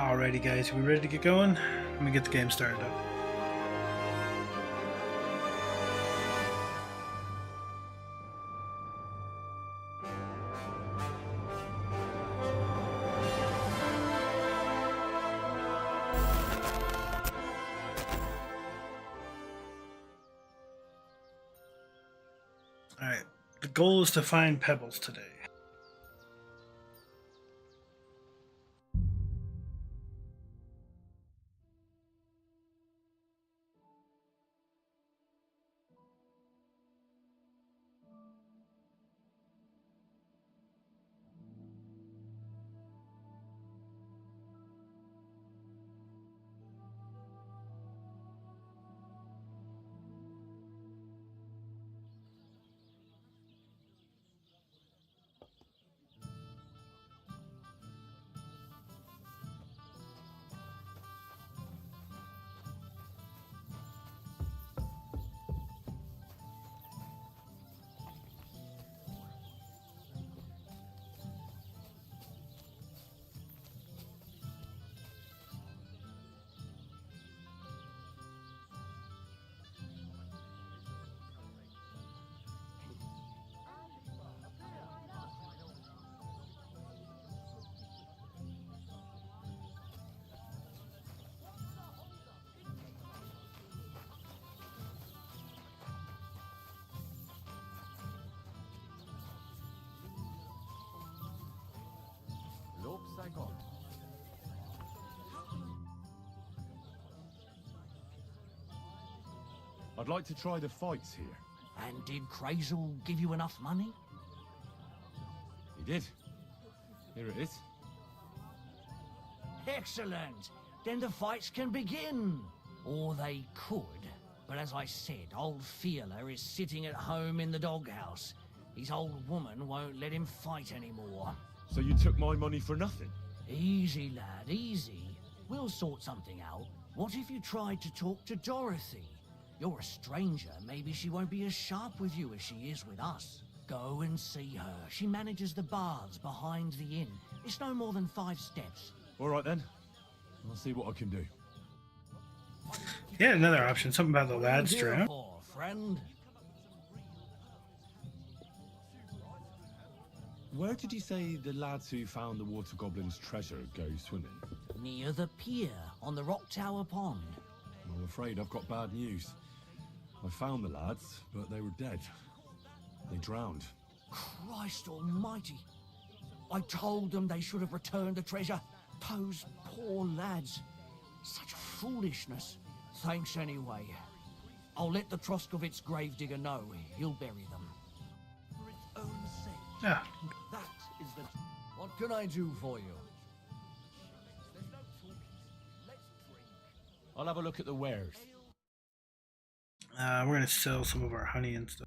Alrighty guys, we ready to get going? Let me get the game started up. Alright, the goal is to find pebbles today. I'd like to try the fights here. And did Crazel give you enough money? He did. Here it is. Excellent! Then the fights can begin. Or they could. But as I said, old Fiala is sitting at home in the doghouse. His old woman won't let him fight anymore. So you took my money for nothing? Easy, lad, easy. We'll sort something out. What if you tried to talk to Dorothy? You're a stranger. Maybe she won't be as sharp with you as she is with us. Go and see her. She manages the baths behind the inn. It's no more than 5 steps. All right then. I'll see what I can do. Yeah, another option. Something about the lads Here drown. for, friend. Where did you say the lads who found the Water Goblin's treasure go swimming? Near the pier on the Rock Tower Pond. I'm afraid I've got bad news. I found the lads, but they were dead. They drowned. Christ almighty. I told them they should have returned the treasure. Those poor lads. Such foolishness. Thanks anyway. I'll let the Troskovitz gravedigger know. He'll bury them. For its own sake. Yeah. That is the... What can I do for you? I'll have a look at the wares. We're gonna sell some of our honey and stuff.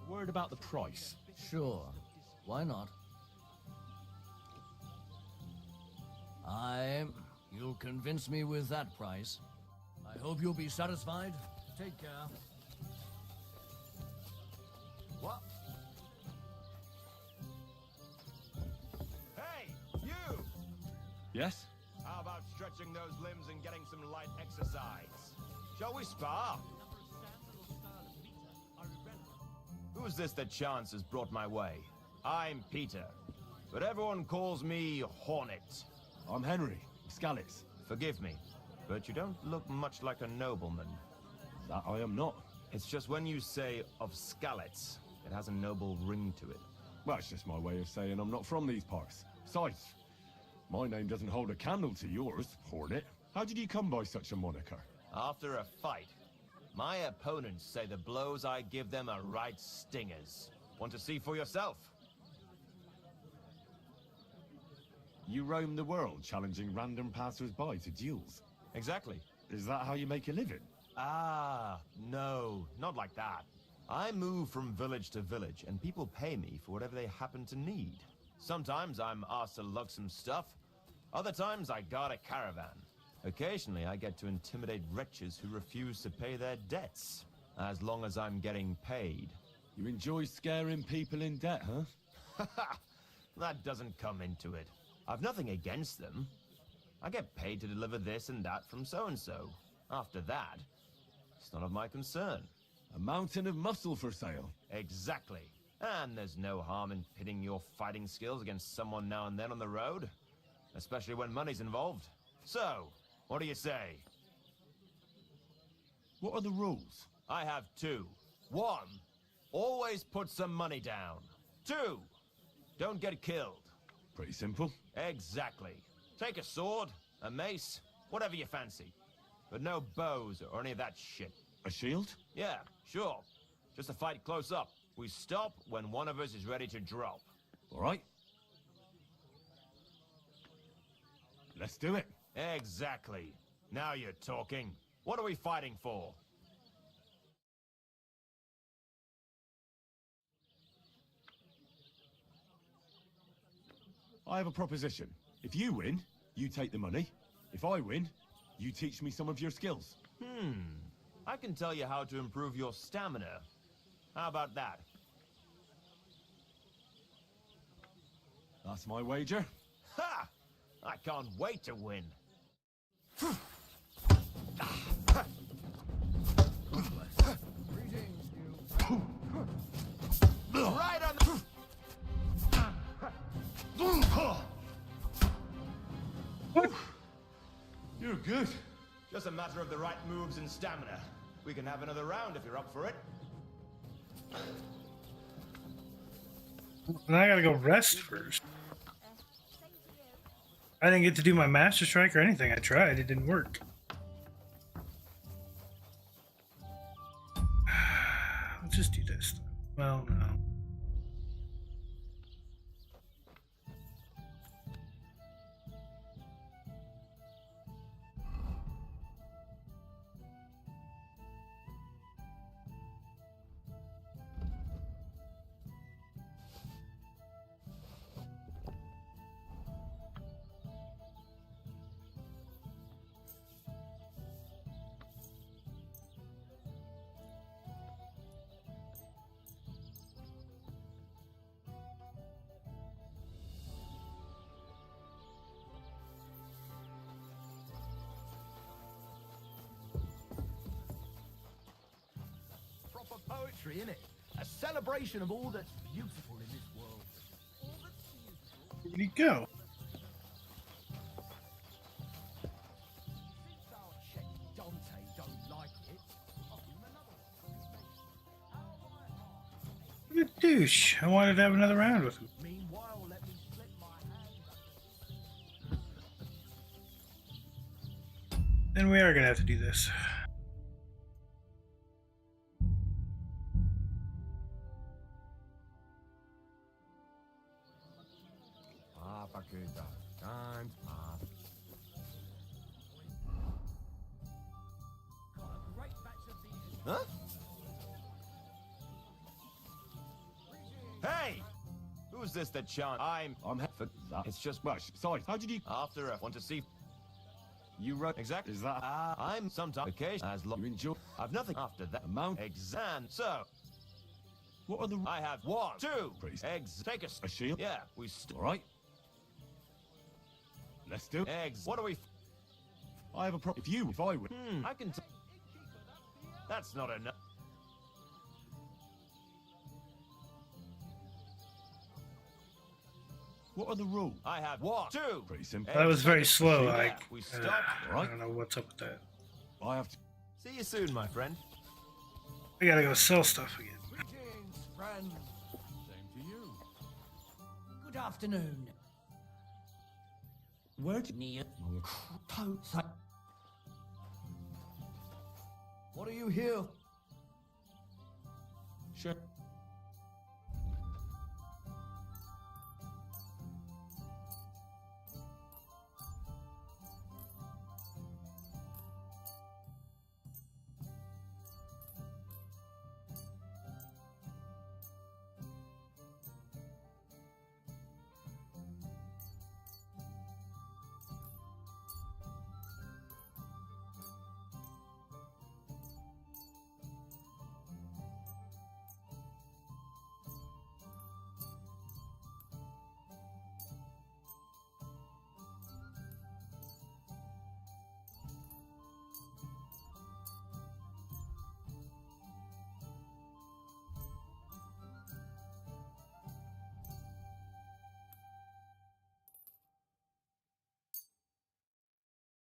Word about the price. Sure. Why not? You'll convince me with that price. I hope you'll be satisfied. Take care. What? Hey, you! Yes? How about stretching those limbs and getting some light exercise? Shall we spar? Who's this that chance has brought my way? I'm Peter, but everyone calls me Hornet. I'm Henry, Skalitz. Forgive me, but you don't look much like a nobleman. That I am not. It's just when you say of Skalitz, it has a noble ring to it. Well, it's just my way of saying I'm not from these parts. Besides, my name doesn't hold a candle to yours, Hornet. How did you come by such a moniker? After a fight, my opponents say the blows I give them are right stingers. Want to see for yourself? You roam the world challenging random passers-by to duels. Exactly. Is that how you make a living? Ah, no, not like that. I move from village to village, and people pay me for whatever they happen to need. Sometimes I'm asked to lug some stuff. Other times I guard a caravan. Occasionally I get to intimidate wretches who refuse to pay their debts, as long as I'm getting paid. You enjoy scaring people in debt, huh? That doesn't come into it. I've nothing against them. I get paid to deliver this and that from so-and-so. After that, it's none of my concern. A mountain of muscle for sale. Exactly. And there's no harm in pitting your fighting skills against someone now and then on the road. Especially when money's involved. So, what do you say? What are the rules? I have two. One, always put some money down. Two, don't get killed. Pretty simple. Exactly. Take a sword, a mace, whatever you fancy. But no bows or any of that shit. A shield? Yeah, sure. Just a fight close up. We stop when one of us is ready to drop. All right. Let's do it. Exactly. Now you're talking. What are we fighting for? I have a proposition. If you win, you take the money. If I win, you teach me some of your skills. I can tell you how to improve your stamina. How about that? That's my wager. Ha! I can't wait to win. Right on the... You're good. Just a matter of the right moves and stamina. We can have another round if you're up for it. And I gotta go rest first. I didn't get to do my Master Strike or anything. I tried, it didn't work. Let's just do this. Well, no. Proper poetry, innit? A celebration of all that's beautiful in this world. Where'd he go? Since our check Dante don't like it, I'll give him another one. What a douche. I wanted to have another round with him. Meanwhile, let me slip my hand. Then we are gonna have to do this. Time's up. Huh? Hey! Who's this that chant? I'm For that. It's just Well, besides, how did you... after I want to see. You wrote... Exactly. Is that... I'm sometimes occasion as long. You enjoy... I've nothing after that. Amount... Exam. So What are the... I have one, two. Pretty- Eggs. Take a. A shield? Yeah, we All right. Let's do it. eggs. What are we? I have a pro... If I win... I can. That's not enough. What are the rules? I have 1, 2. Pretty simple. That was very slow. Yeah, Like, we stopped. I don't know what's up with that. I have to. See you soon, my friend. I gotta go sell stuff again. Greetings, friend. Same to you. Good afternoon. Where do Near. What are you here? Sure.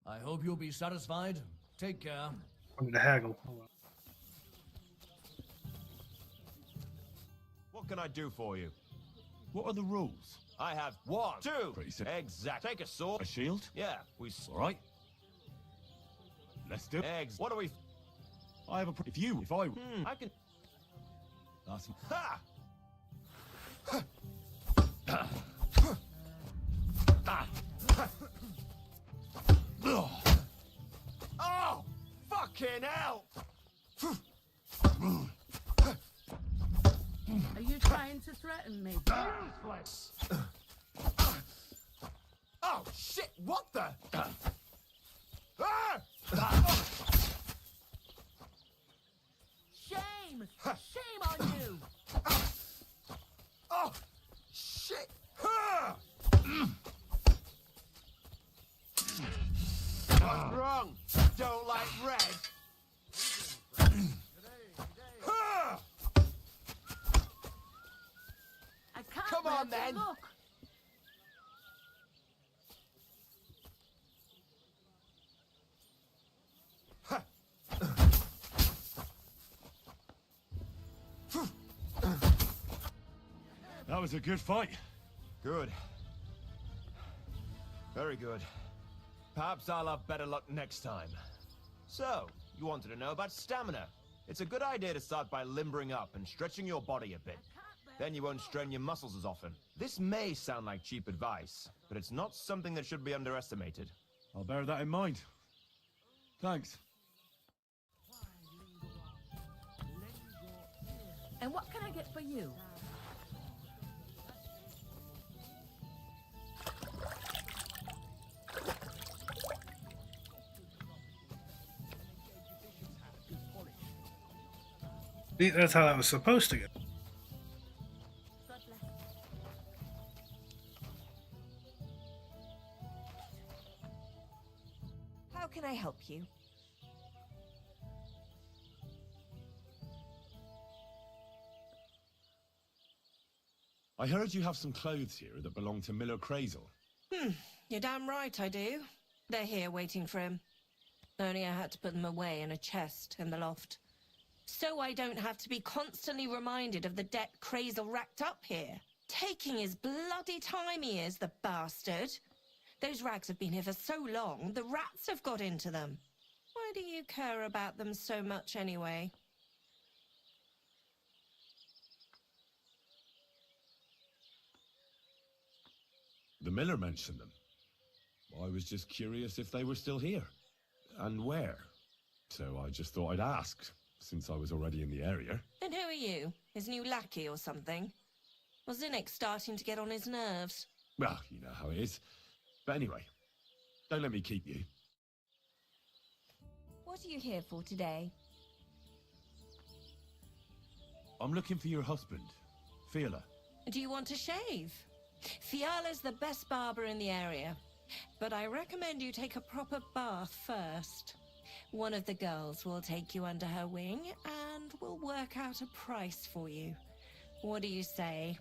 I hope you'll be satisfied. Take care. I'm gonna haggle. Hold on. What can I do for you? What are the rules? I have 1, 2. Pretty simple. Exact. Take a sword. A shield? Yeah, we. All right. Let's do it. Eggs. What do we? I have a. If I. I can. That's. Ha! Oh! Fucking hell! Are you trying to threaten me? Oh shit! What the? Ah! Shame! Shame on you! Oh shit! Ah! What's wrong? Don't like red? Ah! I can't Come bear on, to then. Look. That was a good fight. Good. Very good. Perhaps I'll have better luck next time. So, you wanted to know about stamina. It's a good idea to start by limbering up and stretching your body a bit. Then you won't strain your muscles as often. This may sound like cheap advice, but it's not something that should be underestimated. I'll bear that in mind. Thanks. And what can I get for you? See, that's how that was supposed to go. God bless. How can I help you? I heard you have some clothes here that belong to Miller Crazel. You're damn right I do. They're here waiting for him. Only I had to put them away in a chest in the loft. So I don't have to be constantly reminded of the debt Crazel racked up here. Taking his bloody time he is, the bastard. Those rags have been here for so long, the rats have got into them. Why do you care about them so much anyway? The Miller mentioned them. I was just curious if they were still here. And where. So I just thought I'd ask, since I was already in the area. And who are you? His new lackey or something? Was Zinnik starting to get on his nerves? Well, you know how it is. But anyway, don't let me keep you. What are you here for today? I'm looking for your husband, Fiala. Do you want to shave? Fiala's the best barber in the area. But I recommend you take a proper bath first. One of the girls will take you under her wing and will work out a price for you. What do you say?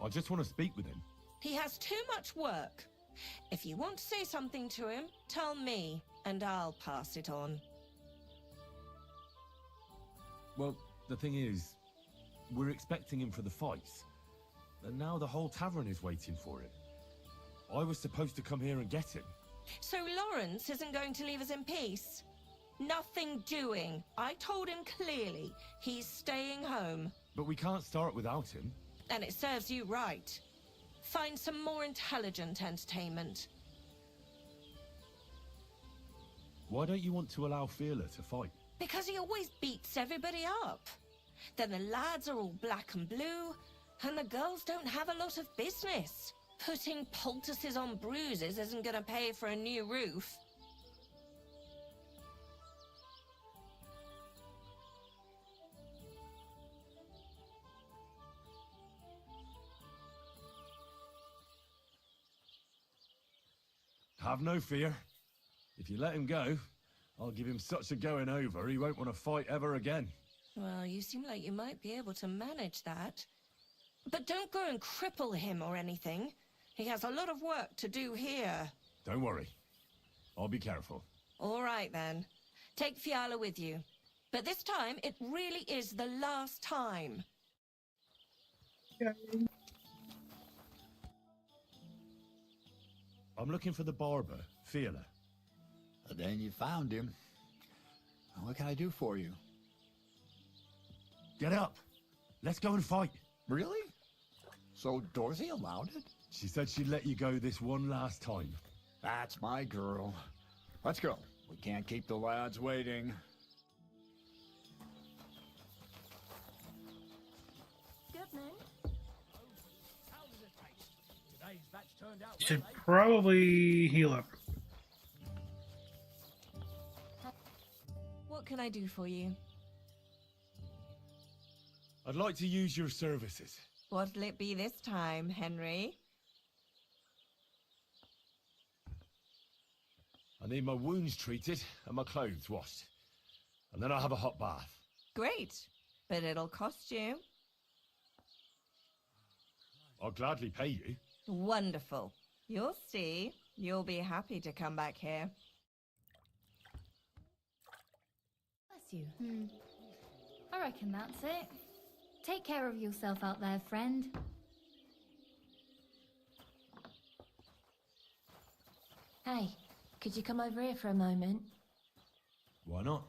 I just want to speak with him. He has too much work. If you want to say something to him, tell me, and I'll pass it on. Well, the thing is, we're expecting him for the fights. And now the whole tavern is waiting for him. I was supposed to come here and get him. So Lawrence isn't going to leave us in peace? Nothing doing. I told him clearly. He's staying home. But we can't start without him. And it serves you right. Find some more intelligent entertainment. Why don't you want to allow Fearler to fight? Because he always beats everybody up. Then the lads are all black and blue, and the girls don't have a lot of business. Putting poultices on bruises isn't gonna pay for a new roof. Have no fear. If you let him go, I'll give him such a going over he won't want to fight ever again. Well, you seem like you might be able to manage that. But don't go and cripple him or anything. He has a lot of work to do here. Don't worry. I'll be careful. All right, then. Take Fiala with you. But this time, it really is the last time. I'm looking for the barber, Fearler. Then you found him. What can I do for you? Get up. Let's go and fight. Really? So Dorothy allowed it? She said she'd let you go this one last time. That's my girl. Let's go. We can't keep the lads waiting. Good, man. How does it taste? Today's batch turned out Should well, eh? probably heal up. What can I do for you? I'd like to use your services. What'll it be this time, Henry? I need my wounds treated and my clothes washed. And then I'll have a hot bath. Great, but it'll cost you. I'll gladly pay you. Wonderful. You'll see. You'll be happy to come back here. Bless you. I reckon that's it. Take care of yourself out there, friend. Hey, could you come over here for a moment? Why not?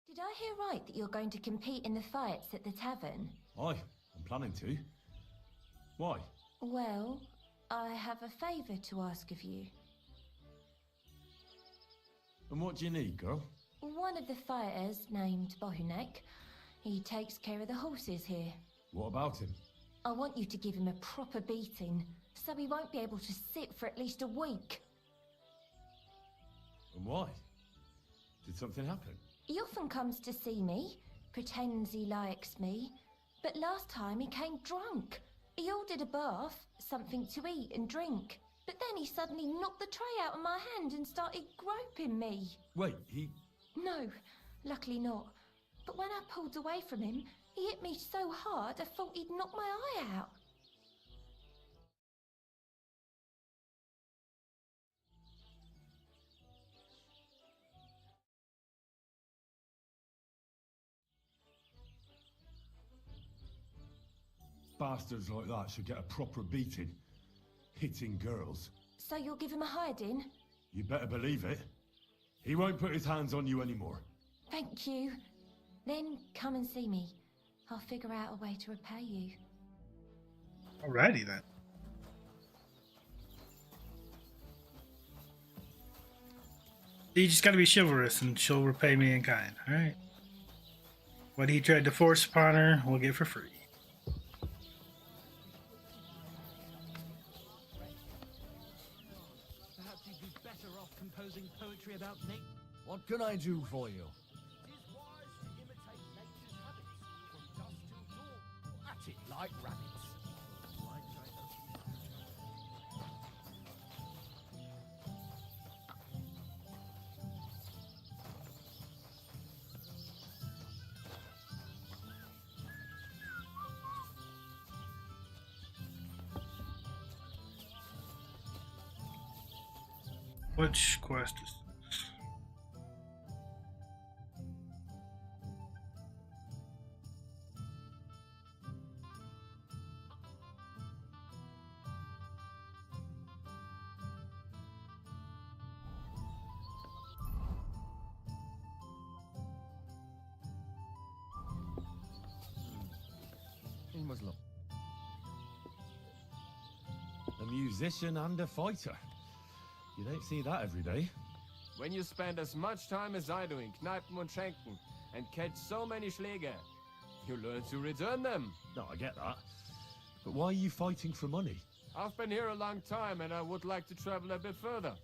Did I hear right that you're going to compete in the fights at the tavern? Aye, I'm planning to. Why? Well, I have a favour to ask of you. And what do you need, girl? One of the fighters, named Bohunek, he takes care of the horses here. What about him? I want you to give him a proper beating, so he won't be able to sit for at least a week. And why? Did something happen? He often comes to see me, pretends he likes me, but last time he came drunk. He ordered a bath, something to eat and drink, but then he suddenly knocked the tray out of my hand and started groping me. Wait, he... No, luckily not. But when I pulled away from him, he hit me so hard I thought he'd knock my eye out. Bastards like that should get a proper beating. Hitting girls. So you'll give him a hiding? You better believe it. He won't put his hands on you anymore. Thank you. Then come and see me. I'll figure out a way to repay you. Alrighty then. You just gotta be chivalrous and she'll repay me in kind, alright? What he tried to force upon her, we'll get for free. Perhaps you'd be better off composing poetry about nature. What can I do for you? It is wise to imitate nature's habits, from dusk till dawn, at it like rabbits. Right, Which quest is this? He must look. A musician and a fighter. You don't see that every day. When you spend as much time as I do in Kneipen und Schenken and catch so many Schläge, you learn to return them. No, I get that. But why are you fighting for money? I've been here a long time and I would like to travel a bit further.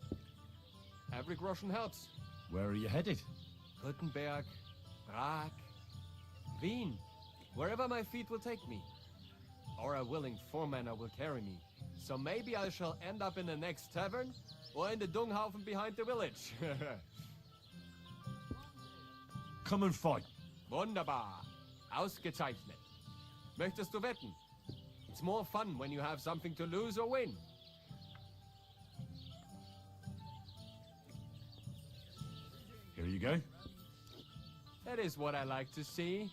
Every groschen helps. Where are you headed? Württemberg, Prague, Wien, wherever my feet will take me. Or a willing foreman will carry me. So maybe I shall end up in the next tavern, or in the Dunghaufen behind the village. Come and fight. Wunderbar. Ausgezeichnet. Möchtest du wetten? It's more fun when you have something to lose or win. Here you go. That is what I like to see.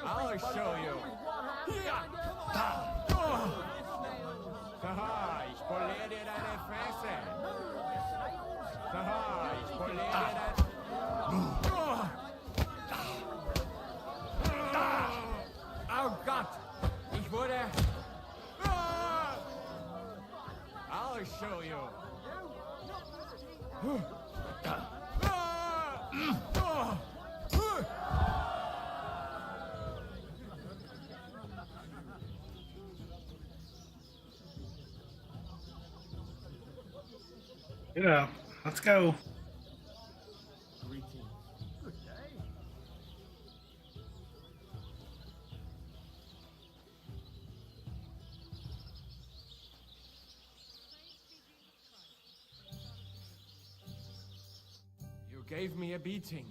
I'll show you. Haha, ich poliere dir deine Fresse. Haha, ich poliere dir Oh Gott, ich wurde... I'll show you. Yeah, let's go. You gave me a beating.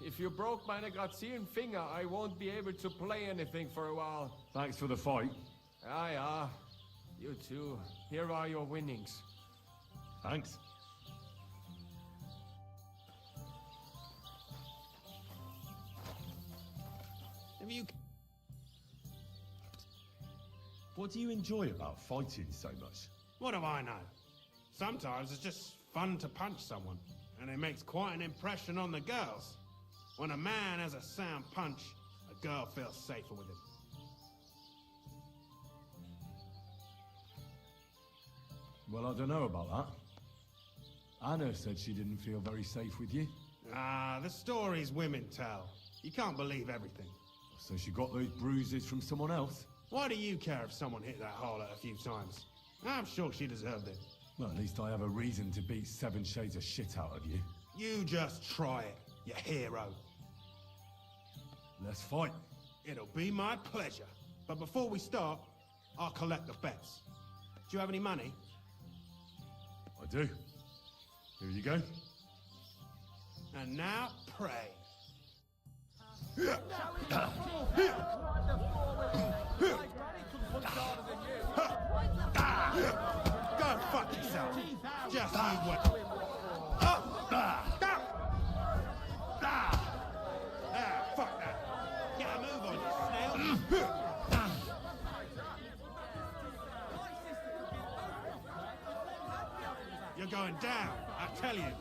If you broke my Grazien finger, I won't be able to play anything for a while. Thanks for the fight. Ah, yeah. You too. Here are your winnings. Thanks. Have you... What do you enjoy about fighting so much? What do I know? Sometimes it's just fun to punch someone, and it makes quite an impression on the girls. When a man has a sound punch, a girl feels safer with him. Well, I don't know about that. Anna said she didn't feel very safe with you. Ah, the stories women tell. You can't believe everything. So she got those bruises from someone else? Why do you care if someone hit that harlot a few times? I'm sure she deserved it. Well, at least I have a reason to beat 7 shades of shit out of you. You just try it, you hero. Let's fight. It'll be my pleasure. But before we start, I'll collect the bets. Do you have any money? I do. Here you go. And now, pray. Go fuck yourself. Just you wait. Fuck that. Get a move on, you snail. You're going down, I tell you.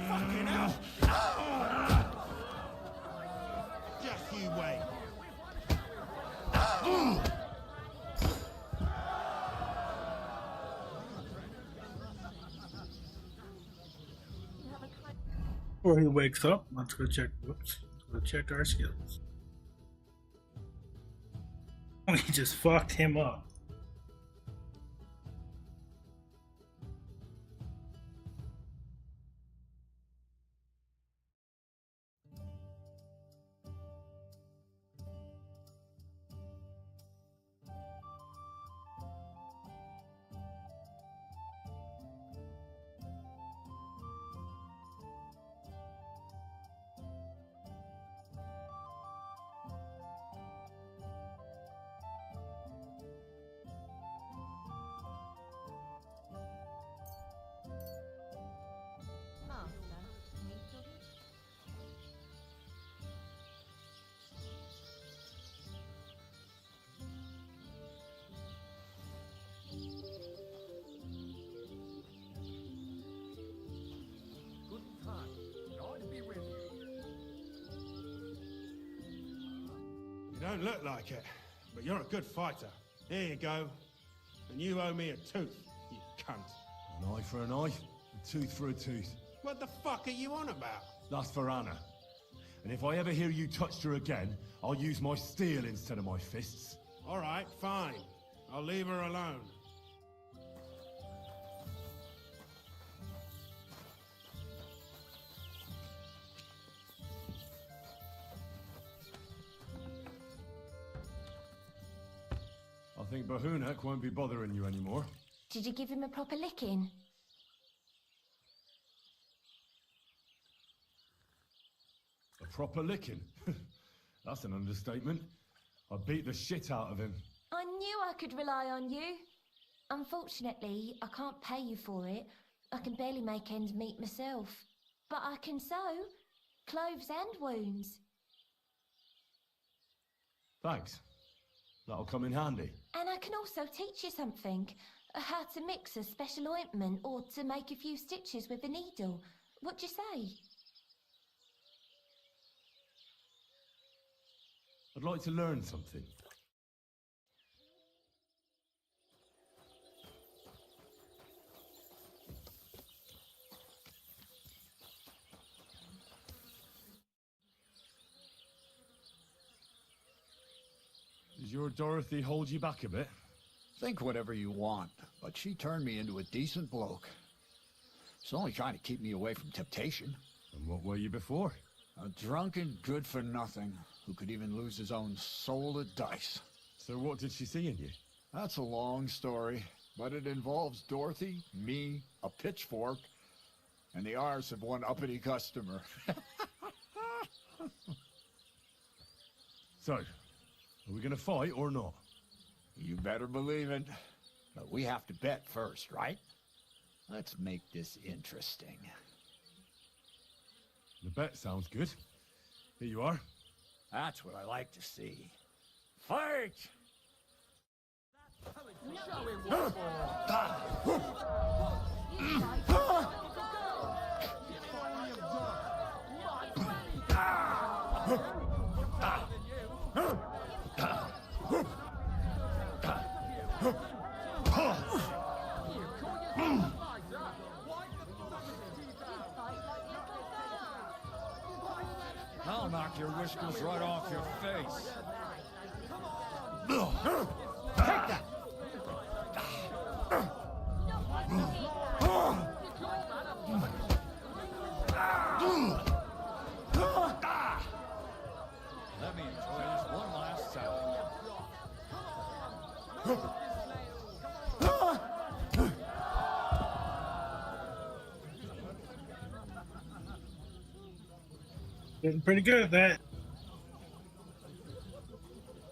Fucking hell. Just you wait. Before he wakes up, let's go check. Whoops. Let's go check our skills. We just fucked him up. don't look like it, but you're a good fighter. Here you go. And you owe me a tooth, you cunt. An eye for an eye, a tooth for a tooth. What the fuck are you on about? That's for Anna. And if I ever hear you touched her again, I'll use my steel instead of my fists. All right, fine. I'll leave her alone. I think Bahunak won't be bothering you anymore. Did you give him a proper licking? A proper licking? That's an understatement. I beat the shit out of him. I knew I could rely on you. Unfortunately, I can't pay you for it. I can barely make ends meet myself. But I can sew clothes and wounds. Thanks. That'll come in handy. And I can also teach you something. How to mix a special ointment or to make a few stitches with a needle. What do you say? I'd like to learn something. Does your Dorothy hold you back a bit? Think whatever you want, but she turned me into a decent bloke. She's only trying to keep me away from temptation. And what were you before? A drunken good-for-nothing who could even lose his own soul to dice. So what did she see in you? That's a long story, but it involves Dorothy, me, a pitchfork, and the arse of one uppity customer. So, are we gonna fight or not? You better believe it. But we have to bet first, right? Let's make this interesting. The bet sounds good. Here you are. That's what I like to see. Fight! I'll knock your whiskers right off your face. Take that! Let me enjoy this one last time. Getting pretty good at that.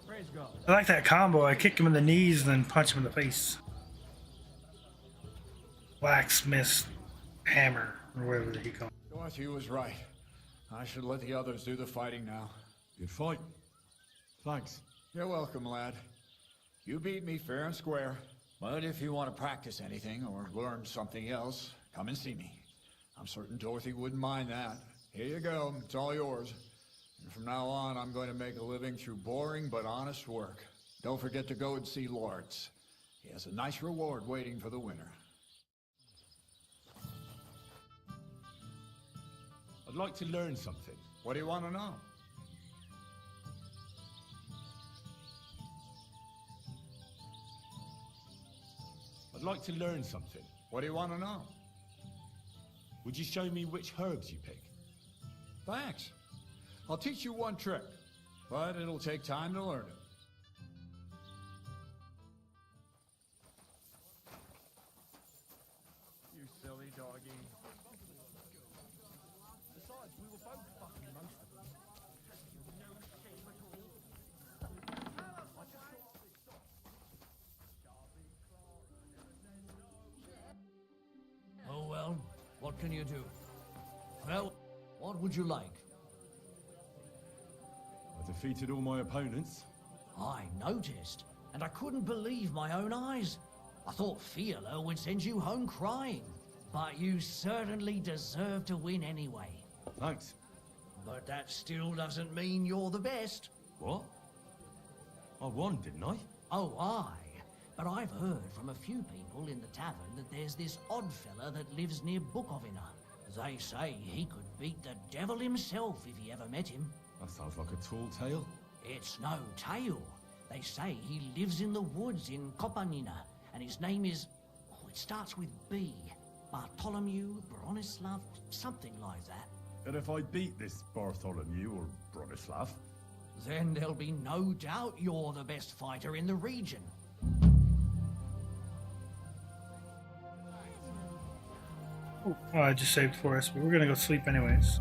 Praise God. I like that combo. I kick him in the knees and then punch him in the face. Blacksmith hammer, or whatever he calls it. Dorothy was right. I should let the others do the fighting now. Good fight. Thanks. You're welcome, lad. You beat me fair and square. But if you want to practice anything or learn something else, come and see me. I'm certain Dorothy wouldn't mind that. Here you go. It's all yours. And from now on, I'm going to make a living through boring but honest work. Don't forget to go and see Lawrence. He has a nice reward waiting for the winner. I'd like to learn something. What do you want to know? I'd like to learn something. What do you want to know? Would you show me which herbs you pick? Thanks. I'll teach you one trick, but it'll take time to learn it. You silly doggy. Besides, we were both fucking most of them. No shame at all. Oh well, what can you do? Well, what would you like? I defeated all my opponents. I noticed, and I couldn't believe my own eyes. I thought Fiala would send you home crying. But you certainly deserve to win anyway. Thanks. But that still doesn't mean you're the best. What? I won, didn't I? Oh, aye. But I've heard from a few people in the tavern that there's this odd fella that lives near Bukovina. They say he could beat the devil himself if he ever met him. That sounds like a tall tale. It's no tale. They say he lives in the woods in Kopanina, and his name is... Oh, it starts with B. Bartholomew, Bronislav, something like that. And if I beat this Bartholomew or Bronislav, Then there'll be no doubt you're the best fighter in the region. Oh, I just saved for us, but we're gonna go sleep anyways.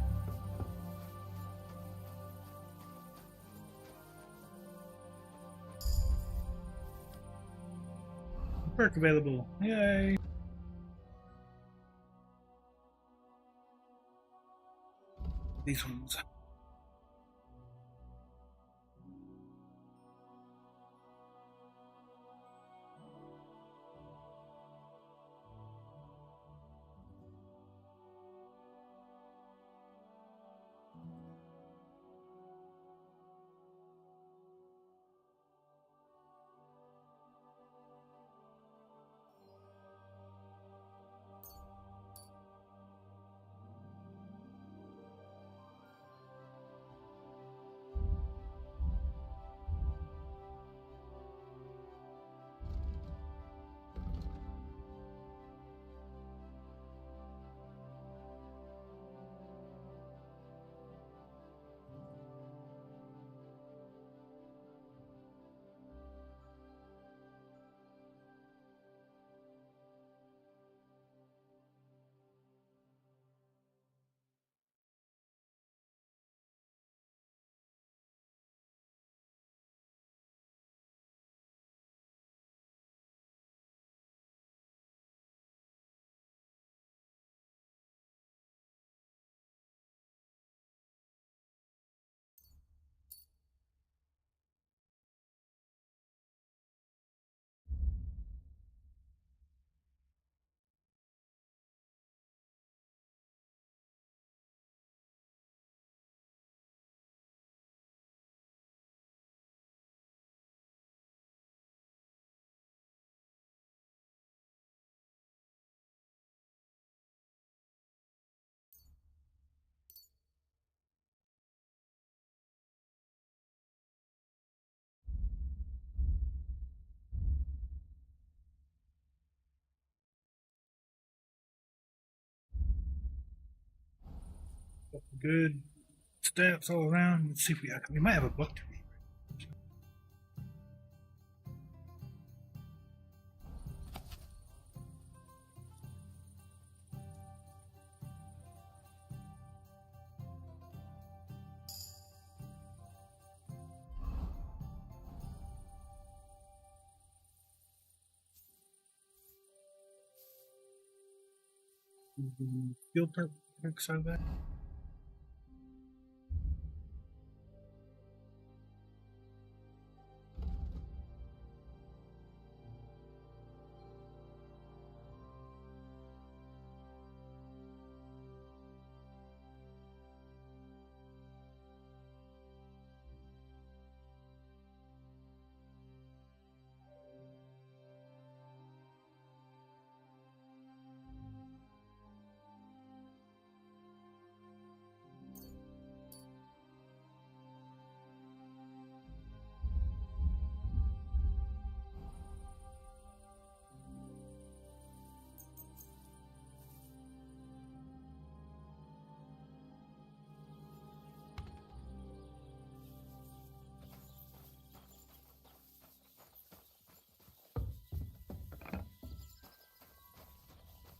Perk available. Yay! These ones. Good stats all around. Let's see if we might have a book to read. Skill perks on that.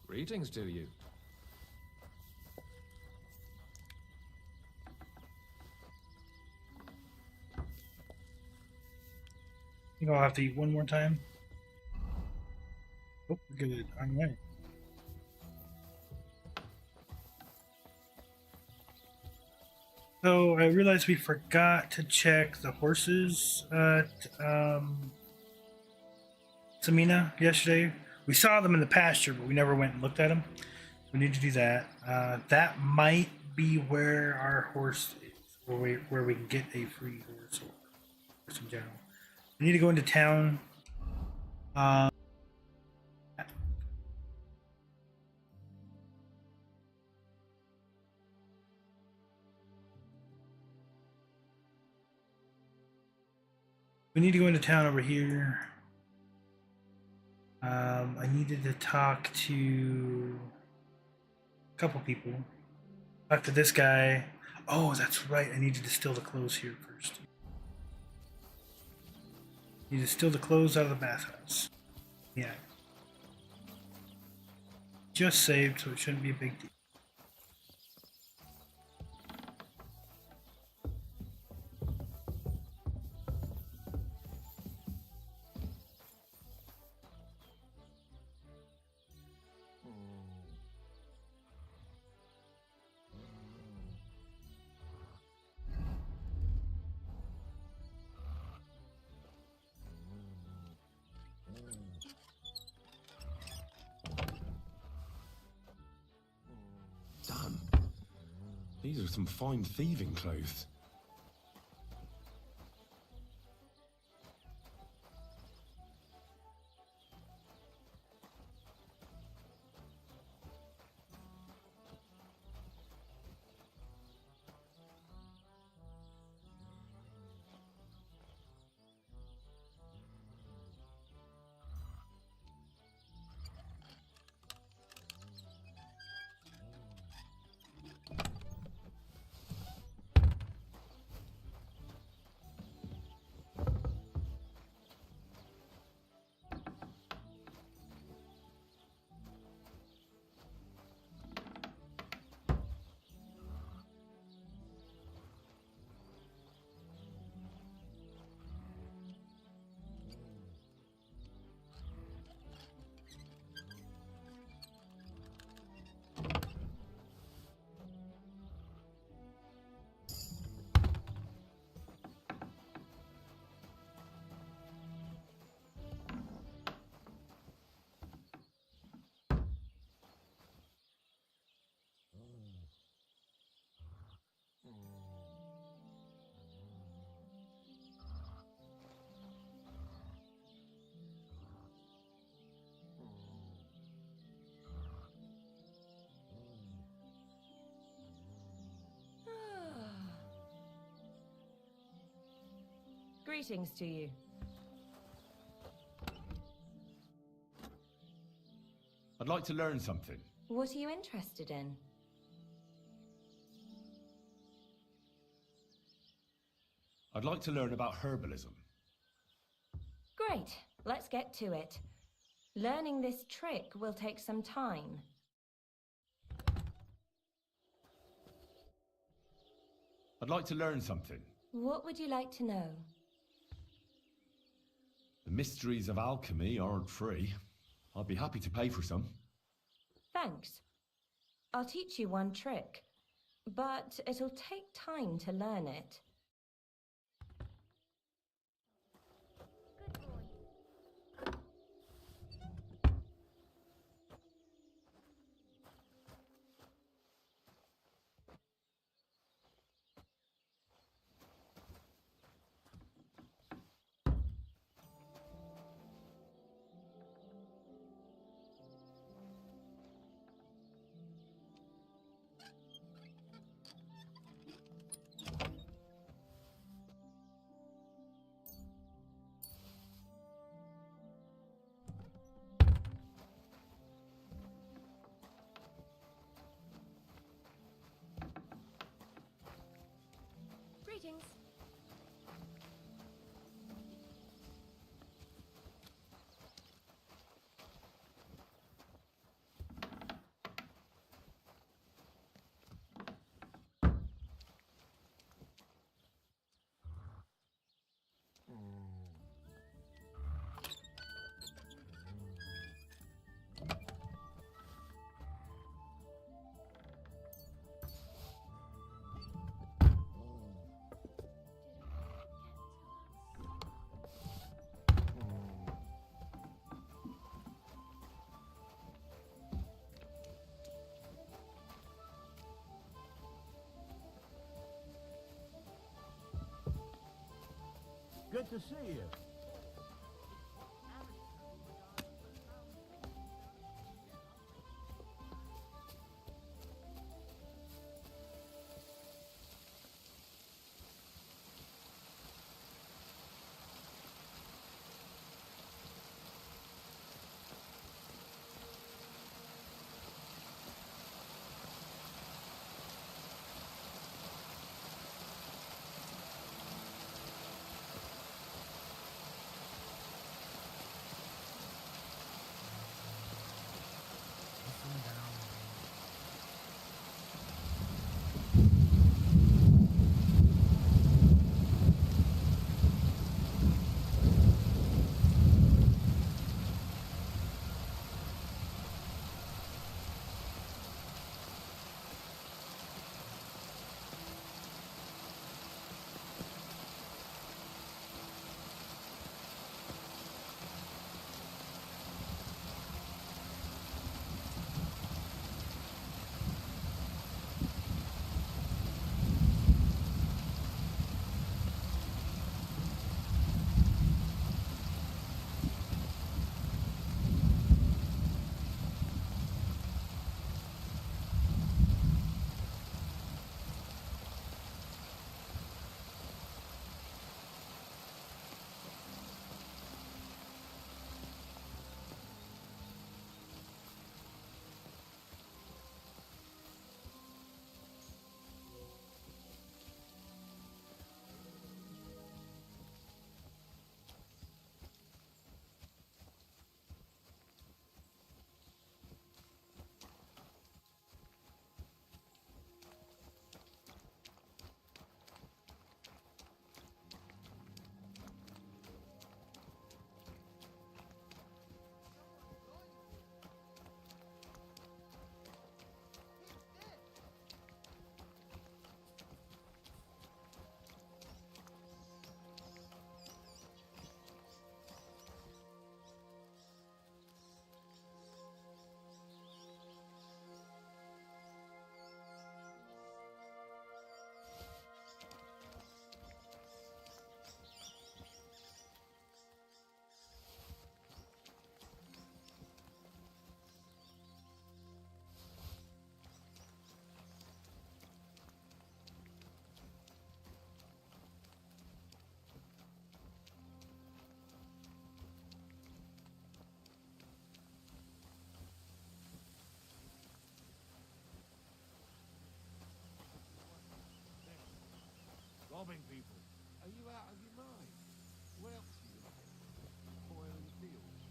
Greetings to you. I think I'll have to eat one more time. Oh, good. All right. So I realized we forgot to check the horses at Samina yesterday. We saw them in the pasture, but we never went and looked at them. We need to do that. That might be where our horse is, or where we can get a free horse or horse in general. We need to go into town. We need to go into town over here. I needed to talk to a couple people. Talk to this guy. Oh, that's right. I need to distill the clothes here first. Need to distill the clothes out of the bathhouse. Yeah. Just saved, so it shouldn't be a big deal. Damn. These are some fine thieving clothes. Greetings to you. I'd like to learn something. What are you interested in? I'd like to learn about herbalism. Great, let's get to it. Learning this trick will take some time. I'd like to learn something. What would you like to know? The mysteries of alchemy aren't free. I'd be happy to pay for some. Thanks. I'll teach you one trick, but it'll take time to learn it. Greetings. Good to see you. robbing people. Are you out of your mind? What else are you looking for? Oil in the fields?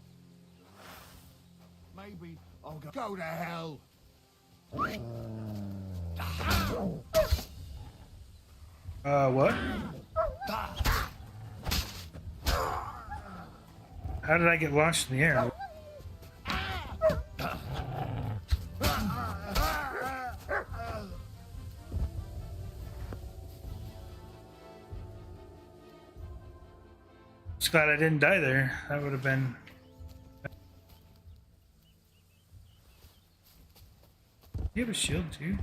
Maybe I'll go to hell. What? How did I get launched in the air? Just glad I didn't die there. That would have been. You have a shield too?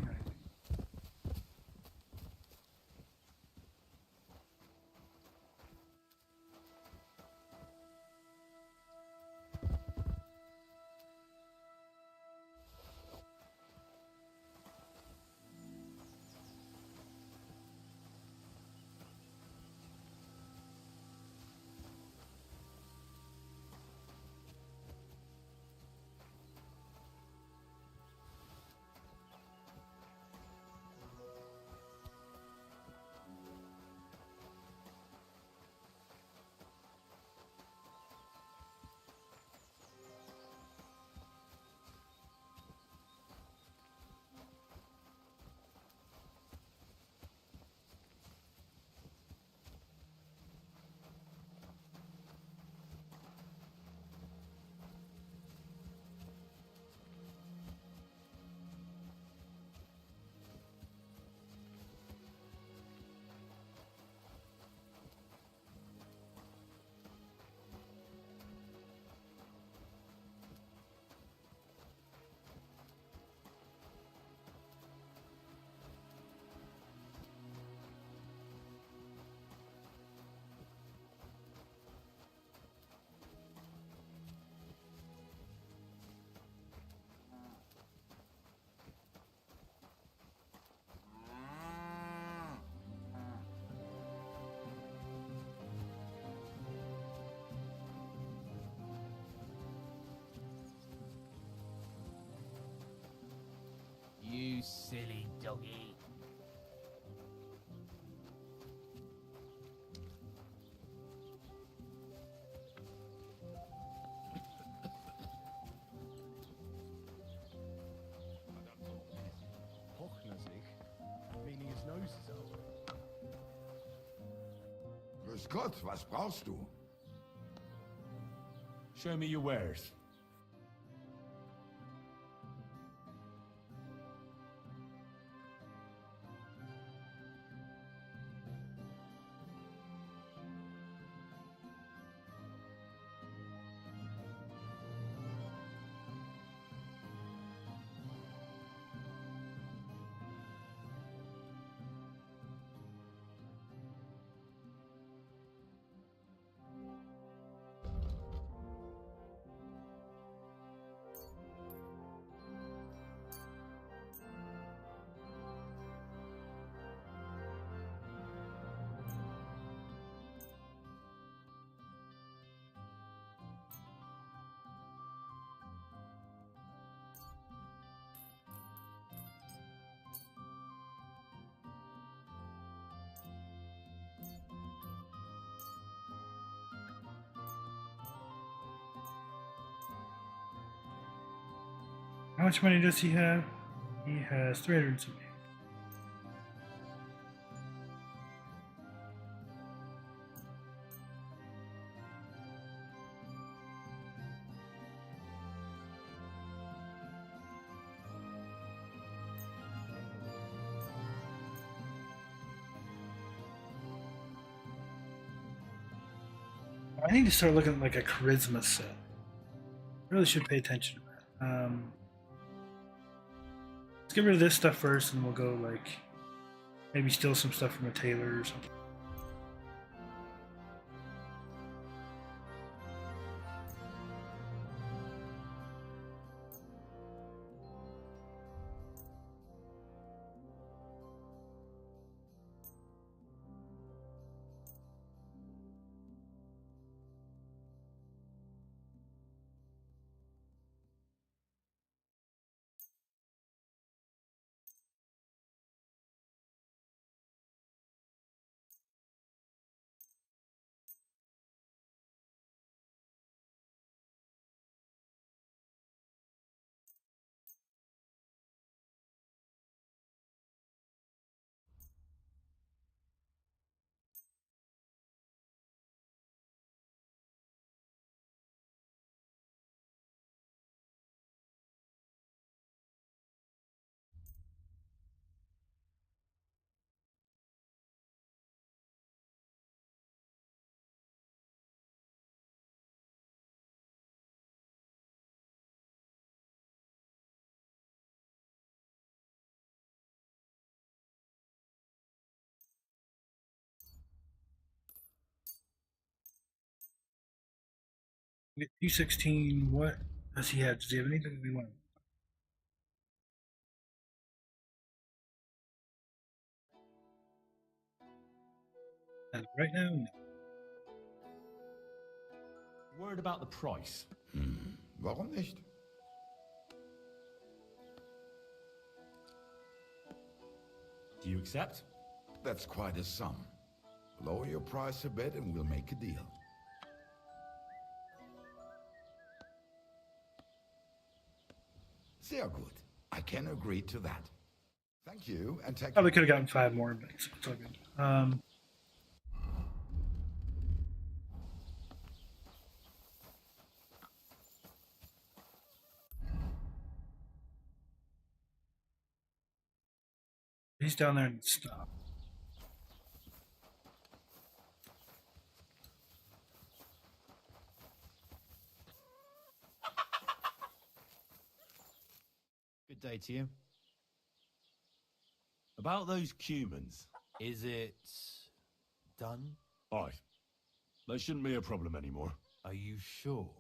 You silly doggy. Grüß Gott, was brauchst du? Show me your wares. How much money does he have? He has 300 something. I need to start looking at like a charisma set. Really should pay attention to that. Let's get rid of this stuff first, and we'll go like maybe steal some stuff from a tailor or something. We get 216. What does he have? Does he have anything we want? And right now, no. Word about the price. Warum nicht? Do you accept? That's quite a sum. Lower your price a bit and we'll make a deal. Sehr gut. I can agree to that. Thank you, and take Probably could have gotten 5 more, but it's all good. He's down there and stop. Good day to you. About those Cumans. Is it done? Aye. They shouldn't be a problem anymore. Are you sure?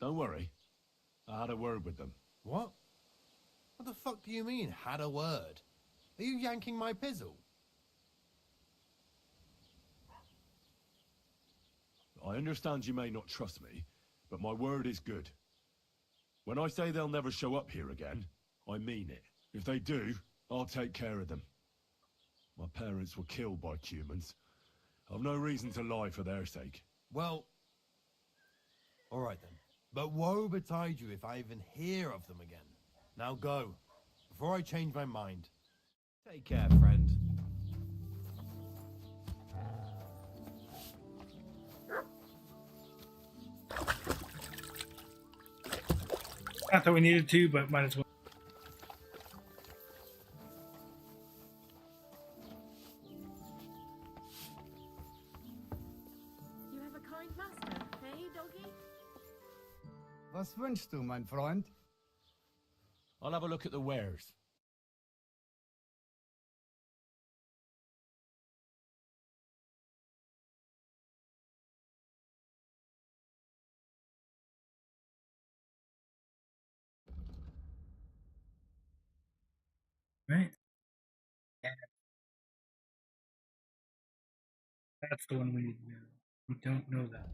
Don't worry. I had a word with them. What? What the fuck do you mean, had a word? Are you yanking my pizzle? I understand you may not trust me, but my word is good. When I say they'll never show up here again, I mean it. If they do, I'll take care of them. My parents were killed by Cumans. I've no reason to lie for their sake. Well, alright then. But woe betide you if I even hear of them again. Now go, before I change my mind. Take care, friend. Not that we needed to, but might as well. You have a kind master, hey, doggy? Was wünschst du, mein Freund? I'll have a look at the wares. Right? Yeah. That's the one we need to know. We don't know that.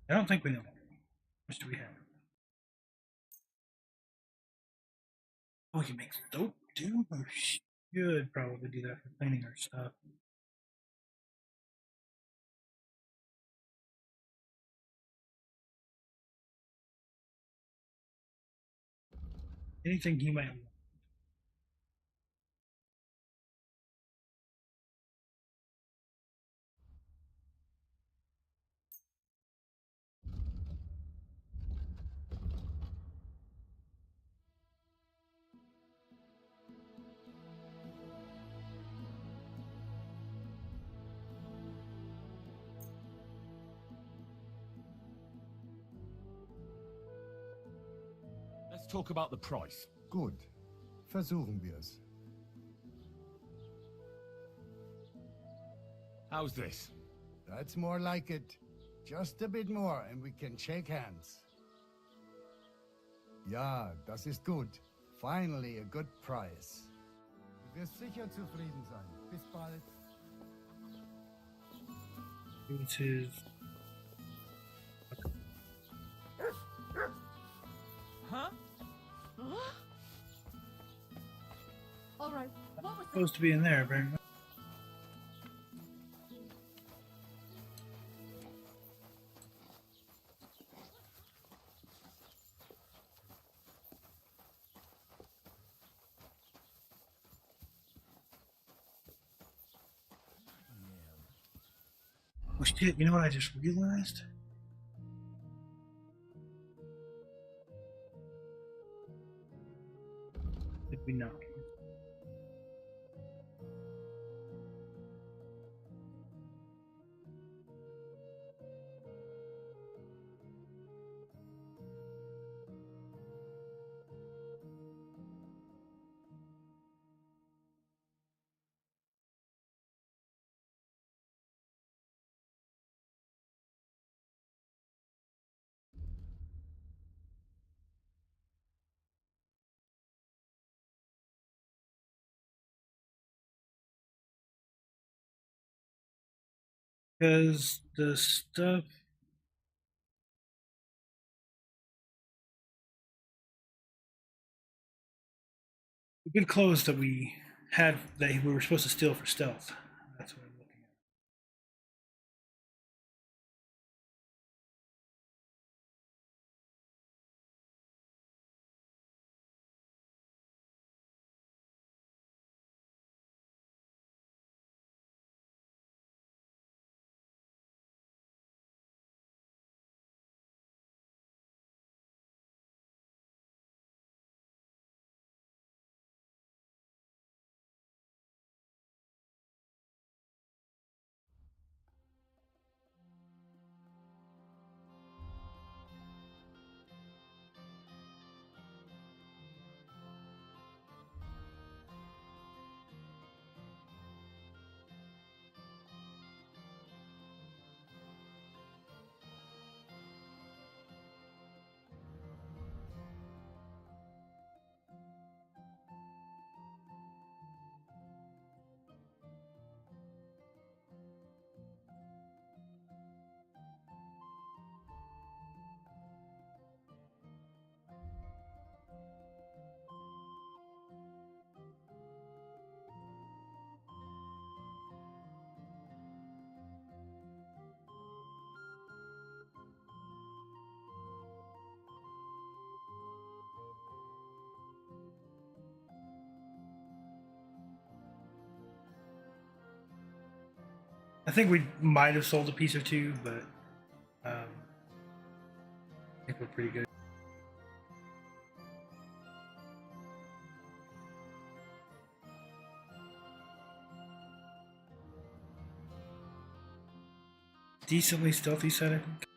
I don't think we know. How much do we have? Oh, he makes soap too? Oh, should probably do that for cleaning our stuff. Anything he might want. Let's talk about the price. Gut. Versuchen wir's. How's this? That's more like it. Just a bit more and we can shake hands. Ja, das ist gut. Finally a good price. Du wirst sicher zufrieden sein. Bis bald. It's his. Huh? Alright, what was Supposed to be in there, apparently. Oh shit, you know what I just realized? Did we not? Because the stuff. The good clothes that we had that we were supposed to steal for stealth. That's what I'm looking at. I think we might have sold a piece or two, but I think we're pretty good. Decently stealthy set, I think.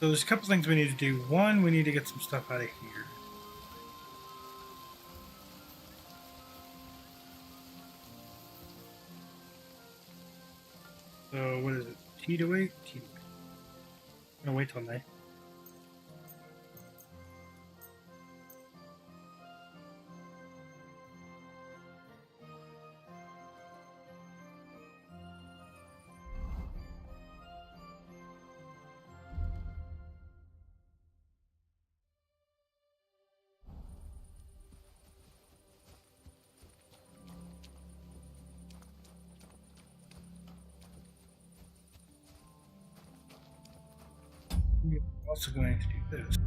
So there's a couple things we need to do. One, we need to get some stuff out of here. So what is it? T to wait? T to wait. I'm gonna wait till night. We're also going to do this.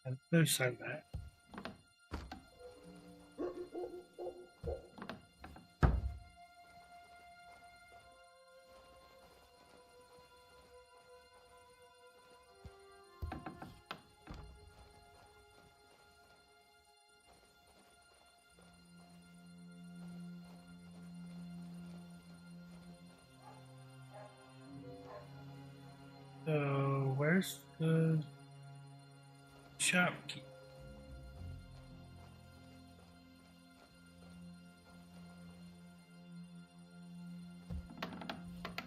And no side of that. So where's the shopkeep?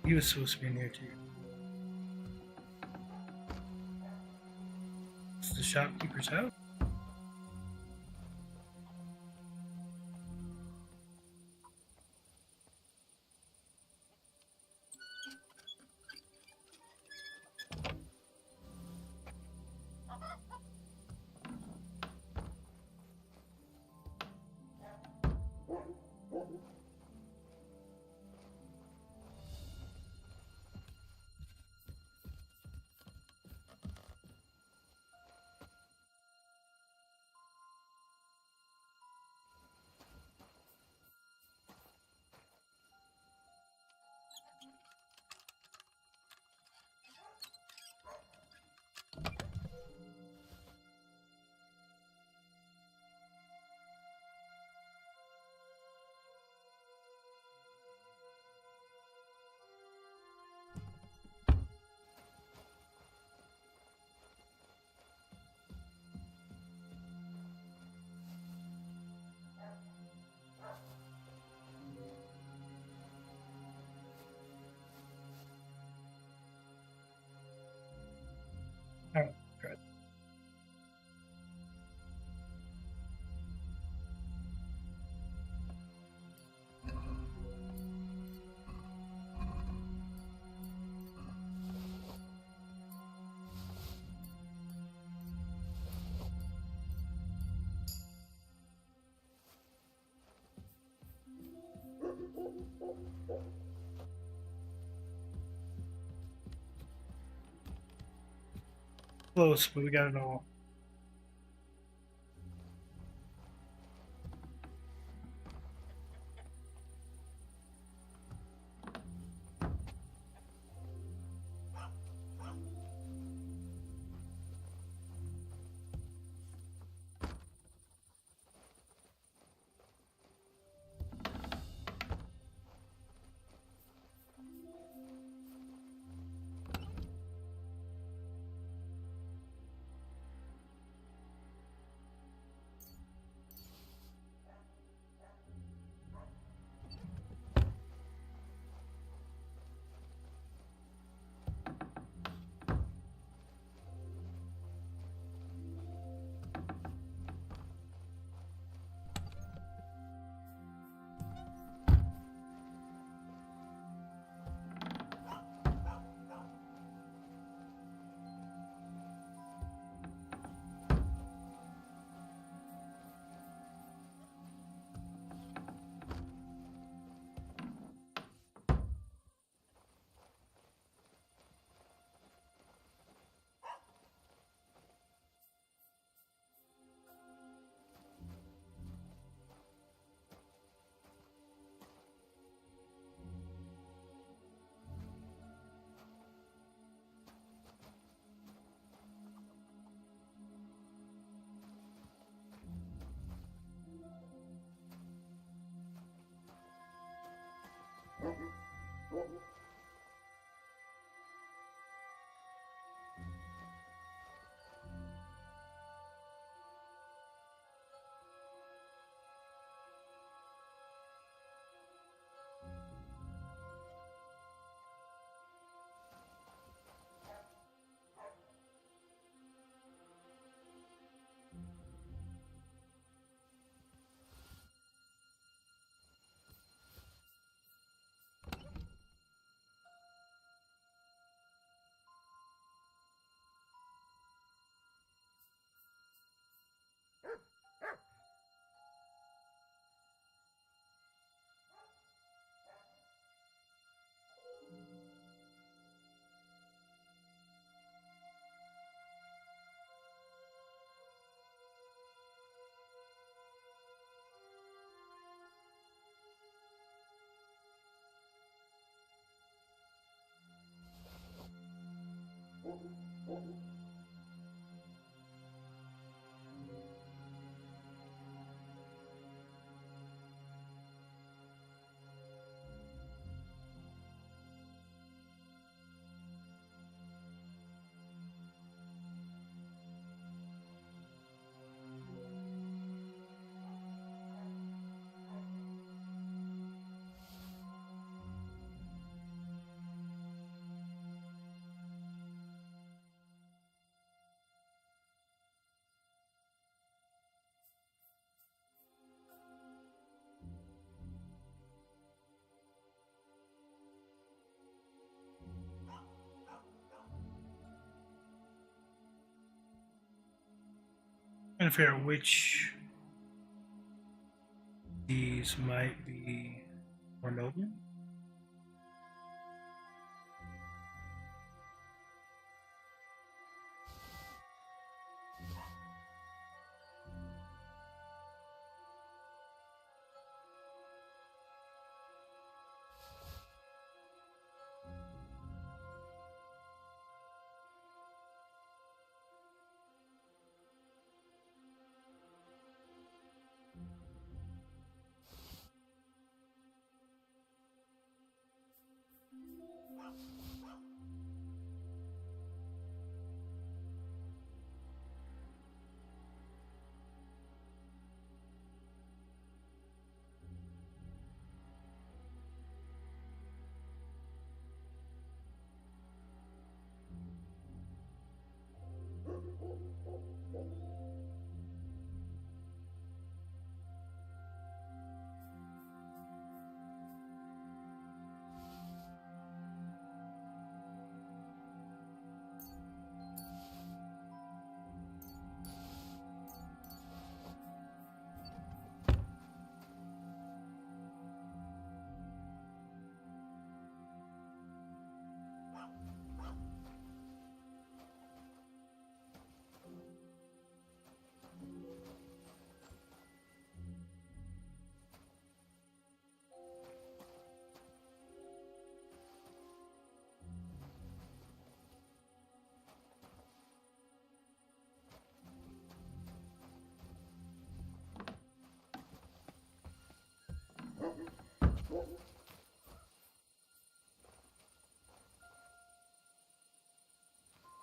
He was supposed to be in here too. It's the shopkeeper's house. Oh, good. Close, but we got it all. Trying to figure out which these might be more noble.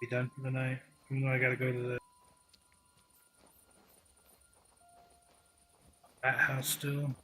Be done for the night. Even though I gotta go to the bat house still.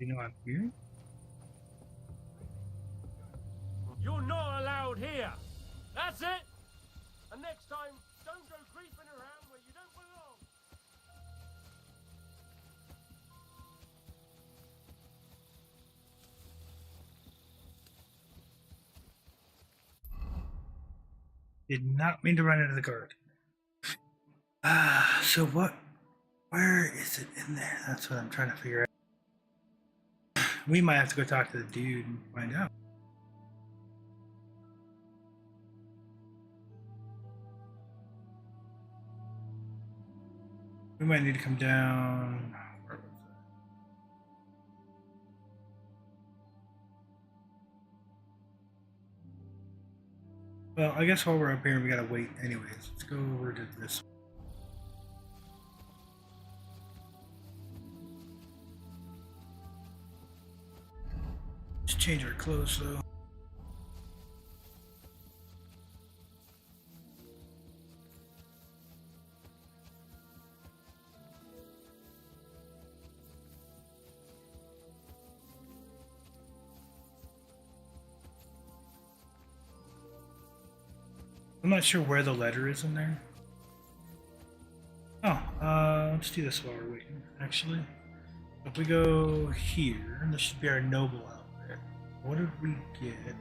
Anything on here? You're not allowed here. That's it. And next time, don't go creeping around where you don't belong. Did not mean to run into the guard. So what? Where is it in there? That's what I'm trying to figure out. We might have to go talk to the dude and find out. We might need to come down. Where was it? Well, I guess while we're up here, we gotta wait anyways. Let's go over to this. Just change our clothes though. I'm not sure where the letter is in there. Oh, let's do this while we're waiting, actually. If we go here, this should be our noble outfit. What did we get?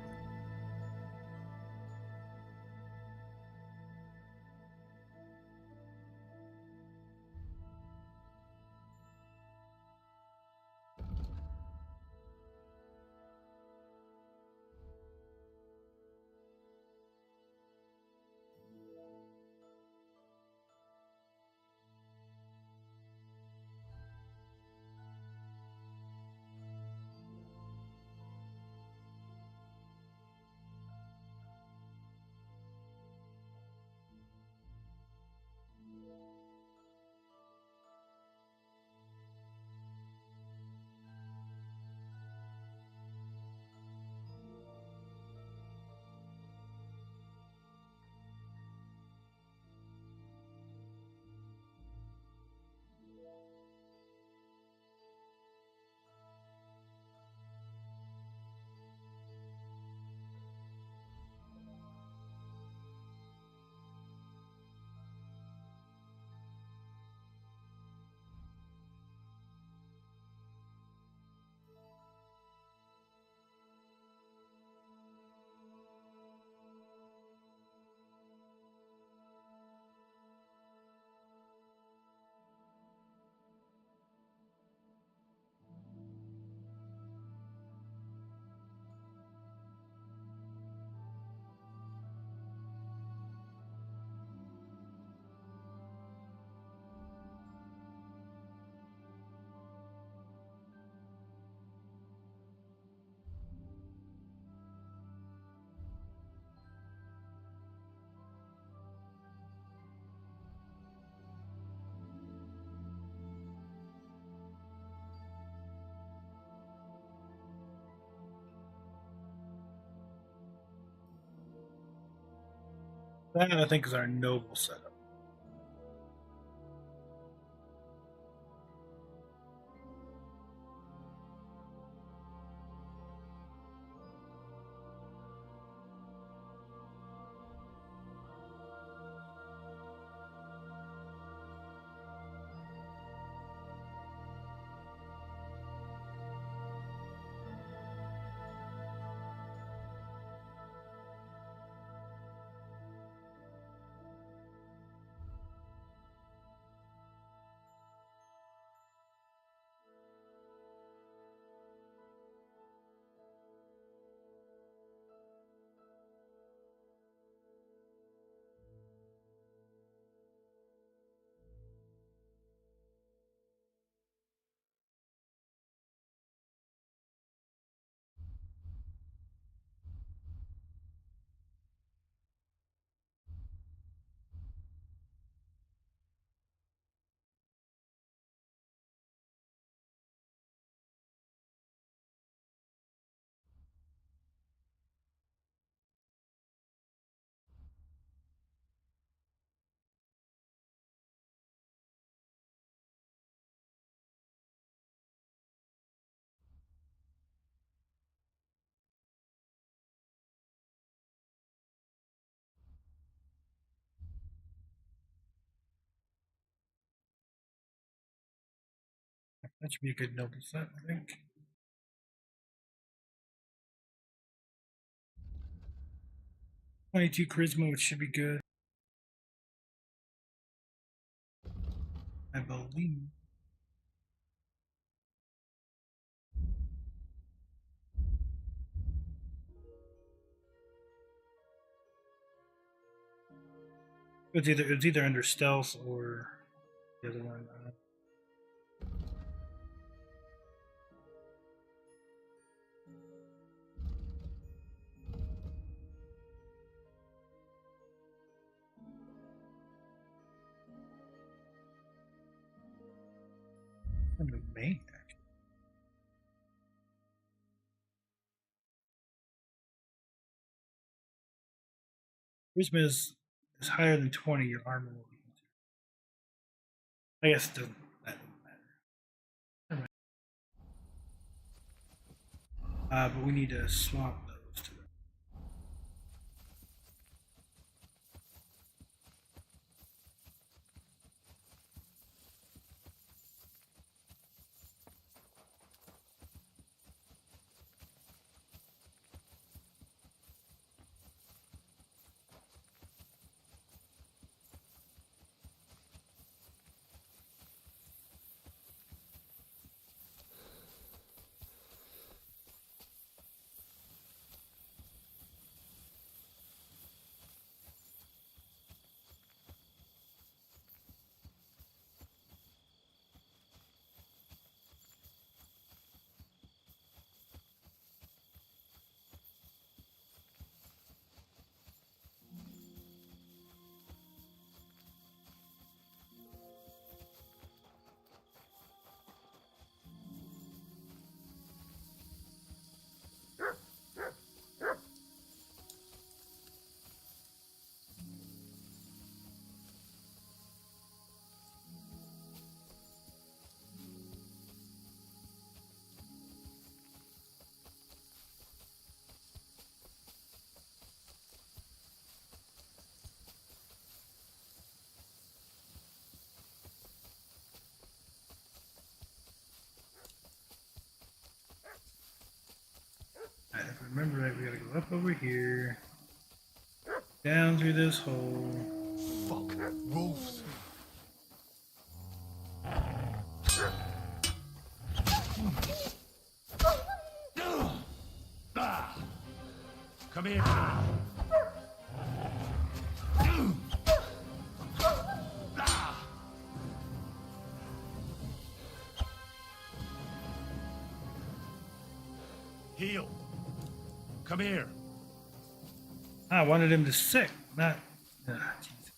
That I think is our noble setup. That should be a good noble set, I think. "22 charisma, which should be good. I believe. It's either under stealth or the other one. Under main, actually. Charisma is higher than 20, your armor will be easier. I guess it doesn't matter. Never mind. But we need to swap those two. If I remember right, we gotta go up over here, down through this hole. Fuck, wolves. Come here. Heal. Come here. I wanted him to sick, not. Jesus.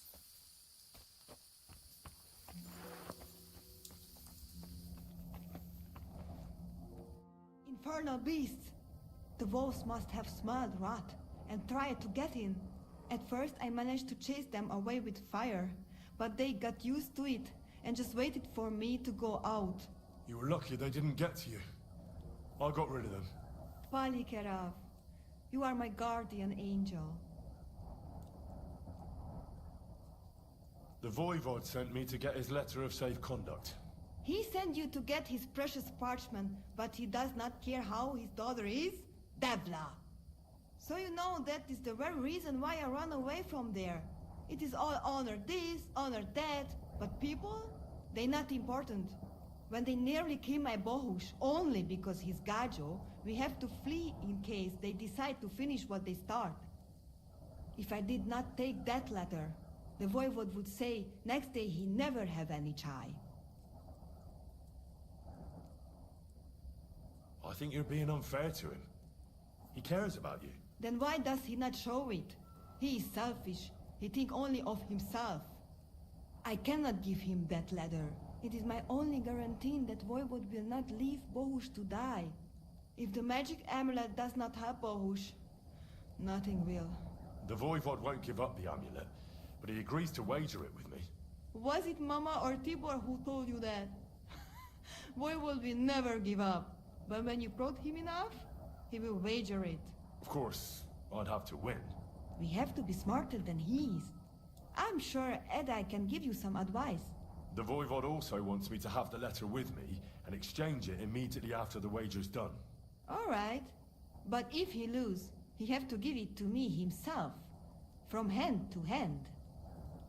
Infernal beasts! The wolves must have smelled rot and tried to get in. At first I managed to chase them away with fire, but they got used to it and just waited for me to go out. You were lucky they didn't get to you. I got rid of them. Palikerav, you are my guardian angel. The Voivod sent me to get his letter of safe conduct. He sent you to get his precious parchment, but he does not care how his daughter is? Devla! So you know that is the very reason why I run away from there. It is all honor this, honor that, but people? They not important. When they nearly kill my Bohush, only because he's Gajo, we have to flee in case they decide to finish what they start. If I did not take that letter, the Voivod would say next day he never have any chai. I think you're being unfair to him. He cares about you. Then why does he not show it? He is selfish. He think only of himself. I cannot give him that letter. It is my only guarantee that Voivod will not leave Bohush to die. If the magic amulet does not help Bohush, nothing will. The Voivod won't give up the amulet, but he agrees to wager it with me. Was it Mama or Tibor who told you that? Voivod will never give up. But when you prod him enough, he will wager it. Of course, I'd have to win. We have to be smarter than he is. I'm sure Edai can give you some advice. The Voivod also wants me to have the letter with me and exchange it immediately after the wager's done. All right. But if he lose, he have to give it to me himself. From hand to hand.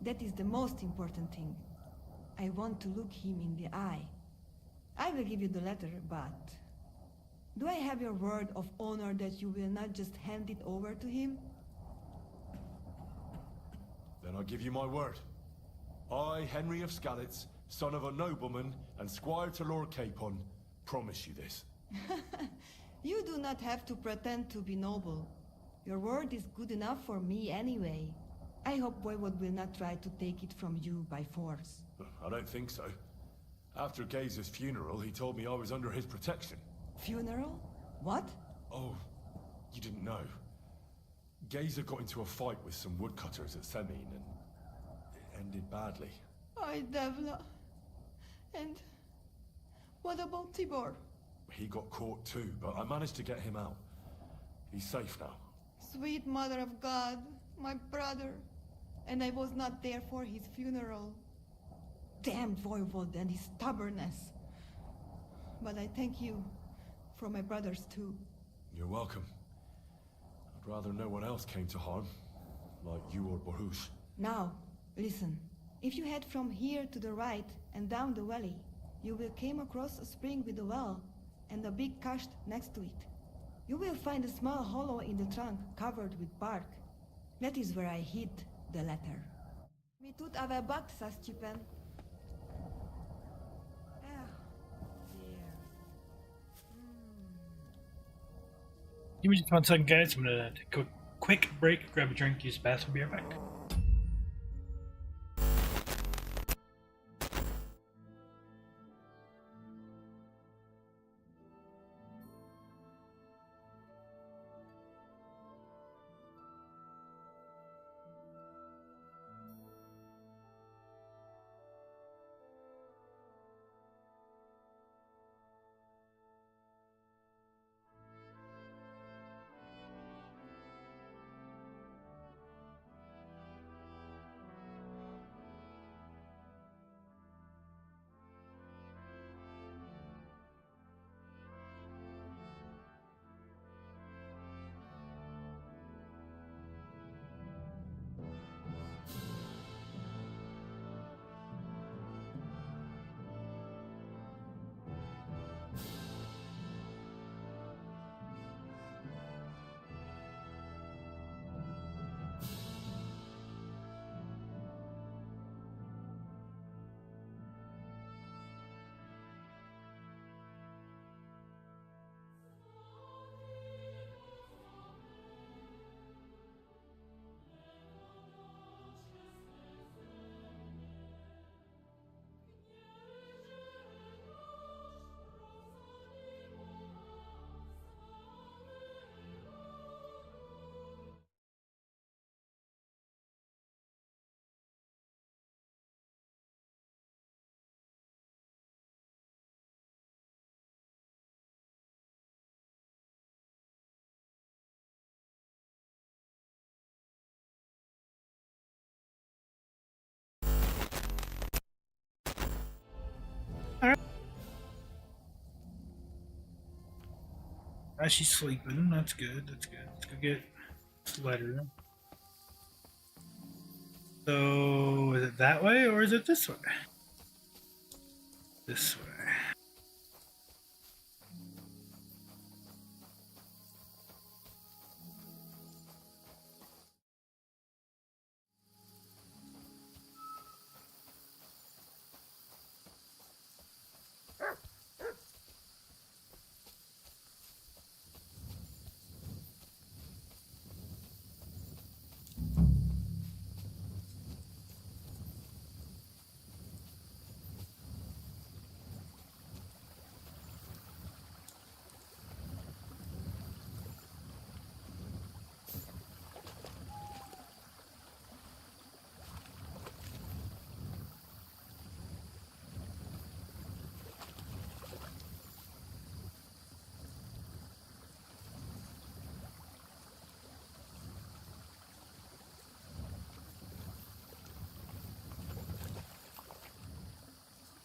That is the most important thing. I want to look him in the eye. I will give you the letter, but... do I have your word of honor that you will not just hand it over to him? Then I give you my word. I, Henry of Skalitz, son of a nobleman and squire to Lord Capon, promise you this. You do not have to pretend to be noble. Your word is good enough for me anyway. I hope Voivod will not try to take it from you by force. I don't think so. After Gazer's funeral, he told me I was under his protection. Funeral? What? Oh, you didn't know. Gazer got into a fight with some woodcutters at Semin, and it ended badly. Ay, Devla. And what about Tibor? He got caught too, but I managed to get him out. He's safe now. Sweet Mother of God, my brother. And I was not there for his funeral. Damn Voivod and his stubbornness. But I thank you for my brothers too. You're welcome. I'd rather no one else came to harm, like you or Baruch. Now, listen. If you head from here to the right and down the valley, you will come across a spring with a well and a big cache next to it. You will find a small hollow in the trunk covered with bark. That is where I hid the letter. Mi tut avea bat, sa Scipen. Give me just 1 second, guys. I'm gonna take a quick break, grab a drink, use the bathroom, be right back. She's sleeping. That's good. That's good. Let's go get this letter. So, is it that way or is it this way? This way.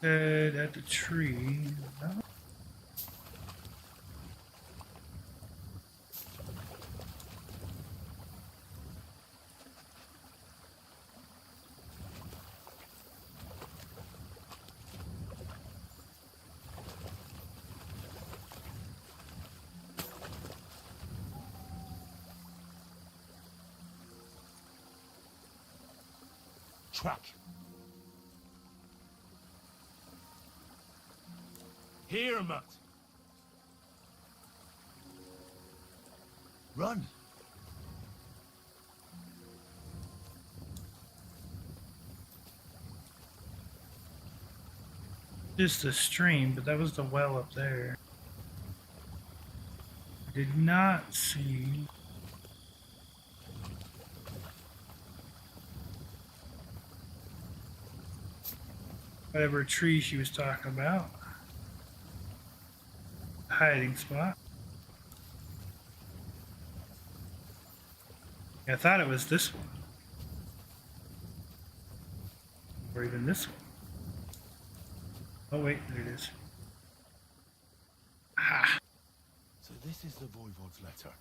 At the tree. No. Track. Here, Mutt. Run. Just the stream, but that was the well up there. I did not see. Whatever tree she was talking about. Hiding spot. I thought it was this one. Or even this one. Oh wait, there it is. Ah. So this is the Voivod's letter.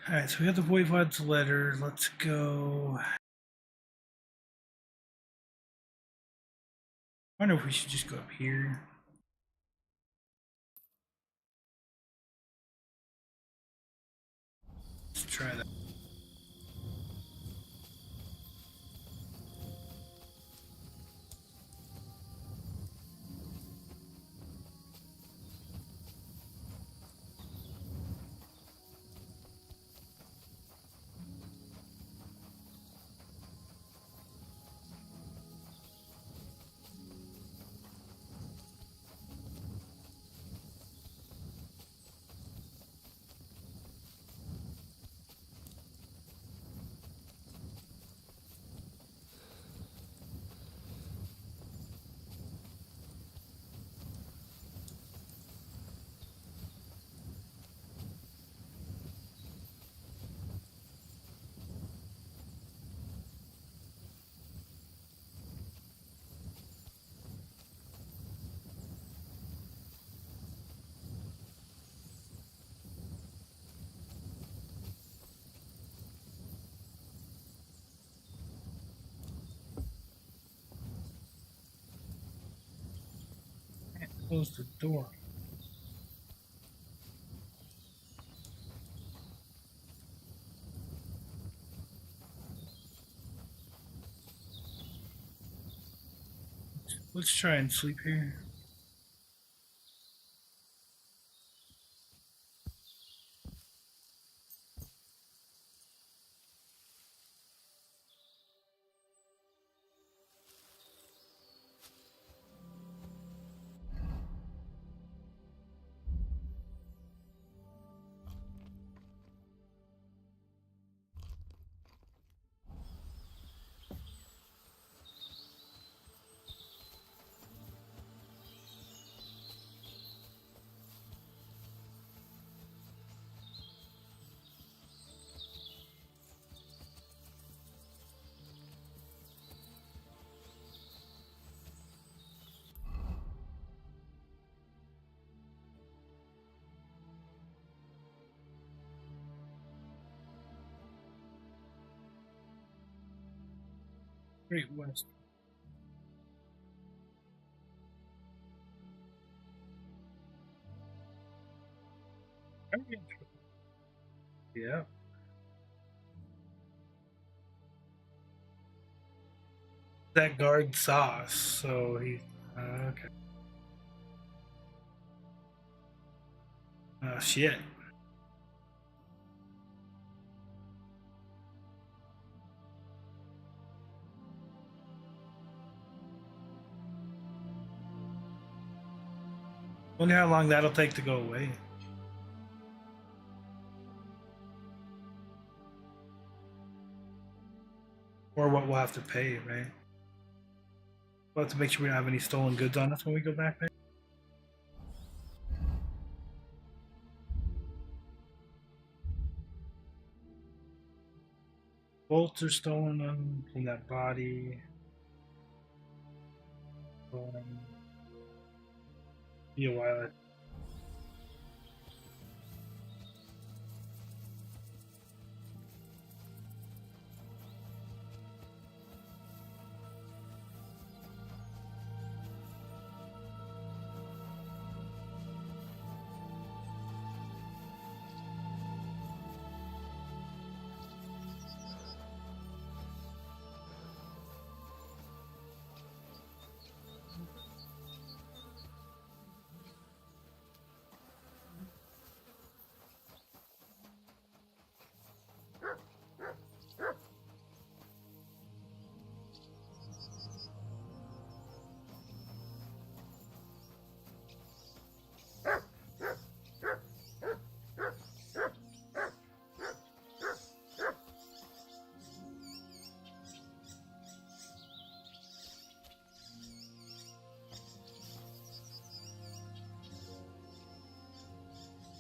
Alright, so we got the Voivod's letter. Let's go. I wonder if we should just go up here. Let's try that. Close the door. Let's try and sleep here. Great West. Yeah. That guard saw us, so he. Okay. Oh shit. Wonder how long that'll take to go away. Or what we'll have to pay, right? We'll have to make sure we don't have any stolen goods on us when we go back there. Bolts are stolen from that body. Be a while.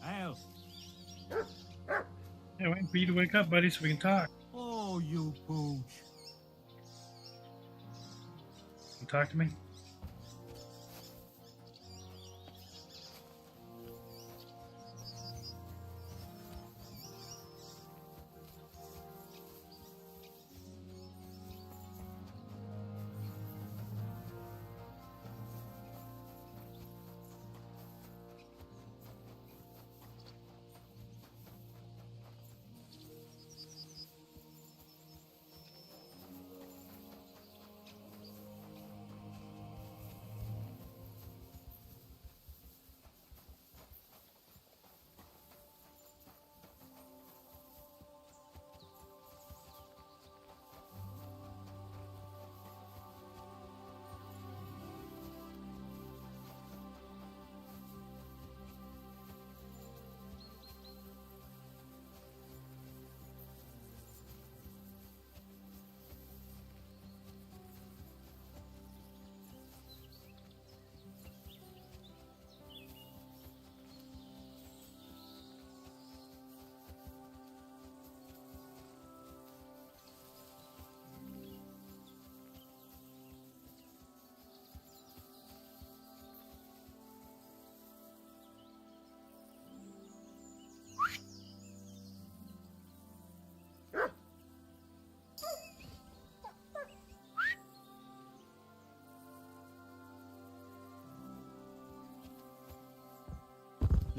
Al. Yeah, waiting for you to wake up, buddy, so we can talk. Oh, you pooch. You talk to me?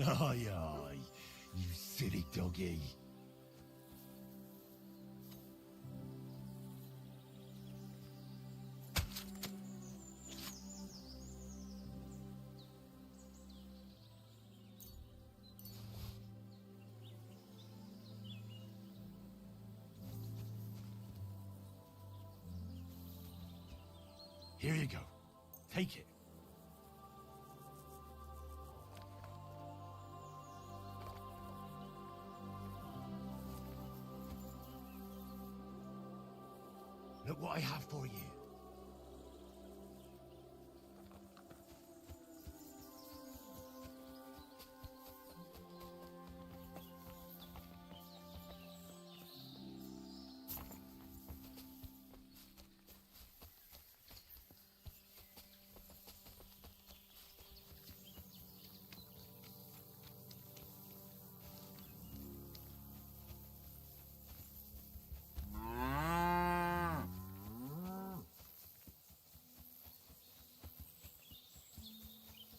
Aye, aye, you silly doggy. Here you go. Take it. Look what I have for you.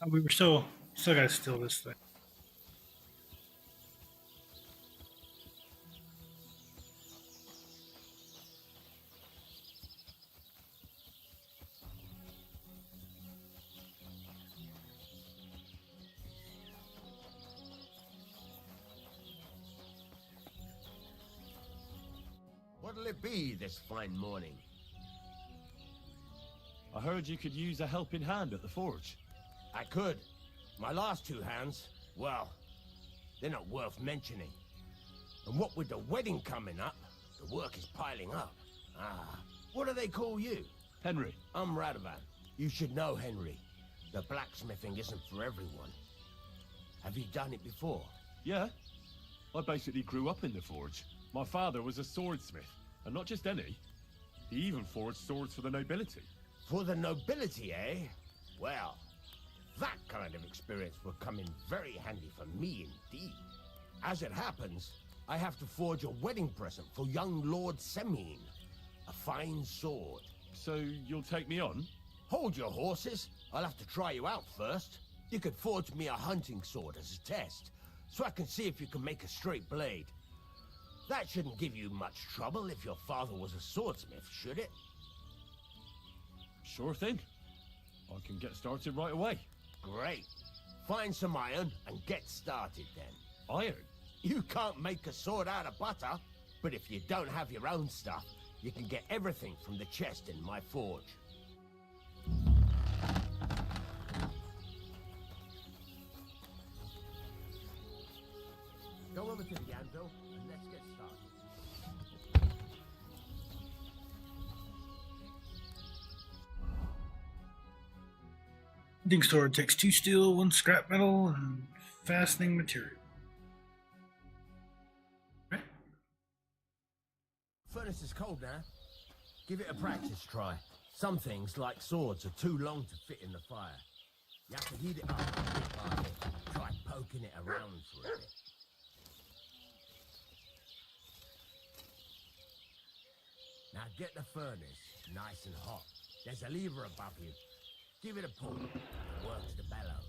Oh, we were still gotta steal this thing. What'll it be this fine morning? I heard you could use a helping hand at the forge. I could. My last two hands, well, they're not worth mentioning. And what with the wedding coming up, the work is piling up. Ah, what do they call you? Henry. I'm Radovan. You should know, Henry. The blacksmithing isn't for everyone. Have you done it before? Yeah. I basically grew up in the forge. My father was a swordsmith, and not just any. He even forged swords for the nobility. For the nobility, eh? Well, that kind of experience will come in very handy for me indeed. As it happens, I have to forge a wedding present for young Lord Semine. A fine sword. So you'll take me on? Hold your horses. I'll have to try you out first. You could forge me a hunting sword as a test, so I can see if you can make a straight blade. That shouldn't give you much trouble if your father was a swordsmith, should it? Sure thing. I can get started right away. Great. Find some iron and get started then. Iron? You can't make a sword out of butter, but if you don't have your own stuff, you can get everything from the chest in my forge. Go over to the anvil and let's get started. Hunting sword takes 2 steel, 1 scrap metal, and fastening material. Right. Furnace is cold now. Give it a practice try. Some things, like swords, are too long to fit in the fire. You have to heat it up bit by bit. Try poking it around for a bit. Now get the furnace nice and hot. There's a lever above you. Give it a pull. It works the bellows.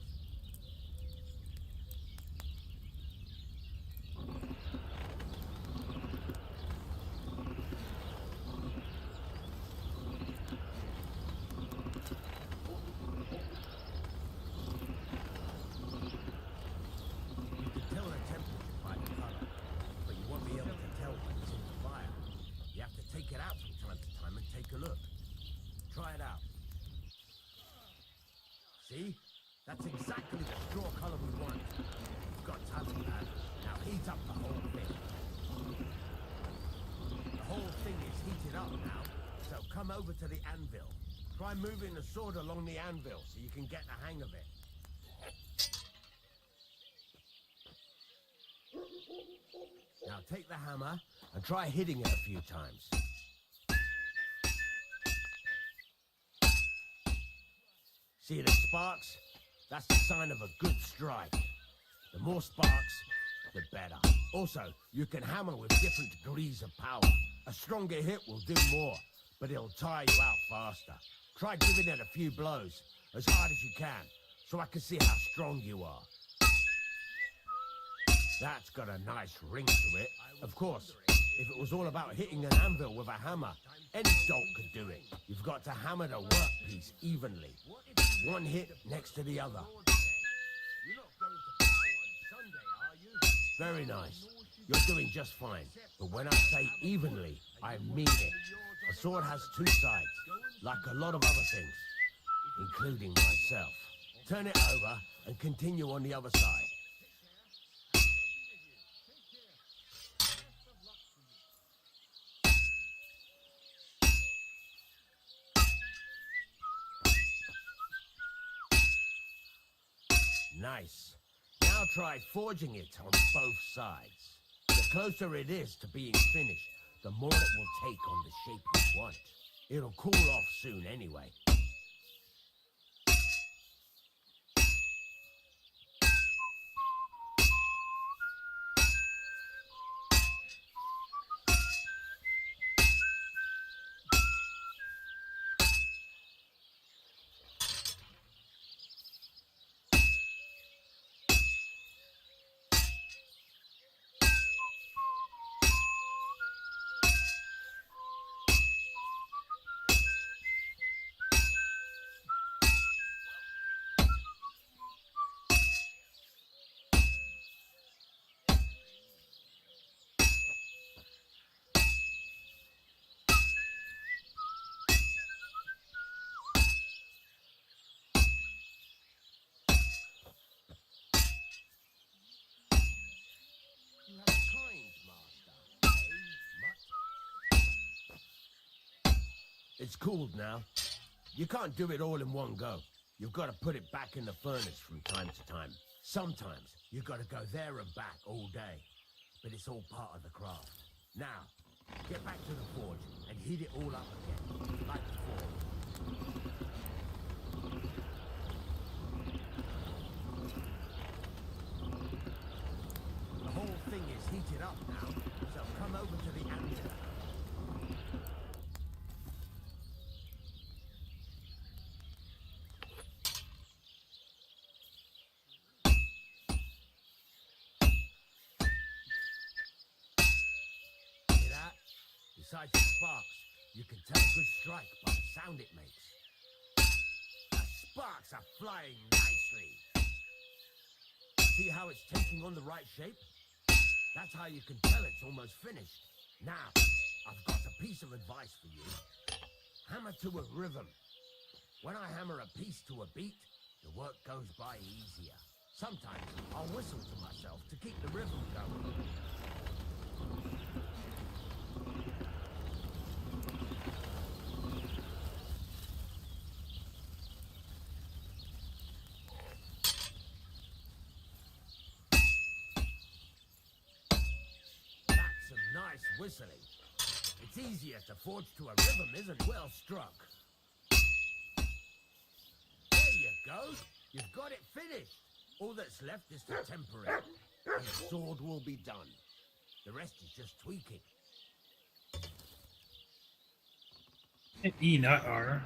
See? That's exactly the straw color we want. You've got time, lad. Now heat up the whole thing. The whole thing is heated up now, so come over to the anvil. Try moving the sword along the anvil so you can get the hang of it. Now take the hammer and try hitting it a few times. See the sparks? That's the sign of a good strike. The more sparks, the better. Also, you can hammer with different degrees of power. A stronger hit will do more, but it'll tire you out faster. Try giving it a few blows, as hard as you can, so I can see how strong you are. That's got a nice ring to it. Of course, if it was all about hitting an anvil with a hammer, any dolt could do it. You've got to hammer the workpiece evenly. One hit next to the other. You're not going to plow on Sunday, are you? Very nice. You're doing just fine. But when I say evenly, I mean it. A sword has 2 sides, like a lot of other things, including myself. Turn it over and continue on the other side. Nice. Now try forging it on both sides. The closer it is to being finished, the more it will take on the shape you want. It'll cool off soon anyway. It's cooled now. You can't do it all in one go. You've got to put it back in the furnace from time to time. Sometimes you've got to go there and back all day. But it's all part of the craft. Now, get back to the forge and heat it all up again, like before. The whole thing is heated up now, so come over to the anvil. See that? Besides the sparks, you can tell a good strike by the sound it makes. The sparks are flying nicely. See how it's taking on the right shape? That's how you can tell it's almost finished. Now, I've got a piece of advice for you. Hammer to a rhythm. When I hammer a piece to a beat, the work goes by easier. Sometimes I'll whistle to myself to keep the rhythm going. That's some nice whistling. It's easier to forge to a rhythm, isn't well struck. There you go. You've got it finished. All that's left is to temper it, and the sword will be done. The rest is just tweaking. Hit E, not R.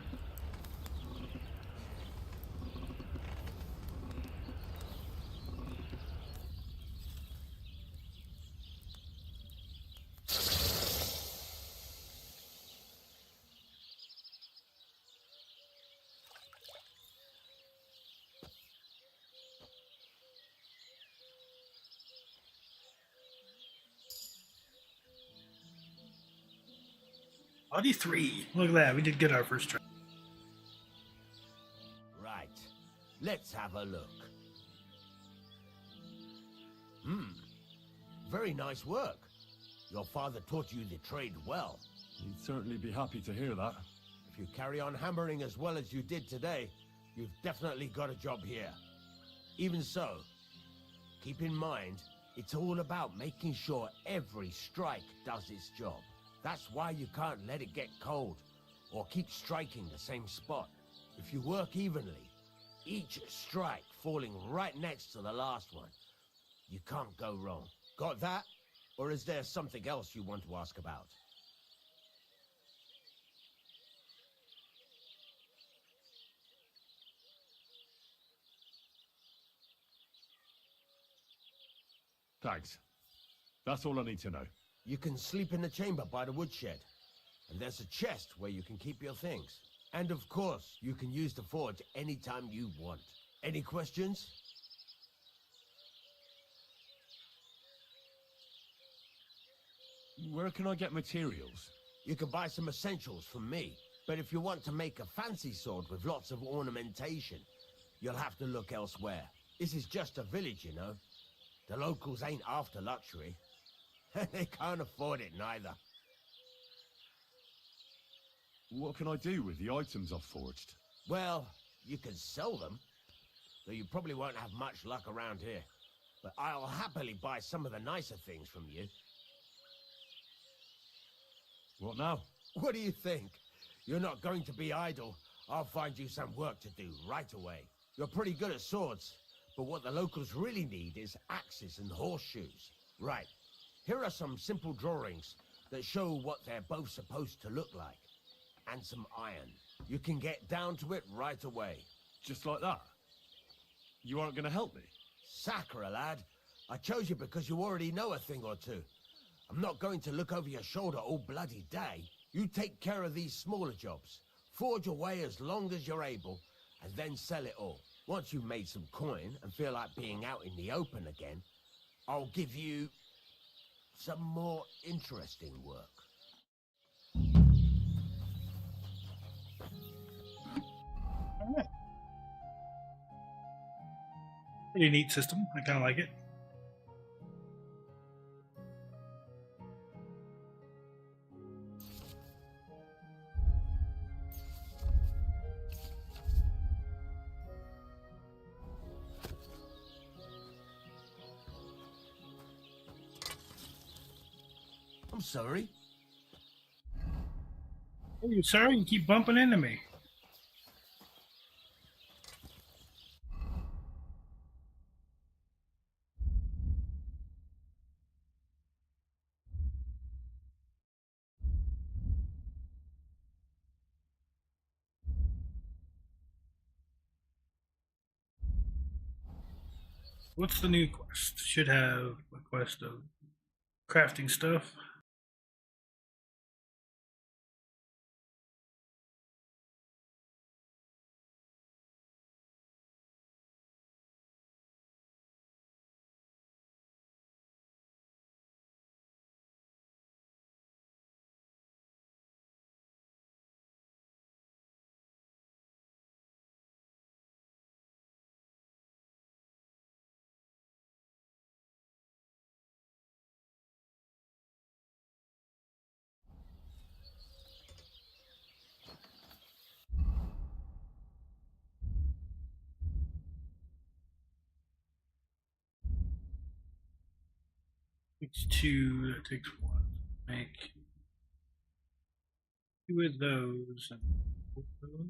Body 3. Look at that. We did good our first try. Right. Let's have a look. Very nice work. Your father taught you the trade well. He'd certainly be happy to hear that. If you carry on hammering as well as you did today, you've definitely got a job here. Even so, keep in mind, it's all about making sure every strike does its job. That's why you can't let it get cold, or keep striking the same spot. If you work evenly, each strike falling right next to the last one, you can't go wrong. Got that? Or is there something else you want to ask about? Thanks. That's all I need to know. You can sleep in the chamber by the woodshed. And there's a chest where you can keep your things. And of course, you can use the forge anytime you want. Any questions? Where can I get materials? You can buy some essentials from me. But if you want to make a fancy sword with lots of ornamentation, you'll have to look elsewhere. This is just a village, you know. The locals ain't after luxury. They can't afford it neither. What can I do with the items I've forged? Well, you can sell them, though you probably won't have much luck around here. But I'll happily buy some of the nicer things from you. What now? What do you think? You're not going to be idle. I'll find you some work to do right away. You're pretty good at swords, but what the locals really need is axes and horseshoes. Right. Here are some simple drawings that show what they're both supposed to look like. And some iron. You can get down to it right away. Just like that? You aren't going to help me? Sakura, lad. I chose you because you already know a thing or two. I'm not going to look over your shoulder all bloody day. You take care of these smaller jobs. Forge away as long as you're able, and then sell it all. Once you've made some coin and feel like being out in the open again, I'll give you some more interesting work. Alright. Pretty neat system. I kind of like it. sorry. Oh, you sorry? You keep bumping into me. What's the new quest? Should have a quest of crafting stuff. Takes two, that takes one. Make two of those and both of those.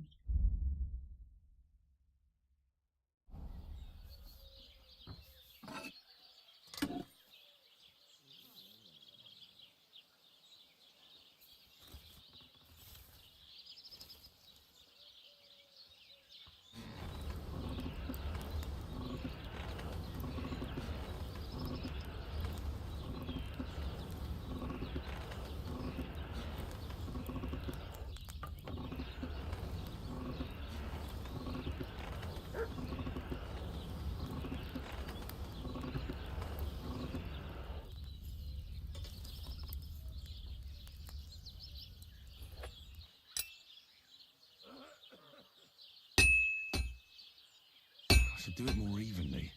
I should do it more evenly.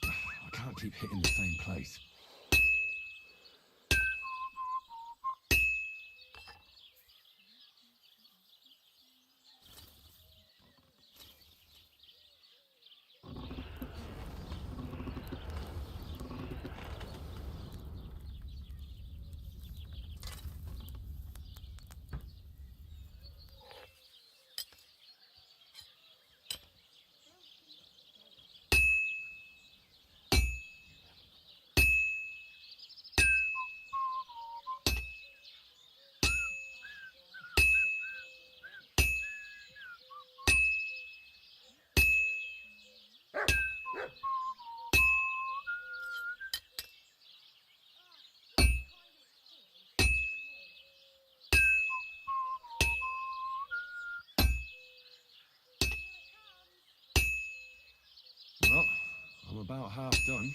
I can't keep hitting the same place. Well, I'm about half done.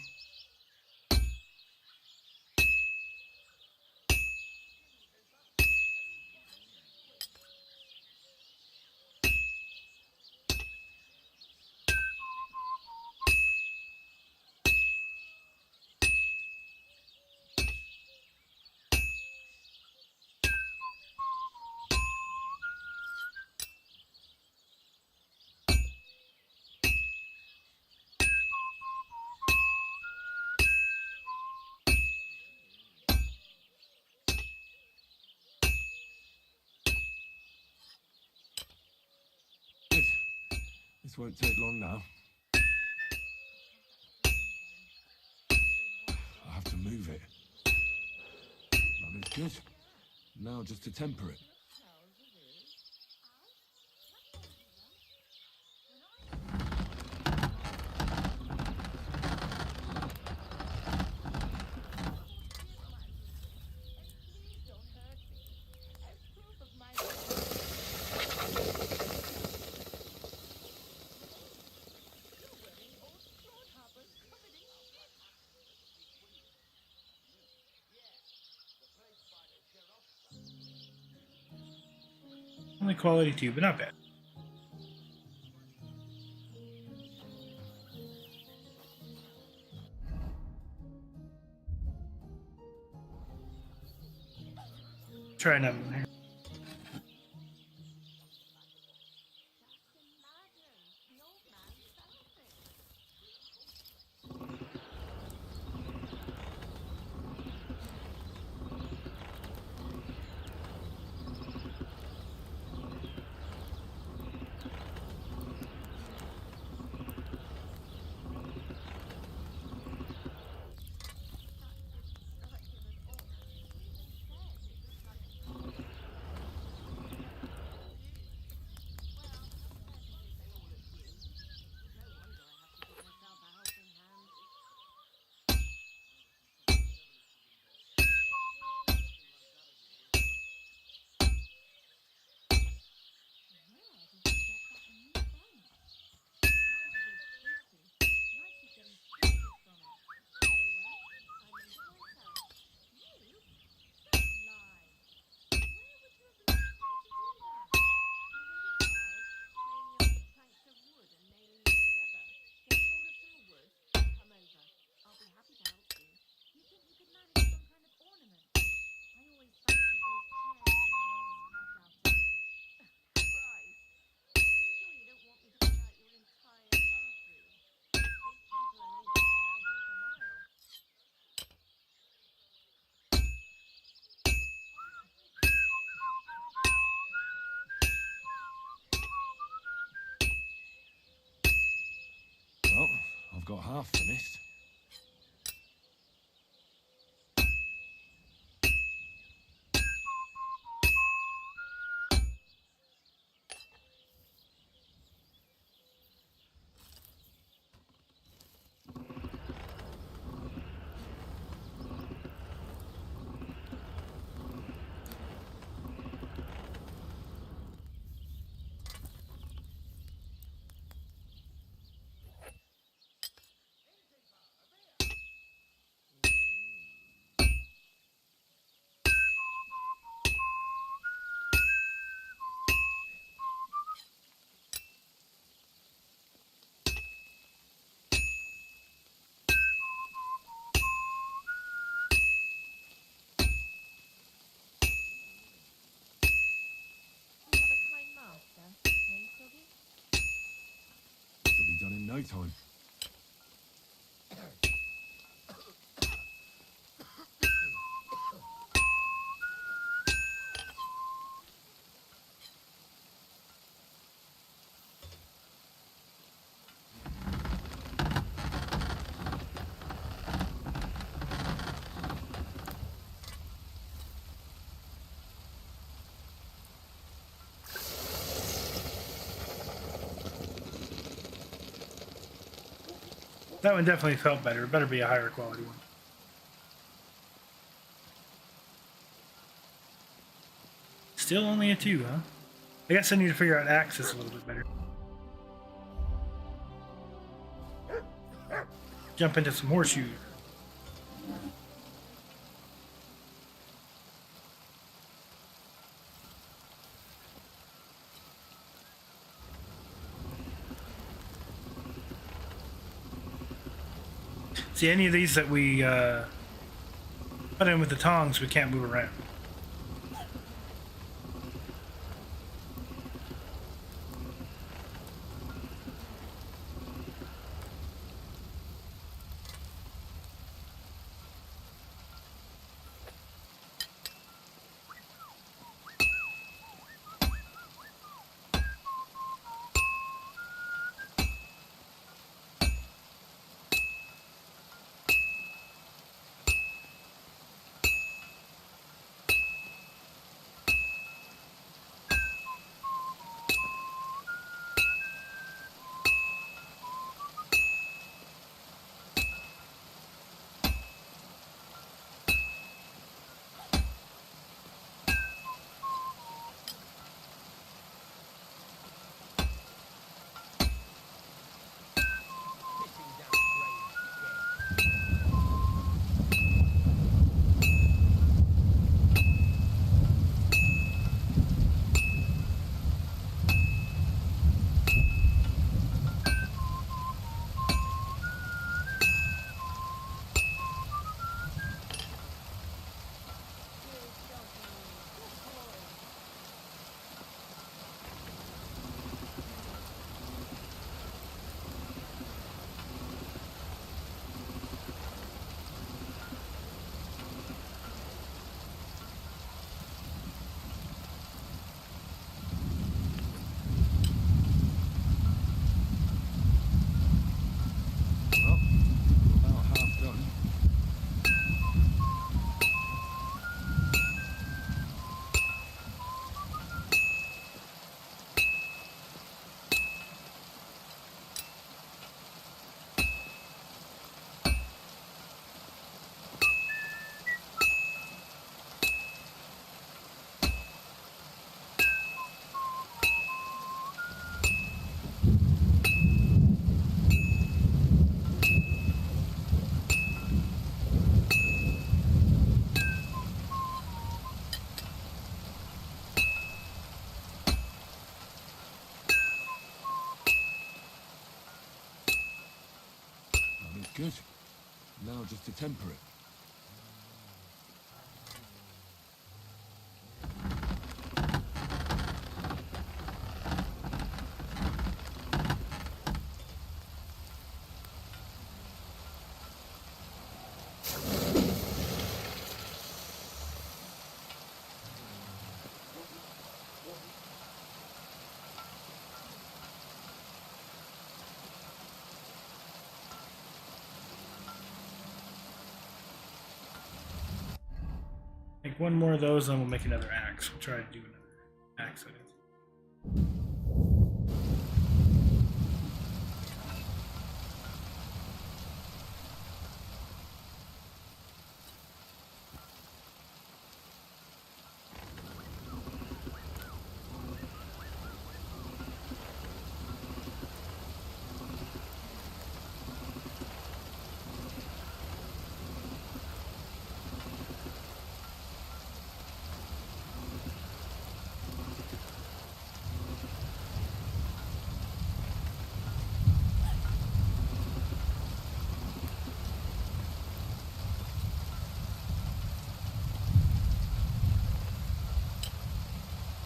Good. This won't take long now. I have to move it. That looks good. Now just to temper it. Only quality 2, but not bad. Try another one here. got half finished. You have a kind master, eh, Soggy? This'll be done in no time. That one definitely felt better. It better be a higher quality one. Still only a 2, huh? I guess I need to figure out axis a little bit better. Jump into some horseshoes. See, any of these that we put in with the tongs, we can't move around. Good. Now just to temper it. one more of those, and we'll make another axe. We'll try to do another axe, I guess.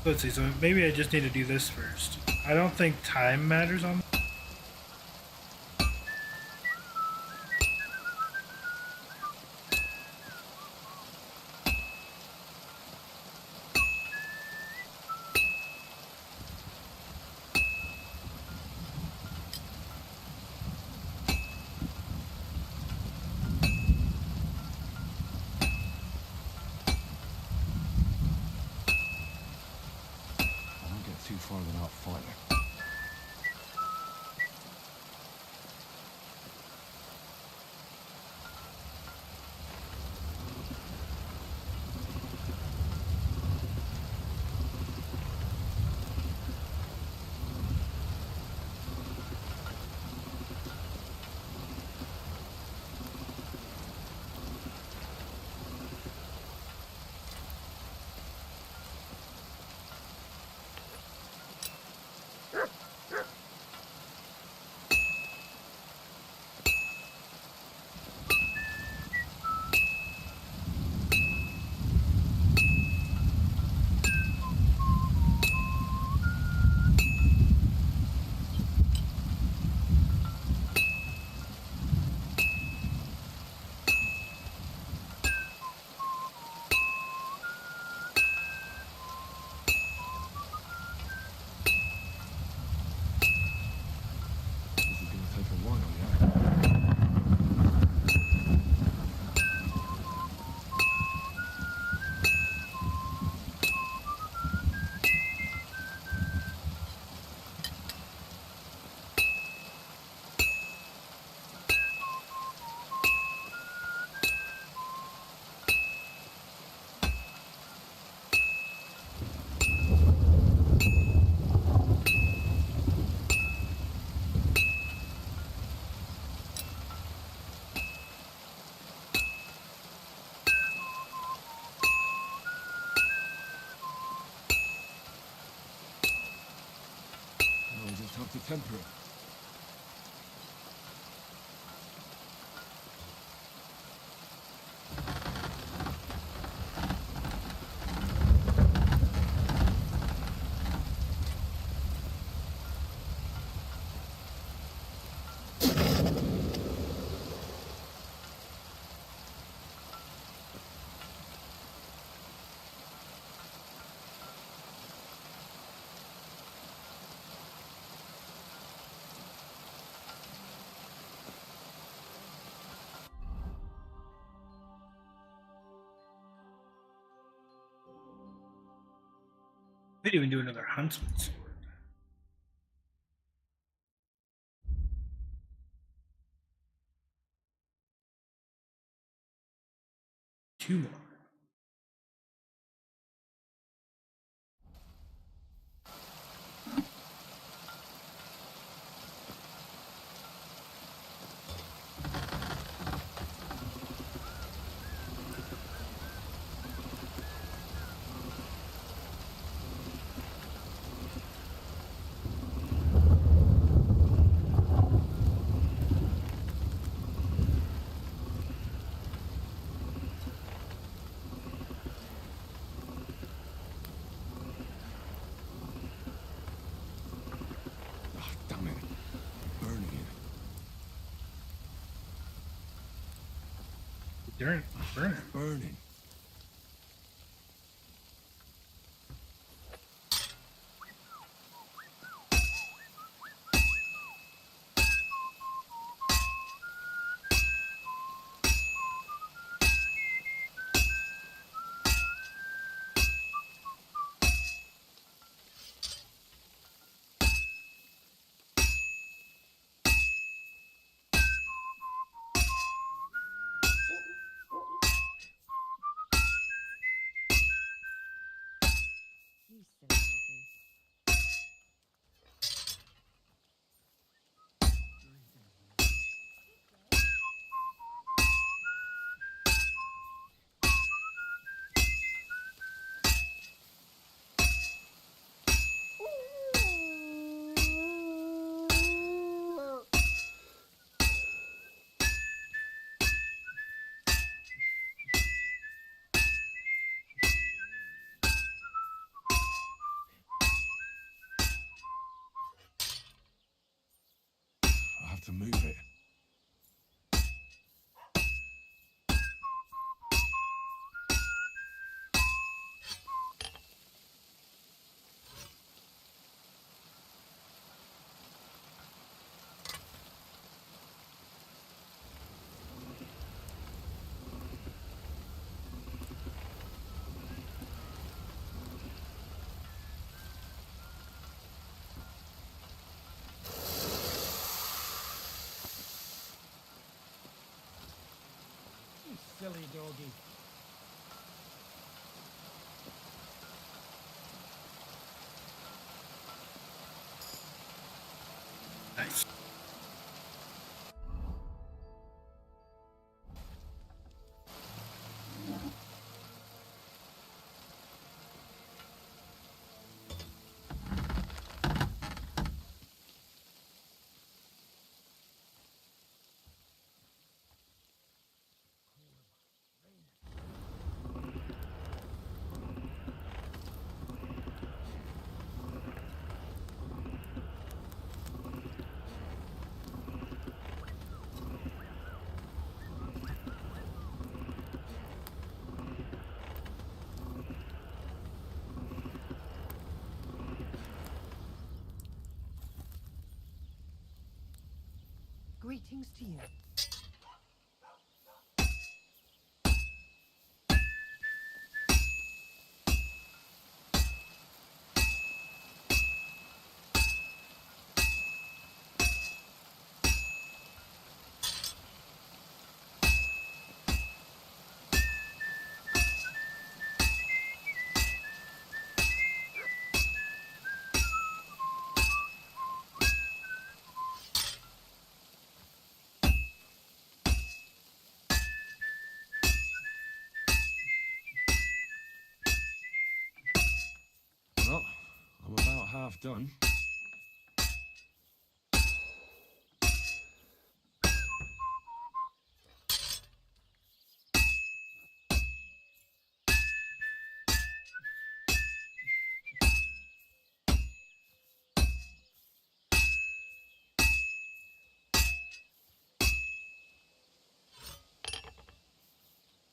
Let's see, so maybe I just need to do this first. I don't think time matters on. Too far without fire. Have to temper it. Could even do another huntsman sword. Two more. Burning. to move it. You silly doggy. Nice. Greetings to you. Well, I'm about half done.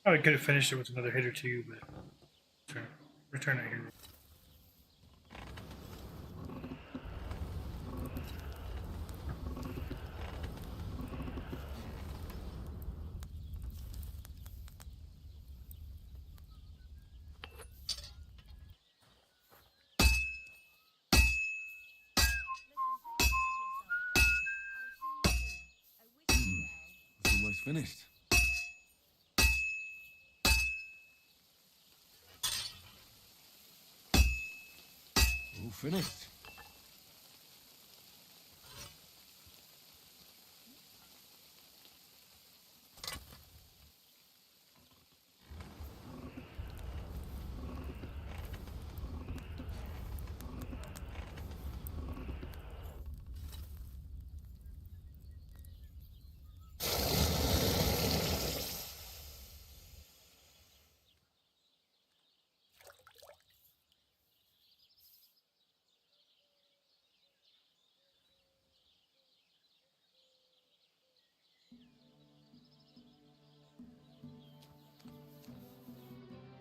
Probably could have finished it with another hit or two, but return it here. It's almost finished. All finished.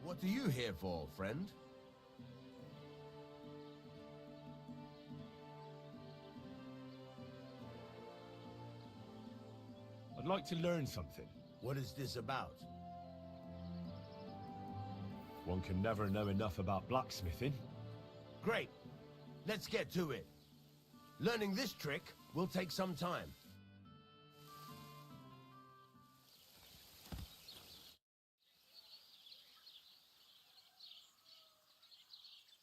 What are you here for, friend? I'd like to learn something. What is this about? One can never know enough about blacksmithing. Great. Let's get to it. Learning this trick will take some time.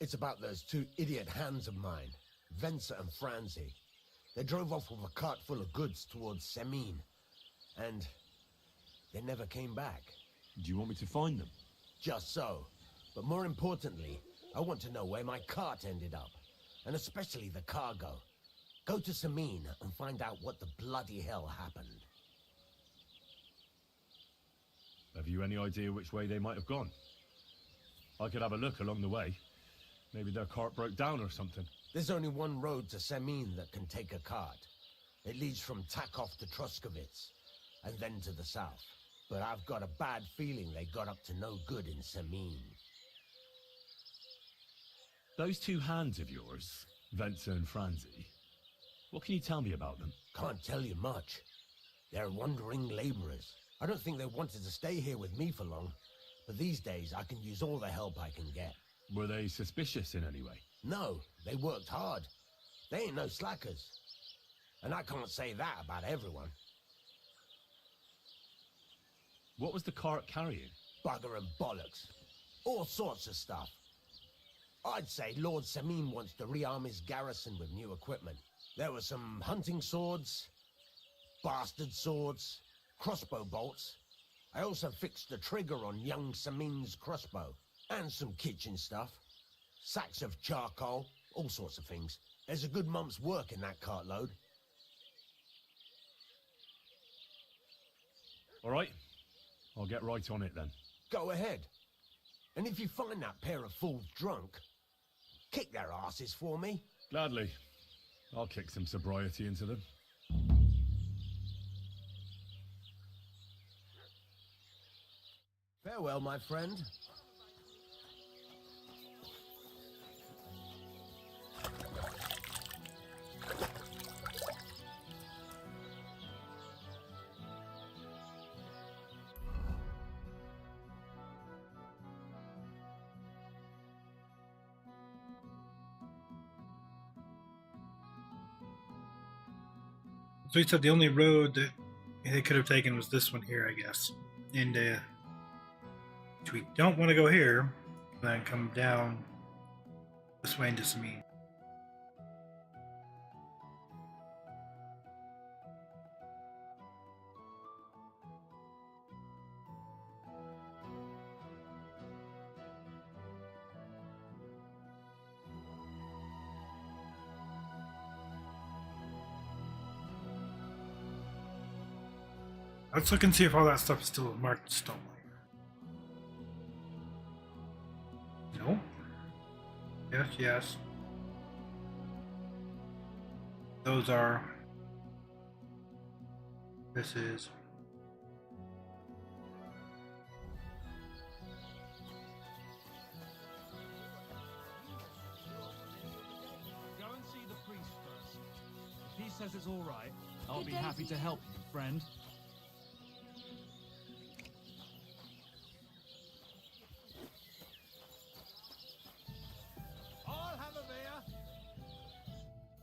It's about those two idiot hands of mine, Venser and Franzi. They drove off with a cart full of goods towards Semin, and they never came back. Do you want me to find them? Just so. But more importantly, I want to know where my cart ended up, and especially the cargo. Go to Semin and find out what the bloody hell happened. Have you any idea which way they might have gone? I could have a look along the way. Maybe their cart broke down or something. There's only one road to Semin that can take a cart. It leads from Takov to Troskovitz, and then to the south. But I've got a bad feeling they got up to no good in Samin. Those two hands of yours, Ventsa and Franzi, what can you tell me about them? Can't tell you much. They're wandering laborers. I don't think they wanted to stay here with me for long, but these days I can use all the help I can get. Were they suspicious in any way? No, they worked hard. They ain't no slackers. And I can't say that about everyone. What was the cart carrying? Bugger and bollocks. All sorts of stuff. I'd say Lord Samin wants to rearm his garrison with new equipment. There were some hunting swords, bastard swords, crossbow bolts. I also fixed the trigger on young Samin's crossbow. And some kitchen stuff. Sacks of charcoal, all sorts of things. There's a good month's work in that cartload. All right. I'll get right on it then. Go ahead. And if you find that pair of fools drunk, kick their asses for me. Gladly. I'll kick some sobriety into them. Farewell, my friend. So he said the only road that they could have taken was this one here, I guess. And which we don't want to go here, then come down this way into Samin. Let's look and see if all that stuff is still marked stolen. No. Yes, yes. Those are. This is. Go and see the priest first. If he says it's all right, I'll be happy to help you, friend.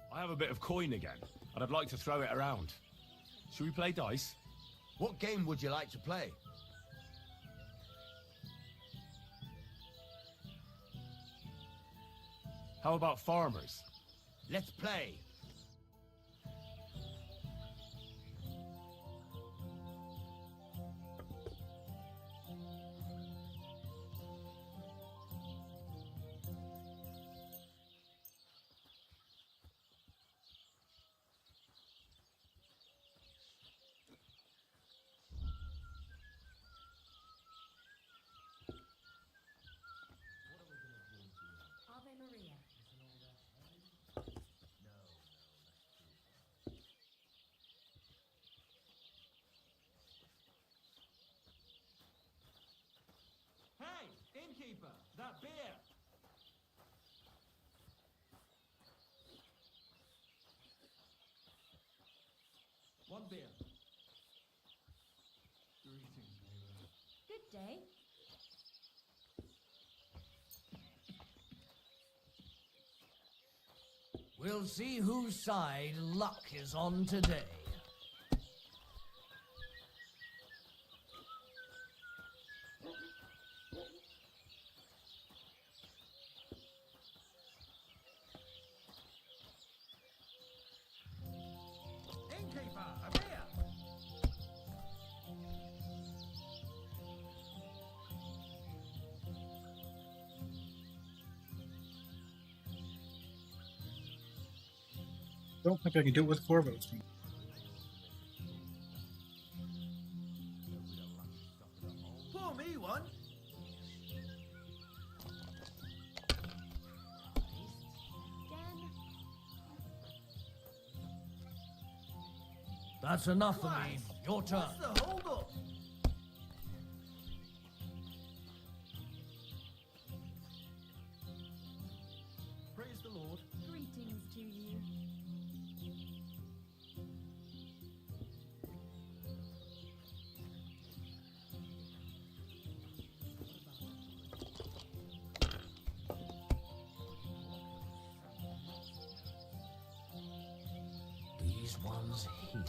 I have a bit of coin again, and I'd like to throw it around. Should we play dice? What game would you like to play? How about farmers? Let's play. Ave Maria. Hey, innkeeper, that beer! One beer. Greetings, neighbor. Good day. We'll see whose side luck is on today. Innkeeper, a beer! Don't think I can do it with 4 votes. Pour me one! That's enough for me. Your turn. What's the hold-up? Praise the Lord. Greetings to you. These ones here.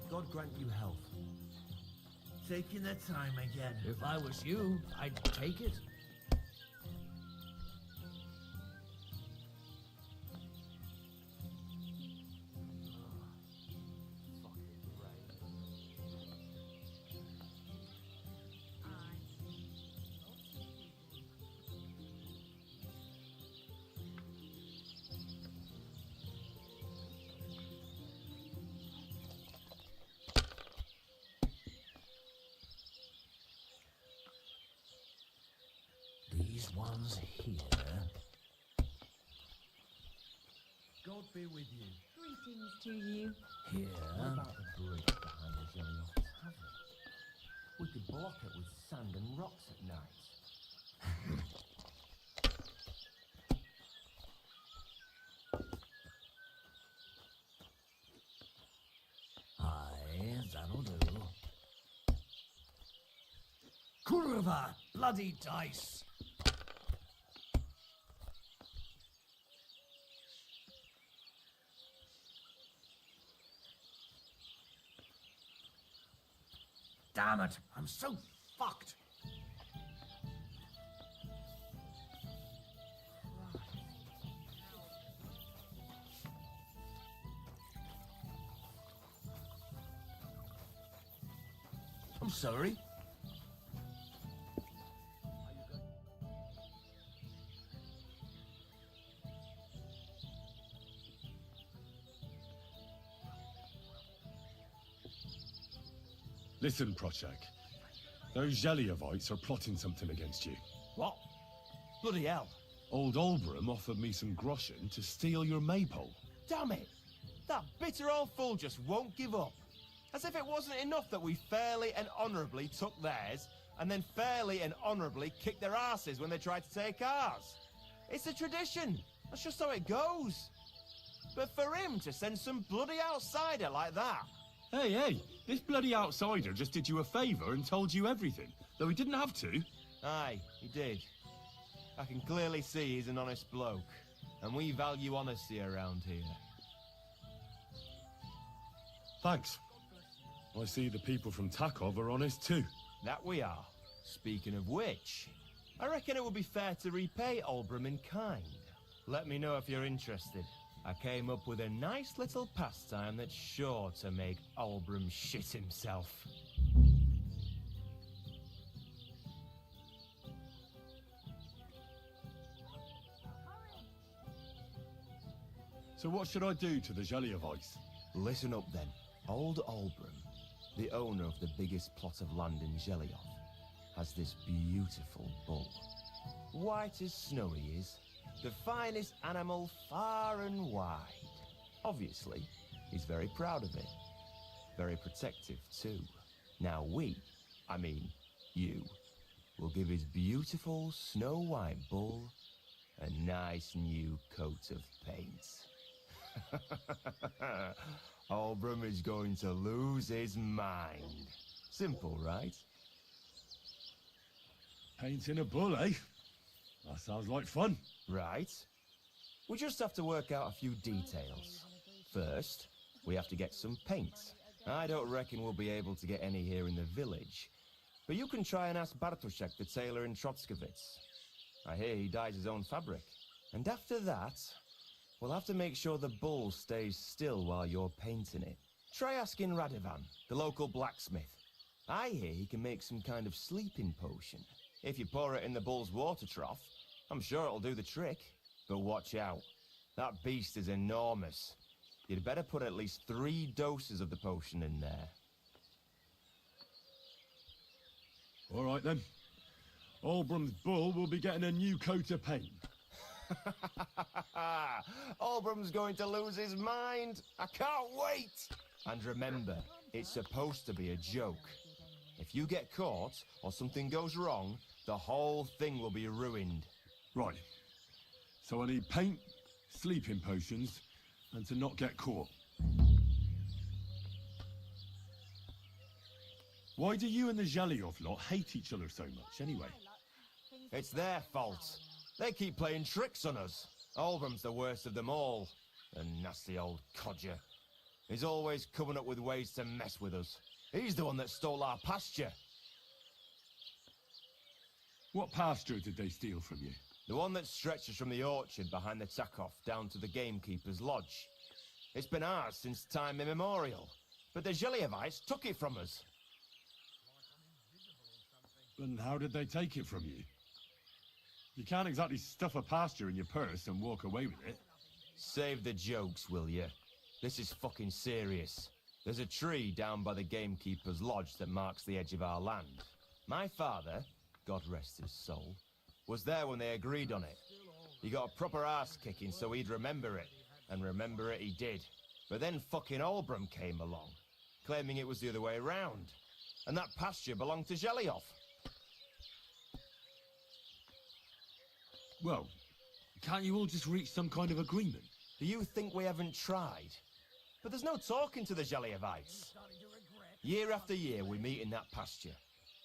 God grant you health. Taking their time again. If I was you, I'd take it. These ones here. God be with you. Greetings to you. Here. What about the bridge behind the Jelly Office Tavern? We could block it with sand and rocks at night. Aye, that'll do. Kurva! Bloody dice! Damn it! I'm so fucked! I'm sorry. Listen, Prochak. Those Zheliovites are plotting something against you. What? Bloody hell. Old Olbram offered me some groschen to steal your maypole. Damn it! That bitter old fool just won't give up. As if it wasn't enough that we fairly and honourably took theirs, and then fairly and honourably kicked their asses when they tried to take ours. It's a tradition. That's just how it goes. But for him to send some bloody outsider like that... Hey, this bloody outsider just did you a favour and told you everything, though he didn't have to. Aye, he did. I can clearly see he's an honest bloke, and we value honesty around here. Thanks. I see the people from Takov are honest too. That we are. Speaking of which, I reckon it would be fair to repay Olbram in kind. Let me know if you're interested. I came up with a nice little pastime that's sure to make Olbram shit himself. So what should I do to the Zheliovites? Listen up then. Old Olbram, the owner of the biggest plot of land in Zhelioth, has this beautiful bull. White as snow he is, the finest animal far and wide. Obviously, he's very proud of it. Very protective too. Now you, will give his beautiful snow-white bull a nice new coat of paint. Olbram is going to lose his mind. Simple, right? Painting a bull, eh? That sounds like fun. Right. We just have to work out a few details. First, we have to get some paint. I don't reckon we'll be able to get any here in the village. But you can try and ask Bartoszek, the tailor in Trotskovitz. I hear he dyes his own fabric. And after that, we'll have to make sure the bull stays still while you're painting it. Try asking Radovan, the local blacksmith. I hear he can make some kind of sleeping potion. If you pour it in the bull's water trough, I'm sure it'll do the trick. But watch out. That beast is enormous. You'd better put at least 3 doses of the potion in there. All right, then. Olbrum's bull will be getting a new coat of paint. Olbrum's going to lose his mind. I can't wait. And remember, it's supposed to be a joke. If you get caught or something goes wrong, the whole thing will be ruined. Right. So I need paint, sleeping potions, and to not get caught. Why do you and the Zhelyov lot hate each other so much, anyway? It's their fault. They keep playing tricks on us. Olbrum's the worst of them all. A nasty old codger. He's always coming up with ways to mess with us. He's the one that stole our pasture. What pasture did they steal from you? The one that stretches from the orchard behind the Takov down to the gamekeeper's lodge. It's been ours since time immemorial, but the Zhelyevites took it from us. And how did they take it from you? You can't exactly stuff a pasture in your purse and walk away with it. Save the jokes, will you? This is fucking serious. There's a tree down by the gamekeeper's lodge that marks the edge of our land. My father, God rest his soul, was there when they agreed on it. He got a proper ass-kicking so he'd remember it. And remember it he did. But then fucking Olbrum came along, claiming it was the other way around. And that pasture belonged to Zhelyov. Well, can't you all just reach some kind of agreement? Do you think we haven't tried? But there's no talking to the Zhelyevites. Year after year we meet in that pasture.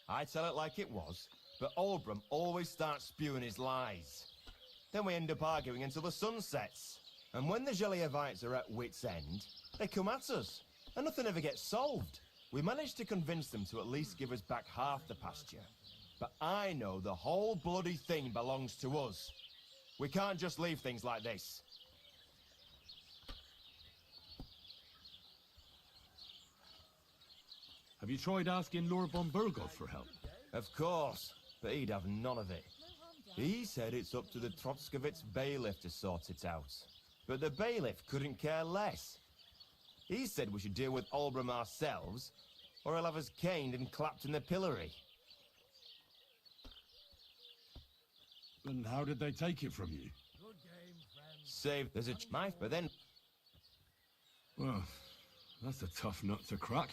I tell it like it was, but Olbrum always starts spewing his lies. Then we end up arguing until the sun sets. And when the Zhelyevites are at wit's end, they come at us, and nothing ever gets solved. We managed to convince them to at least give us back half the pasture. But I know the whole bloody thing belongs to us. We can't just leave things like this. Have you tried asking Lord von Burgov for help? Of course, but he'd have none of it. He said it's up to the Trotskovitz bailiff to sort it out. But the bailiff couldn't care less. He said we should deal with Olbrum ourselves, or he'll have us caned and clapped in the pillory. And how did they take it from you? Save there's a knife, but then... Well, that's a tough nut to crack.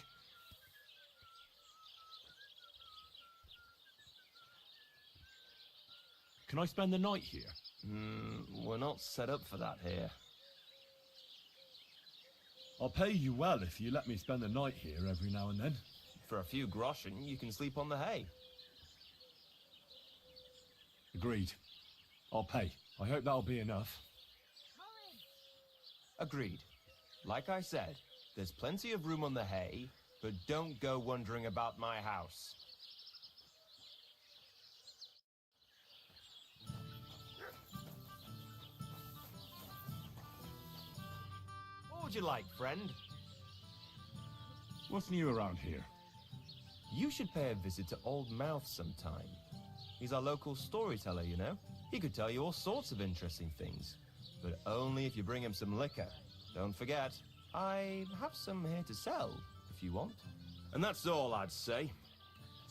Can I spend the night here? We're not set up for that here. I'll pay you well if you let me spend the night here every now and then. For a few groschen, you can sleep on the hay. Agreed. I'll pay. I hope that'll be enough. Agreed. Like I said, there's plenty of room on the hay, but don't go wondering about my house. What would you like, friend? What's new around here? You should pay a visit to Old Mouth sometime. He's our local storyteller, you know. He could tell you all sorts of interesting things. But only if you bring him some liquor. Don't forget, I have some here to sell, if you want. And that's all I'd say.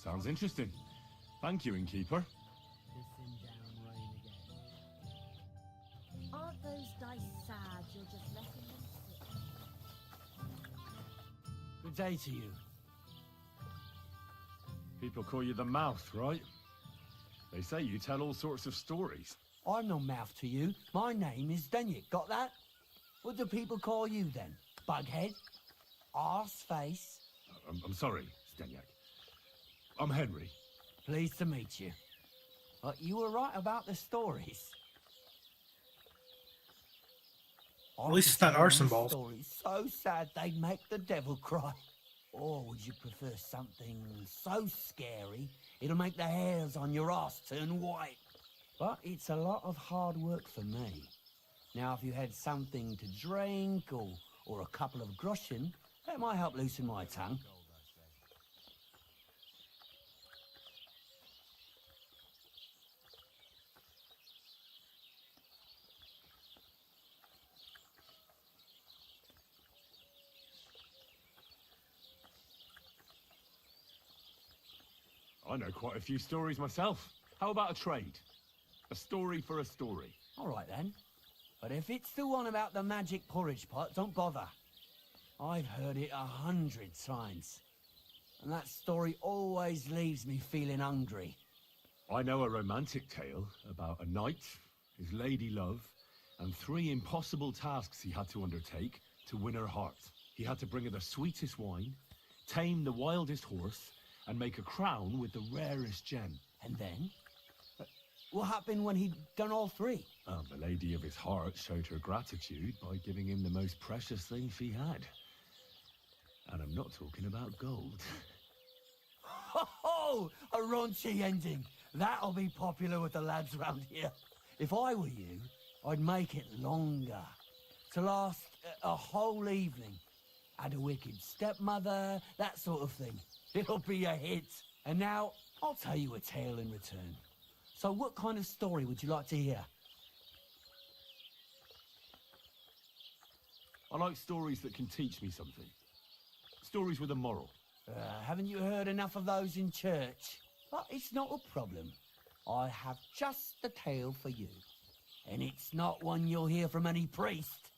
Sounds interesting. Thank you, innkeeper. Aren't those dice sad you're just letting them sit? Good day to you. People call you the Mouth, right? They say you tell all sorts of stories. I'm no mouth to you. My name is Denyek. Got that? What do people call you then? Bughead? Arseface? I'm sorry, Stenyak. I'm Henry. Pleased to meet you. But you were right about the stories. At least it's not arson balls. Stories so sad they'd make the devil cry. Or would you prefer something so scary it'll make the hairs on your ass turn white? But it's a lot of hard work for me. Now, if you had something to drink or a couple of groschen, that might help loosen my tongue. I know quite a few stories myself. How about a trade? A story for a story. All right, then. But if it's the one about the magic porridge pot, don't bother. I've heard it 100 times. And that story always leaves me feeling hungry. I know a romantic tale about a knight, his lady love, and 3 impossible tasks he had to undertake to win her heart. He had to bring her the sweetest wine, tame the wildest horse, and make a crown with the rarest gem. And then? What happened when he'd done all 3? The lady of his heart showed her gratitude by giving him the most precious thing she had. And I'm not talking about gold. Ho! A raunchy ending. That'll be popular with the lads round here. If I were you, I'd make it longer. To last a whole evening. Add a wicked stepmother, that sort of thing. It'll be a hit. And now, I'll tell you a tale in return. So what kind of story would you like to hear? I like stories that can teach me something. Stories with a moral. Haven't you heard enough of those in church? But it's not a problem. I have just the tale for you. And it's not one you'll hear from any priest.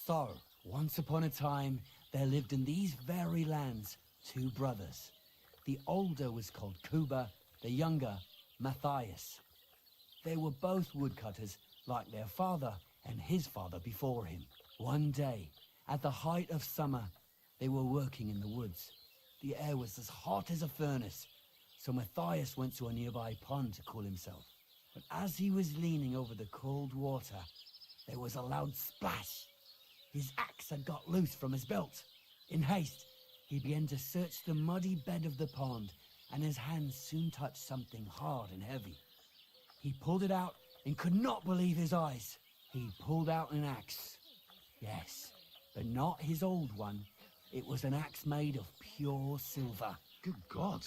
So, once upon a time, there lived in these very lands 2 brothers. The older was called Kuba, the younger, Matthias. They were both woodcutters, like their father and his father before him. One day, at the height of summer, they were working in the woods. The air was as hot as a furnace, so Matthias went to a nearby pond to cool himself. But as he was leaning over the cold water, there was a loud splash. His axe had got loose from his belt. In haste, he began to search the muddy bed of the pond, and his hands soon touched something hard and heavy. He pulled it out and could not believe his eyes. He pulled out an axe. Yes, but not his old one. It was an axe made of pure silver. Good God.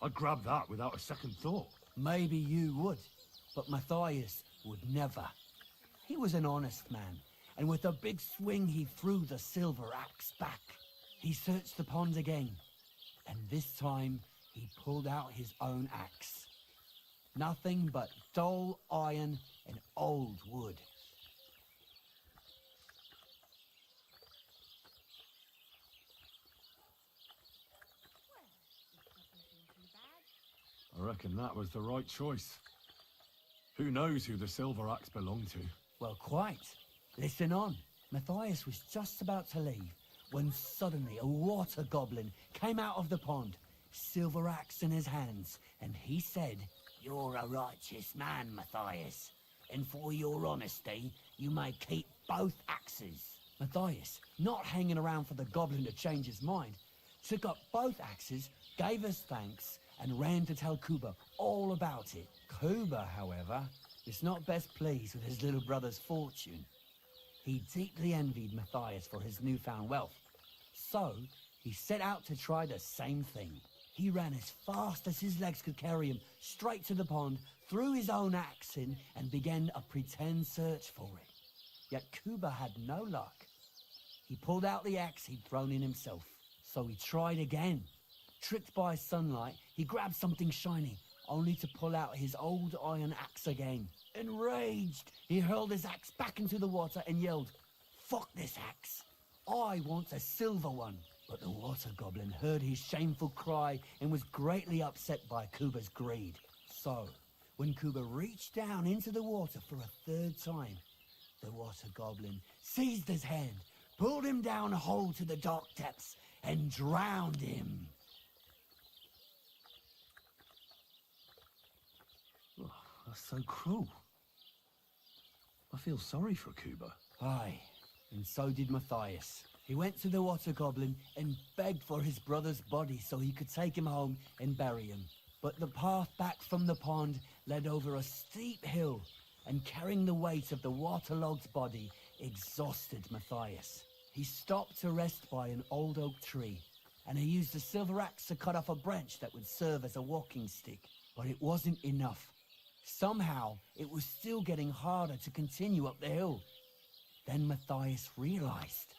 I'd grab that without a second thought. Maybe you would, but Matthias would never. He was an honest man, and with a big swing he threw the silver axe back. He searched the pond again, and this time he pulled out his own axe. Nothing but dull iron and old wood. I reckon that was the right choice. Who knows who the silver axe belonged to? Well, quite. Listen on. Matthias was just about to leave when suddenly a water goblin came out of the pond, silver axe in his hands, and he said, "You're a righteous man, Matthias, and for your honesty, you may keep both axes." Matthias, not hanging around for the goblin to change his mind, took up both axes, gave us thanks, and ran to tell Kuba all about it. Kuba, however, is not best pleased with his little brother's fortune. He deeply envied Matthias for his newfound wealth. So, he set out to try the same thing. He ran as fast as his legs could carry him straight to the pond, threw his own axe in, and began a pretend search for it. Yet Kuba had no luck. He pulled out the axe he'd thrown in himself. So he tried again. Tricked by sunlight, he grabbed something shiny, only to pull out his old iron axe again. Enraged, he hurled his axe back into the water and yelled, "Fuck this axe! I want a silver one!" But the water goblin heard his shameful cry and was greatly upset by Kuba's greed. So, when Kuba reached down into the water for a third time, the water goblin seized his hand, pulled him down a hole to the dark depths, and drowned him. That's so cruel. I feel sorry for Kuba. Aye, and so did Matthias. He went to the Water Goblin and begged for his brother's body so he could take him home and bury him. But the path back from the pond led over a steep hill, and carrying the weight of the waterlogged body exhausted Matthias. He stopped to rest by an old oak tree, and he used a silver axe to cut off a branch that would serve as a walking stick. But it wasn't enough. Somehow, it was still getting harder to continue up the hill. Then Matthias realized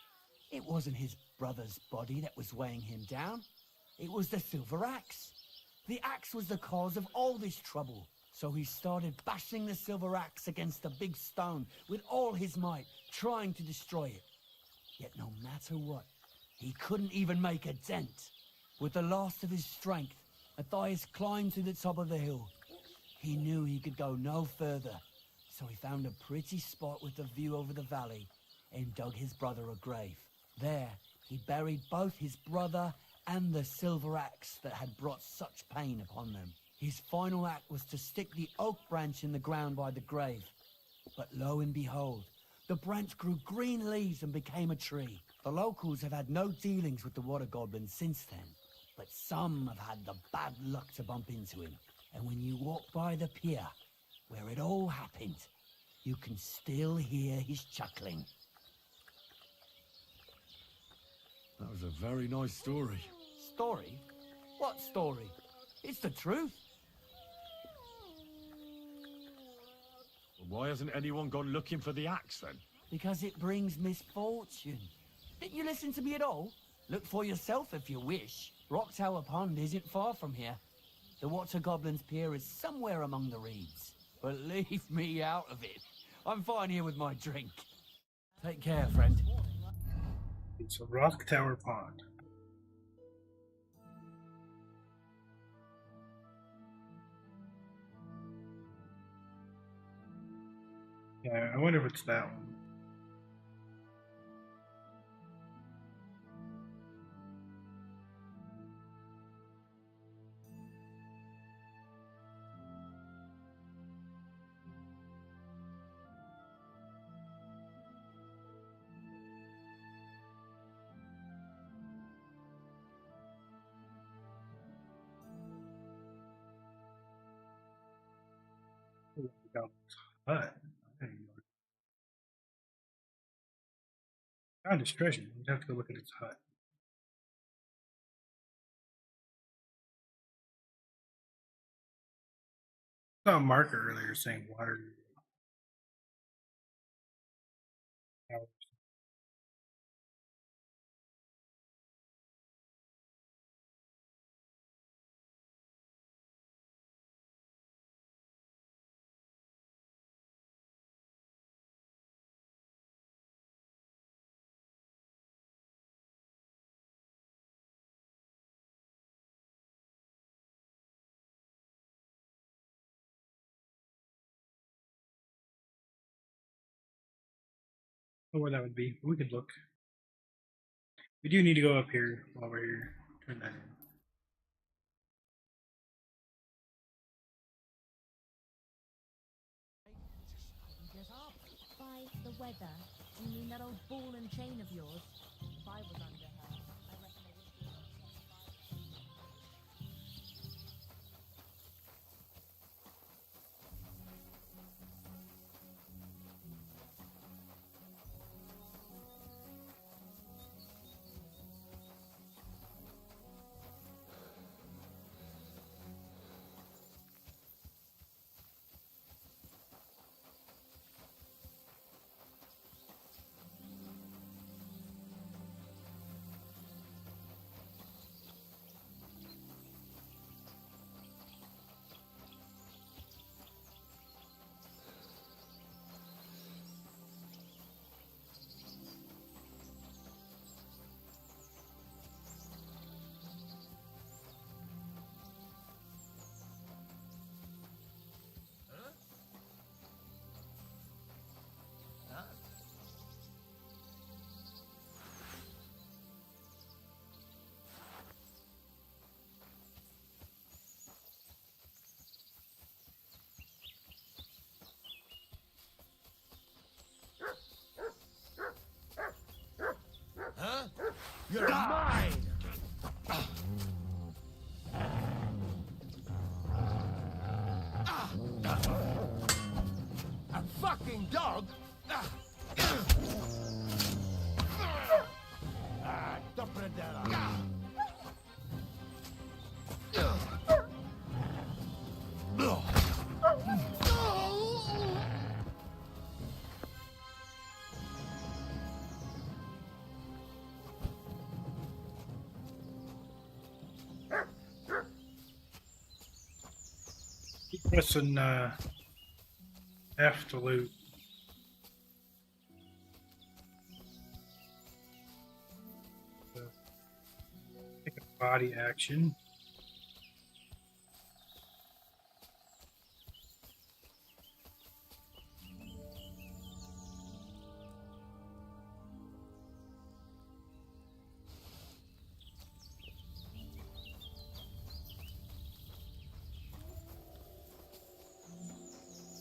it wasn't his brother's body that was weighing him down. It was the silver axe. The axe was the cause of all this trouble. So he started bashing the silver axe against the big stone with all his might, trying to destroy it. Yet no matter what, he couldn't even make a dent. With the last of his strength, Matthias climbed to the top of the hill. He knew he could go no further, so he found a pretty spot with a view over the valley and dug his brother a grave. There, he buried both his brother and the silver axe that had brought such pain upon them. His final act was to stick the oak branch in the ground by the grave. But lo and behold, the branch grew green leaves and became a tree. The locals have had no dealings with the Water Goblin since then, but some have had the bad luck to bump into him. And when you walk by the pier, where it all happened, you can still hear his chuckling. That was a very nice story. Story? What story? It's the truth. Why hasn't anyone gone looking for the axe then? Because it brings misfortune. Didn't you listen to me at all? Look for yourself if you wish. Rock Tower Pond isn't far from here. The Water Goblin's pier is somewhere among the reeds. But leave me out of it. I'm fine here with my drink. Take care, friend. It's a Rock Tower Pond. Yeah, I wonder if it's that one. But found his treasure. We'd have to go look at his hut. I saw a marker earlier saying water. Know where that would be. We could look. We do need to go up here while we're here. Turn that in. By the weather, you mean that old ball and chain of yours? If I was under her, I reckon it would be. You're mine! A fucking dog? Dopredella. Keep pressing F to loot. Take a body action.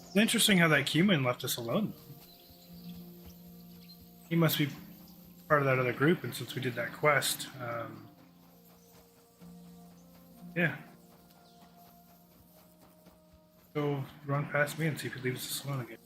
It's interesting how that human left us alone. He must be part of that other group, and since we did that quest, yeah. Go run past me and see if he leaves us alone again.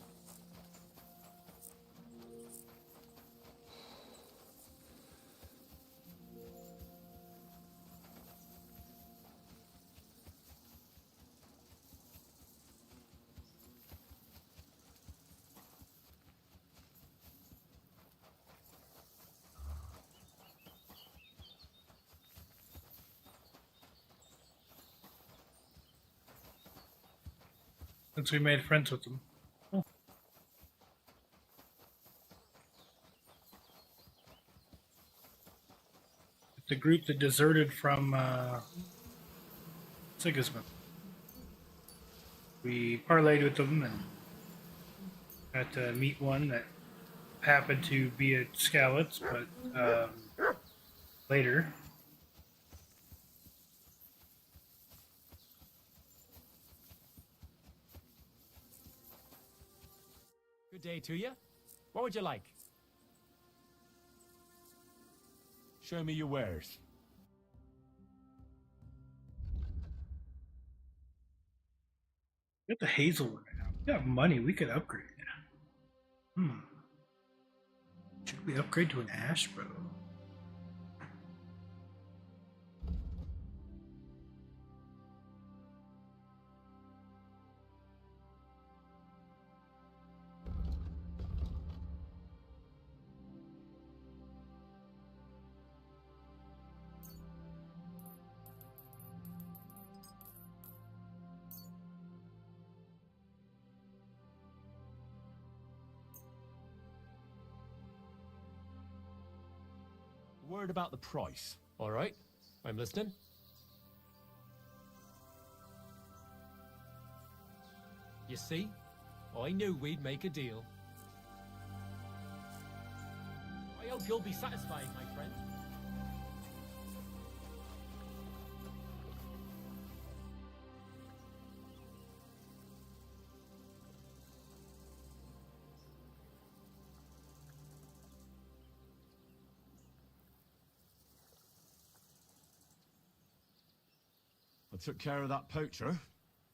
Since we made friends with them. Cool. It's a group that deserted from Sigismund. We parlayed with them and got to meet one that happened to be at Skalitz, but later. Good day to you. What would you like? Show me your wares. We got the Hazelwood now. We got money. We could upgrade it. Should we upgrade to an ash bow? Word about the price. All right, I'm listening. You see, I knew we'd make a deal. I hope you'll be satisfied, my friend. I took care of that poacher.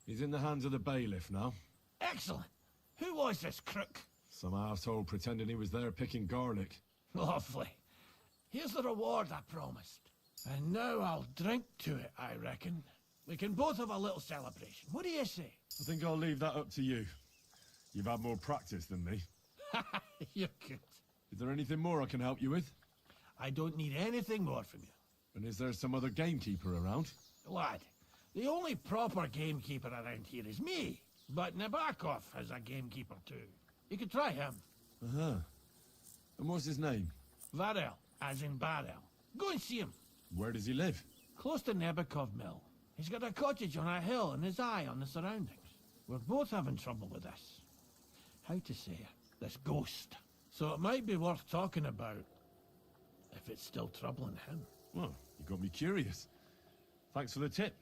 He's in the hands of the bailiff now. Excellent. Who was this crook? Some arsehole pretending he was there picking garlic. Lovely. Here's the reward I promised. And now I'll drink to it, I reckon. We can both have a little celebration. What do you say? I think I'll leave that up to you. You've had more practice than me. You're good. Is there anything more I can help you with? I don't need anything more from you. And is there some other gamekeeper around? Lad, the only proper gamekeeper around here is me. But Nabokov has a gamekeeper too. You could try him. Uh-huh. And what's his name? Varel, as in Barrel. Go and see him. Where does he live? Close to Nabokov Mill. He's got a cottage on a hill and his eye on the surroundings. We're both having trouble with this. How to say it? This ghost. So it might be worth talking about if it's still troubling him. Well, you got me curious. Thanks for the tip.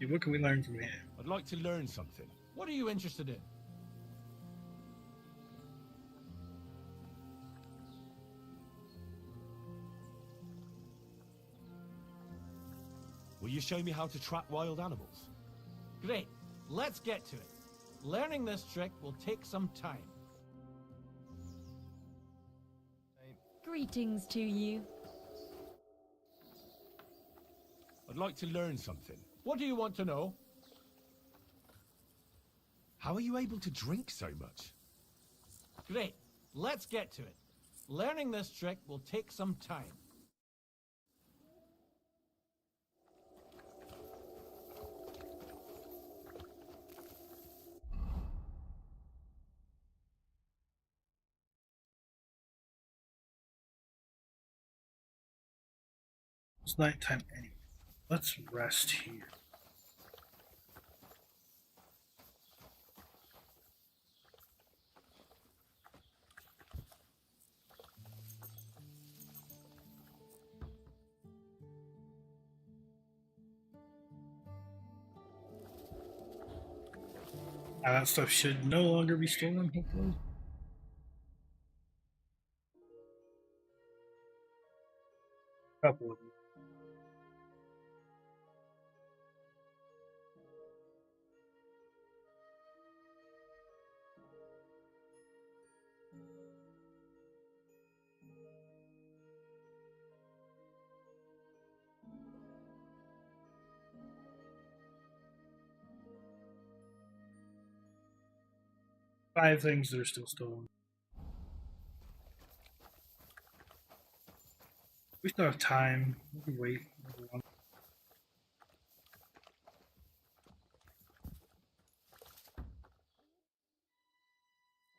Yeah, what can we learn from him? I'd like to learn something. What are you interested in? Will you show me how to track wild animals? Great. Let's get to it. Learning this trick will take some time. Greetings to you. I'd like to learn something. What do you want to know? How are you able to drink so much? Great. Let's get to it. Learning this trick will take some time. It's nighttime anyway. Let's rest here. Now that stuff should no longer be stolen, hopefully. Couple of them. Five things that are still stolen. We still have time. We can wait. Everyone.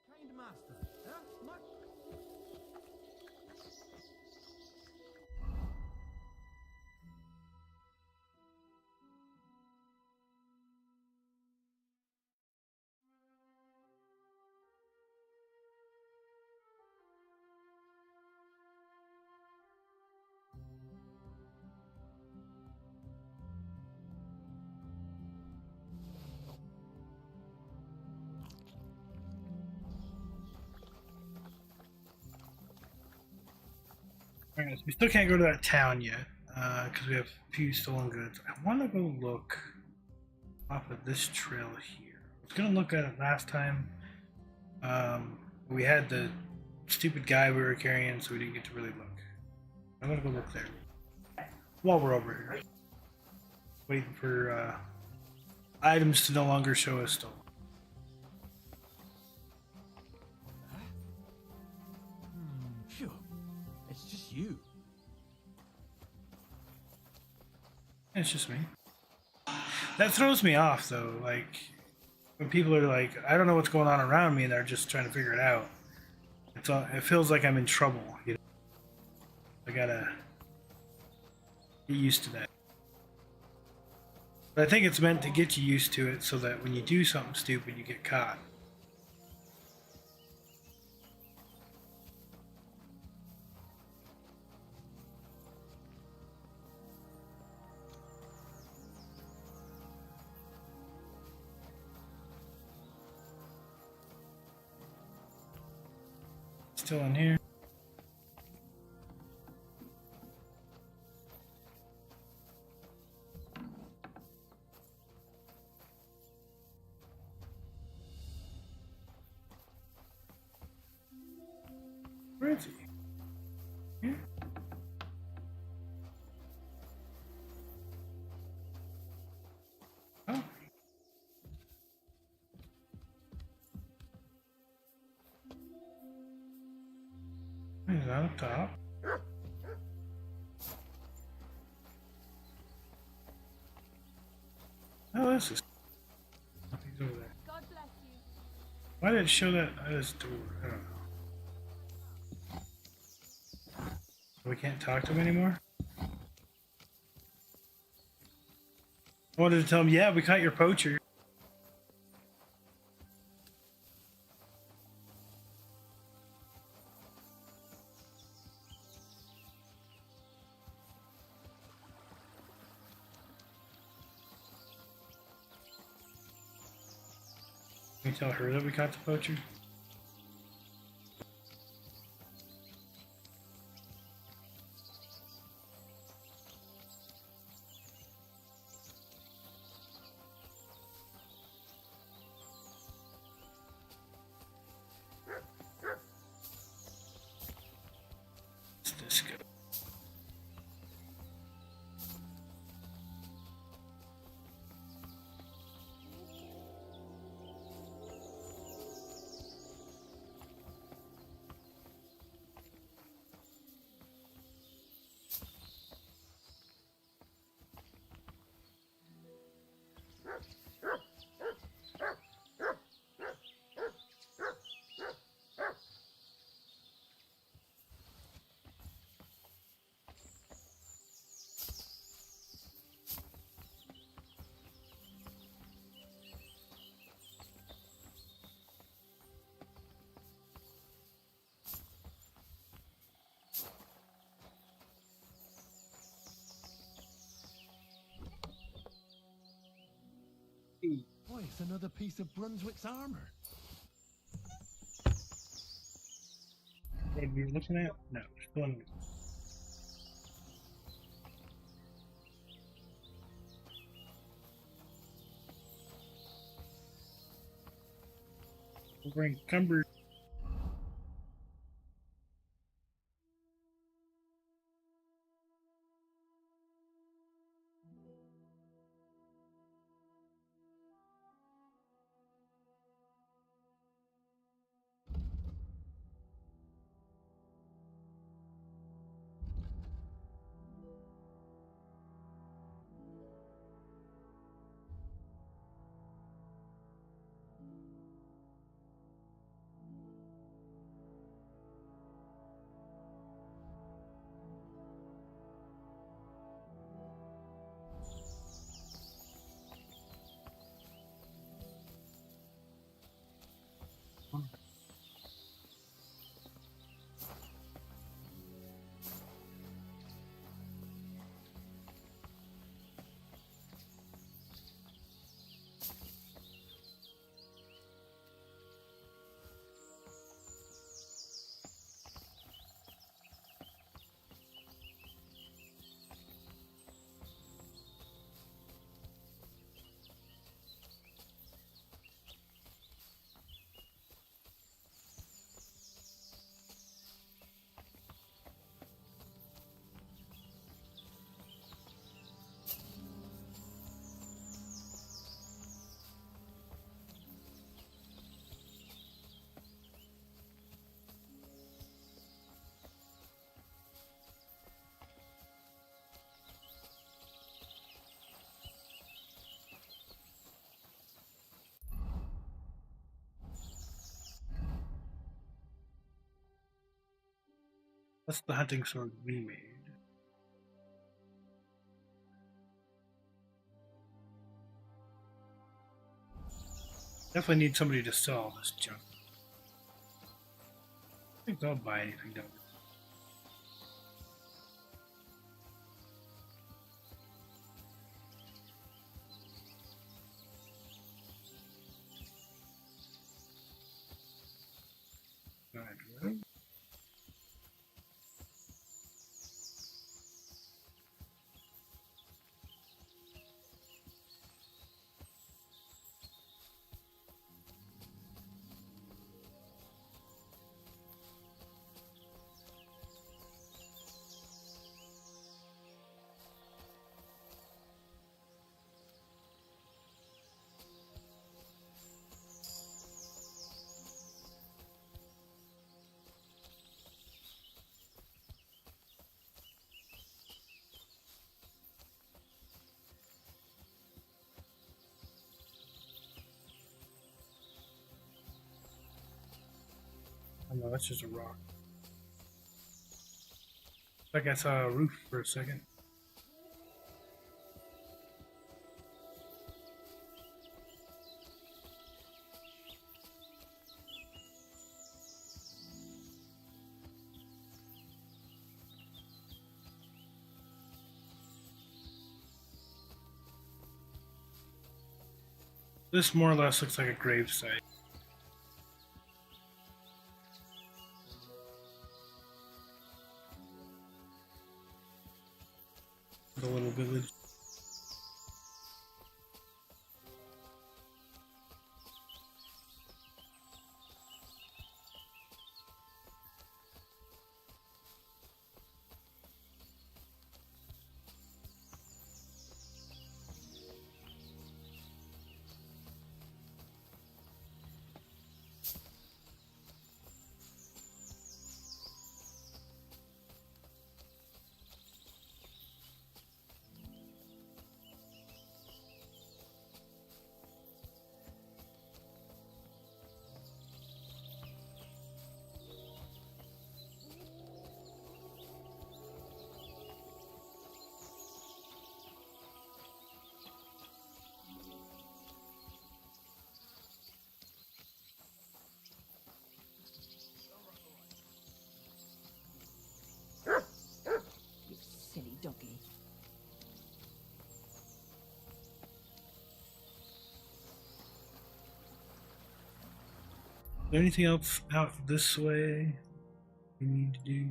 Kind master, huh? Much? Alright, so we still can't go to that town yet, because we have a few stolen goods. I want to go look off of this trail here. I was going to look at it last time. We had the stupid guy we were carrying, so we didn't get to really look. I'm going to go look there. While we're over here. Waiting for items to no longer show us stolen. Phew. It's just you. It's just me. That throws me off, though. Like, when people are like, I don't know what's going on around me, and they're just trying to figure it out. It feels like I'm in trouble. You know? I gotta get used to that. But I think it's meant to get you used to it so that when you do something stupid, you get caught. Still in here. Where is he? Here? Oh. Is that up top? Oh, this is. Nothing's over there. God bless you. Why did it show that as door? I don't know. We can't talk to him anymore? I wanted to tell him, yeah, we caught your poacher. Can we tell her that we caught the poacher? It's another piece of Brunswick's armor. What are you looking at? No, still in. We're encumbered. That's the hunting sword we made. Definitely need somebody to sell all this junk. I think they'll buy anything, don't they? Right. Oh no, that's just a rock. Like I saw a roof for a second. This more or less looks like a gravesite. The little village. there anything else out this way we need to do?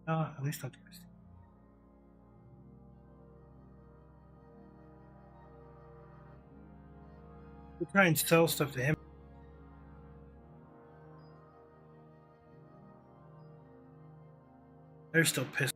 At least not the rest. We'll try and sell stuff to him. They're still pissed.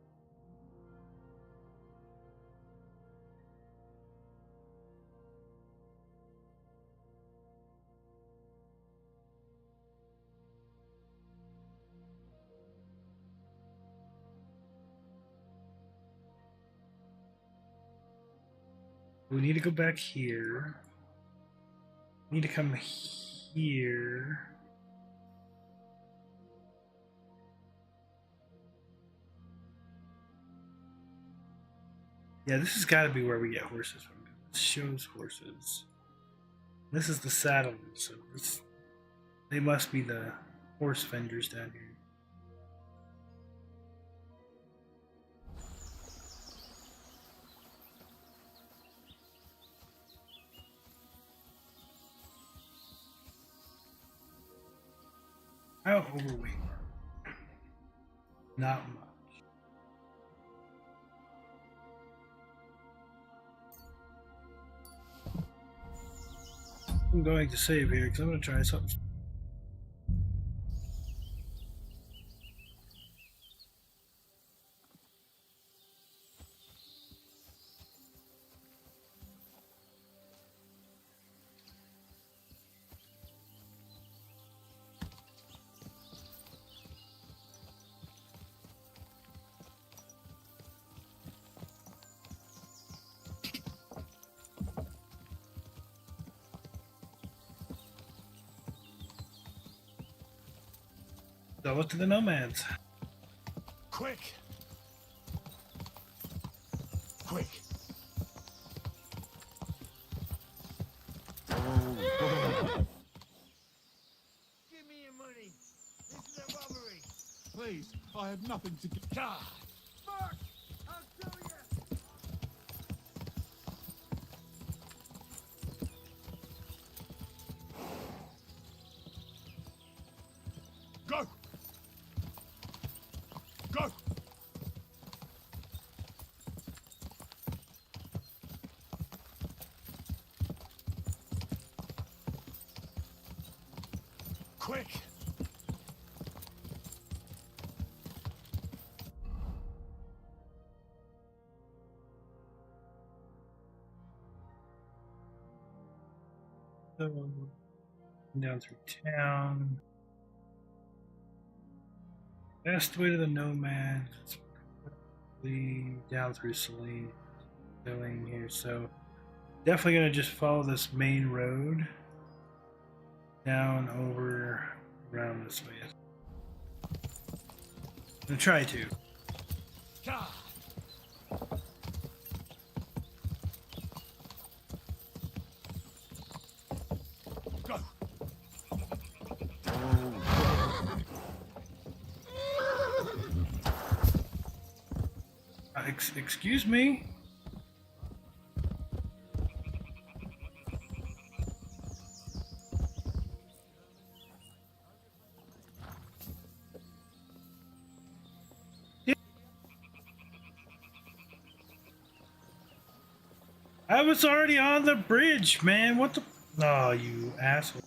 We need to go back here. We need to come here. Yeah, this has got to be where we get horses from. It shows horses. This is the saddle, so they must be the horse vendors down here. How overweight? Not much. I'm going to save here because I'm going to try something. Sell it to the nomads. Quick! Quick! Give me your money. This is a robbery. Please, I have nothing to give. God! Mark! I'll show you! Go! Go! Quick! So, down through town. Best way to the nomads. It's probably down through Selene. Going here, so definitely gonna just follow this main road down over around this way. I'm gonna try to. God! Go! Excuse me? I was already on the bridge, man. What the? Oh, you asshole.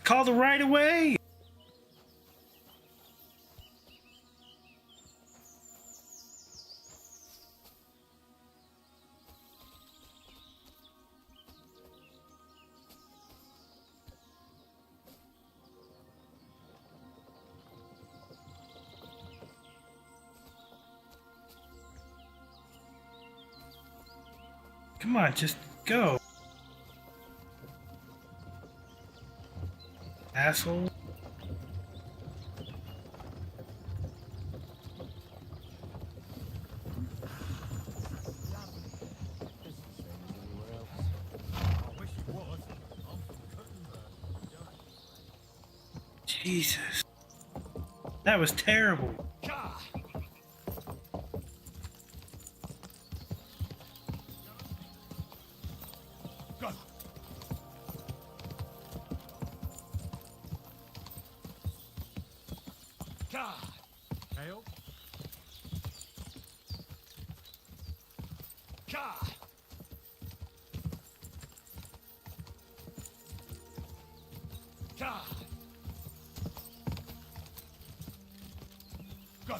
Call the right of way. Come on, just go. Asshole. Jesus. That was terrible. God. Hail. God. God. Go.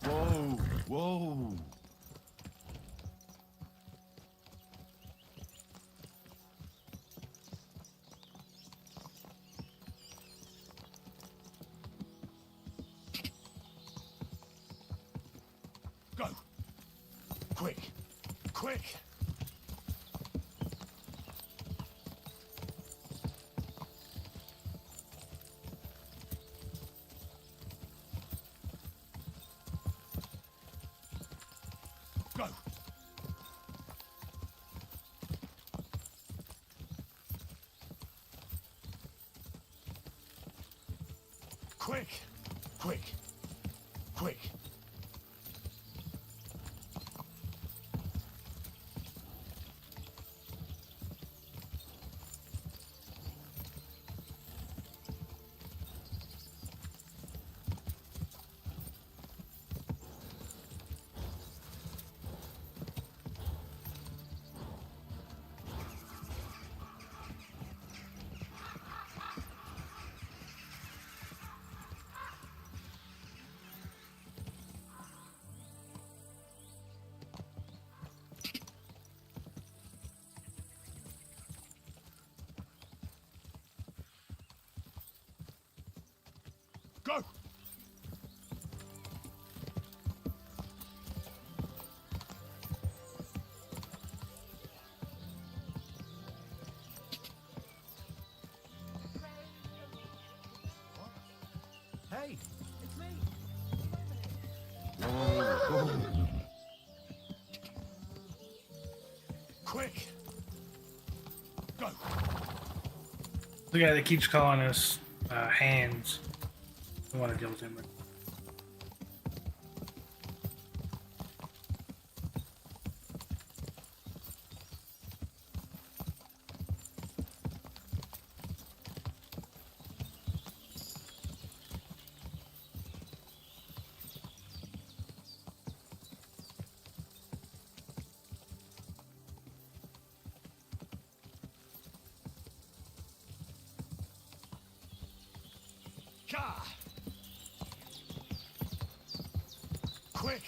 Whoa, whoa. Go. Quick. Quick. Go. Quick. Quick. Quick. Go! Hey, it's me. Quick! Go! The guy that keeps calling us hands. I want to deal with him. Ka! Quick!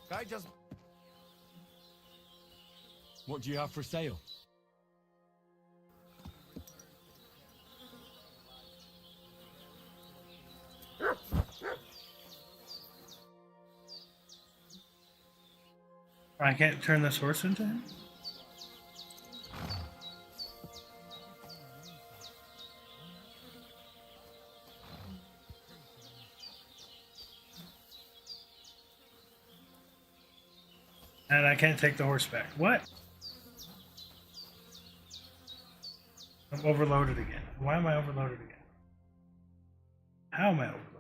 Guy just... What do you have for sale? I can't turn this horse into him? And I can't take the horse back. What? I'm overloaded again. Why am I overloaded again? How am I overloaded?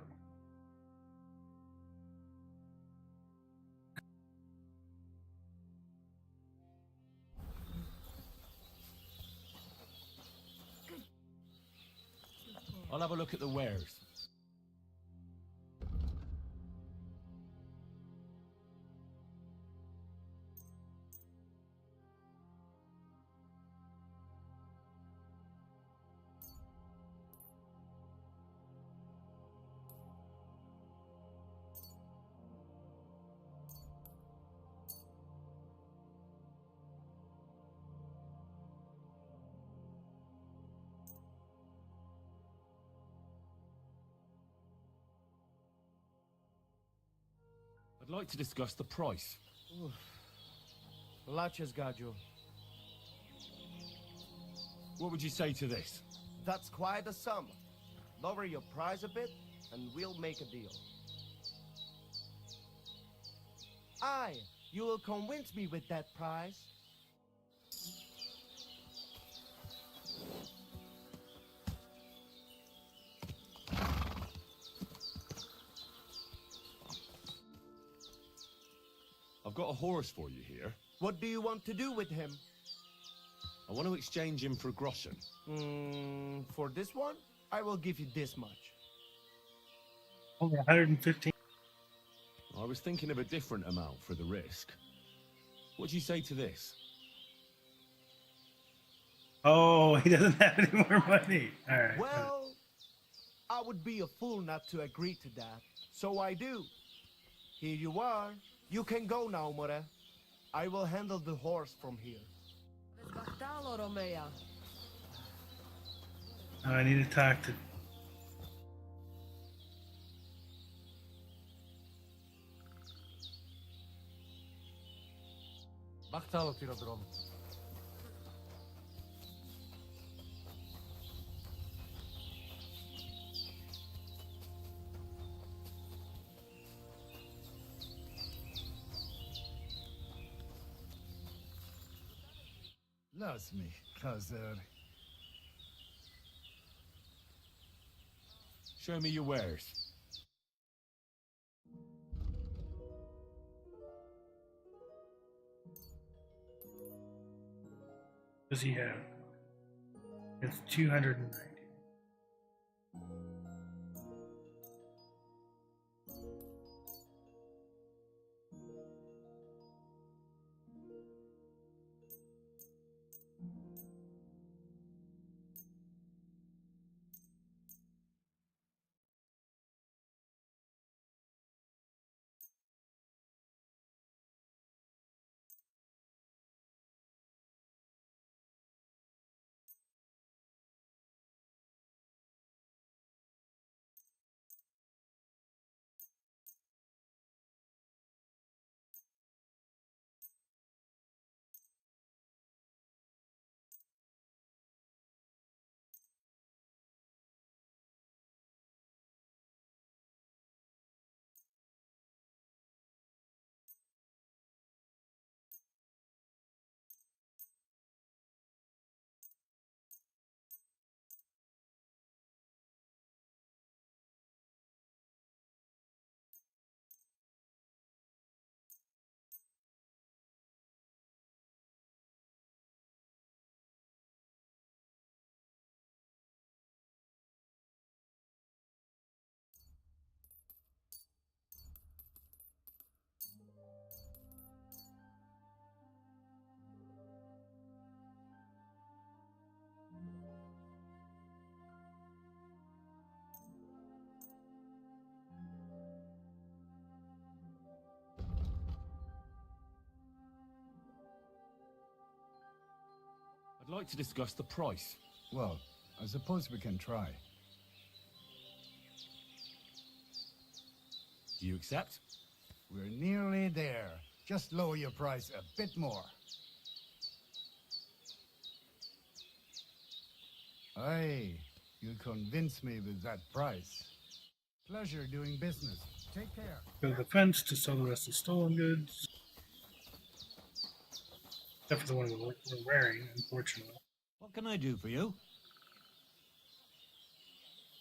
I'll have a look at the wares. I'd like to discuss the price. Lachas, Gajo. What would you say to this? That's quite a sum. Lower your price a bit, and we'll make a deal. Aye, you will convince me with that price. I've got a horse for you here. What do you want to do with him? I want to exchange him for Groschen. For this one, I will give you this much. Only 115. I was thinking of a different amount for the risk. What do you say to this? Oh, he doesn't have any more money. All right. Well, I would be a fool not to agree to that. So I do. Here you are. You can go now, More. I will handle the horse from here. I need to talk to. Bachtalo Tirodrom. Lass mich, Chazer. Show me your wares. Does he have? It's 290. I'd like to discuss the price. Well, I suppose we can try. Do you accept? We're nearly there. Just lower your price a bit more. Aye, you convince me with that price. Pleasure doing business. Take care. Go to the fence to sell the rest of the stolen goods. Except for the one we're wearing, unfortunately. What can I do for you?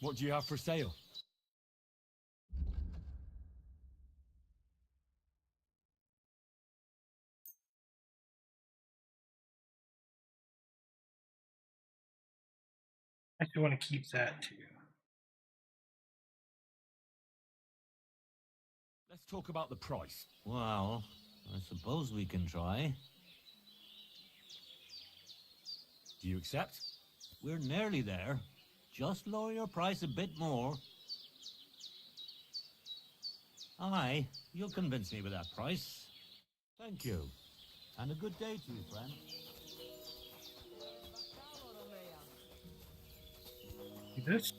What do you have for sale? I actually want to keep that too. Let's talk about the price. Well, I suppose we can try. Do you accept? We're nearly there. Just lower your price a bit more. Aye, you'll convince me with that price. Thank you. And a good day to you, friend. This?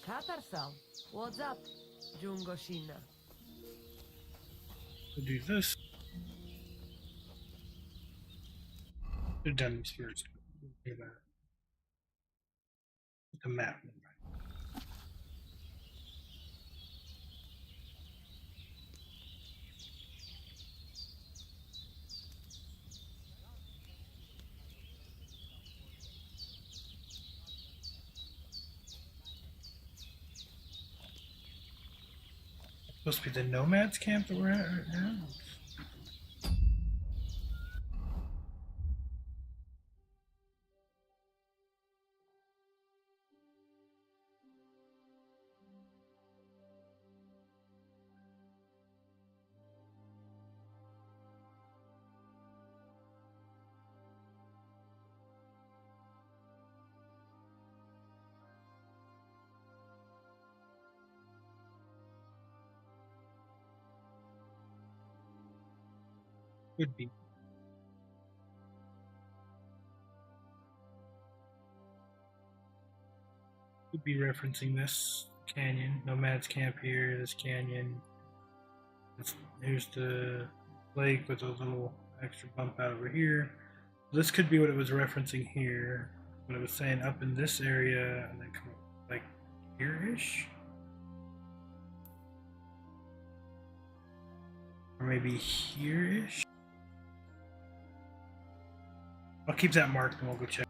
Katarsal, what's up? Jungoshina. We'll do this. We've done this first. Do that. The map. Supposed to be the nomads camp that we're at right now. Could be. Could be referencing this canyon. Nomads camp here, this canyon. Here's the lake with a little extra bump out over here. This could be what it was referencing here. What it was saying up in this area and then come up like here-ish. Or maybe here-ish. I'll keep that marked and we'll go check.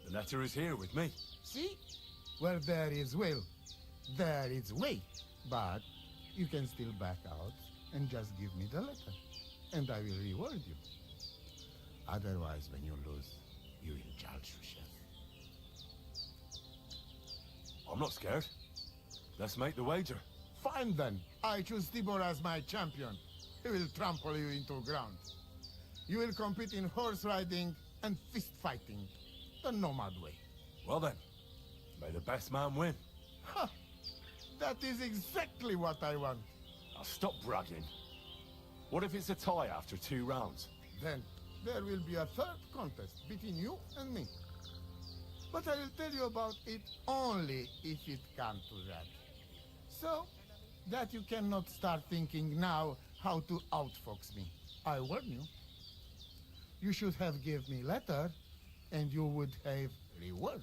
The letter is here with me. See? Where there is will, there is way. But you can still back out and just give me the letter, and I will reward you. Otherwise, when you lose, you indulge yourself. I'm not scared. Let's make the wager. Fine then. I choose Tibor as my champion. He will trample you into ground. You will compete in horse riding and fist fighting, the nomad way. Well then, may the best man win. Ha! That is exactly what I want. Now stop bragging. What if it's a tie after 2 rounds? Then there will be a third contest between you and me. But I will tell you about it only if it comes to that. So that you cannot start thinking now how to outfox me. I warn you. You should have given me letter, and you would have reward.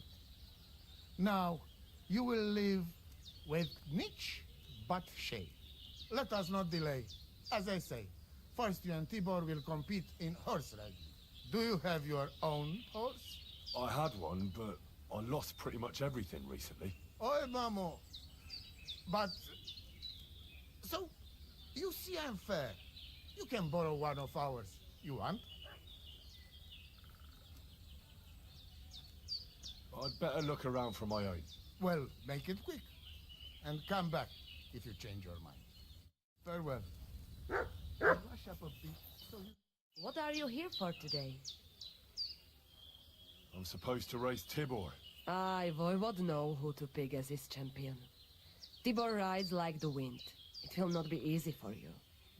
Now, you will live with niche but shame. Let us not delay. As I say, first you and Tibor will compete in horse riding. Do you have your own horse? I had one, but I lost pretty much everything recently. Oi, Mamo. But... So, you see I'm fair. You can borrow one of ours. You want? I'd better look around for my own. Well, make it quick. And come back if you change your mind. Farewell. Rush up a bit so you... What are you here for today? I'm supposed to race Tibor. I would know who to pick as his champion. Tibor rides like the wind. It will not be easy for you.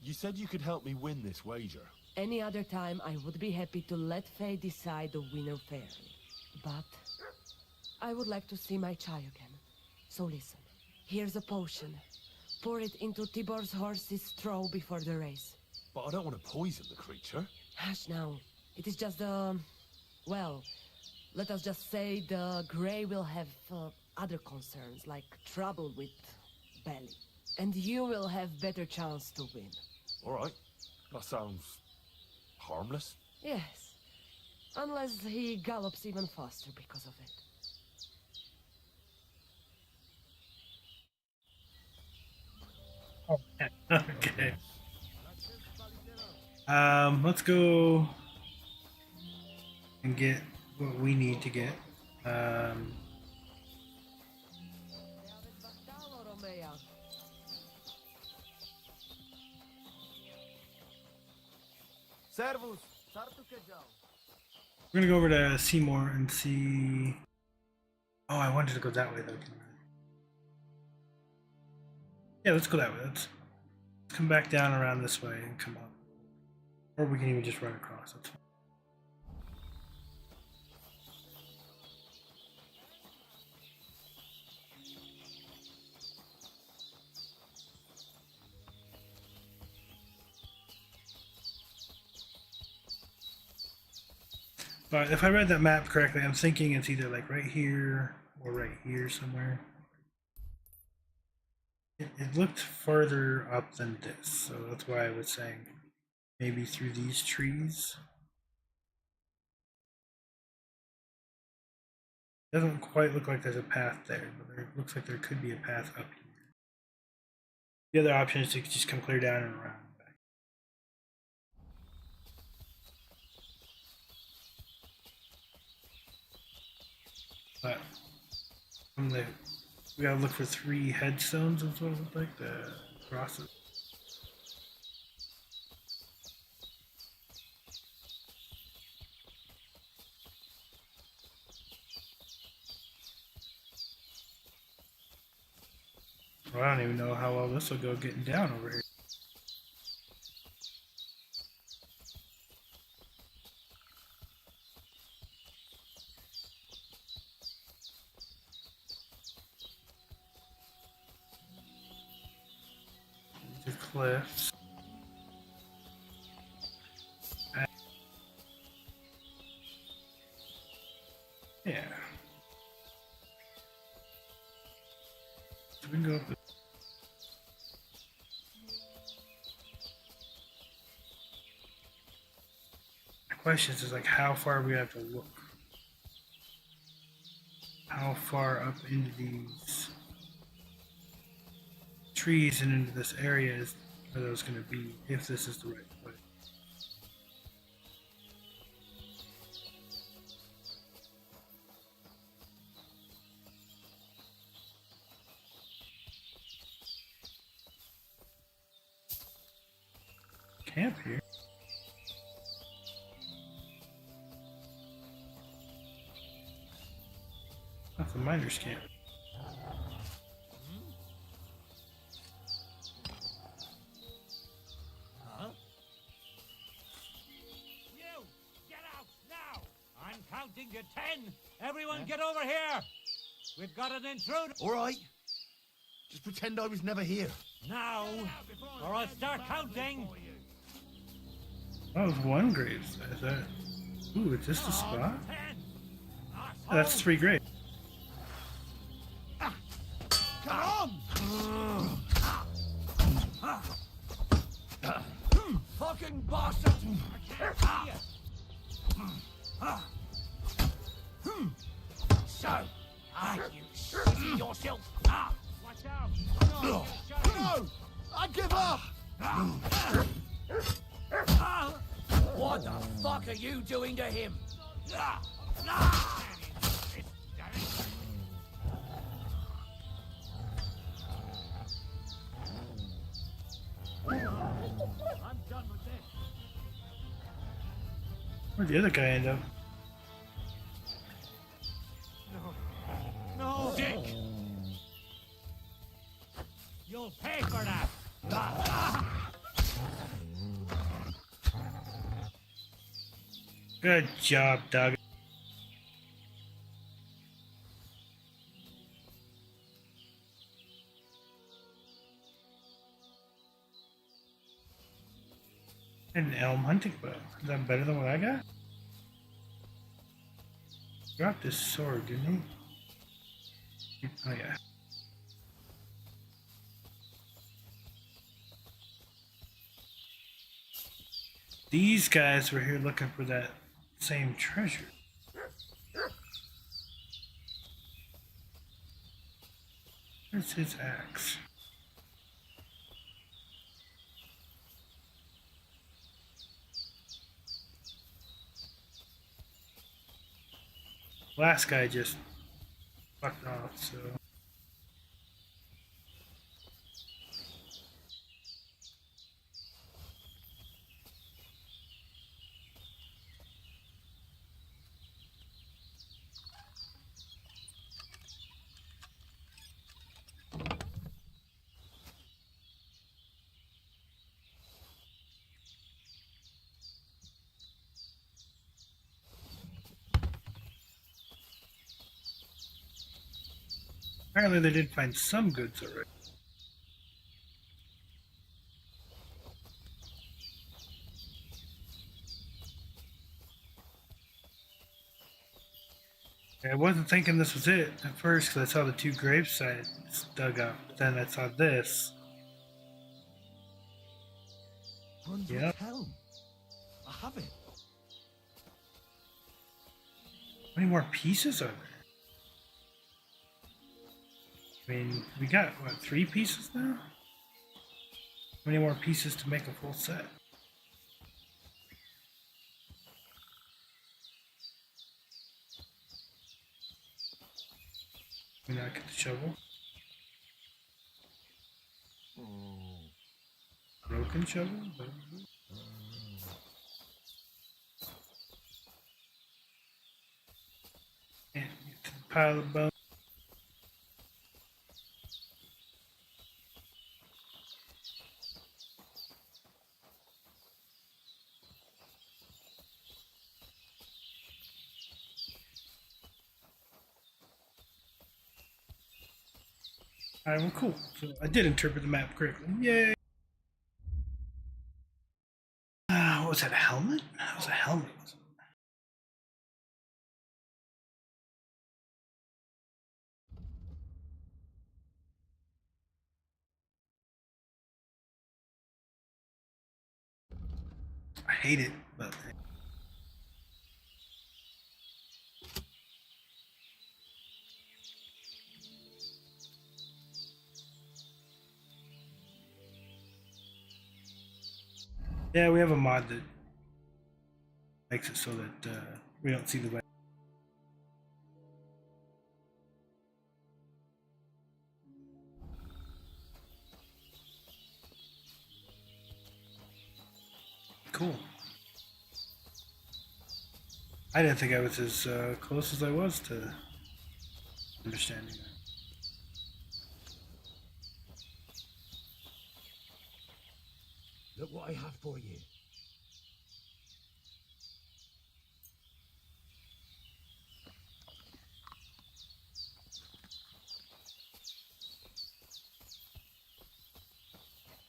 You said you could help me win this wager. Any other time, I would be happy to let fate decide the winner fairly. But I would like to see my child again. So listen. Here's a potion. Pour it into Tibor's horse's straw before the race. But I don't want to poison the creature. Hush now. It is just well, let us just say the Grey will have other concerns, like trouble with belly. And you will have better chance to win. Alright. That sounds... harmless? Yes. Unless he gallops even faster because of it. Okay. Let's go and get what we need to get. Servus. We're gonna go over to Seymour and see. Oh, I wanted to go that way though. Yeah, let's go that way. Let's come back down around this way and come up. Or we can even just run across it. But if I read that map correctly, I'm thinking it's either like right here or right here somewhere. It looked further up than this, so that's why I was saying maybe through these trees. Doesn't quite look like there's a path there, but there looks like there could be a path up here. The other option is to just come clear down and around. But from the, we gotta look for 3 headstones. Is what it looks like, the crosses. Well, I don't even know how well this will go getting down over here. The cliffs. Yeah. So we can go up. The question is like how far we have to look. How far up into these trees and into this area are those going to be, if this is the right place. Camp here. That's a miner's camp. Huh? You! Get out now! I'm counting to 10! Everyone get over here! We've got an intruder! Alright. Just pretend I was never here. Now! Or I'll start counting! That was one grave. Is that? Ooh, is this the spot? Oh, that's 3 graves. Come on! Fucking bastard! I can't see it! So, you shitty yourself! Watch out! No! I give up! What the fuck are you doing to him? I'm done with this. Where'd the other guy end up? No, Dick! You'll pay for that! Good job, Doug. An elm hunting bow. Is that better than what I got? Dropped his sword, didn't he? Oh yeah. These guys were here looking for that same treasure. Where's his axe? Last guy just fucked off, so. Apparently they did find some goods already. I wasn't thinking this was it at first because I saw the two grave sites dug up. But then I saw this. Brunswick Yep. Helm. I have it. How many more pieces are there? I mean, we got, what, 3 pieces now? How many more pieces to make a full set? We not get the shovel. Broken shovel? And get to the pile of bones. Alright, well, cool. So I did interpret the map correctly. Yay! What was that, a helmet? That was a helmet. I hate it, but yeah, we have a mod that makes it so that we don't see the weapon. Cool. I didn't think I was as close as I was to understanding that. Look what I have for you.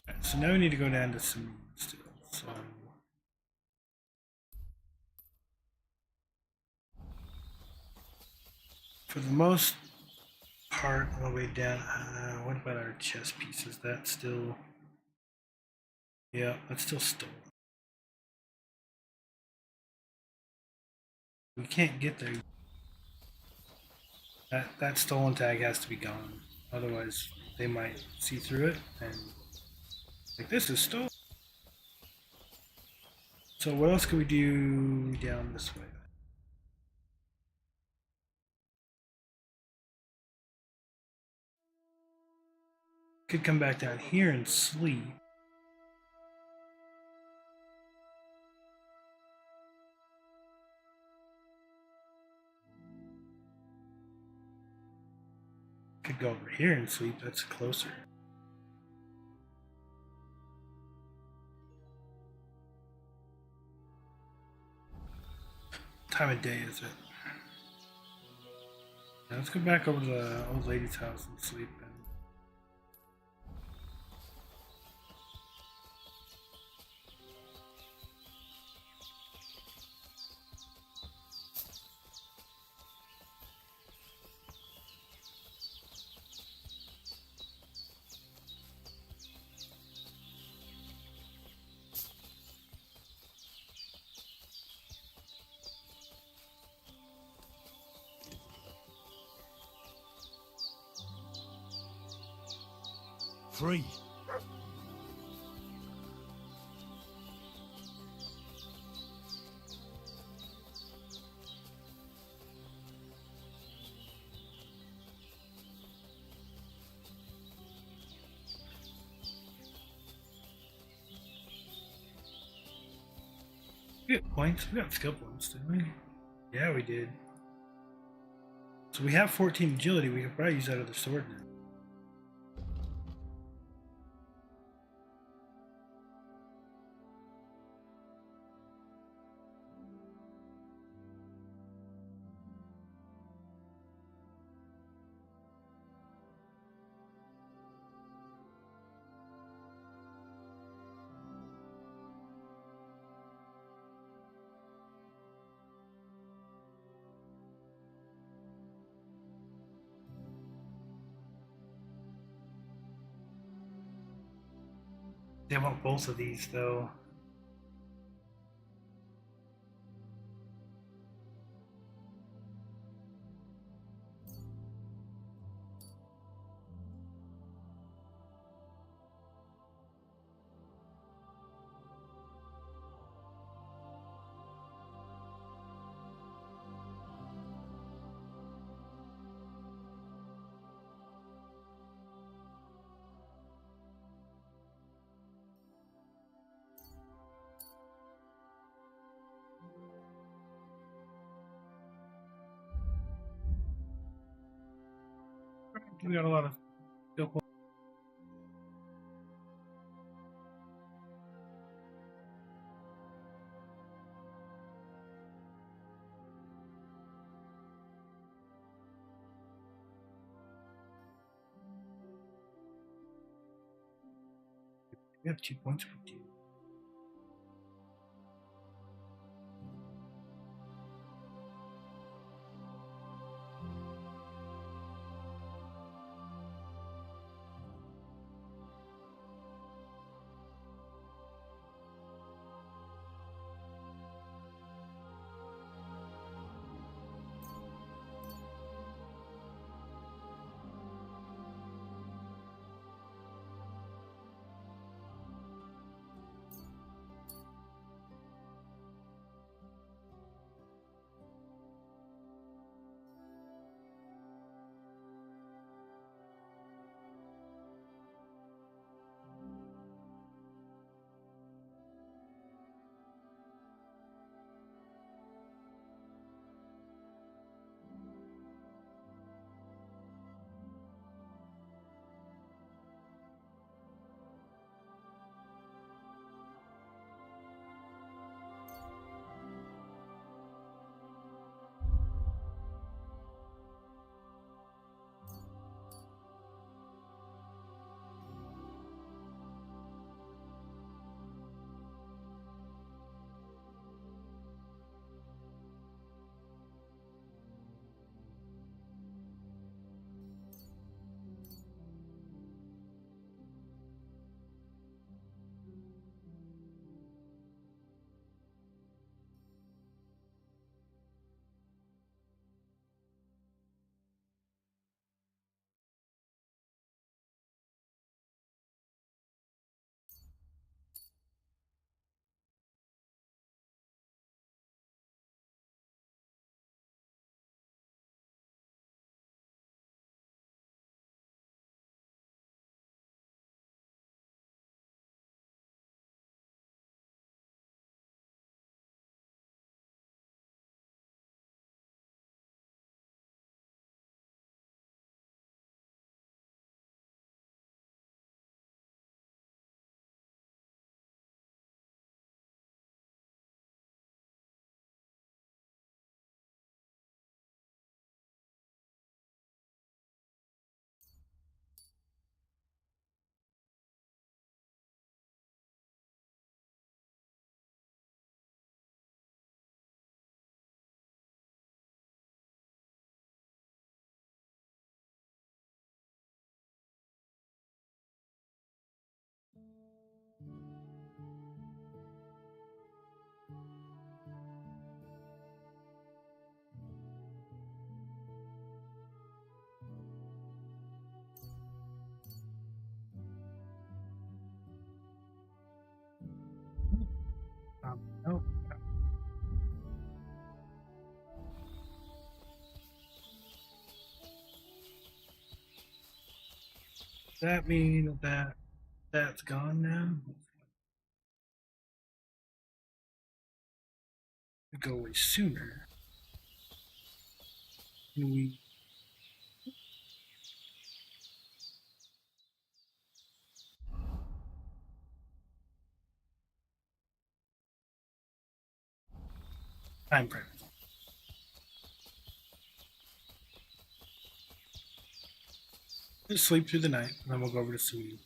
Alright, so now we need to go down to some still. So for the most part, all the way down. What about our chess pieces? That's still. Yeah, that's still stolen. We can't get there. That stolen tag has to be gone. Otherwise, they might see through it and like this is stolen. So what else can we do down this way? Could come back down here and sleep. Could go over here and sleep, that's closer. What time of day is it? Now let's go back over to the old lady's house and sleep. Free. We got points. We got skill points, didn't we? Yeah, we did. So we have 14 agility. We could probably use that other sword now. They want both of these, though. We got a lot of skill points. We have 2 points for you. No. Does that mean that that's gone now? We go away sooner. Can we? Time frame. Just sleep through the night, and then we'll go over to Sweden.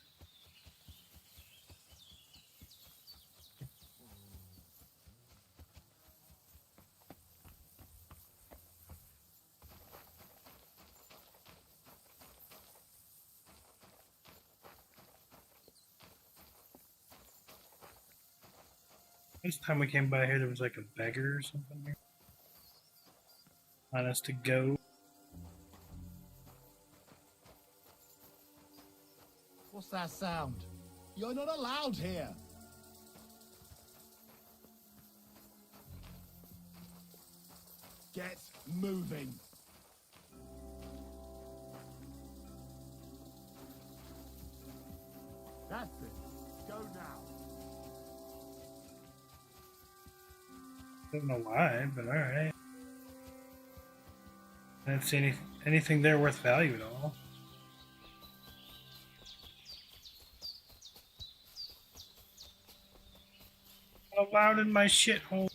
Last time we came by here, there was like a beggar or something here. Want us to go. What's that sound? You're not allowed here. Get moving. That's it. Go now. Don't know why, but alright. I didn't see anything there worth value at all. Allowed in my shithole.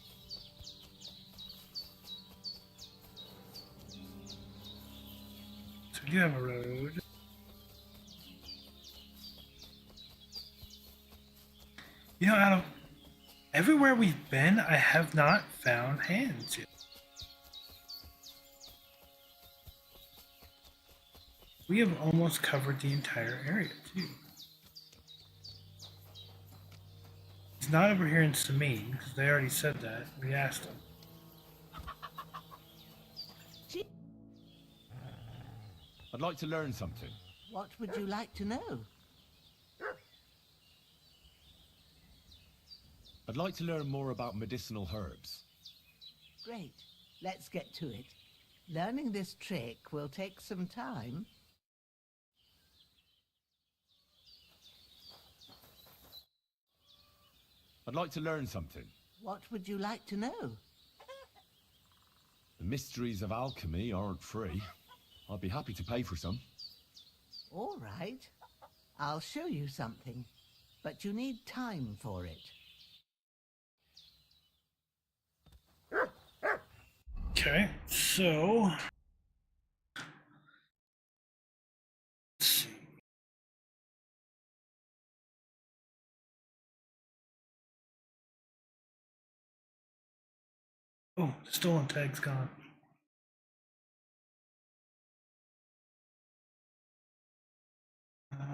So we do have a road. You know, out of everywhere we've been, I have not found hands yet. We have almost covered the entire area, too. He's not over here in Sameen, because they already said that. We asked him. I'd like to learn something. What would you like to know? I'd like to learn more about medicinal herbs. Great. Let's get to it. Learning this trick will take some time. I'd like to learn something. What would you like to know? The mysteries of alchemy aren't free. I'd be happy to pay for some. All right. I'll show you something, but you need time for it. Okay, so... Let's see. Oh, the stolen tag's gone.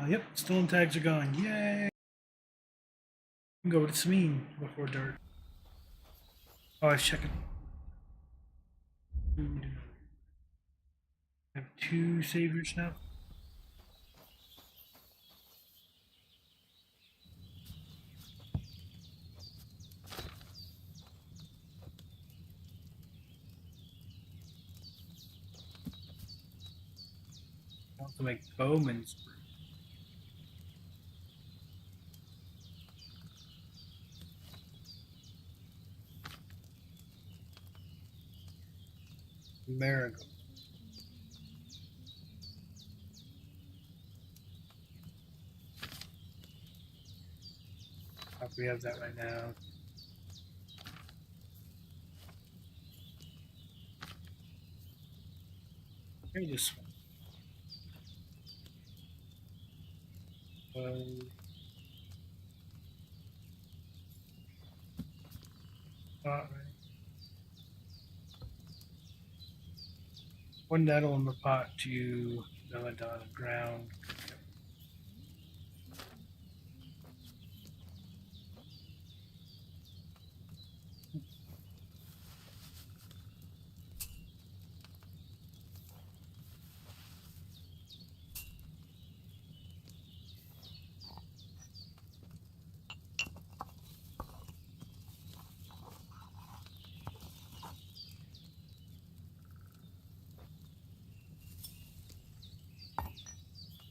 Yep, stolen tags are gone. Yay! We can go to Sameen before dark. Oh, I was checking. I have 2 saviors now. I want to make bowman's brew. Marigold. We have that right now. Maybe this one. Right. One nettle in the pot to Belladonna ground.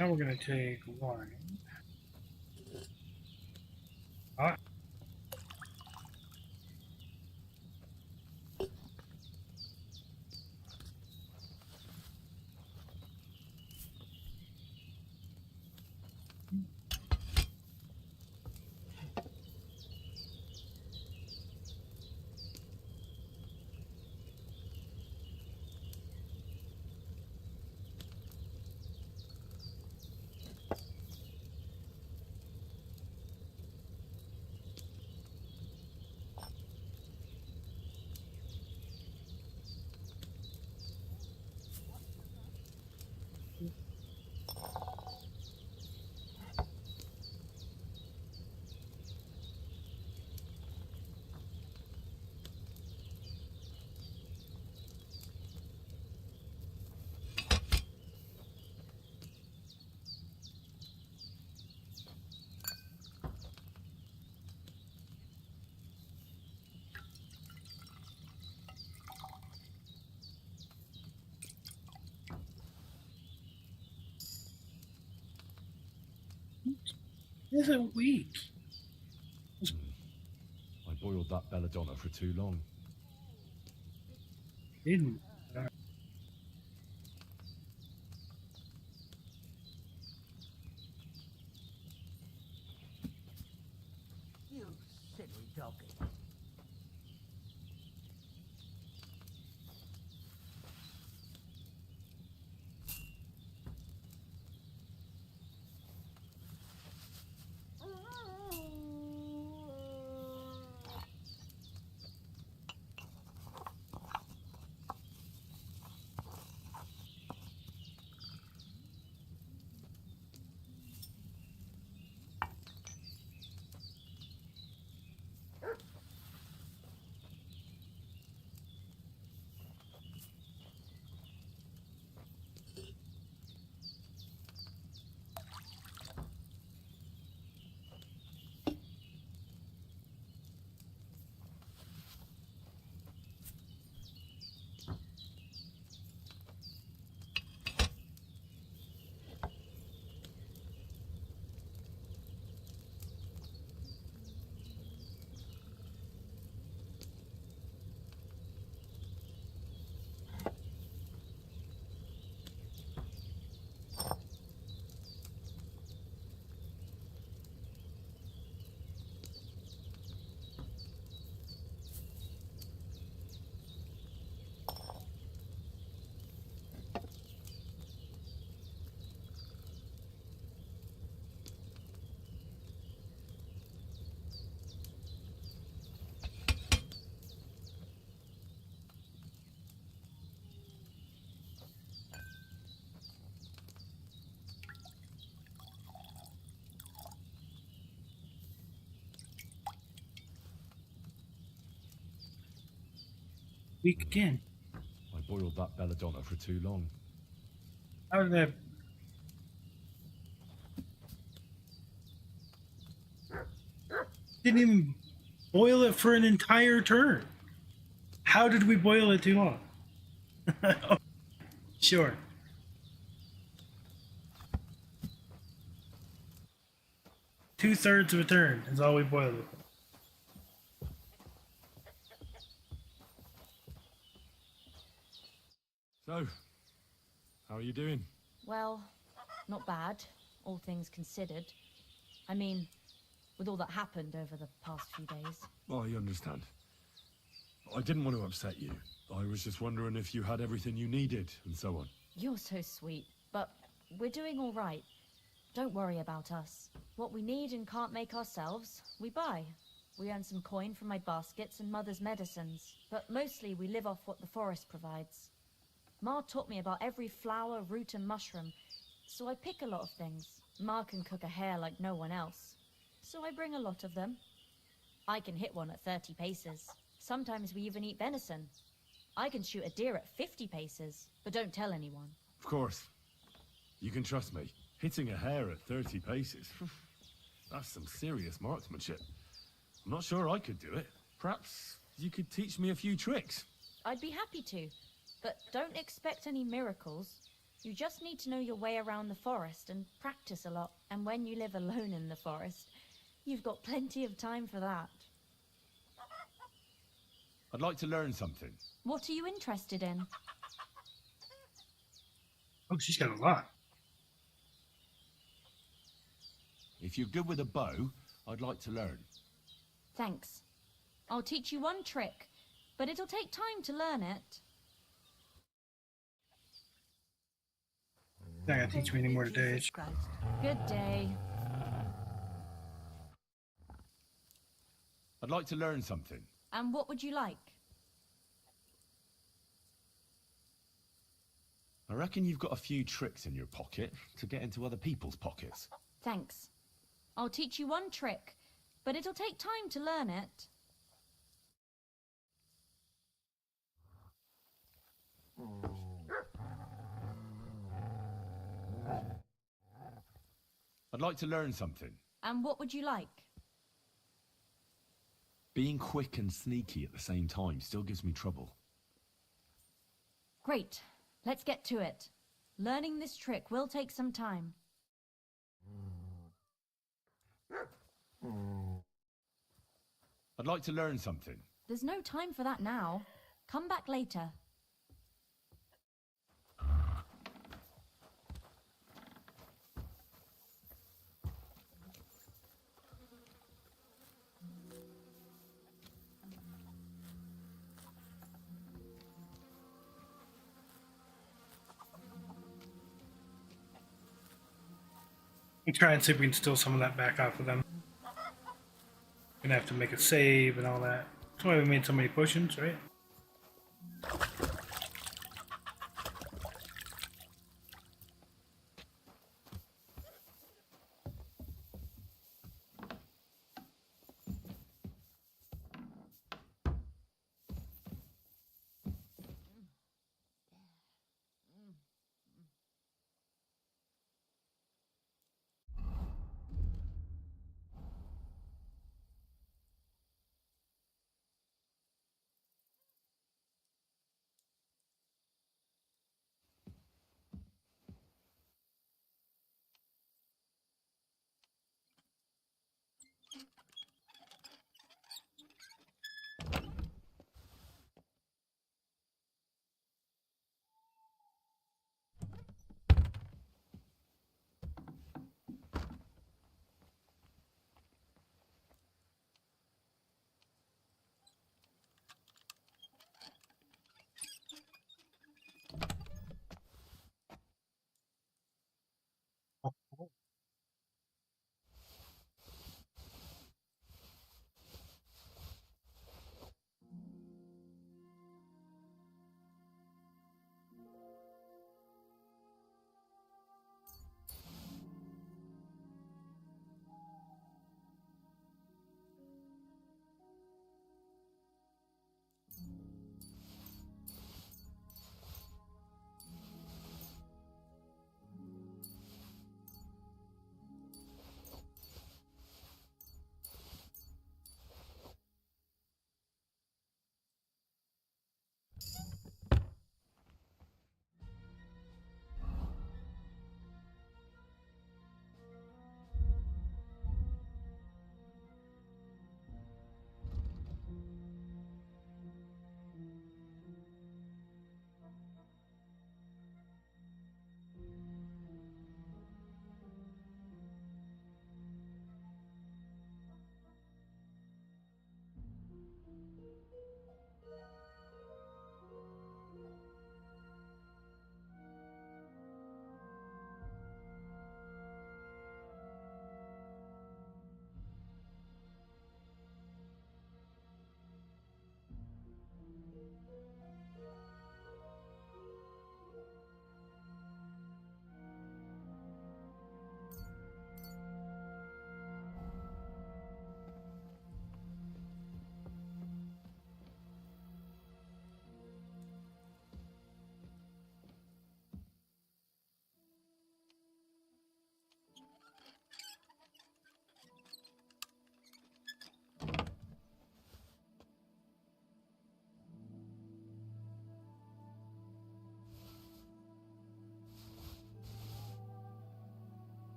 Now we're going to take one. Hot. isn't weak. I boiled that belladonna for too long. Didn't. You silly doggy. Weak again. I boiled that belladonna for too long. How did that? Didn't even boil it for an entire turn. How did we boil it too long? Sure. Two-thirds of a turn is all we boiled it. So, how are you doing? Well, not bad, all things considered. I mean, with all that happened over the past few days. Well, I understand. I didn't want to upset you. I was just wondering if you had everything you needed and so on. You're so sweet, but we're doing all right. Don't worry about us. What we need and can't make ourselves, we buy. We earn some coin from my baskets and Mother's medicines, but mostly we live off what the forest provides. Ma taught me about every flower, root and mushroom, so I pick a lot of things. Ma can cook a hare like no one else, so I bring a lot of them. I can hit one at 30 paces. Sometimes we even eat venison. I can shoot a deer at 50 paces, but don't tell anyone. Of course. You can trust me. Hitting a hare at 30 paces. That's some serious marksmanship. I'm not sure I could do it. Perhaps you could teach me a few tricks. I'd be happy to, but don't expect any miracles. You just need to know your way around the forest and practice a lot. And when you live alone in the forest, you've got plenty of time for that. I'd like to learn something. What are you interested in? Oh, she's got a lot. If you're good with a bow, I'd like to learn. Thanks. I'll teach you one trick, but it'll take time to learn it. Not gonna teach me any more today. Good day. I'd like to learn something. And what would you like? I reckon you've got a few tricks in your pocket to get into other people's pockets. Thanks. I'll teach you one trick, but it'll take time to learn it. I'd like to learn something. And what would you like? Being quick and sneaky at the same time still gives me trouble. Great. Let's get to it. Learning this trick will take some time. I'd like to learn something. There's no time for that now. Come back later. We try and see if we can steal some of that back off of them. Gonna have to make a save and all that. That's why we made so many potions, right?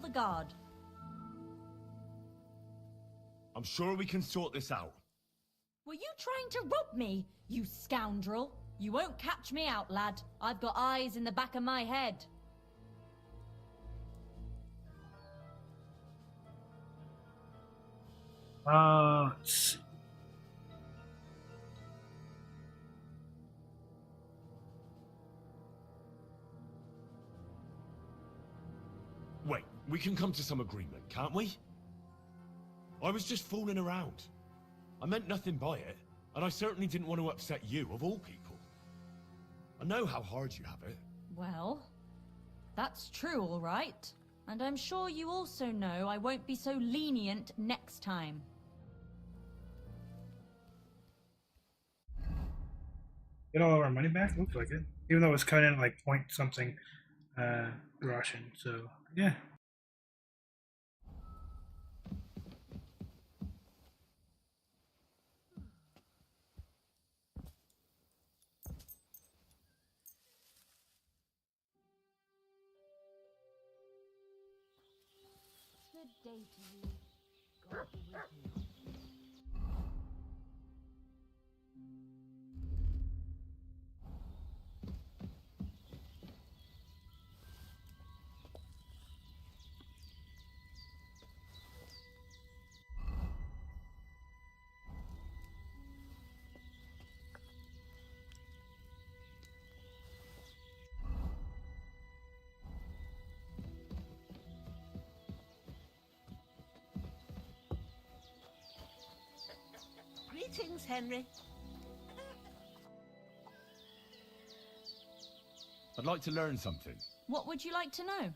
the guard. I'm sure we can sort this out. Were you trying to rob me, you scoundrel? You won't catch me out, lad. I've got eyes in the back of my head. Let's see. Wait, we can come to some agreement, can't we? I was just fooling around. I meant nothing by it, and I certainly didn't want to upset you, of all people. I know how hard you have it. Well, that's true, all right. And I'm sure you also know I won't be so lenient next time. Get all of our money back? Looks like it. Even though it's coming in like point something Russian, so yeah. Good day to you. God be with you. Greetings, Henry. I'd like to learn something. What would you like to know?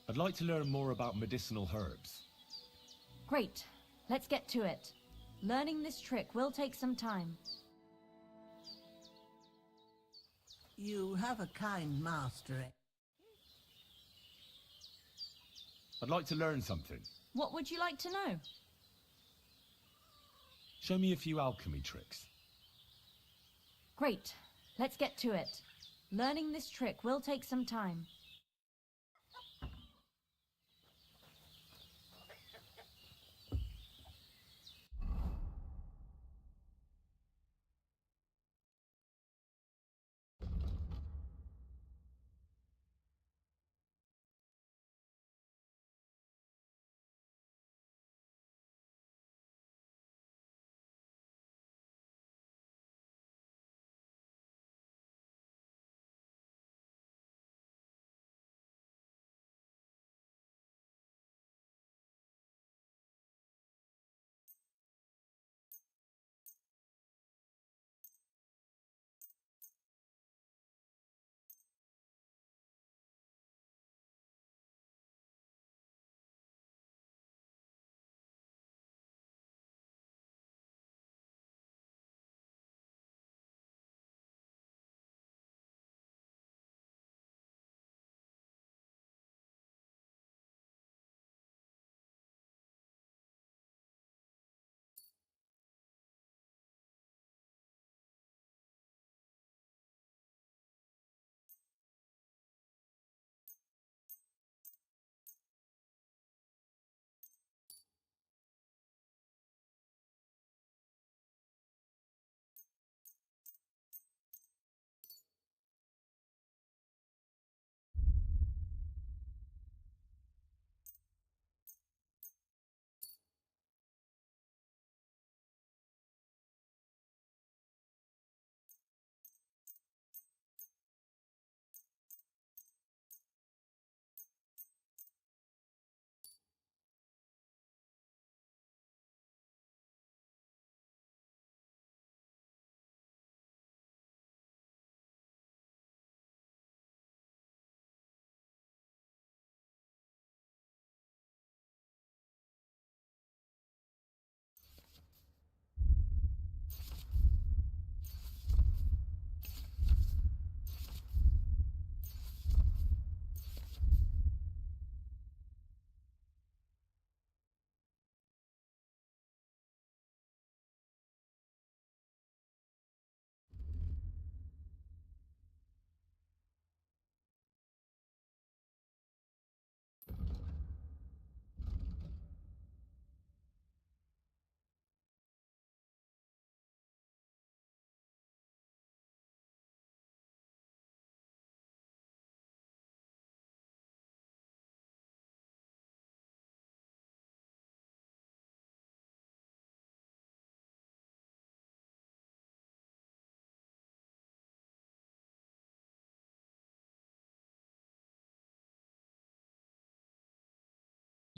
I'd like to learn more about medicinal herbs. Great. Let's get to it. Learning this trick will take some time. You have a kind master. I'd like to learn something. What would you like to know? Show me a few alchemy tricks. Great. Let's get to it. Learning this trick will take some time.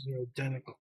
They're identical.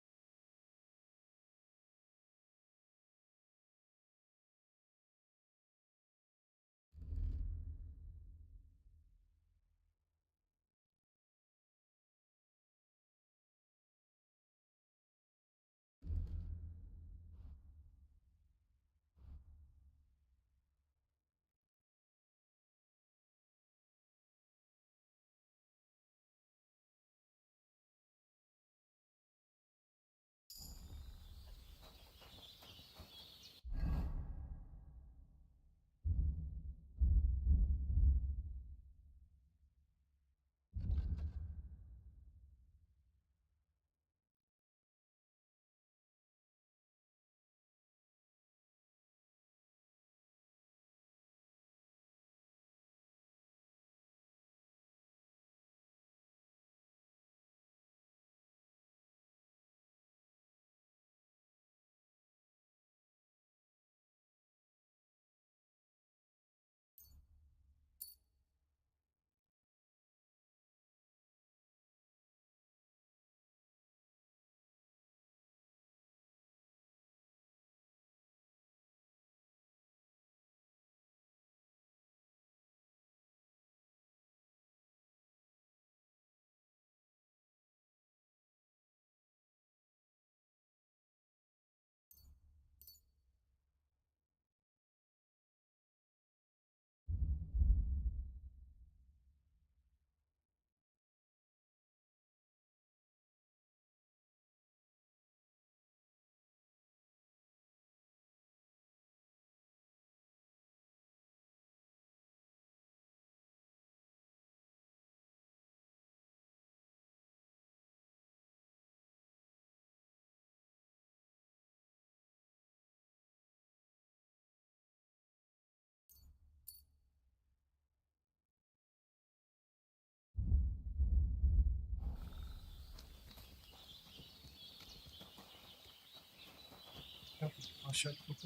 I'll shut up.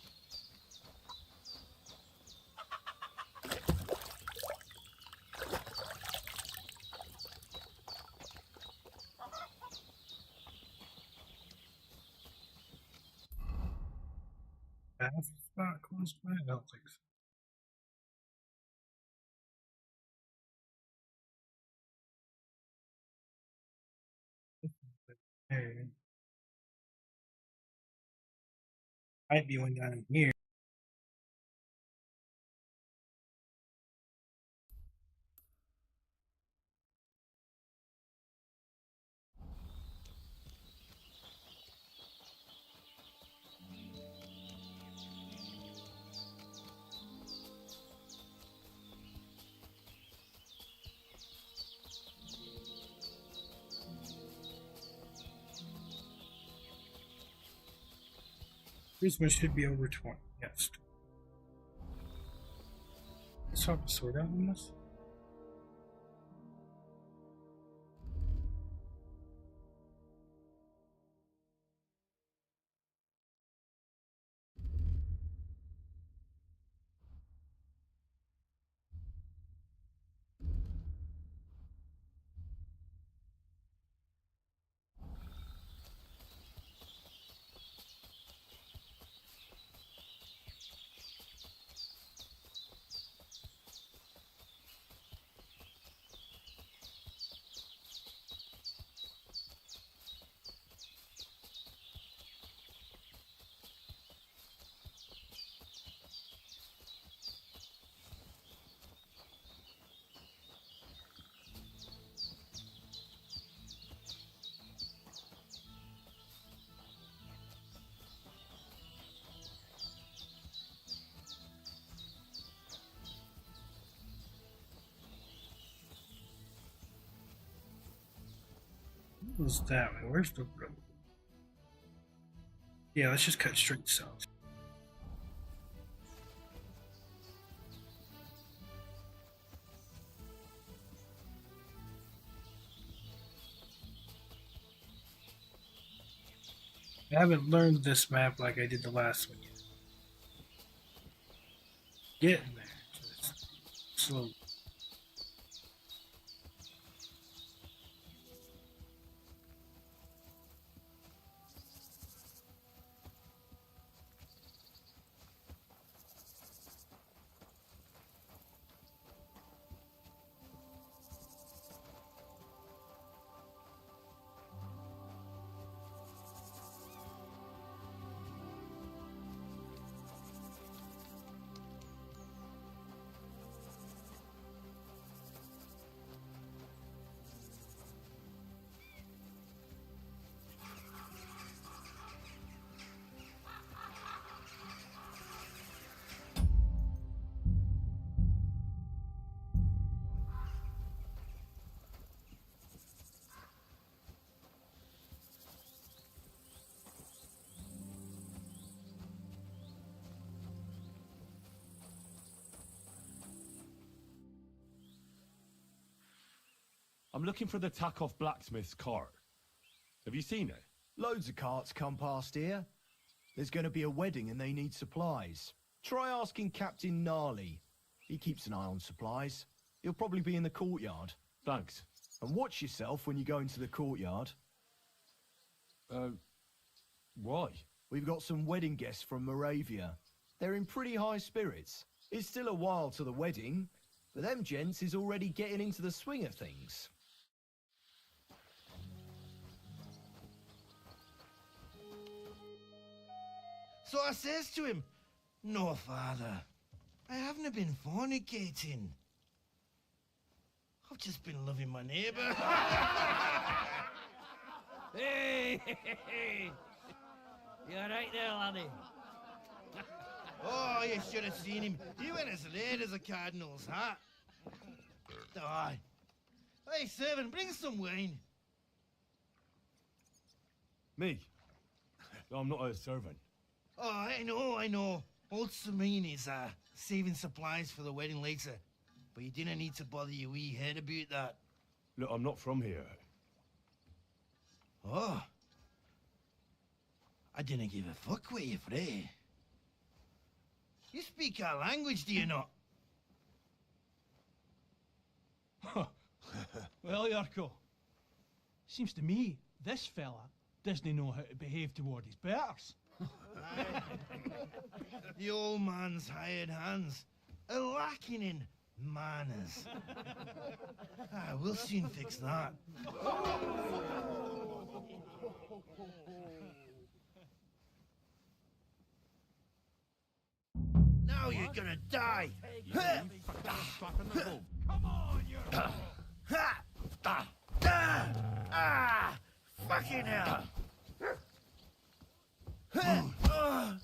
Half spot close by? I don't think so. Hey. Might be one down in here. Charisma should be over 20. Yes. Let's swap the sword out on this. What was that way? Where's the road? Yeah, let's just cut straight south. I haven't learned this map like I did the last one yet. Getting there. Just slowly. I'm looking for the Takeoff blacksmith's cart. Have you seen it? Loads of carts come past here. There's going to be a wedding and they need supplies. Try asking Captain Gnarly. He keeps an eye on supplies. He'll probably be in the courtyard. Thanks. And watch yourself when you go into the courtyard. Why? We've got some wedding guests from Moravia. They're in pretty high spirits. It's still a while to the wedding, but them gents is already getting into the swing of things. So I says to him, "No, father, I haven't been fornicating. I've just been loving my neighbour." Hey! You alright there, laddie? Oh, you should have seen him. He went as red as a cardinal's hat. Aye. Hey, servant, bring some wine. Me? I'm not a servant. Oh, I know. Old Samine is saving supplies for the wedding later. But you didn't need to bother your wee head about that. Look, I'm not from here. Oh. I didn't give a fuck what you fray. You speak our language, do you not? Well, Urko, seems to me this fella doesn't know how to behave toward his betters. The old man's hired hands are lacking in manners. We'll soon fix that. Now you're gonna die. Come on, you Fucking hell. Come on.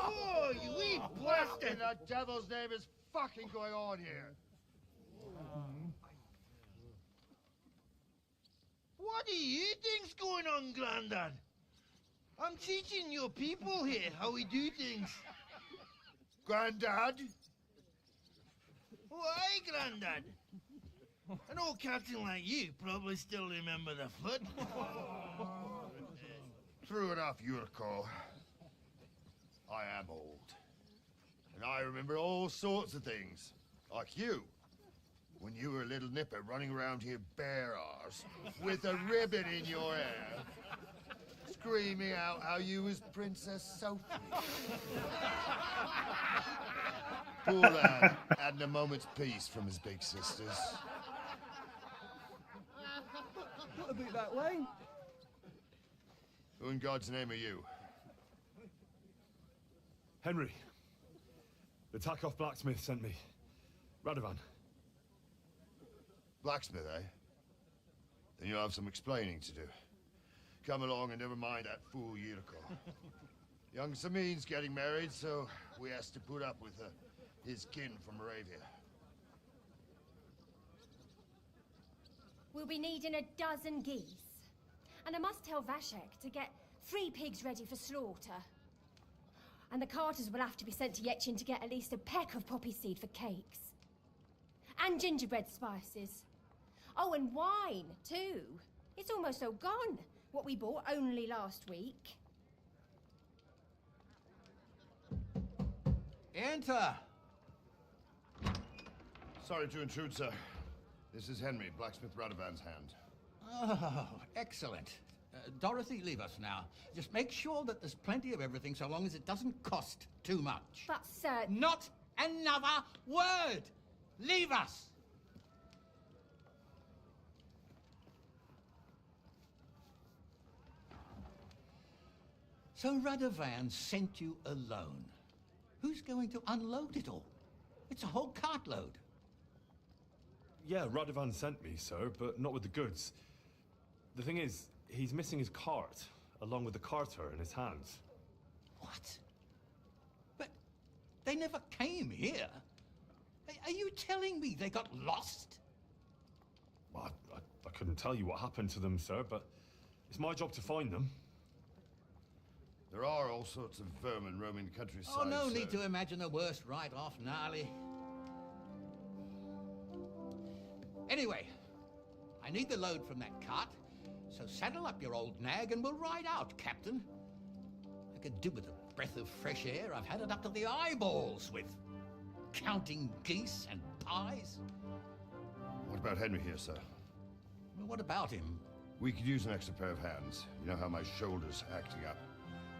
Oh, you wee blasted! What the devil's name is fucking going on here? What do you think's going on, Grandad? I'm teaching your people here how we do things. Grandad? Why, Grandad? An old captain like you probably still remember the flood. True enough, Yurko. I am old. And I remember all sorts of things. Like you. When you were a little nipper running around here bare arse, with a ribbon in your hair, screaming out how you was Princess Sophie. Poor lad hadn't a moment's peace from his big sisters. What about that wine? Who in God's name are you? Henry. The Takeoff blacksmith sent me. Radovan. Blacksmith, eh? Then you'll have some explaining to do. Come along and never mind that fool Yurko. Young Samin's getting married, so we has to put up with his kin from Moravia. We'll be needing a dozen geese. And I must tell Vashek to get 3 pigs ready for slaughter. And the carters will have to be sent to Yetchin to get at least a peck of poppy seed for cakes. And gingerbread spices. Oh, and wine, too. It's almost all gone. What we bought only last week. Enter! Sorry to intrude, sir. This is Henry, Blacksmith Radovan's hand. Oh, excellent. Dorothy, leave us now. Just make sure that there's plenty of everything so long as it doesn't cost too much. But, sir... Not another word! Leave us! So Radovan sent you alone. Who's going to unload it all? It's a whole cartload. Yeah, Radovan sent me, sir, but not with the goods. The thing is, he's missing his cart, along with the carter in his hands. What? But they never came here. Are you telling me they got lost? Well, I couldn't tell you what happened to them, sir, but it's my job to find them. There are all sorts of vermin roaming the countryside. Oh, no sir. need to imagine the worst right off, Gnarly. Anyway, I need the load from that cart, so saddle up your old nag and we'll ride out, Captain. I could do with a breath of fresh air. I've had it up to the eyeballs with counting geese and pies. What about Henry here, sir? Well, what about him? We could use an extra pair of hands. You know how my shoulder's acting up.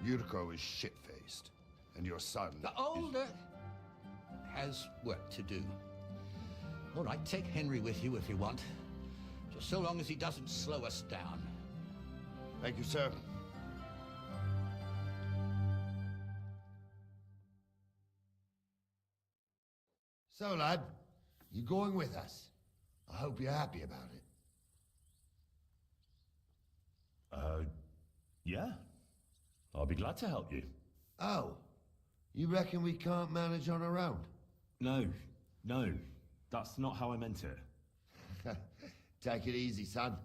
Yuriko is shit-faced. And your son The older has work to do. All right, take Henry with you if you want. Just so long as he doesn't slow us down. Thank you, sir. So, lad, you going with us? I hope you're happy about it. Yeah. I'll be glad to help you. Oh, you reckon we can't manage on our own? No, that's not how I meant it. Take it easy, son.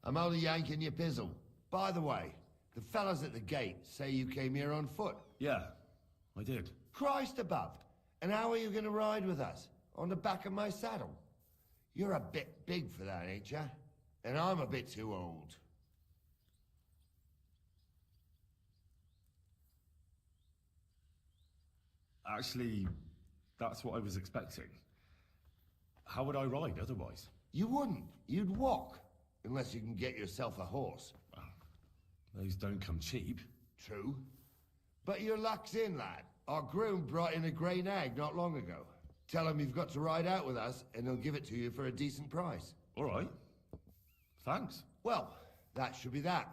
I'm only yanking your pizzle. By the way, the fellas at the gate say you came here on foot. Yeah, I did. Christ above! And how are you going to ride with us? On the back of my saddle? You're a bit big for that, ain't ya? And I'm a bit too old. Actually, that's what I was expecting. How would I ride otherwise? You wouldn't. You'd walk. Unless you can get yourself a horse. Those don't come cheap. True. But your luck's in, lad. Our groom brought in a grey nag not long ago. Tell him you've got to ride out with us, and he'll give it to you for a decent price. All right. Thanks. Well, that should be that.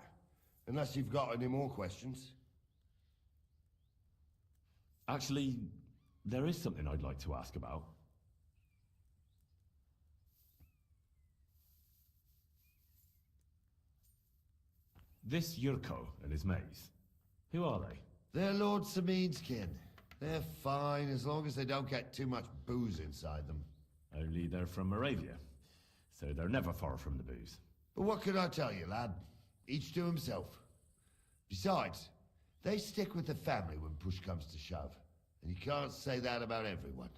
Unless you've got any more questions. Actually, there is something I'd like to ask about. This Yurko and his mates, who are they? They're Lord Samin's kin. They're fine as long as they don't get too much booze inside them. Only they're from Moravia, so they're never far from the booze. But what can I tell you, lad? Each to himself. Besides, they stick with the family when push comes to shove. And you can't say that about everyone.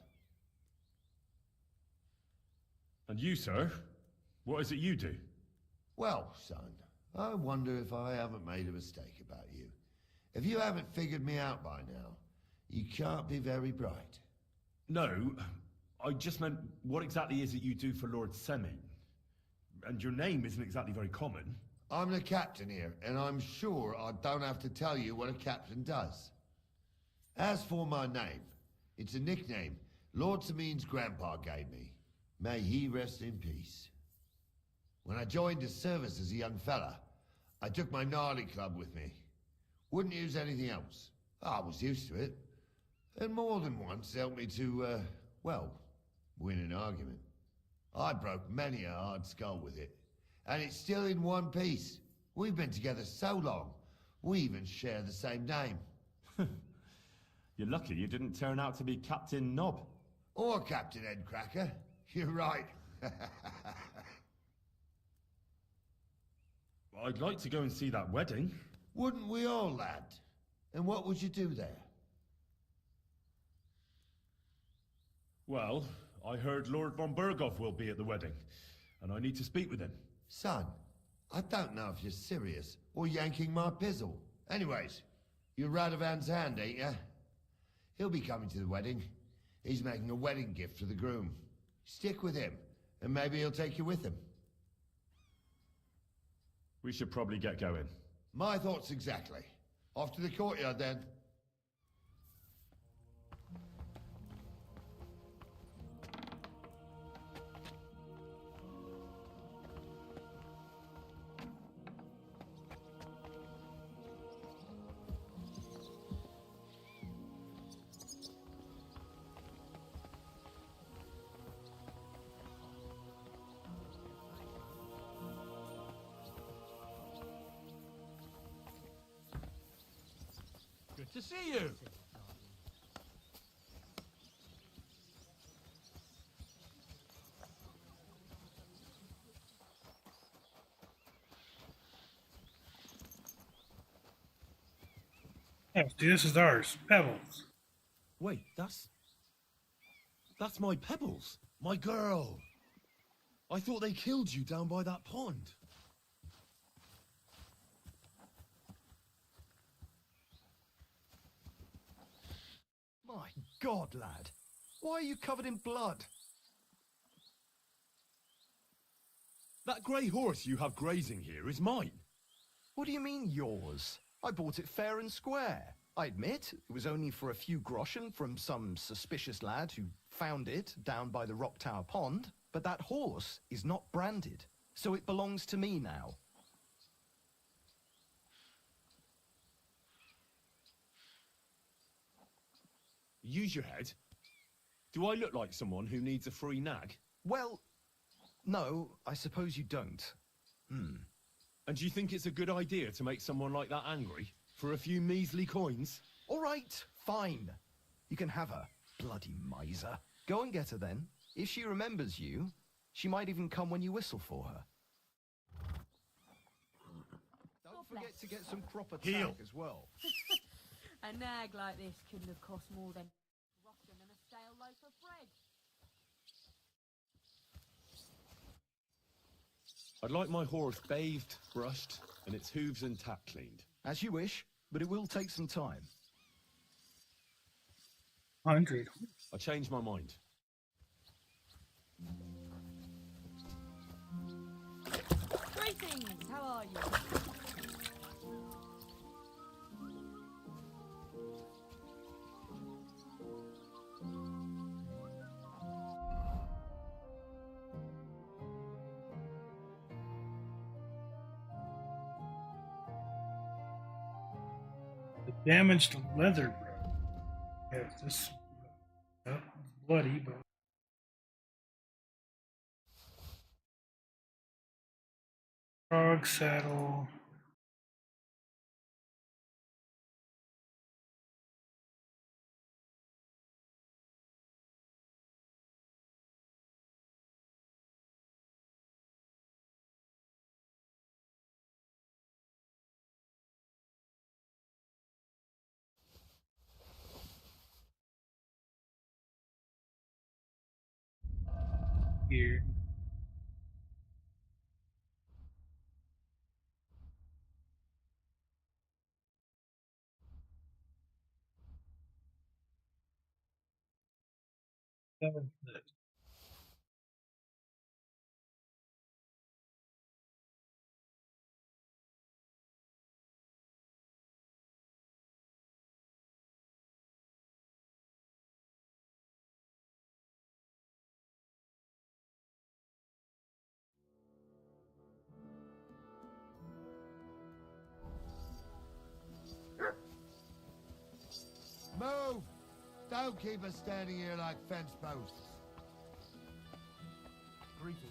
And you, sir? What is it you do? Well, son, I wonder if I haven't made a mistake about you. If you haven't figured me out by now, you can't be very bright. No, I just meant, what exactly is it you do for Lord Semin? And your name isn't exactly very common. I'm the captain here, and I'm sure I don't have to tell you what a captain does. As for my name, it's a nickname Lord Samin's grandpa gave me. May he rest in peace. When I joined his service as a young fella, I took my gnarly club with me. Wouldn't use anything else. I was used to it. And more than once helped me to, well, win an argument. I broke many a hard skull with it. And it's still in one piece. We've been together so long, we even share the same name. You're lucky you didn't turn out to be Captain Knob. Or Captain Headcracker. You're right. I'd like to go and see that wedding. Wouldn't we all, lad? And what would you do there? Well, I heard Lord von Burgov will be at the wedding, and I need to speak with him. Son, I don't know if you're serious or yanking my pizzle. Anyways, you're Radovan's hand, ain't ya? He'll be coming to the wedding. He's making a wedding gift for the groom. Stick with him, and maybe he'll take you with him. We should probably get going. My thoughts exactly. Off to the courtyard, then. Good to see you. Oh, see, this is ours. Pebbles. Wait, that's my Pebbles. My girl. I thought they killed you down by that pond. My God, lad. Why are you covered in blood? That grey horse you have grazing here is mine. What do you mean, yours? I bought it fair and square. I admit, it was only for a few groschen from some suspicious lad who found it down by the Rock Tower Pond, but that horse is not branded, so it belongs to me now. Use your head. Do I look like someone who needs a free nag? Well, no, I suppose you don't. And do you think it's a good idea to make someone like that angry? For a few measly coins? All right, fine. You can have her, bloody miser. Go and get her then. If she remembers you, she might even come when you whistle for her. Don't forget to get some proper Heel. tack as well. A nag like this couldn't have cost more than groschen and a stale loaf of bread. I'd like my horse bathed, brushed, and its hooves and tack cleaned. As you wish, but it will take some time. 100. I changed my mind. Greetings, how are you? The damaged leather robe. Yeah, this bloody, but frog saddle. Here. Move! Don't keep us standing here like fence posts. Greetings,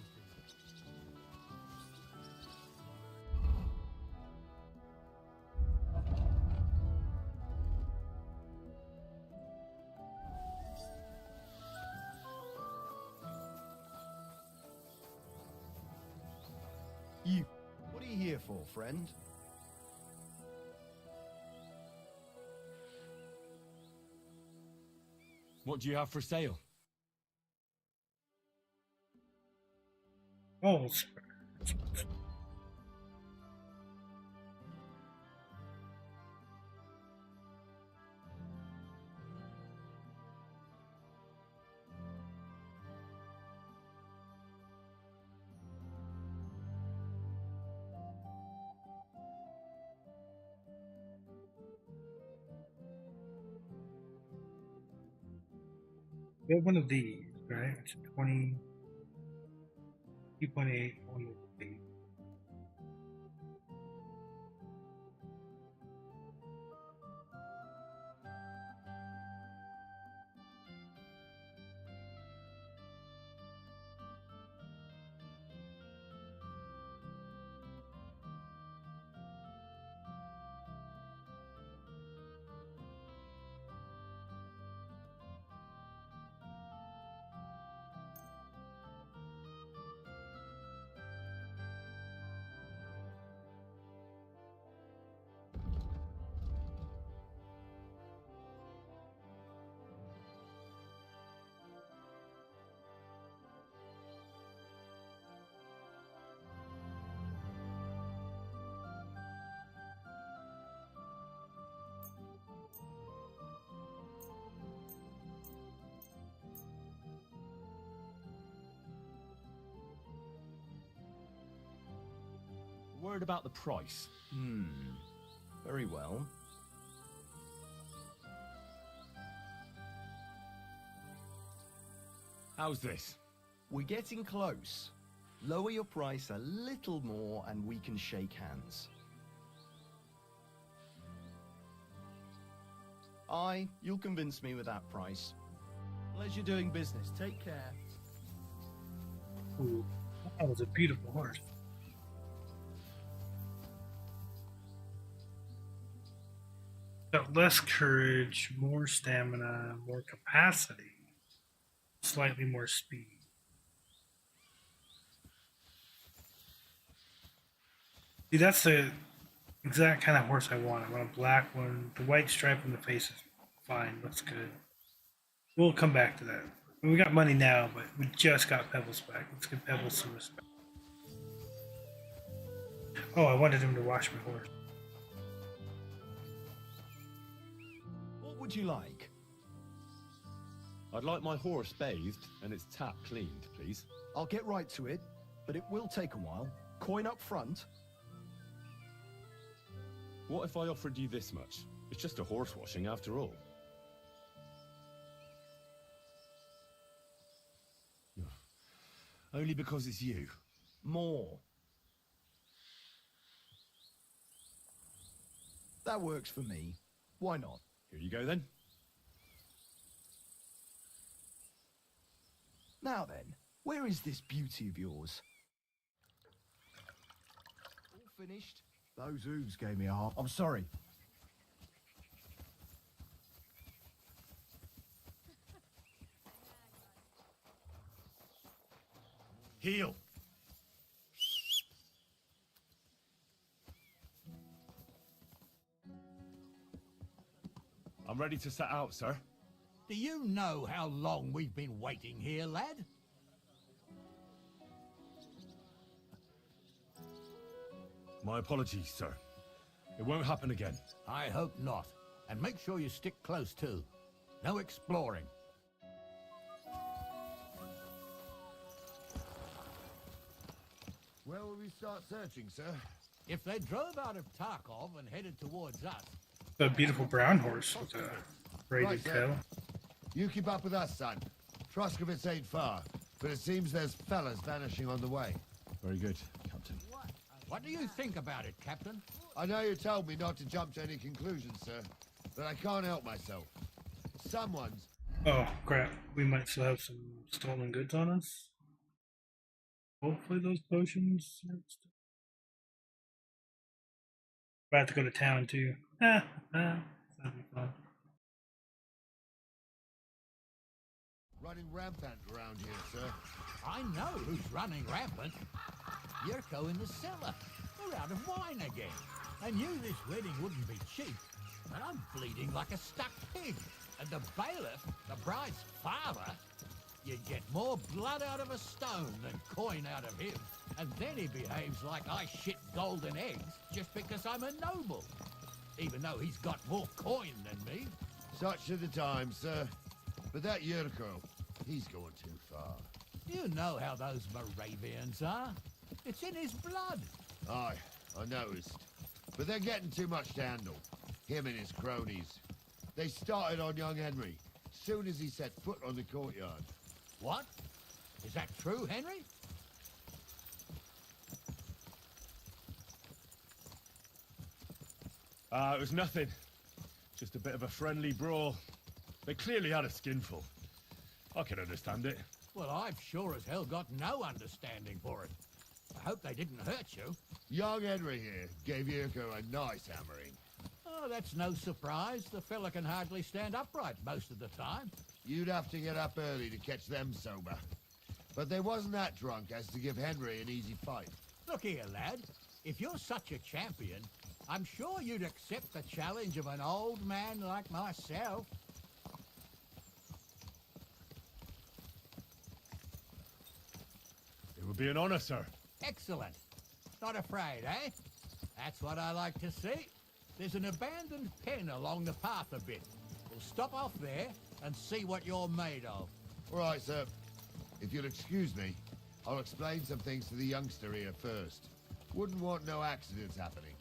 You. What are you here for, friend? What do you have for sale? Oh, we have one of these, right? It's 20, 2.8, one of these. Word about the price. Very well. How's this? We're getting close. Lower your price a little more and we can shake hands. Aye, you'll convince me with that price. Pleasure doing business. Take care. Ooh, that was a beautiful horse. Got less courage, more stamina, more capacity, slightly more speed. See, that's the exact kind of horse I want. I want a black one. The white stripe on the face is fine. Looks good. We'll come back to that. We got money now, but we just got Pebbles back. Let's give Pebbles some respect. Oh, I wanted him to wash my horse. What would you like? I'd like my horse bathed and its tap cleaned, please. I'll get right to it, but it will take a while. Coin up front. What if I offered you this much? It's just a horse washing after all. Only because it's you. More. That works for me. Why not? Here you go then. Now then, where is this beauty of yours? All finished? Those hooves gave me a heart. I'm sorry. Heel. I'm ready to set out, sir. Do you know how long we've been waiting here, lad? My apologies, sir. It won't happen again. I hope not. And make sure you stick close too. No exploring. Where will we start searching, sir? If they drove out of Tarkov and headed towards us... A beautiful brown horse with a braided Right, sir. tail. You keep up with us, son. Troskovitz ain't far, but it seems there's fellas vanishing on the way. Very good, Captain. What do you think about it, Captain? I know you told me not to jump to any conclusions, sir, but I can't help myself. Someone's... Oh, crap. We might still have some stolen goods on us. Hopefully those potions... I have to go to town, too. That'd be fun. running rampant around here, sir. I know who's running rampant. Yurko in the cellar. We're out of wine again. I knew this wedding wouldn't be cheap, but I'm bleeding like a stuck pig. And the bailiff, the bride's father, you'd get more blood out of a stone than coin out of him. And then he behaves like I shit golden eggs just because I'm a noble. Even though he's got more coin than me. Such are the times, sir. But that Yurko, he's going too far. You know how those Moravians are. It's in his blood. Aye, I noticed. But they're getting too much to handle. Him and his cronies. They started on young Henry, soon as he set foot on the courtyard. What? Is that true, Henry? It was nothing. Just a bit of a friendly brawl. They clearly had a skinful. I can understand it. Well, I've sure as hell got no understanding for it. I hope they didn't hurt you. Young Henry here gave Yurko a nice hammering. Oh, that's no surprise. The fella can hardly stand upright most of the time. You'd have to get up early to catch them sober. But they wasn't that drunk as to give Henry an easy fight. Look here, lad. If you're such a champion, I'm sure you'd accept the challenge of an old man like myself. It would be an honor, sir. Excellent. Not afraid, eh? That's what I like to see. There's an abandoned pen along the path a bit. We'll stop off there and see what you're made of. All right, sir. If you'll excuse me, I'll explain some things to the youngster here first. Wouldn't want no accidents happening.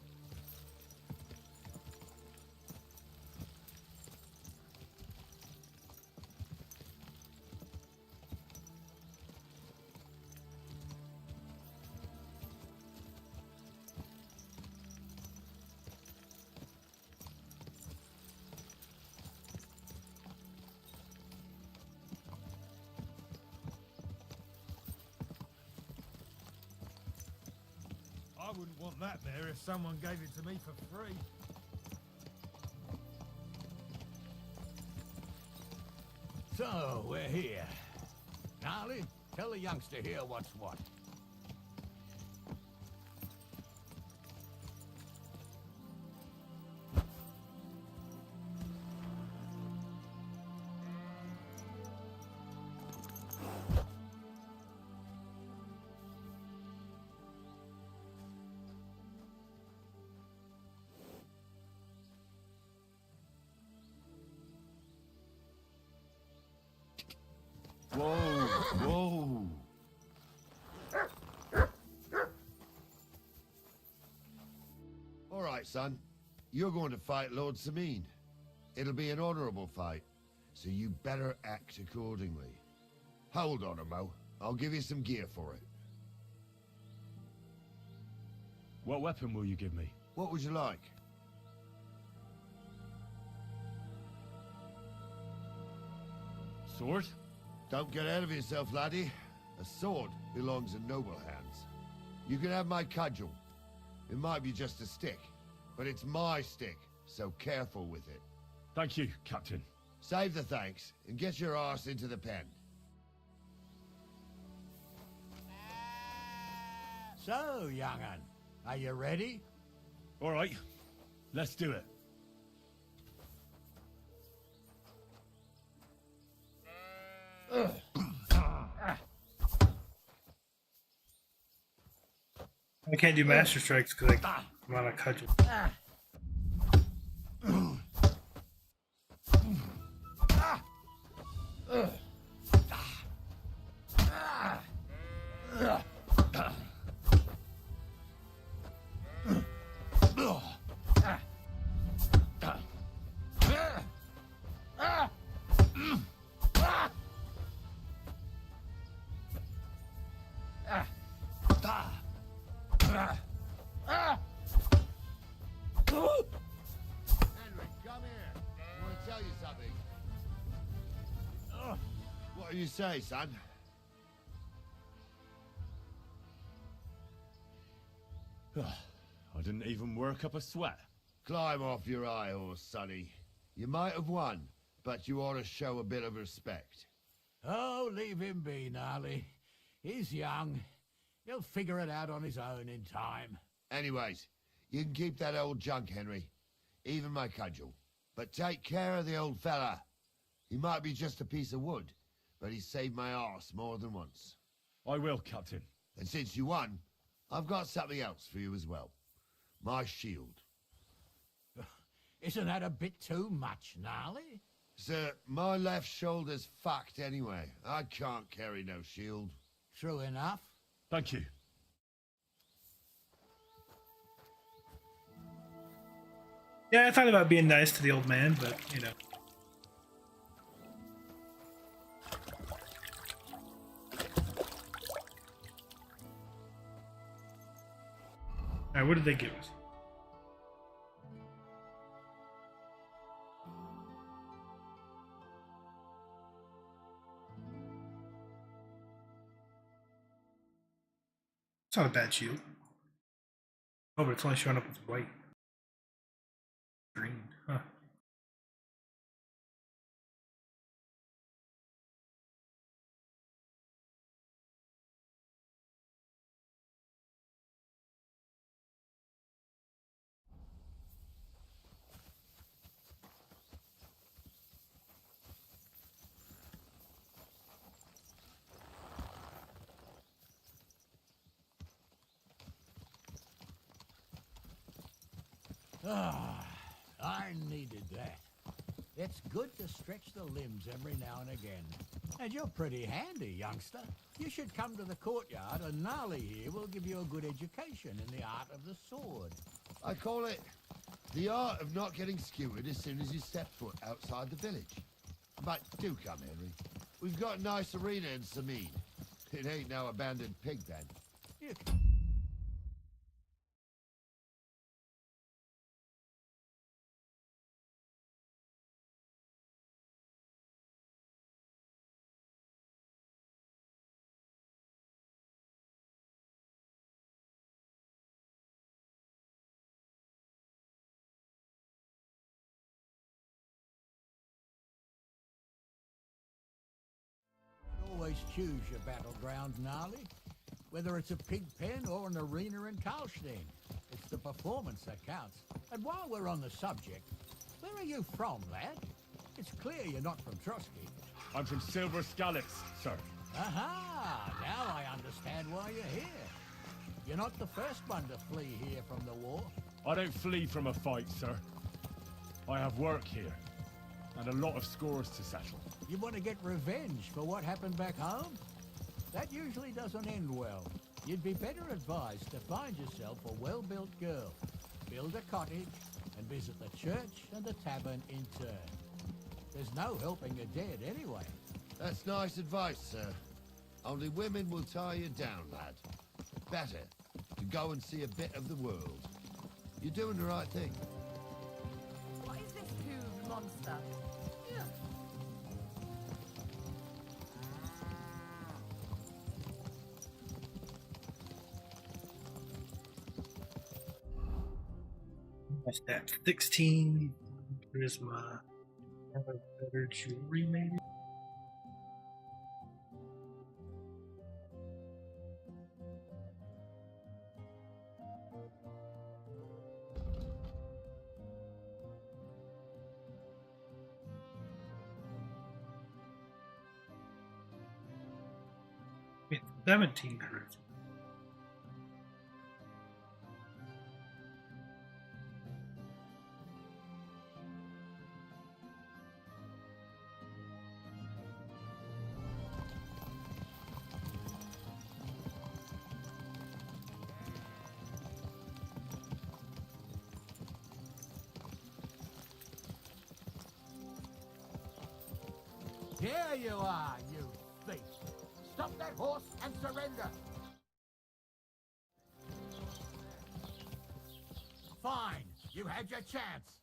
I wouldn't want that there if someone gave it to me for free. So, we're here. Gnarly, tell the youngster here what's what. Whoa, whoa. All right, son. You're going to fight Lord Sameen. It'll be an honorable fight, so you better act accordingly. Hold on, Mo. I'll give you some gear for it. What weapon will you give me? What would you like? Sword? Don't get ahead of yourself, laddie. A sword belongs in noble hands. You can have my cudgel. It might be just a stick, but it's my stick, so careful with it. Thank you, Captain. Save the thanks, and get your arse into the pen. So, young'un, are you ready? All right, let's do it. I can't do master strikes because I'm on a cudgel. Henry, come here. I want to tell you something. What do you say, son? I didn't even work up a sweat. Climb off your high horse, sonny. You might have won, but you ought to show a bit of respect. Oh, leave him be, Gnarly. He's young. He'll figure it out on his own in time. Anyways, you can keep that old junk, Henry. Even my cudgel. But take care of the old fella. He might be just a piece of wood, but he's saved my arse more than once. I will, Captain. And since you won, I've got something else for you as well. My shield. Isn't that a bit too much, Gnarly? Sir, my left shoulder's fucked anyway. I can't carry no shield. True enough. Thank you. Yeah, I thought about being nice to the old man, but, you know. Alright, what did they give us? It's not a bad shield. Oh, but it's only showing up as white. Green, huh? Ah, I needed that. It's good to stretch the limbs every now and again. And you're pretty handy, youngster. You should come to the courtyard, and Gnarly here will give you a good education in the art of the sword. I call it the art of not getting skewered as soon as you step foot outside the village. But do come, Henry. We've got a nice arena in Sameen. It ain't no abandoned pig then. You always choose your battleground, Gnarly. Whether it's a pig pen or an arena in Karlstein. It's the performance that counts. And while we're on the subject, where are you from, lad? It's clear you're not from Trotsky. I'm from Silver Scallops, sir. Aha! Now I understand why you're here. You're not the first one to flee here from the war. I don't flee from a fight, sir. I have work here, and a lot of scores to settle. You want to get revenge for what happened back home? That usually doesn't end well. You'd be better advised to find yourself a well-built girl, build a cottage, and visit the church and the tavern in turn. There's no helping the dead anyway. That's nice advice, sir. Only women will tie you down, lad. Better to go and see a bit of the world. You're doing the right thing. What is this huge monster? What's that? 16. Where's my better jewelry, maybe? With 17 charisma. Here you are, you thief! Stop that horse and surrender! Fine, you had your chance.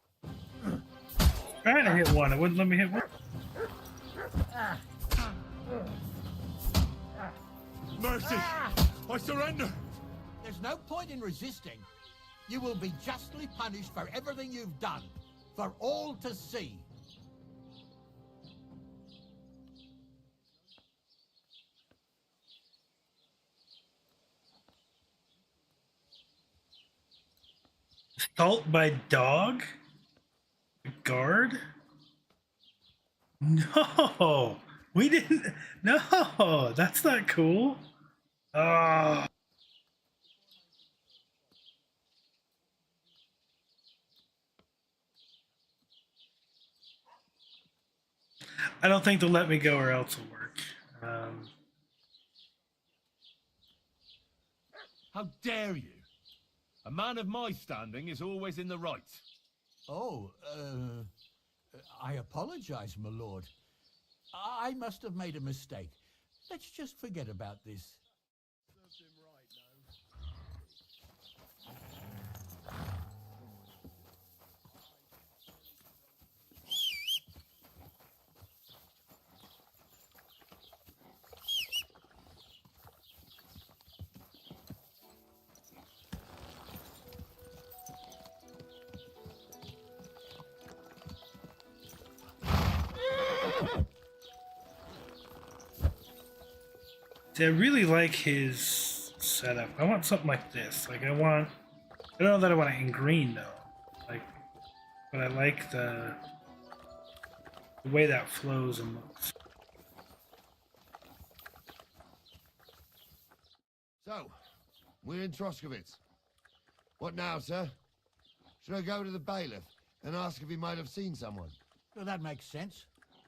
Trying to hit one, it wouldn't let me hit one. Mercy! I surrender! There's no point in resisting. You will be justly punished for everything you've done, for all to see. Assault by dog? Guard? No! We didn't. No! That's not cool. Ah. I don't think they'll let me go or else it'll work. How dare you? A man of my standing is always in the right. Oh, I apologize, my lord. I must have made a mistake. Let's just forget about this. See, I really like his setup. I want something like this. Like I don't know that I want it in green though. Like, but I like the way that flows and looks. So, we're in Troskowitz. What now, sir? Should I go to the bailiff and ask if he might have seen someone? Well, that makes sense.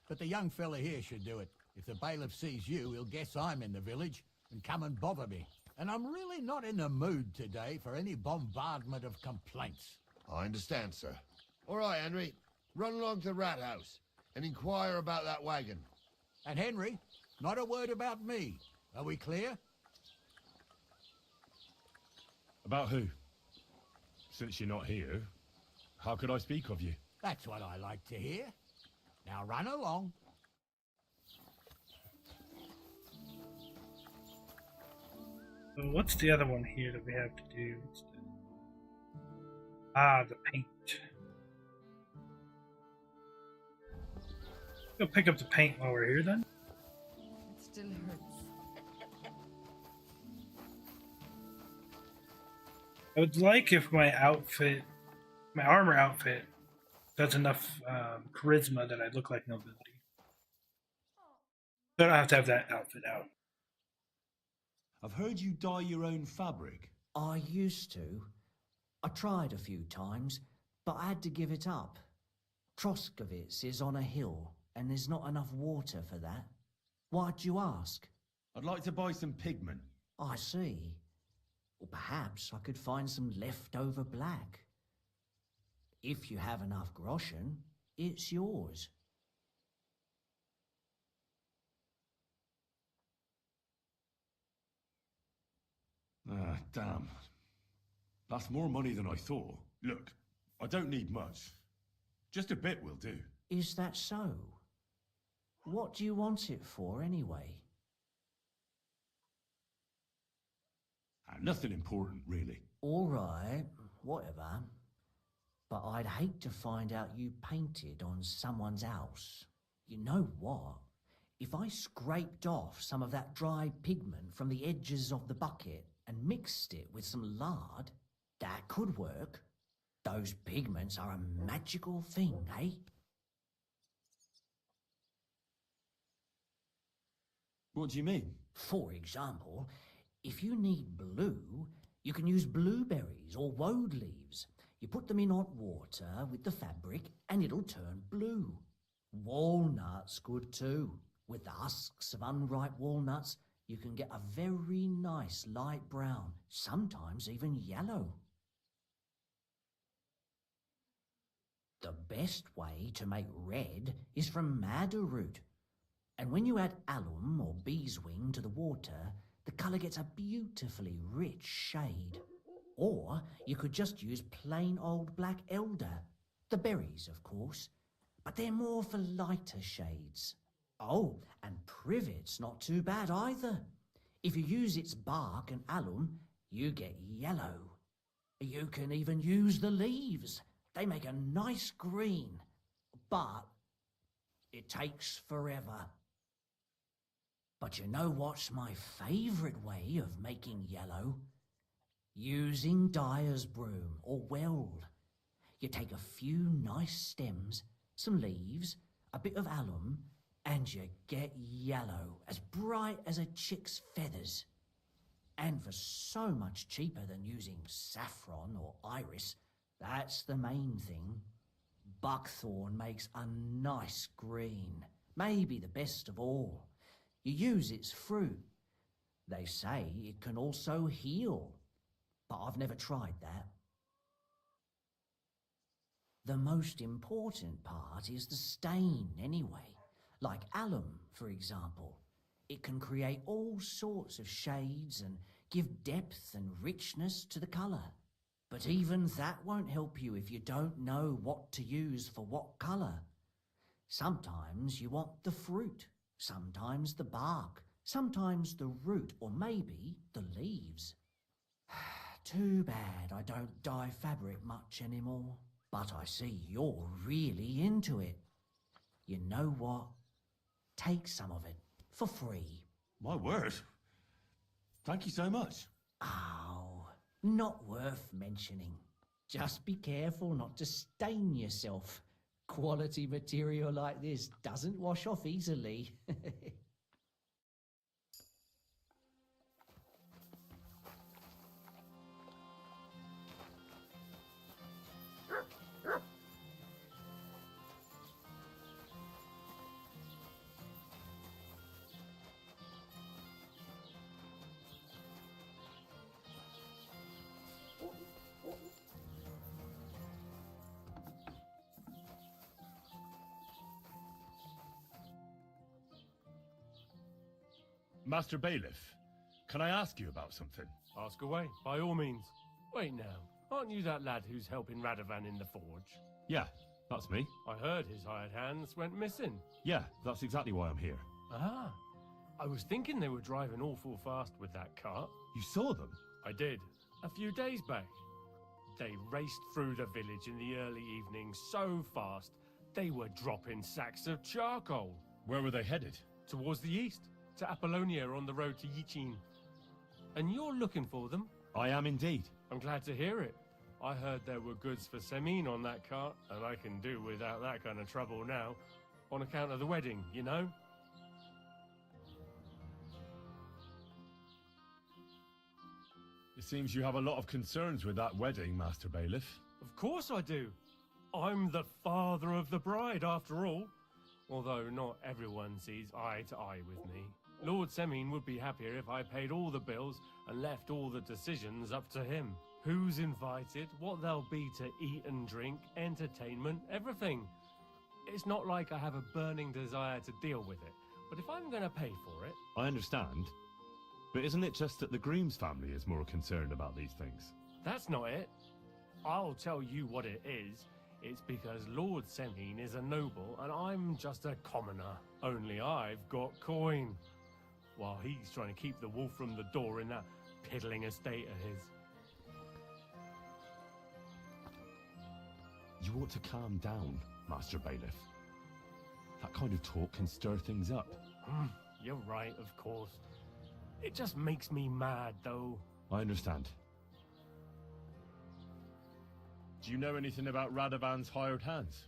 But the young fella here should do it. If the bailiff sees you, he'll guess I'm in the village and come and bother me. And I'm really not in the mood today for any bombardment of complaints. I understand, sir. All right, Henry. Run along to the rat house and inquire about that wagon. And Henry, not a word about me. Are we clear? About who? Since you're not here, how could I speak of you? That's what I like to hear. Now run along. So what's the other one here that we have to do? Ah, the paint. Go pick up the paint while we're here then. It still hurts. I would like if my armor outfit, does enough charisma that I look like nobility. I don't have to have that outfit out. I've heard you dye your own fabric. I used to. I tried a few times, but I had to give it up. Troskovitz is on a hill, and there's not enough water for that. Why'd you ask? I'd like to buy some pigment. I see. Or perhaps I could find some leftover black. If you have enough groschen, it's yours. Ah, damn. That's more money than I thought. Look, I don't need much. Just a bit will do. Is that so? What do you want it for, anyway? Nothing important, really. All right, whatever. But I'd hate to find out you painted on someone's house. You know what? If I scraped off some of that dry pigment from the edges of the bucket and mixed it with some lard, that could work. Those pigments are a magical thing, eh? What do you mean? For example, if you need blue, you can use blueberries or woad leaves. You put them in hot water with the fabric and it'll turn blue. Walnuts good too. With the husks of unripe walnuts, you can get a very nice light brown, sometimes even yellow. The best way to make red is from madder root. And when you add alum or beeswing to the water, the colour gets a beautifully rich shade. Or you could just use plain old black elder. The berries, of course, but they're more for lighter shades. Oh, and privet's not too bad either. If you use its bark and alum, you get yellow. You can even use the leaves. They make a nice green, but it takes forever. But you know what's my favourite way of making yellow? Using dyer's broom or weld. You take a few nice stems, some leaves, a bit of alum, and you get yellow, as bright as a chick's feathers. And for so much cheaper than using saffron or iris, that's the main thing. Buckthorn makes a nice green, maybe the best of all. You use its fruit. They say it can also heal, but I've never tried that. The most important part is the stain anyway. Like alum, for example. It can create all sorts of shades and give depth and richness to the colour. But even that won't help you if you don't know what to use for what colour. Sometimes you want the fruit, sometimes the bark, sometimes the root, or maybe the leaves. Too bad I don't dye fabric much anymore. But I see you're really into it. You know what? Take some of it for free. My word. Thank you so much. Oh, not worth mentioning. Just be careful not to stain yourself. Quality material like this doesn't wash off easily. Master Bailiff, can I ask you about something? Ask away, by all means. Wait now, aren't you that lad who's helping Radovan in the forge? Yeah, that's me. I heard his hired hands went missing. Yeah, that's exactly why I'm here. Ah, I was thinking they were driving awful fast with that cart. You saw them? I did, a few days back. They raced through the village in the early evening so fast, they were dropping sacks of charcoal. Where were they headed? Towards the east, to Apollonia on the road to Yichin. And you're looking for them? I am indeed. I'm glad to hear it. I heard there were goods for Semin on that cart, and I can do without that kind of trouble now. On account of the wedding, you know? It seems you have a lot of concerns with that wedding, Master Bailiff. Of course I do. I'm the father of the bride, after all. Although not everyone sees eye to eye with me. Lord Semin would be happier if I paid all the bills and left all the decisions up to him. Who's invited, what there'll be to eat and drink, entertainment, everything. It's not like I have a burning desire to deal with it, but if I'm going to pay for it... I understand. But isn't it just that the groom's family is more concerned about these things? That's not it. I'll tell you what it is. It's because Lord Semin is a noble and I'm just a commoner. Only I've got coin. While he's trying to keep the wolf from the door in that piddling estate of his. You ought to calm down, Master Bailiff. That kind of talk can stir things up. You're right, of course. It just makes me mad, though. I understand. Do you know anything about Radovan's hired hands?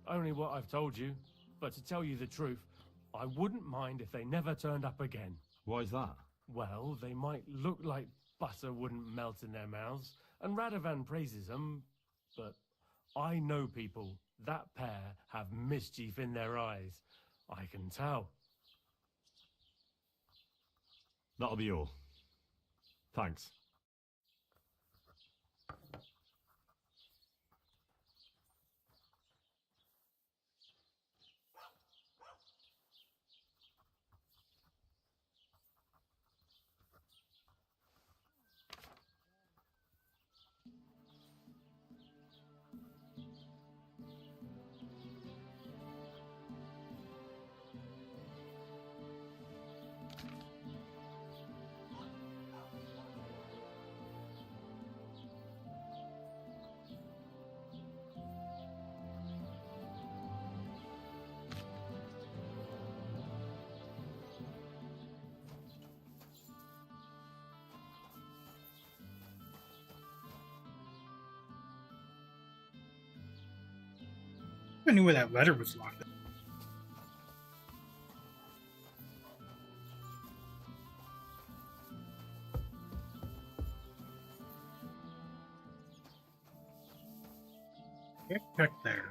Only what I've told you. But to tell you the truth, I wouldn't mind if they never turned up again. Why is that? Well, they might look like butter wouldn't melt in their mouths, and Radovan praises them, but I know people. That pair have mischief in their eyes. I can tell. That'll be all. Thanks. I knew where that letter was locked. Check there.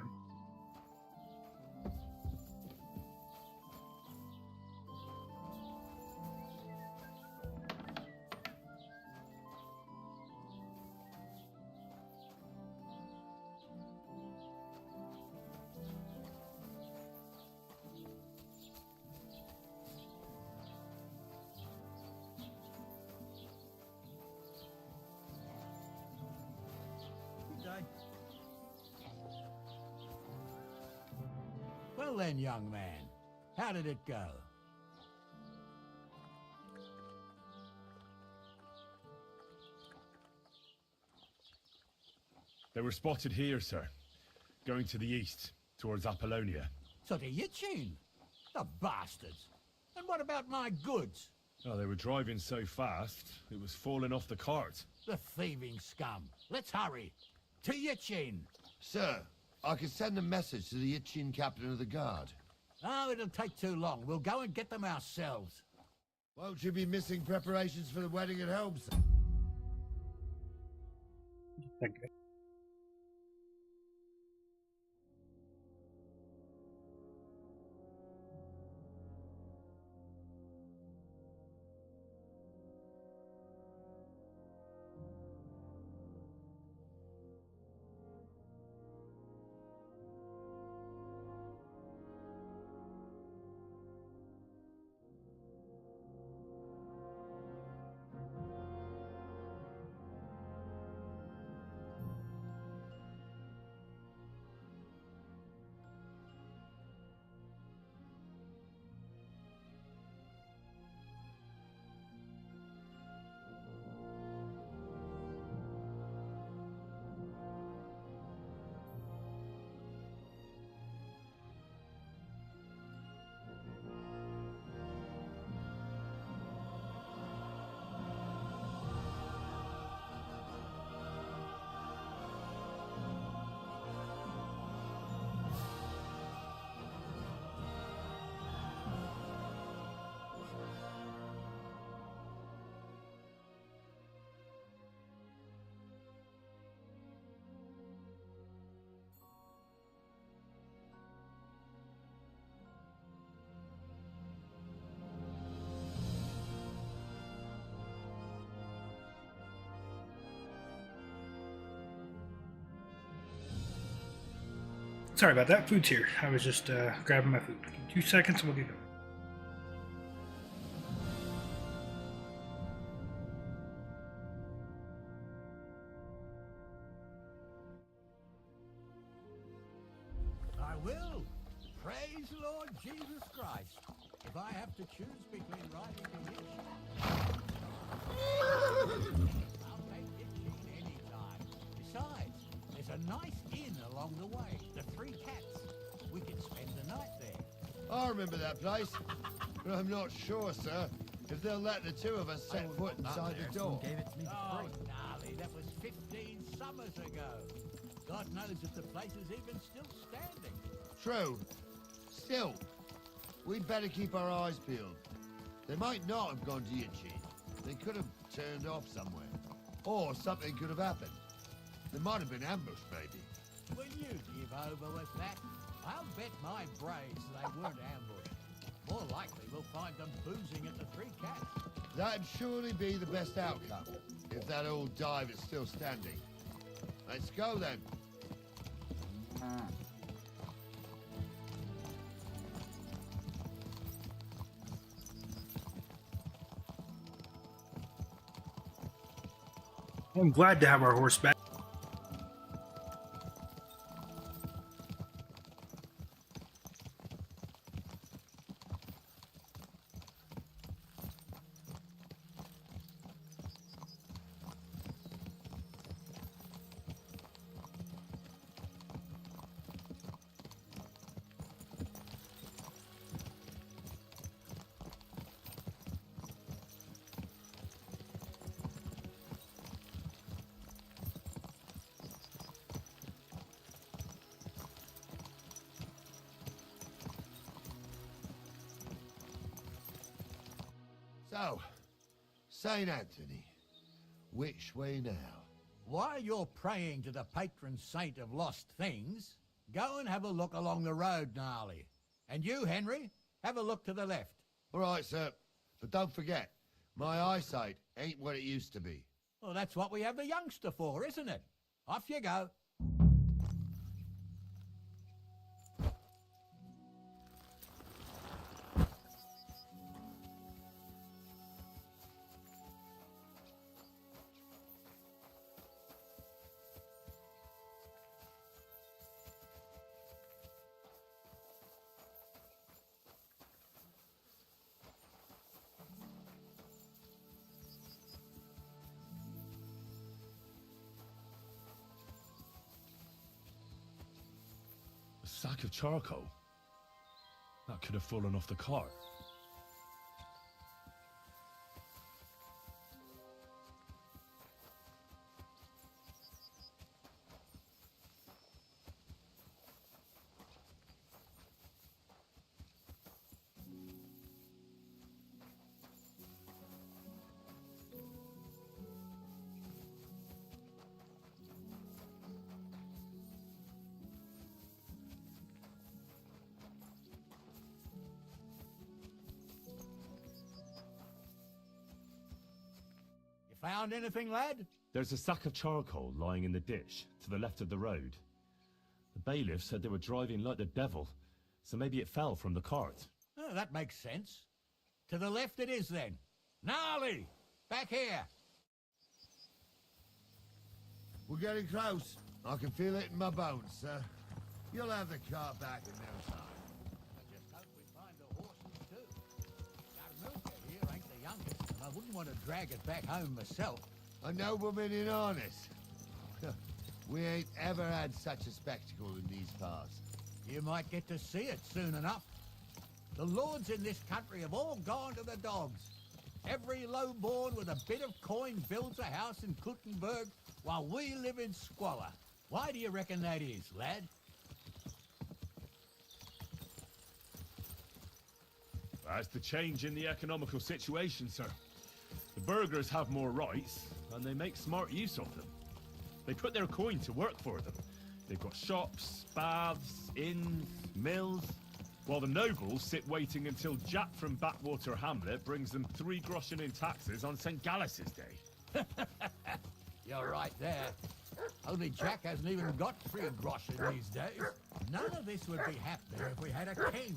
Well then, young man, how did it go? They were spotted here, sir. Going to the east, towards Apollonia. So to Yichin? The bastards! And what about my goods? Oh, they were driving so fast, it was falling off the cart. The thieving scum. Let's hurry. To Yichin! Sir, I can send a message to the Yichin captain of the guard. Oh, it'll take too long. We'll go and get them ourselves. Won't you be missing preparations for the wedding at home, sir? Okay. Sorry about that. Food's here. I was just grabbing my food. 2 seconds and we'll get going. I will. Praise Lord Jesus Christ. If I have to choose between riding to Hitch, I'll take Hitching any time. Besides, there's a nice inn along the way, the Three Cats. We can spend the night there. I remember that place, but I'm not sure, sir, if they'll let the two of us set foot inside the door. Oh, gnarly, that was 15 summers ago. God knows if the place is even still standing. True. Still, we'd better keep our eyes peeled. They might not have gone to Yitchin. They could have turned off somewhere. Or something could have happened. They might have been ambushed, maybe. Will you give over with that? I'll bet my brains they weren't ambushed. More likely we'll find them boozing at the Three Cats. That'd surely be the best outcome, if that old dive is still standing. Let's go, then. I'm glad to have our horse back. So, St. Anthony, which way now? While you're praying to the patron saint of lost things, go and have a look along the road, Gnarly. And you, Henry, have a look to the left. All right, sir. But don't forget, my eyesight ain't what it used to be. Well, that's what we have the youngster for, isn't it? Off you go. Sack of charcoal? That could have fallen off the cart. Found anything, lad? There's a sack of charcoal lying in the ditch to the left of the road. The bailiff said they were driving like the devil, so maybe it fell from the cart. Oh, that makes sense. To the left it is, then. Gnarly! Back here! We're getting close. I can feel it in my bones, sir. You'll have the car back in no time. I just hope we find the horses, too. Our milker here ain't the youngest, and I wouldn't want to drag it back home myself. A nobleman in harness. We ain't ever had such a spectacle in these parts. You might get to see it soon enough. The lords in this country have all gone to the dogs. Every lowborn with a bit of coin builds a house in Kuttenberg while we live in squalor. Why do you reckon that is, lad? That's the change in the economical situation, sir. The burghers have more rights, and they make smart use of them. They put their coin to work for them. They've got shops, baths, inns, mills, while the nobles sit waiting until Jack from Backwater Hamlet brings them 3 groschen in taxes on St. Gallus's Day. You're right there. Only Jack hasn't even got 3 groschen these days. None of this would be happening if we had a king.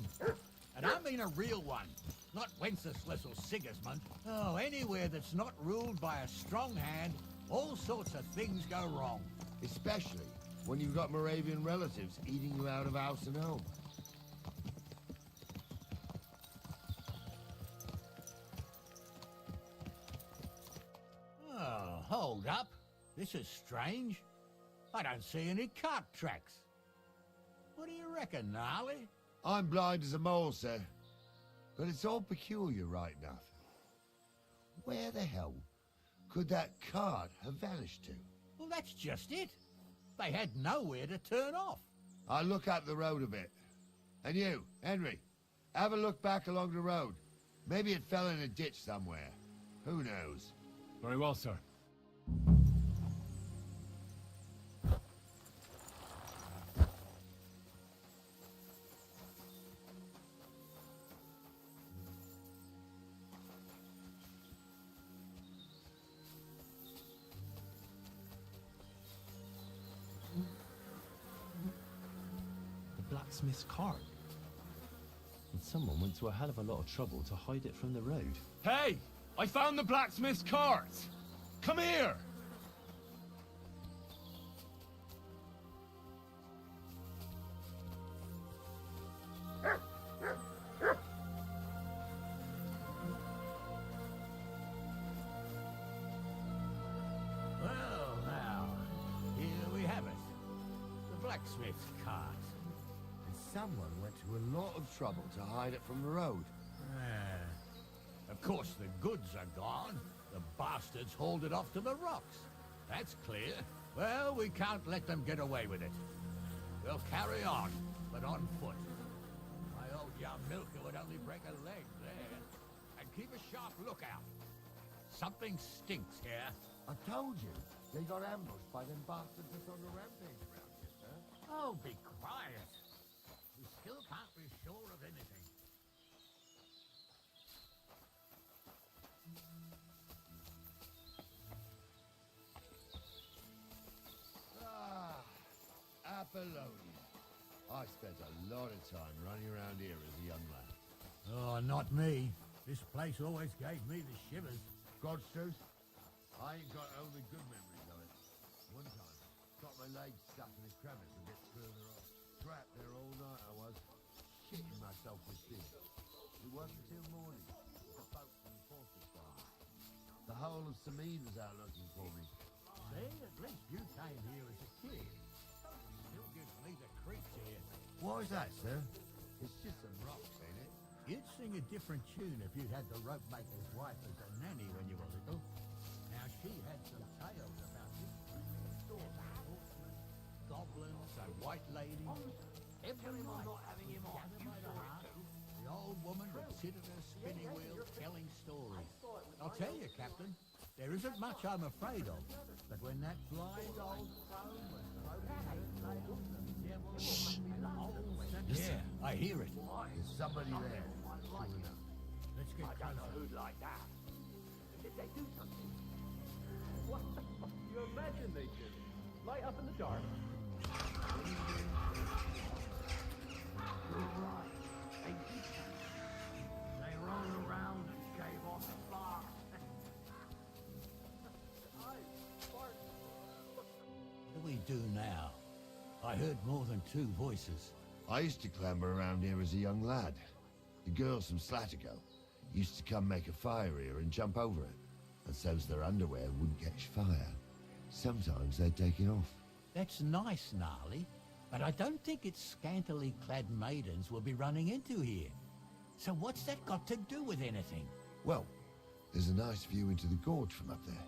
And I mean a real one. Not Wenceslas or Sigismund. Oh, anywhere that's not ruled by a strong hand, all sorts of things go wrong. Especially when you've got Moravian relatives eating you out of house and home. Oh, hold up. This is strange. I don't see any cart tracks. What do you reckon, Gnarly? I'm blind as a mole, sir. But it's all peculiar right enough. Where the hell could that cart have vanished to? Well, that's just it. They had nowhere to turn off. I'll look up the road a bit. And you, Henry, have a look back along the road. Maybe it fell in a ditch somewhere. Who knows? Very well, sir. Blacksmith's cart. And someone went to a hell of a lot of trouble to hide it from the road. Hey! I found the blacksmith's cart! Come here! Well, now, here we have it. The blacksmith's cart. And someone went to a lot of trouble to hide it from the road. Of course, the goods are gone. The bastards hauled it off to the rocks. That's clear. Well, we can't let them get away with it. We'll carry on, but on foot. My old young milker would only break a leg there. And keep a sharp lookout. Something stinks here. I told you, they got ambushed by them bastards that's on the rampage around here, sir. Oh, be quiet. We still can't be sure of anything. Apollonia. I spent a lot of time running around here as a young lad. Oh, not me. This place always gave me the shivers. God's truth, I ain't got only good memories of it. One time, got my legs stuck in a crevice a bit further on. Trapped there all night I was, shitting myself with fear. It wasn't until morning, the boats and the forces died. The whole of Sameen was out looking for me. See, at least you came here as a kid. Still gives me the creeps here. Why is that, sir? It's just some rocks, ain't it? You'd sing a different tune if you'd had the rope maker's wife as a nanny when you were little. Now, she had some tales about this horsemen, goblins, and white ladies. Every night, not having him on, the old woman would sit at her spinning wheel telling stories. I'll tell you, Captain, there isn't much I'm afraid of, but when that blind old crone was floating her tail, the devil must be the whole sentence. Yeah, I hear it. There's somebody there. Let's get closer. Who'd like that? Did they do something? What? You imagine they did? Light up in the dark. You're right. They did something. They rolled around and gave off a spark. What do we do now? I heard more than two voices. I used to clamber around here as a young lad. The girls from Slattergo used to come make a fire here and jump over it, and so's their underwear wouldn't catch fire. Sometimes they'd take it off. That's nice, Gnarly, but I don't think it's scantily clad maidens we'll be running into here. So what's that got to do with anything? Well, there's a nice view into the gorge from up there.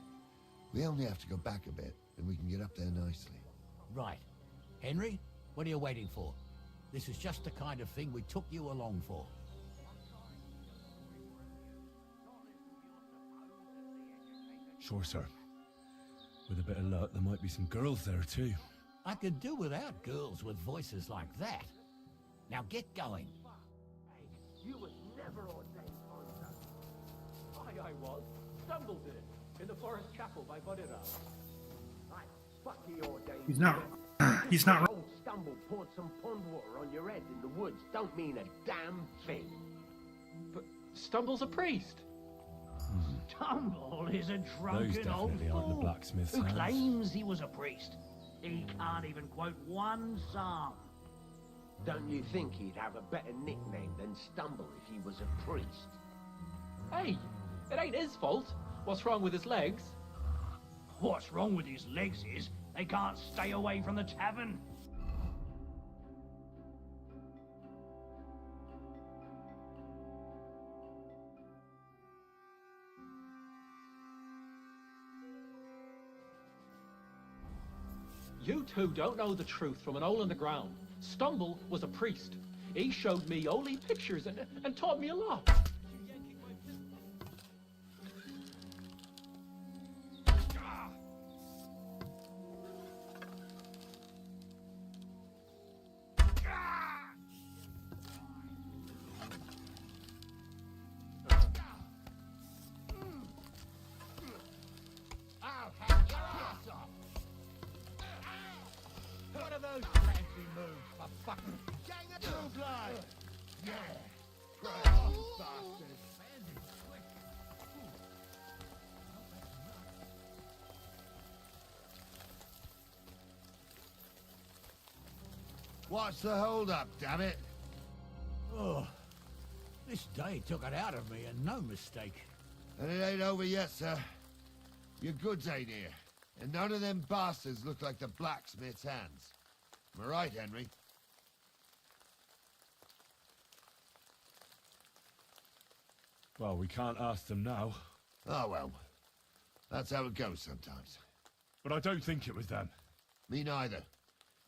We only have to go back a bit, and we can get up there nicely. Right. Henry, what are you waiting for? This is just the kind of thing we took you along for. Sure, sir. With a bit of luck, there might be some girls there, too. I could do without girls with voices like that. Now get going. You was never ordained monster. I was. Stumbled in it. In the forest chapel by Bodira. I fuck he ordained. He's not. He's not. Old stuff Stumble poured some pond water on your head in the woods don't mean a damn thing. But Stumble's a priest. Stumble is a drunken old definitely aren't the fool blacksmith's who hands. claims he was a priest. He can't even quote one psalm. Don't you think he'd have a better nickname than Stumble if he was a priest? Hey, it ain't his fault. What's wrong with his legs? What's wrong with his legs is they can't stay away from the tavern. You two don't know the truth from an hole in the ground. Stumble was a priest. He showed me holy pictures and taught me a lot. I'll have your ass off. What are those fancy moves for fucking gang of two blind? Yeah. Proud bastard. What's the hold up, damn it? Oh, this day took it out of me, and no mistake. And it ain't over yet, sir. Your goods ain't here. And none of them bastards look like the blacksmith's hands. Am I right, Henry? Well, we can't ask them now. Oh, well. That's how it goes sometimes. But I don't think it was them. Me neither.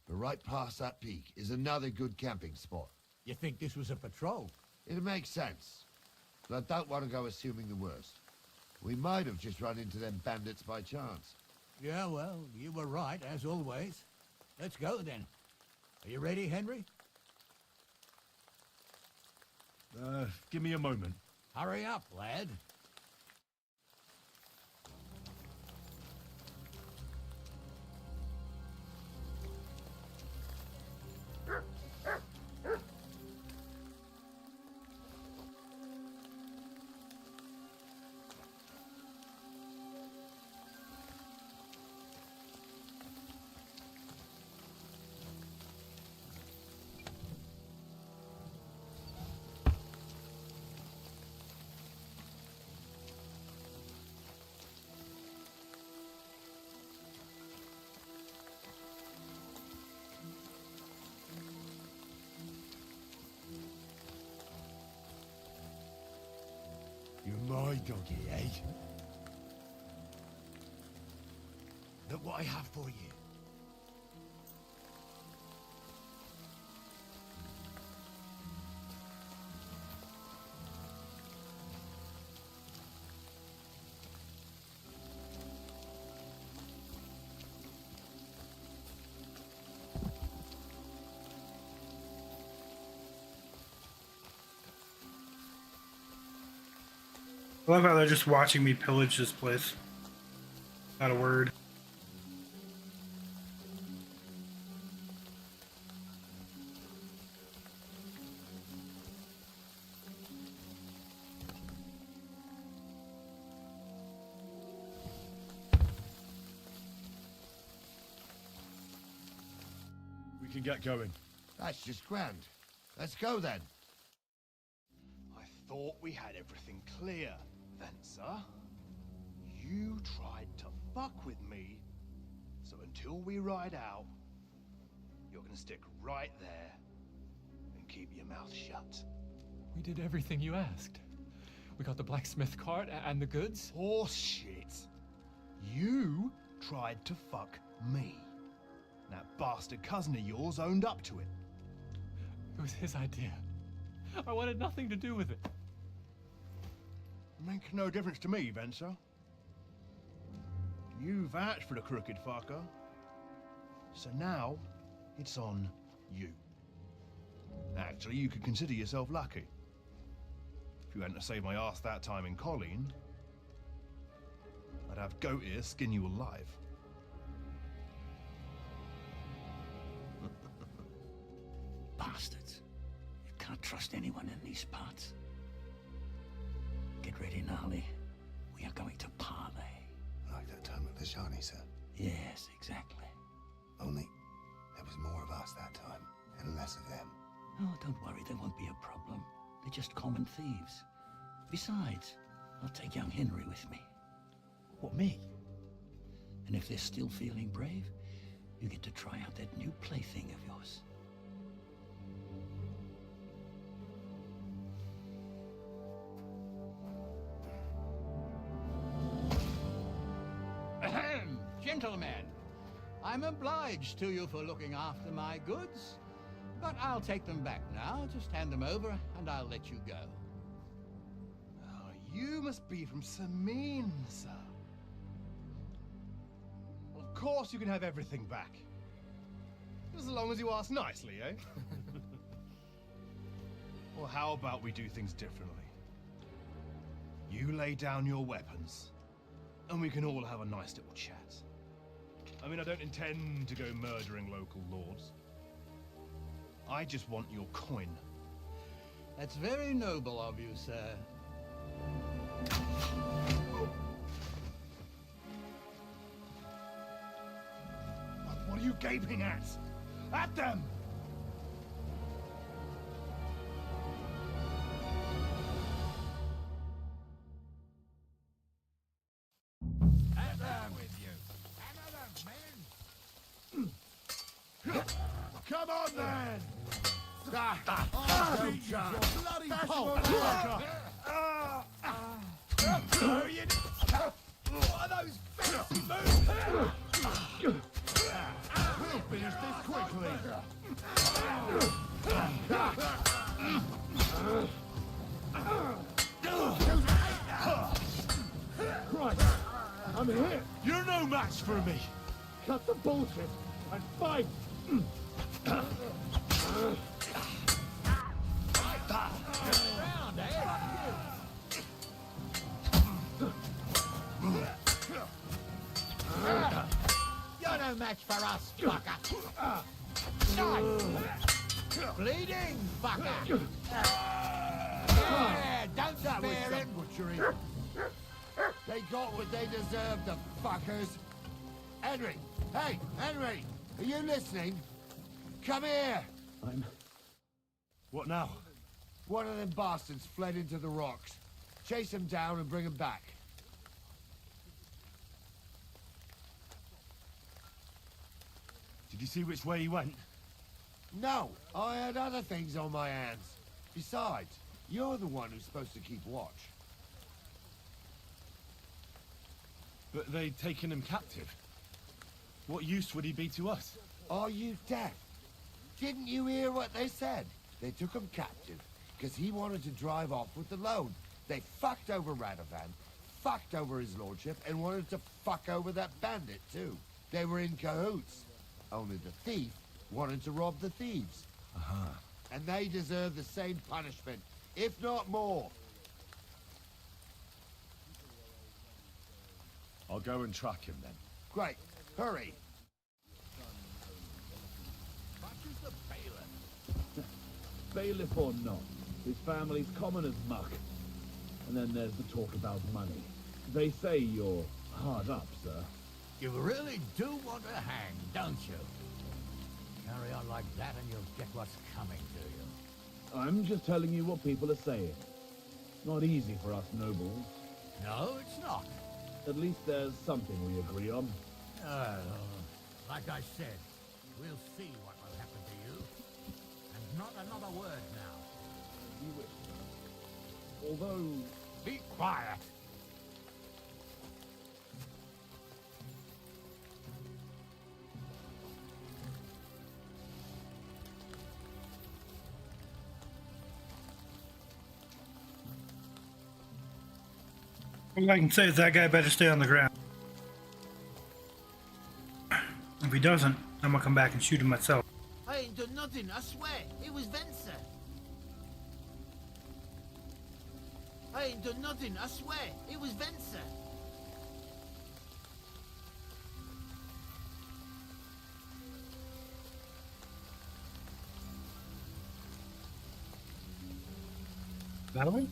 But right past that peak is another good camping spot. You think this was a patrol? It makes sense. But I don't want to go assuming the worst. We might have just run into them bandits by chance. Yeah, well, you were right, as always. Let's go, then. Are you ready, Henry? Give me a moment. Hurry up, lad. You're my doggy, eh? Look what I have for you. I love how they're just watching me pillage this place. Not a word. We can get going. That's just grand. Let's go then. I thought we had everything clear, Venser. You tried to fuck with me, so until we ride out, you're gonna stick right there and keep your mouth shut. We did everything you asked. We got the blacksmith cart and the goods. Horseshit. You tried to fuck me. That bastard cousin of yours owned up to it. It was his idea. I wanted nothing to do with it. Make no difference to me, Venser. You vouched for the crooked fucker. So now, it's on you. Actually, you could consider yourself lucky. If you hadn't saved my ass that time in Colleen, I'd have Goat Ear skin you alive. trust anyone in these parts. Get ready, Gnarly. We are going to parley. Like that time with the Shani, sir. Yes, exactly. Only there was more of us that time, and less of them. Oh, don't worry, there won't be a problem. They're just common thieves. Besides, I'll take young Henry with me. What, me? And if they're still feeling brave, you get to try out that new plaything of yours. Ahem, gentlemen, I'm obliged to you for looking after my goods, but I'll take them back now. Just hand them over, and I'll let you go. Oh, you must be from Samin, sir. Well, of course you can have everything back. As long as you ask nicely, eh? Well, how about we do things differently? You lay down your weapons, and we can all have a nice little chat. I mean, I don't intend to go murdering local lords. I just want your coin. That's very noble of you, sir. What are you gaping at? At them! At them with you. Another man. Come on, then! Bloody pole! What are those fancy moves? We'll finish this quickly. Christ, I'm hit. You're no match for me. Cut the bullshit and fight. Round, eh? You're no match for us, fucker. Nice. Bleeding, fucker. Yeah, don't spare him. Butchery. They got what they deserved, the fuckers. Henry! Hey, Henry! Are you listening? Come here! What now? One of them bastards fled into the rocks. Chase him down and bring him back. Did you see which way he went? No, I had other things on my hands. Besides, you're the one who's supposed to keep watch. But they'd taken him captive. What use would he be to us? Are you deaf? Didn't you hear what they said? They took him captive because he wanted to drive off with the load. They fucked over Radovan, fucked over his lordship, and wanted to fuck over that bandit too. They were in cahoots. Only the thief wanted to rob the thieves. And they deserve the same punishment, if not more. I'll go and track him then. Great. Hurry. Bailiff or not, his family's common as muck. And then there's the talk about money. They say you're hard up, sir. You really do want to hang, don't you? Carry on like that and you'll get what's coming to you. I'm just telling you what people are saying. Not easy for us nobles. No, it's not. At least there's something we agree on. Like I said, we'll see what will happen to you. And not another word now. You wish. Although... Be quiet! All I can say is that guy better stay on the ground. If he doesn't, I'm gonna come back and shoot him myself. I ain't done nothing, I swear. It was Venser. I ain't done nothing, I swear. It was Venser. That way?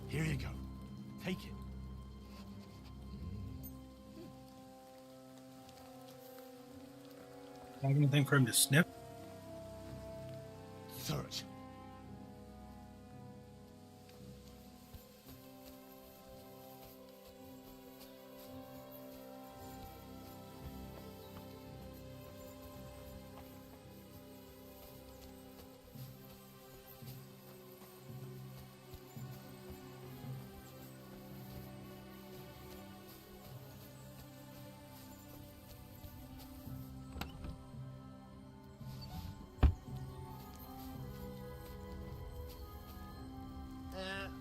Here you go. Take it. Have anything for him to sniff? Search.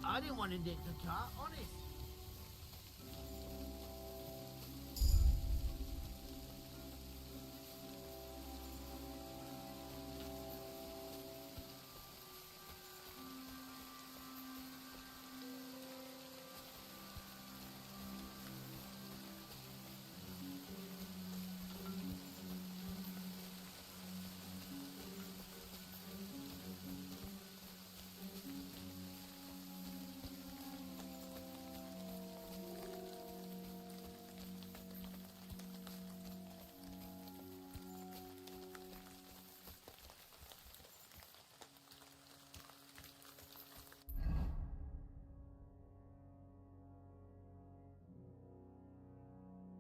I didn't want to nick the car, honest.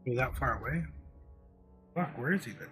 Go that far away? Fuck, where is he then?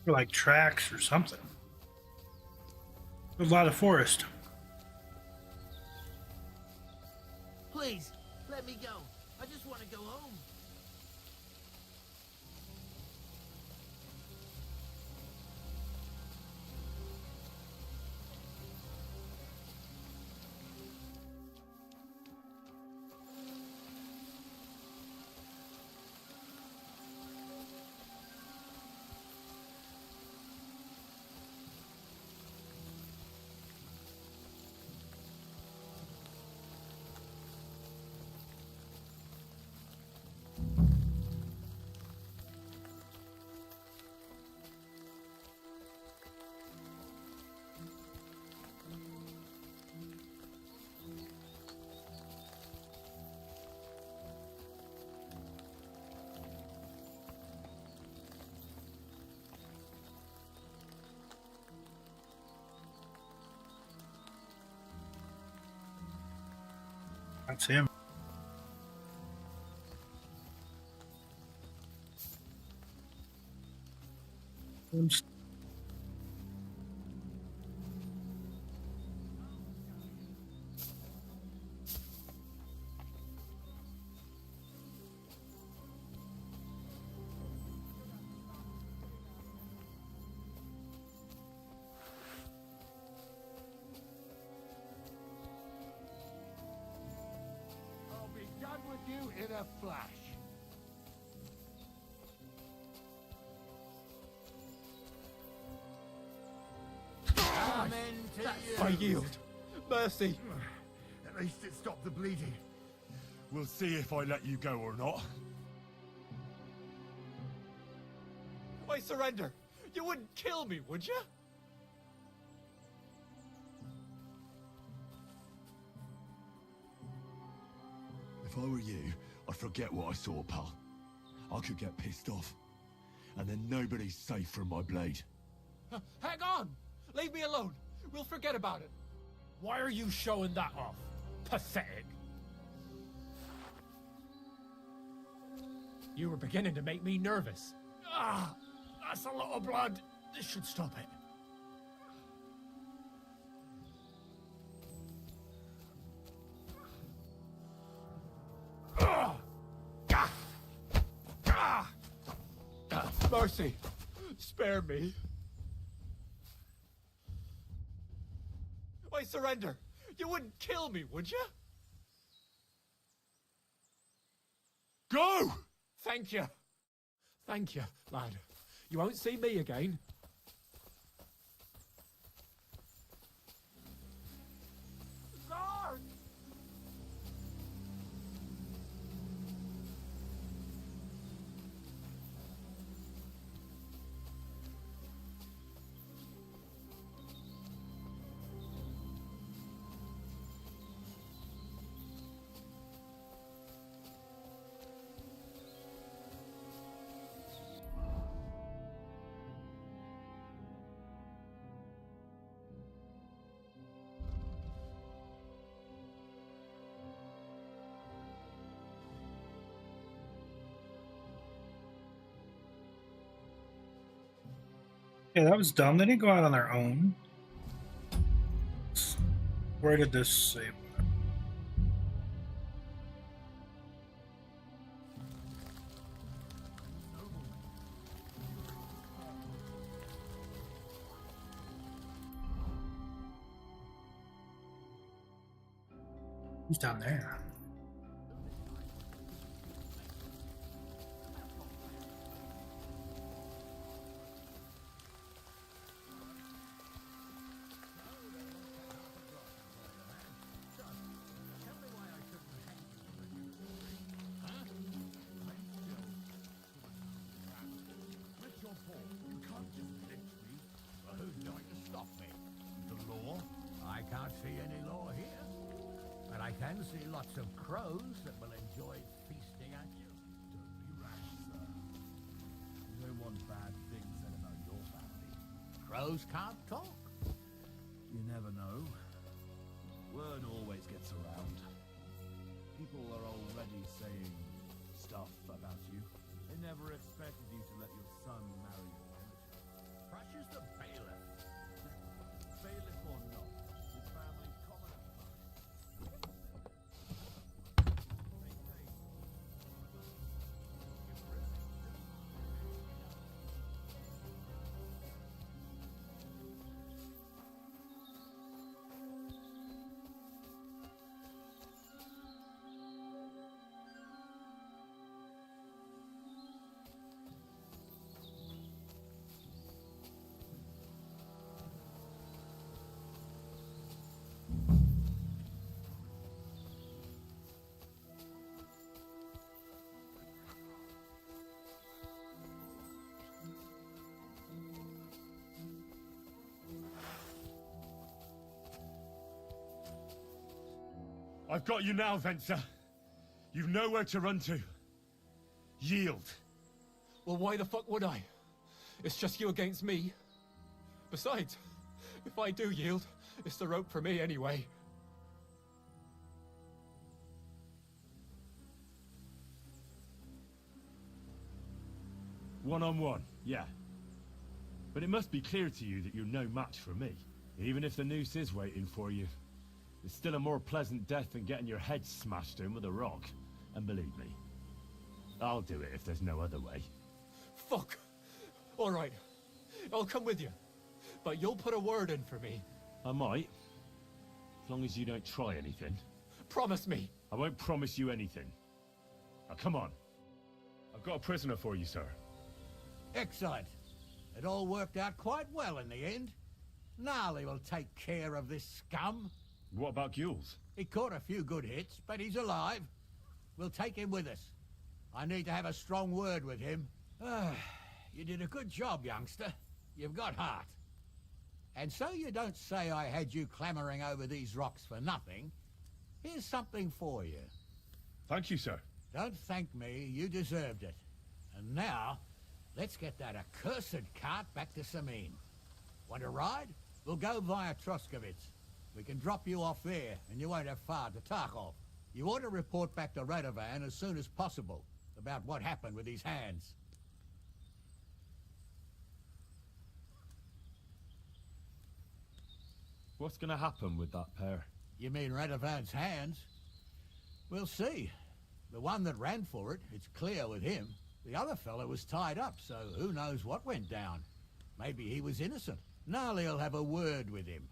Or like tracks or something. There's a lot of forest. Please, let me go. I just want to go home. That's him. I'll be done with you in a flash. Amen to you. I yield. Mercy. At least it stopped the bleeding. We'll see if I let you go or not. I surrender. You wouldn't kill me, would you? If I were you, I'd forget what I saw, pal. I could get pissed off. And then nobody's safe from my blade. Hang on! Leave me alone. We'll forget about it. Why are you showing that off? Pathetic. You were beginning to make me nervous. Ah, that's a lot of blood. This should stop it. Mercy, spare me. I surrender. You wouldn't kill me, would you? Go! Thank you. Thank you, lad. You won't see me again. Guard! Yeah, that was dumb. They didn't go out on their own. Where did this say? He's down there. I can't see any law here, but I can see lots of crows that will enjoy feasting at you. Don't be rash, sir. No one bad thing said about your family. Crows can't talk. You never know. Word always gets around. People are already saying stuff about you. They never expected you to let your son marry your relative. Crushes the bailiff. Bailiff or not, his family's common at much. I've got you now, Venser. You've nowhere to run to. Yield. Well, why the fuck would I? It's just you against me. Besides, if I do yield, it's the rope for me anyway. One-on-one, yeah. But it must be clear to you that you're no match for me. Even if the noose is waiting for you, it's still a more pleasant death than getting your head smashed in with a rock. And believe me, I'll do it if there's no other way. Fuck! Alright, I'll come with you. But you'll put a word in for me. I might. As long as you don't try anything. Promise me. I won't promise you anything. Now come on. I've got a prisoner for you, sir. Excellent. It all worked out quite well in the end. Gnarly will take care of this scum. What about Gules? He caught a few good hits, but he's alive. We'll take him with us. I need to have a strong word with him. You did a good job, youngster. You've got heart. And so you don't say I had you clambering over these rocks for nothing. Here's something for you. Thank you, sir. Don't thank me, you deserved it. And now, let's get that accursed cart back to Samin. Want to ride? We'll go via Troskovitz. We can drop you off there, and you won't have far to Tarkov. You ought to report back to Radovan as soon as possible about what happened with these hands. What's gonna happen with that pair? You mean Radovan's hands? We'll see. The one that ran for it, it's clear with him. The other fellow was tied up, so who knows what went down. Maybe he was innocent. Gnarly'll have a word with him,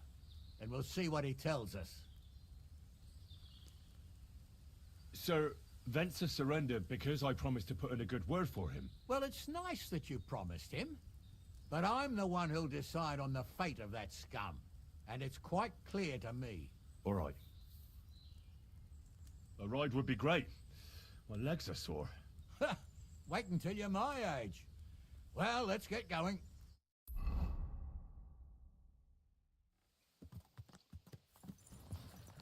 and we'll see what he tells us. Sir, Venza surrendered because I promised to put in a good word for him. Well, it's nice that you promised him, but I'm the one who'll decide on the fate of that scum, and it's quite clear to me. All right. A ride would be great. My legs are sore. Wait until you're my age. Well, let's get going.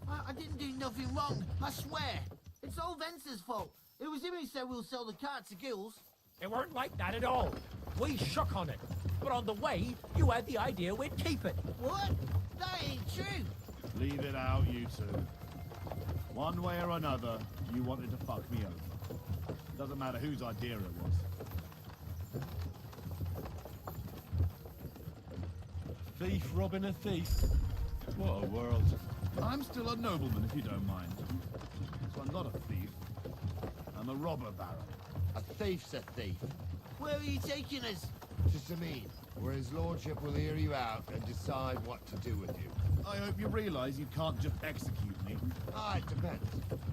I didn't do nothing wrong, I swear. It's all Vence's fault. It was him who said we'll sell the cart to Gills. It weren't like that at all. We shook on it. But on the way, you had the idea we'd keep it. What? That ain't true. Leave it out, you two. One way or another, you wanted to fuck me over. Doesn't matter whose idea it was. A thief robbing a thief. What a world. I'm still a nobleman, if you don't mind. So I'm not a thief. I'm a robber baron. A thief's a thief. Where are you taking us? To Samin, where his lordship will hear you out and decide what to do with you. I hope you realize you can't just execute me. It depends.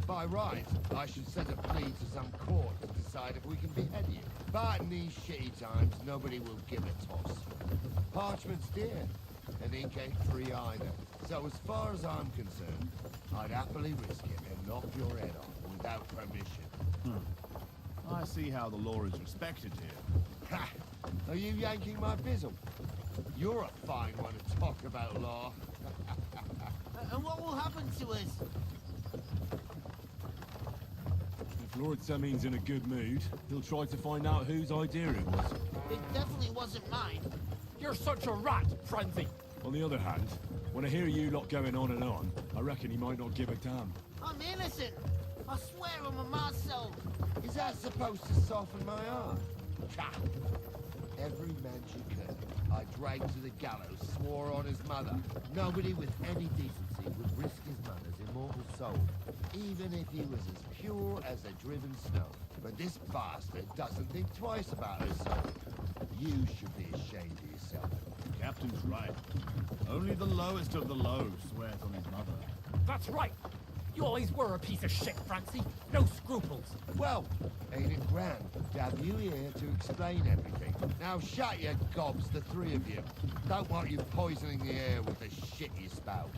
By right, I should send a plea to some court to decide if we can behead you. But in these shitty times, nobody will give a toss. Parchment's dear, and ink ain't free either. So as far as I'm concerned, I'd happily risk it and knock your head off without permission. I see how the law is respected here. Ha! Are you yanking my bizzle? You're a fine one to talk about law. And what will happen to us? If Lord Samin's in a good mood, he'll try to find out whose idea it was. It definitely wasn't mine. You're such a rat, Frenzy. On the other hand, when I hear you lot going on and on, I reckon he might not give a damn. I'm innocent. I swear on my mom's soul. Is that supposed to soften my heart? Ha! Every man she could, I dragged to the gallows, swore on his mother. Nobody with any decency would risk his mother's immortal soul, even if he was as pure as a driven snow. But this bastard doesn't think twice about his soul. You should be ashamed of yourself. The captain's right. Only the lowest of the low swears on his mother. That's right. You always were a piece of shit, Francie. No scruples. Well, ain't it grand to have you here to explain everything? Now shut your gobs, the three of you. Don't want you poisoning the air with the shit you spout.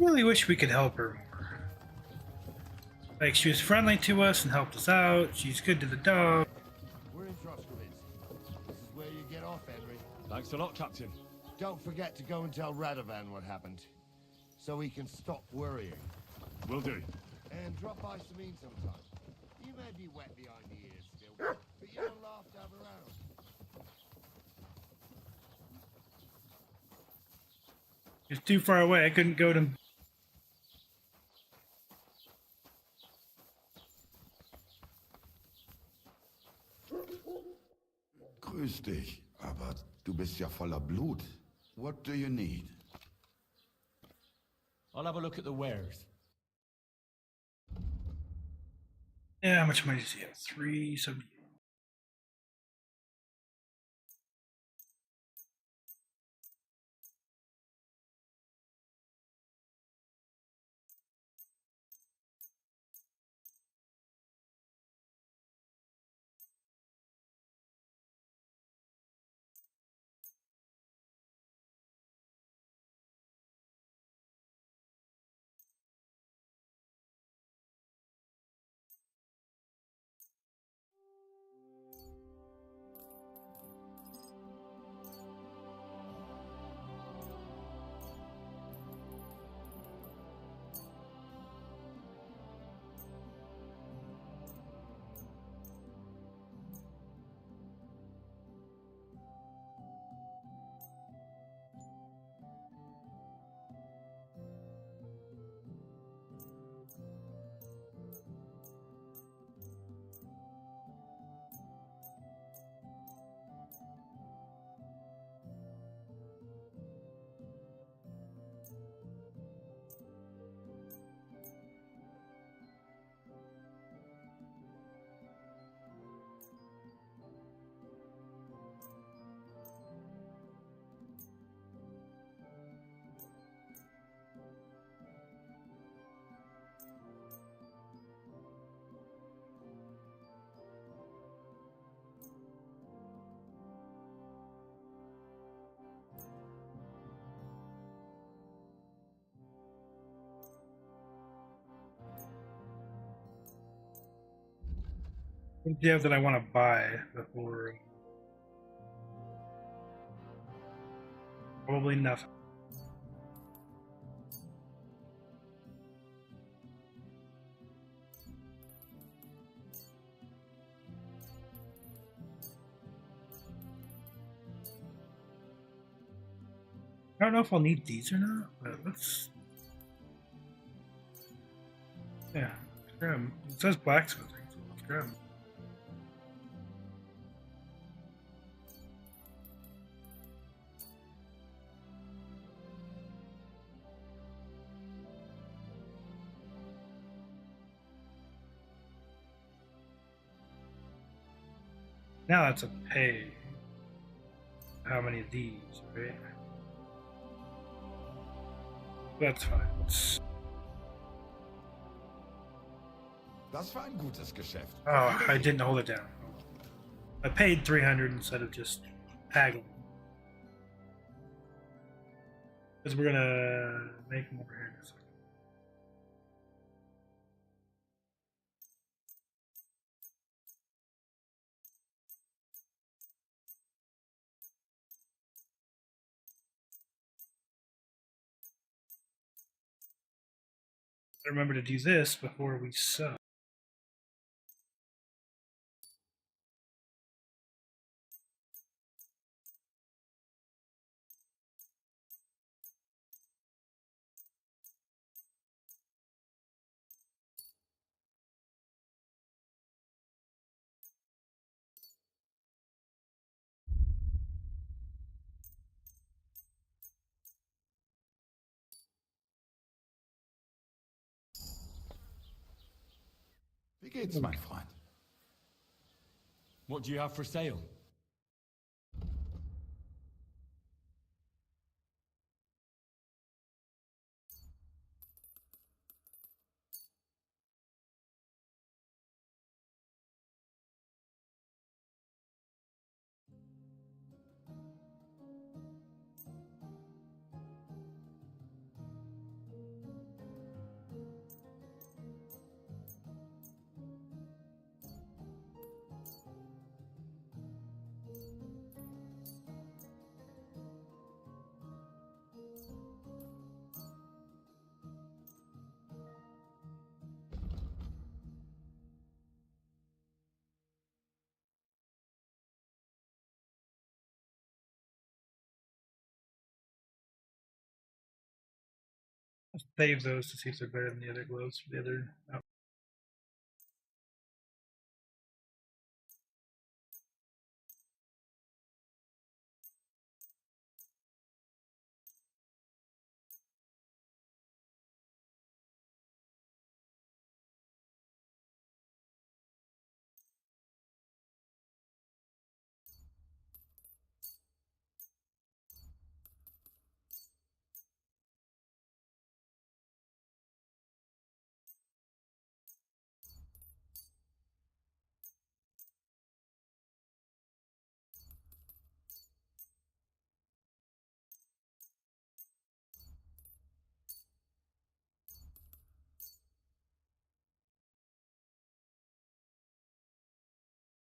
Really wish we could help her more. Like, she was friendly to us and helped us out. She's good to the dog. We're in Troskovitz. This is where you get off, Henry. Thanks a lot, Captain. Don't forget to go and tell Radovan what happened, so he can stop worrying. Will do. And drop by Sameen sometime. You may be wet behind the ears still, but you don't laugh to have around. It's too far away. I couldn't go to. Grüß dich, aber du bist ja voller Blut. What do you need? I'll have a look at the wares. Yeah, how much money does he have? 370. What do you have that I want to buy before? Probably nothing. I don't know if I'll need these or not, but let's. Yeah, let's grab 'em. It says blacksmithing, so let's grab 'em. Now that's a pay. How many of these, right? That's fine. Das war ein gutes Geschäft. Oh, I didn't hold it down. I paid 300 instead of just haggling. Because we're gonna make them over here in a second. Remember to do this before we sew. Wie geht's, mein Freund? What do you have for sale? I'll save those to see if they're better than the other gloves for the other.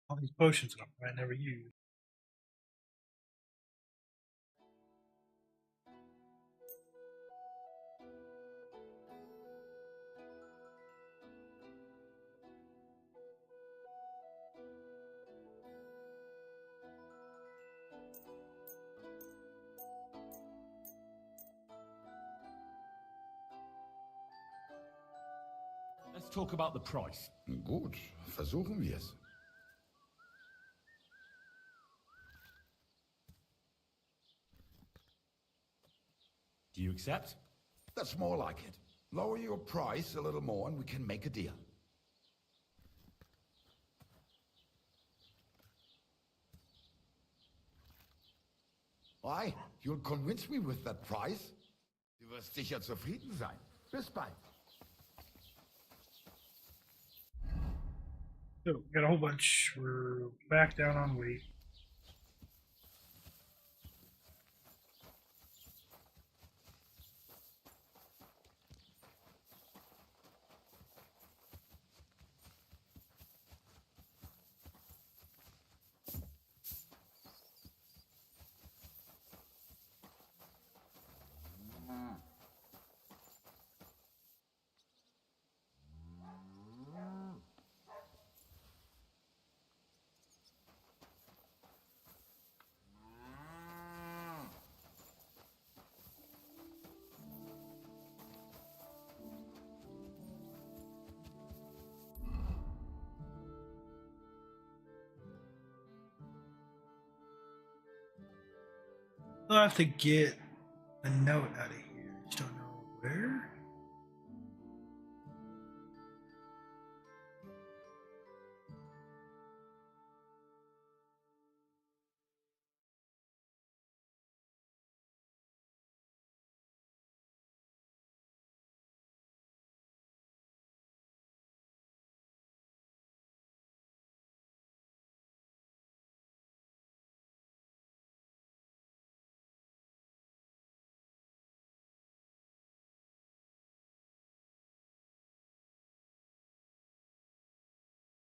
All these potions I never use. Let's talk about the price. Gut, versuchen wir's. Do you accept? That's more like it. Lower your price a little more and we can make a deal. Why? You'll convince me with that price? Du wirst sicher zufrieden sein. Bis bald. So, got a whole bunch. We're back down on weight. I'll have to get a note out of here. Just don't know where.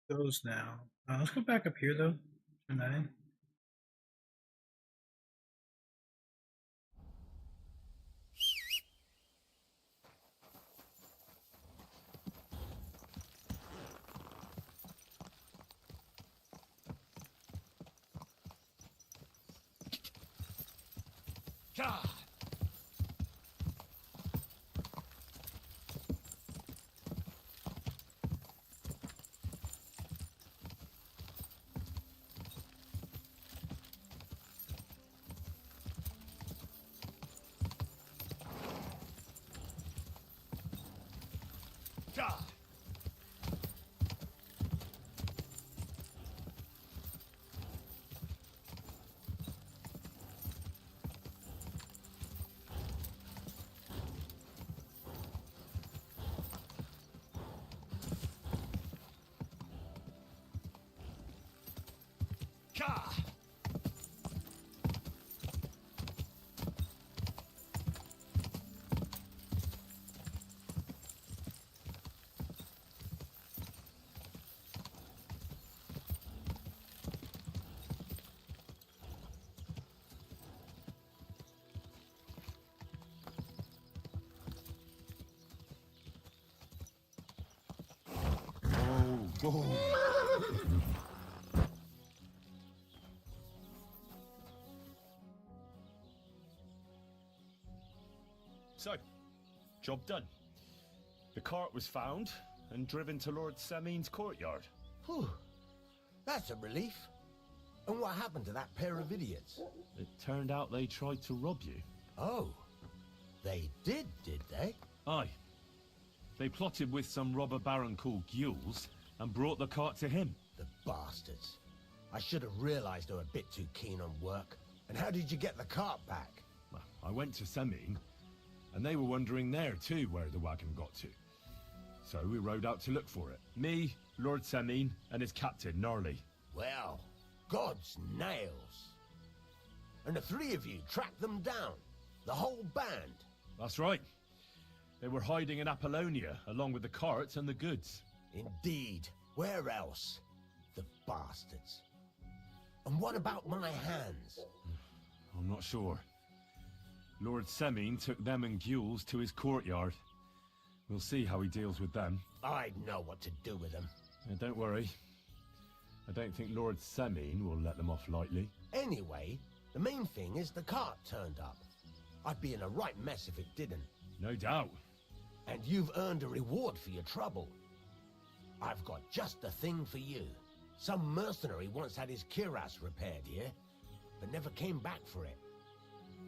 Those now. Let's go back up here though. Turn that in. God. God. God. Oh. So, job done. The cart was found and driven to Lord Semin's courtyard. Whew. That's a relief. And what happened to that pair of idiots? It turned out they tried to rob you. Oh. They did they? Aye. They plotted with some robber baron called Gules and brought the cart to him. The bastards. I should have realized they were a bit too keen on work. And how did you get the cart back? Well, I went to Semin, and they were wondering there too where the wagon got to. So we rode out to look for it. Me, Lord Semin, and his captain, Gnarly. Well, God's nails. And the three of you tracked them down? The whole band? That's right. They were hiding in Apollonia, along with the carts and the goods. Indeed. Where else? The bastards. And what about my hands? I'm not sure. Lord Semin took them and Gules to his courtyard. We'll see how he deals with them. I know what to do with them. And don't worry. I don't think Lord Semin will let them off lightly. Anyway, the main thing is the cart turned up. I'd be in a right mess if it didn't. No doubt. And you've earned a reward for your trouble. I've got just the thing for you. Some mercenary once had his cuirass repaired here, but never came back for it.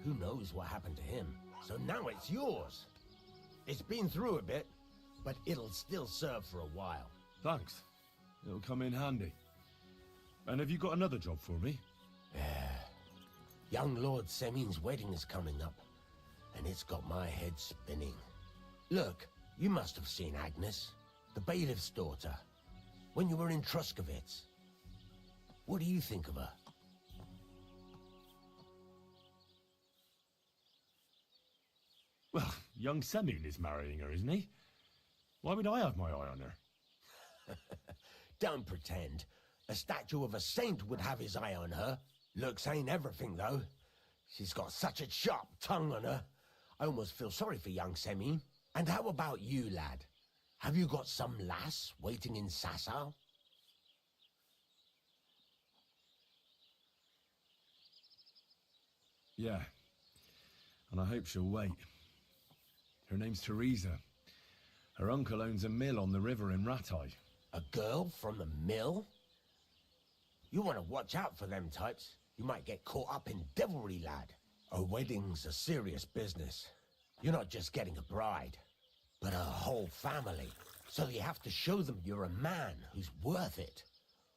Who knows what happened to him? So now it's yours. It's been through a bit, but it'll still serve for a while. Thanks. It'll come in handy. And have you got another job for me? Young Lord Semin's wedding is coming up, and it's got my head spinning. Look, you must have seen Agnes, the bailiff's daughter, when you were in Truskovitz. What do you think of her? Well, young Semin is marrying her, isn't he? Why would I have my eye on her? Don't pretend. A statue of a saint would have his eye on her. Looks ain't everything, though. She's got such a sharp tongue on her. I almost feel sorry for young Semin. And how about you, lad? Have you got some lass waiting in Sasau? Yeah. And I hope she'll wait. Her name's Teresa. Her uncle owns a mill on the river in Ratai. A girl from the mill? You want to watch out for them types. You might get caught up in devilry, lad. A wedding's a serious business. You're not just getting a bride, but a whole family. So you have to show them you're a man who's worth it.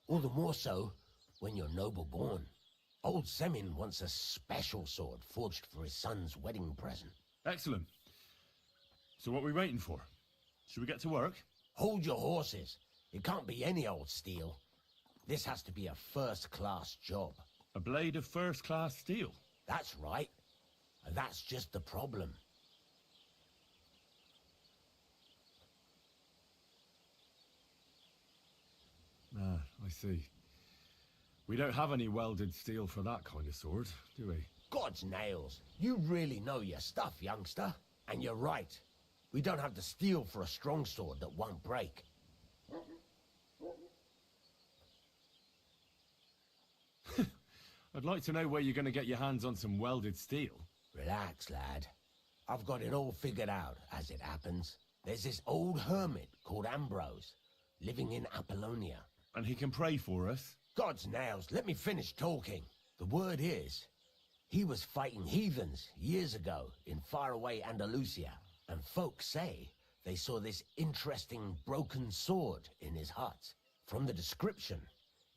All the more so when you're noble born. Old Semin wants a special sword forged for his son's wedding present. Excellent. So what are we waiting for? Should we get to work? Hold your horses. It can't be any old steel. This has to be a first-class job. A blade of first-class steel? That's right. And that's just the problem. Ah, I see. We don't have any welded steel for that kind of sword, do we? God's nails. You really know your stuff, youngster. And you're right. We don't have the steel for a strong sword that won't break. I'd like to know where you're going to get your hands on some welded steel. Relax, lad. I've got it all figured out, as it happens. There's this old hermit called Ambrose, living in Apollonia. And he can pray for us? God's nails, let me finish talking. The word is, he was fighting heathens years ago in faraway Andalusia, and folks say they saw this interesting broken sword in his hut. From the description,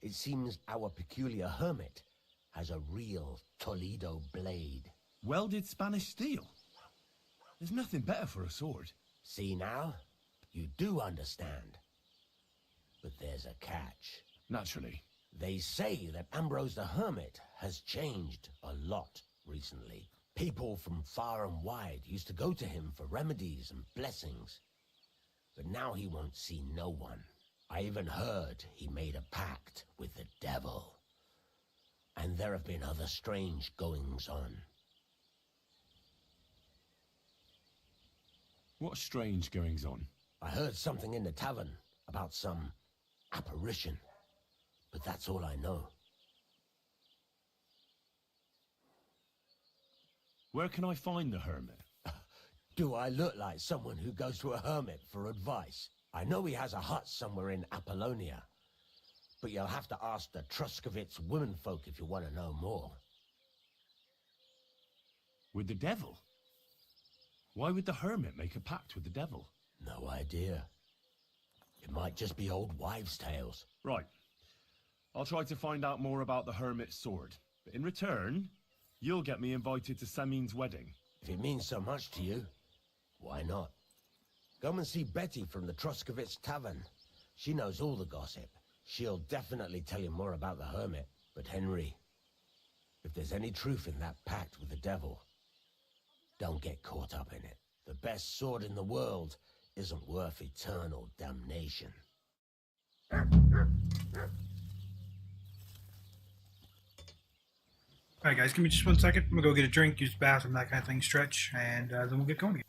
it seems our peculiar hermit has a real Toledo blade. Welded Spanish steel? There's nothing better for a sword. See now? You do understand. But there's a catch. Naturally. They say that Ambrose the Hermit has changed a lot recently. People from far and wide used to go to him for remedies and blessings. But now he won't see no one. I even heard he made a pact with the devil. And there have been other strange goings-on. What strange goings-on? I heard something in the tavern about some apparition. But that's all I know. Where can I find the hermit? Do I look like someone who goes to a hermit for advice? I know he has a hut somewhere in Apollonia, but you'll have to ask the Truskovitz womenfolk if you want to know more. With the devil? Why would the hermit make a pact with the devil? No idea. It might just be old wives' tales. Right. I'll try to find out more about the hermit's sword. But in return, you'll get me invited to Samin's wedding. If it means so much to you, why not? Come and see Betty from the Truskovitz Tavern. She knows all the gossip. She'll definitely tell you more about the hermit. But Henry, if there's any truth in that pact with the devil, don't get caught up in it. The best sword in the world isn't worth eternal damnation. Alright guys, give me just 1 second. I'm gonna go get a drink, use the bathroom, that kind of thing, stretch, and then we'll get going again.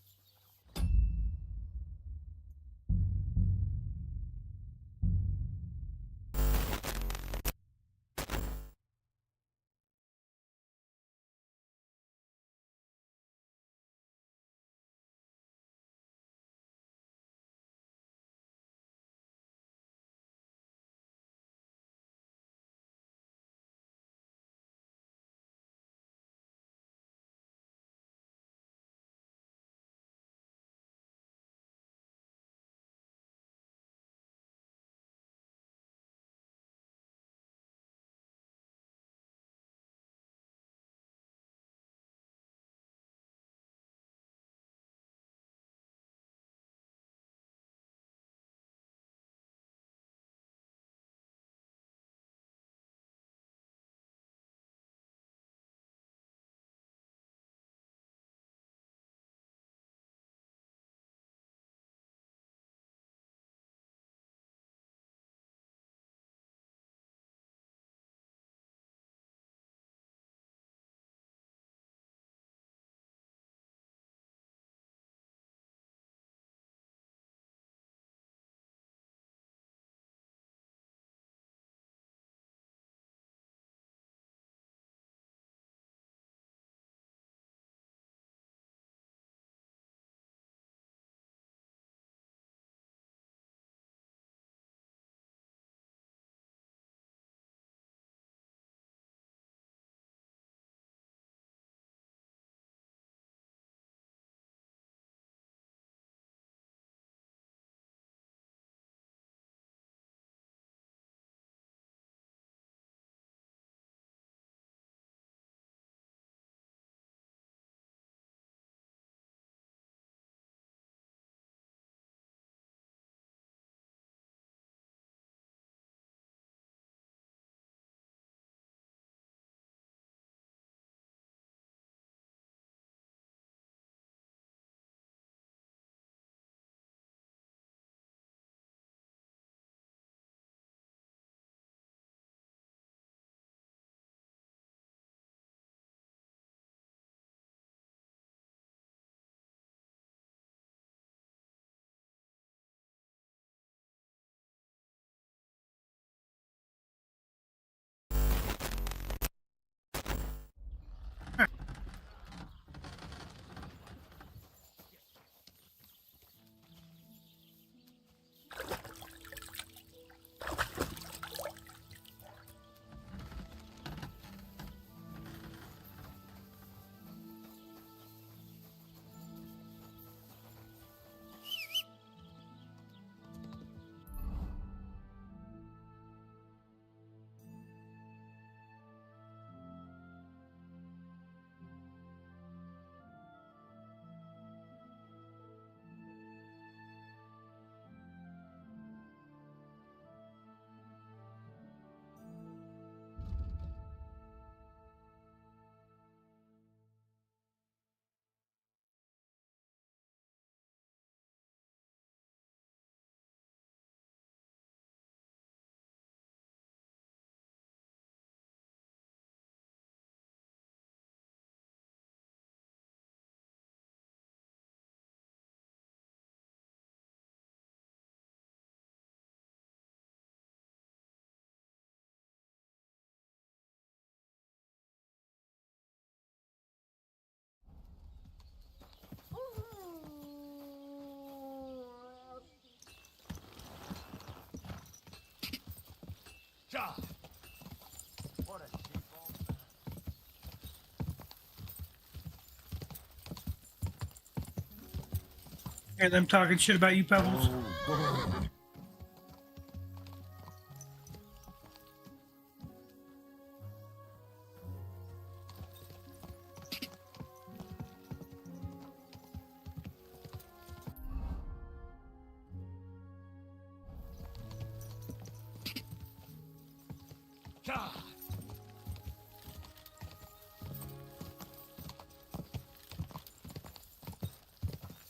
Hear them talking shit about you, Pebbles?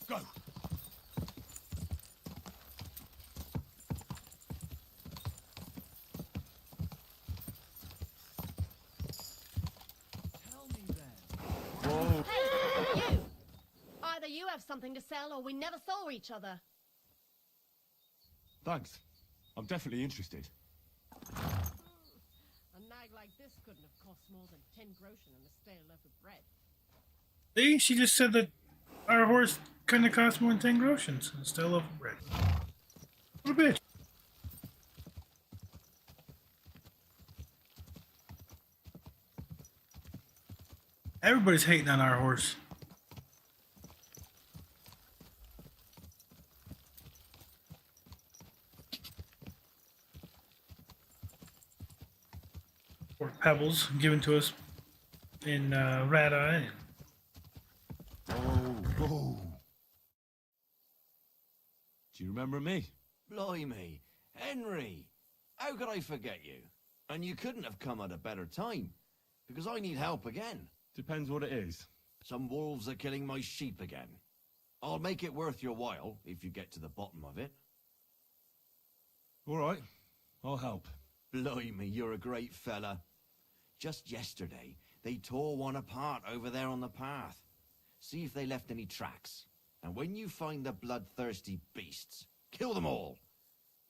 Go. Hey, you! Either you have something to sell or we never saw each other. Thanks. I'm definitely interested. A nag like this couldn't have cost more than 10 groschen and a stale loaf of bread. See, she just said that our horse couldn't have cost more than 10 groschens and still loaf of bread. What a bitch. Everybody's hating on our horse. Or pebbles given to us in Rat Eye. Oh. Do you remember me? Blimey, Henry! How could I forget you? And you couldn't have come at a better time, because I need help again. Depends what it is. Some wolves are killing my sheep again. I'll make it worth your while, if you get to the bottom of it. All right, I'll help. Blimey, you're a great fella. Just yesterday, they tore one apart over there on the path. See if they left any tracks. And when you find the bloodthirsty beasts, kill them all.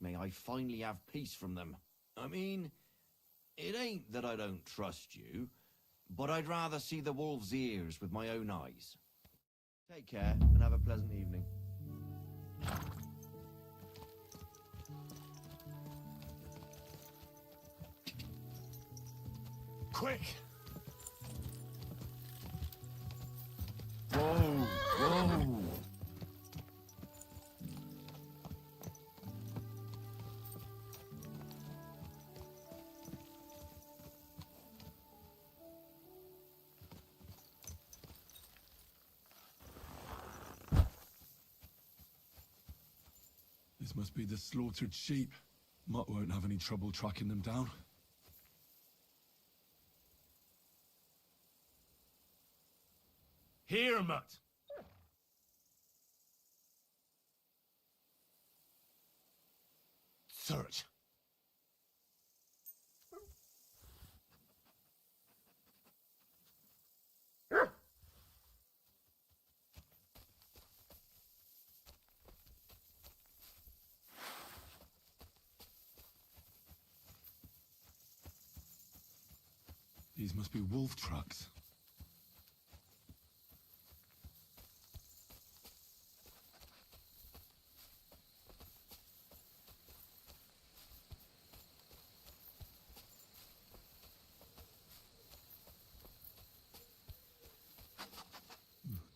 May I finally have peace from them. I mean, it ain't that I don't trust you, but I'd rather see the wolf's ears with my own eyes. Take care, and have a pleasant evening. Quick! Whoa! This must be the slaughtered sheep. Mutt won't have any trouble tracking them down. Here, Mutt! Search. These must be wolf tracks.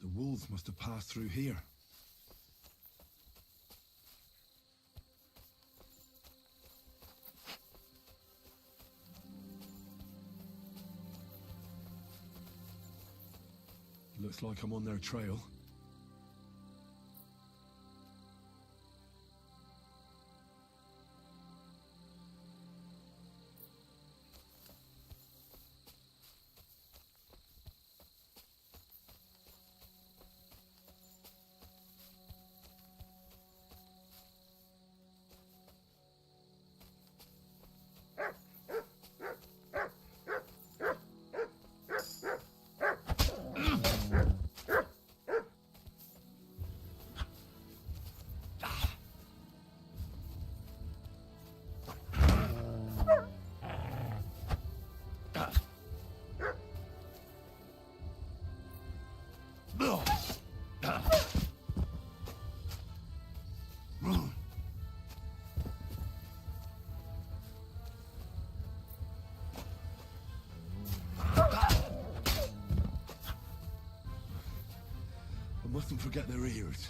The wolves must have passed through here. Looks like I'm on their trail. I mustn't forget their ears.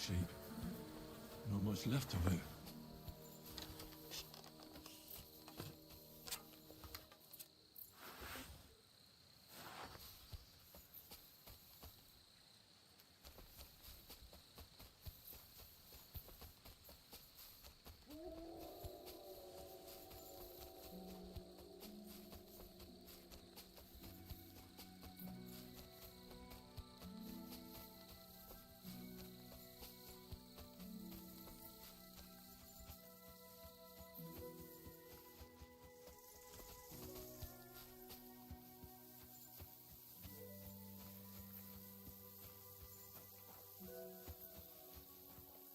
sheep. Not much left of it.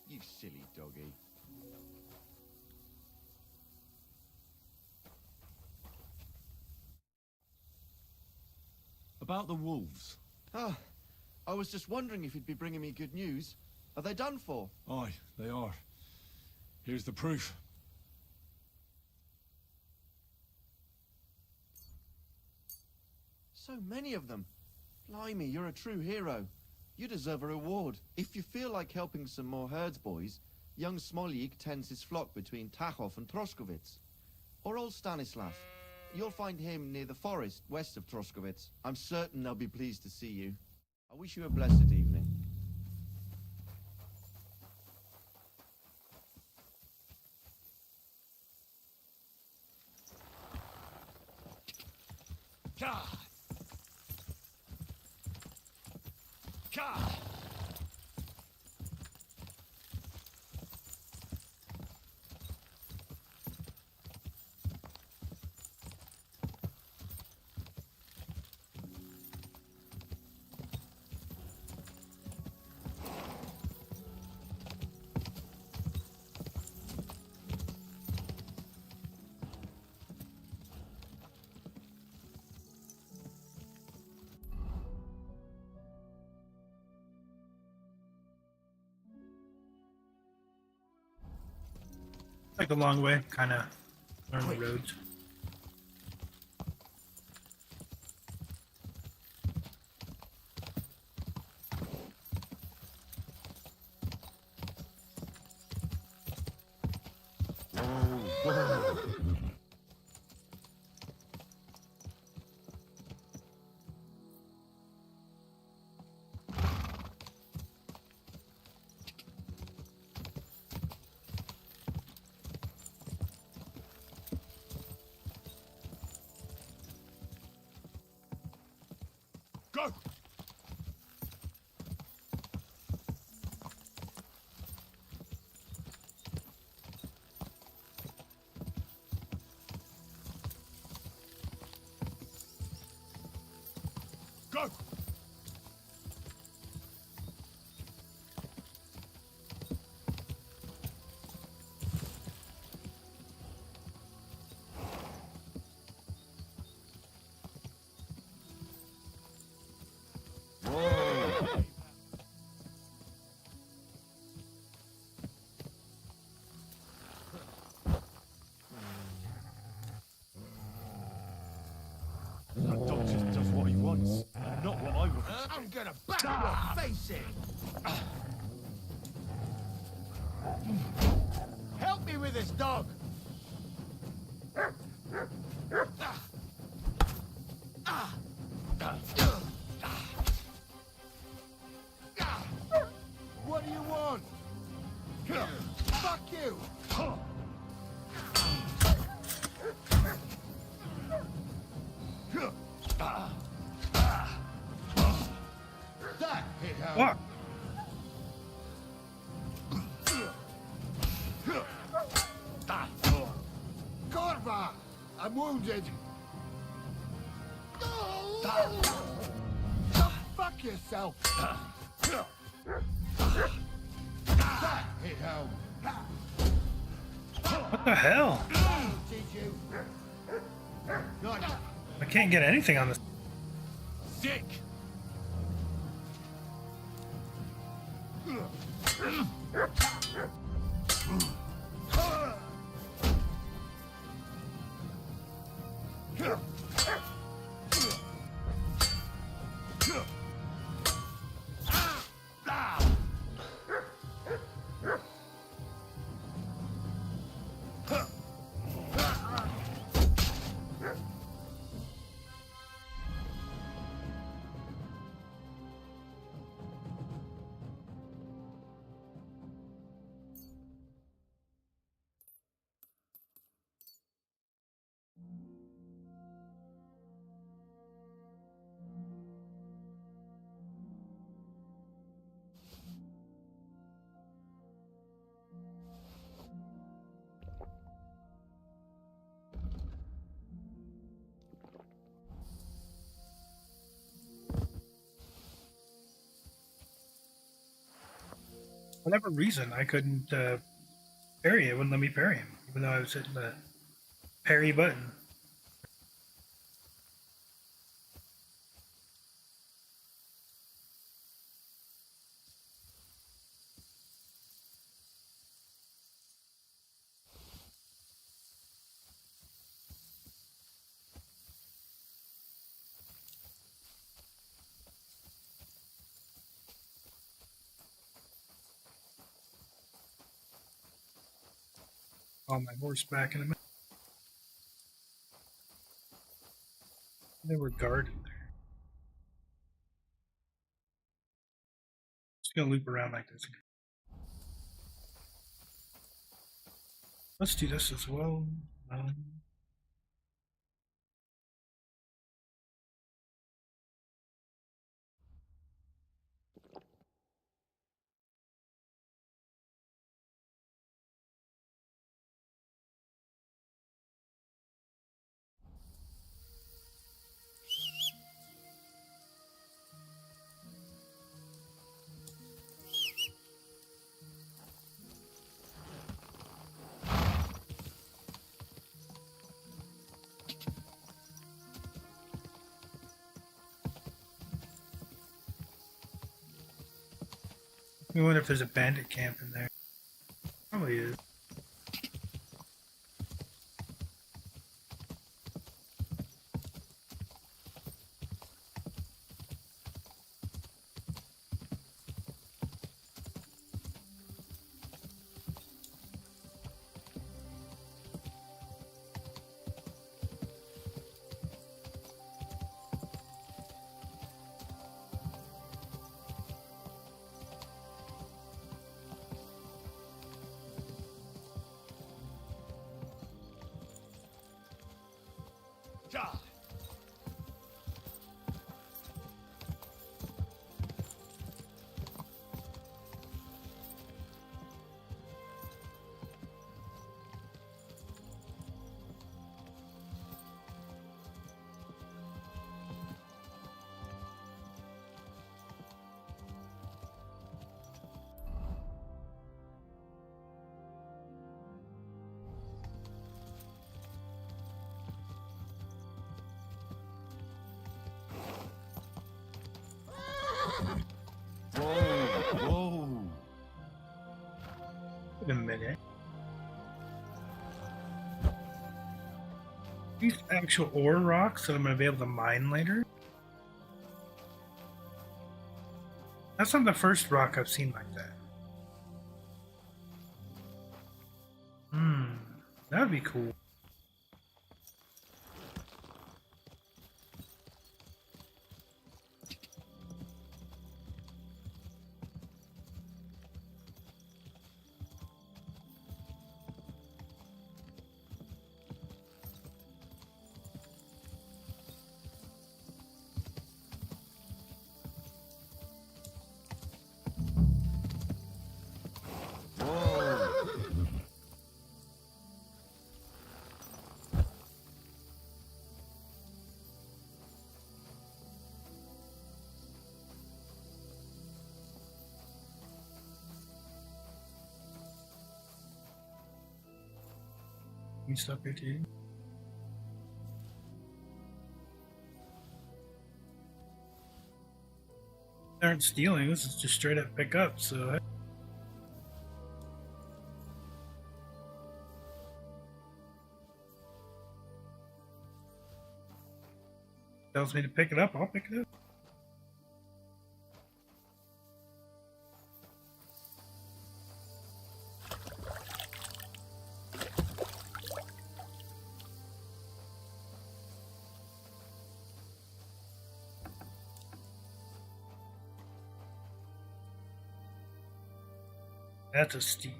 You silly doggy. About the wolves. Ah, I was just wondering if you'd be bringing me good news. Are they done for? Aye, they are. Here's the proof. So many of them. Blimey, you're a true hero. You deserve a reward. If you feel like helping some more herds boys, young Smoljik tends his flock between Tachov and Troskowitz. Or old Stanislav. You'll find him near the forest west of Troskowitz. I'm certain they'll be pleased to see you. I wish you a blessed evening. God! God! Like the long way, kind of learn the roads. Go! Go! That dog just does what he wants, and not what I want. I'm gonna batter your face in! Help me with this dog! What do you want? Fuck you! That hit home. What? Korva! I'm wounded! Fuck yourself! That hit home. What the hell? Teach you. Not I can't get anything on this. Sick! whatever reason, I couldn't parry. It wouldn't let me parry him, even though I was hitting the parry button. On my horse back in a minute. They were guarded there. Just gonna loop around like this. Let's do this as well. I wonder if there's a bandit camp in there. Probably is. Whoa! Wait a minute. These actual ore rocks that I'm going to be able to mine later? That's not the first rock I've seen like that. That would be cool. Can you stop here too? They aren't stealing, this is just straight up pick up, so tells me to pick it up, I'll pick it up. That's a steal.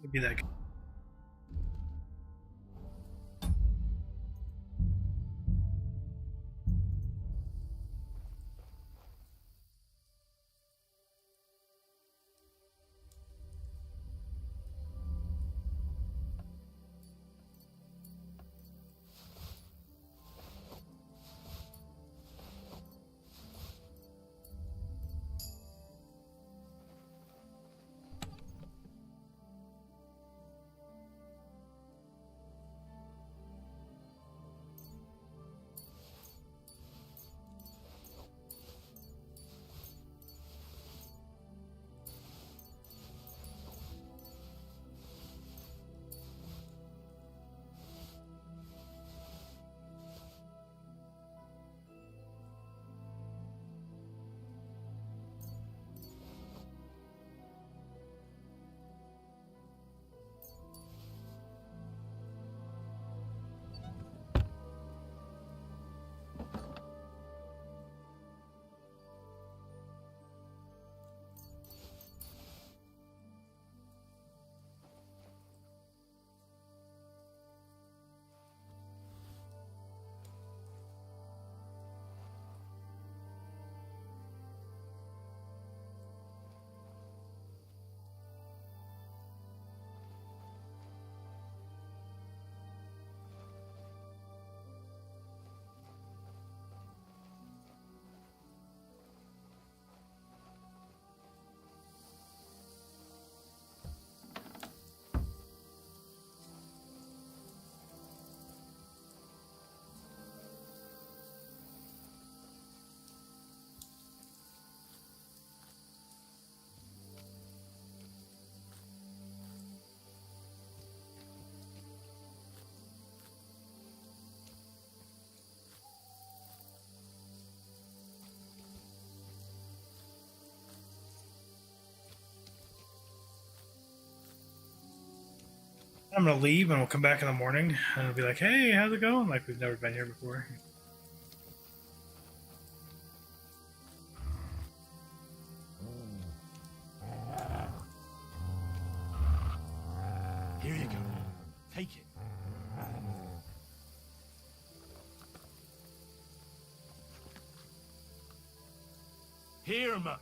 It'd be that good. I'm gonna leave and we'll come back in the morning and it'll be like, hey, how's it going? Like we've never been here before. Here you go. Take it. Here, Mutt.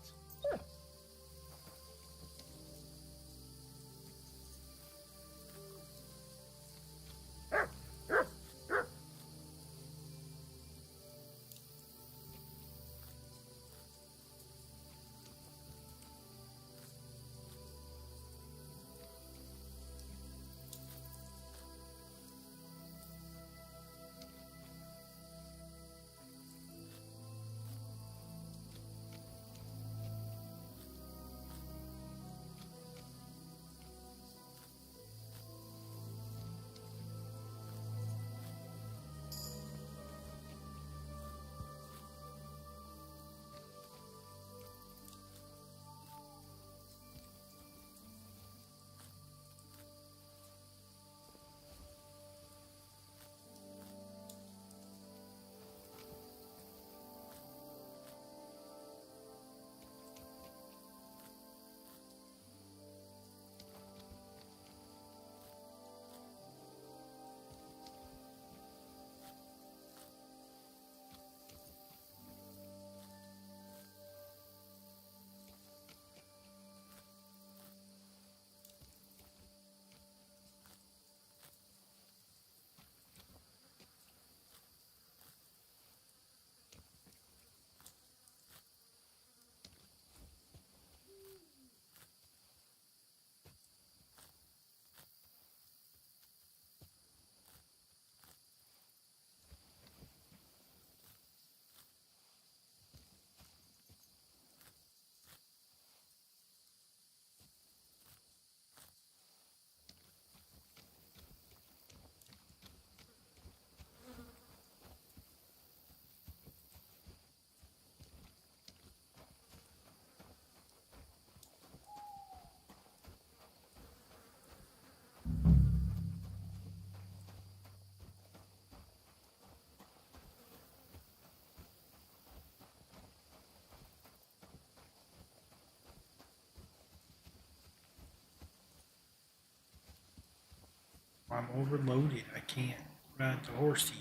I'm overloaded. I can't ride the horsey.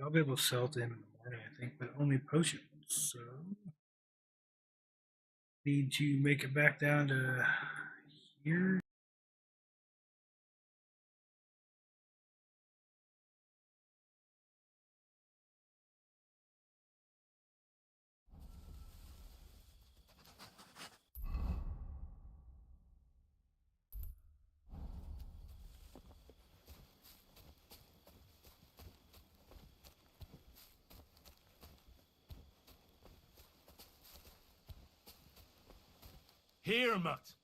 I'll be able to sell to him in the morning, I think, but only potions. So need to make it back down to here. Here, Mutt.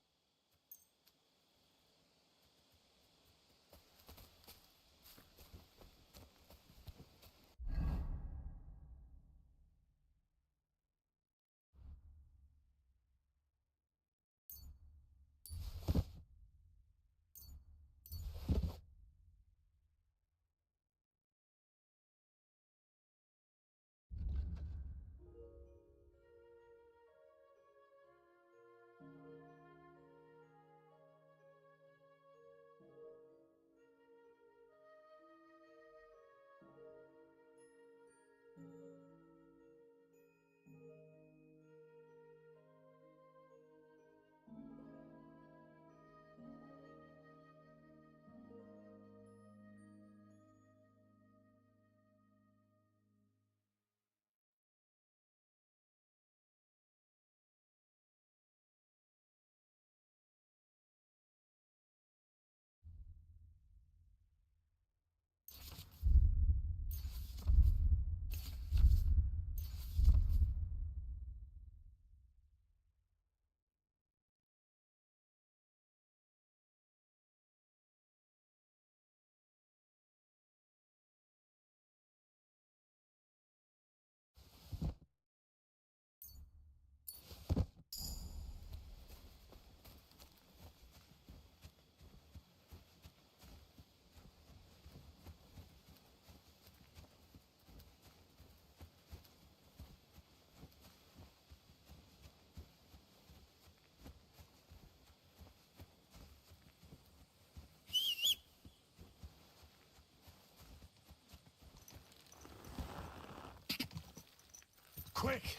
Quick!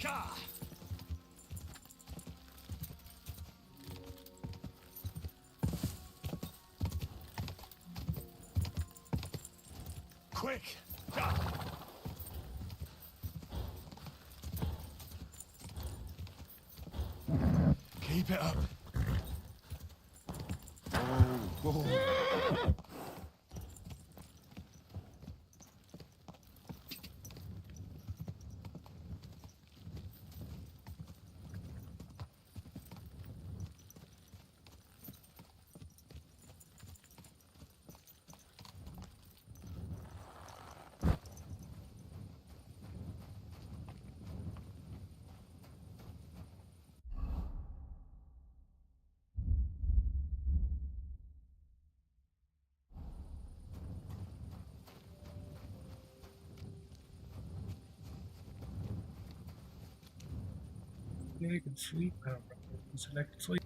Ka! Quick! Ka! Keep it up. Oh. Yeah, you can sleep. I don't know. Select sleep.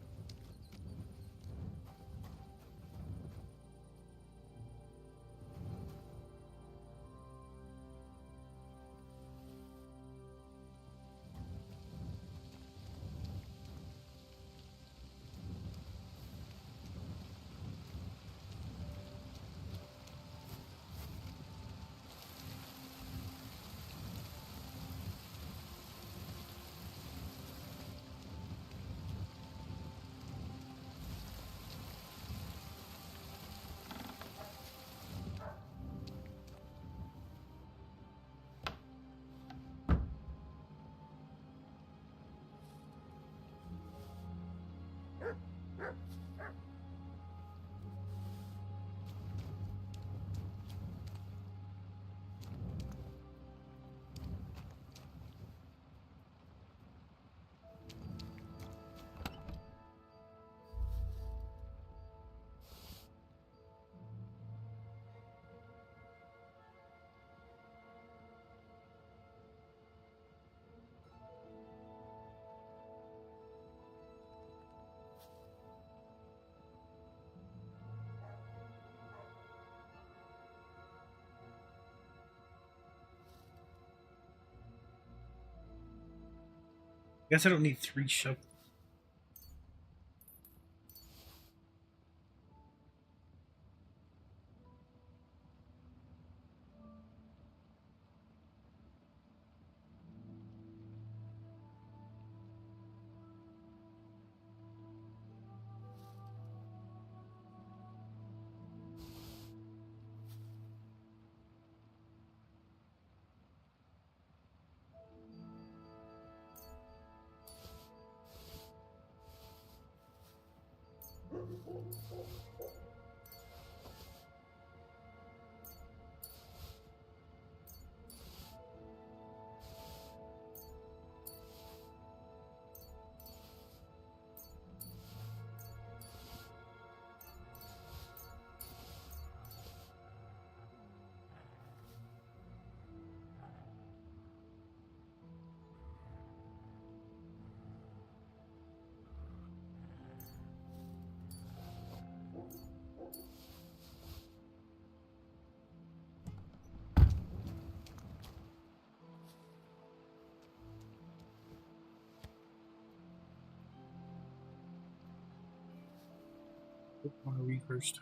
Guess I don't need 3 shovels. Want to read first.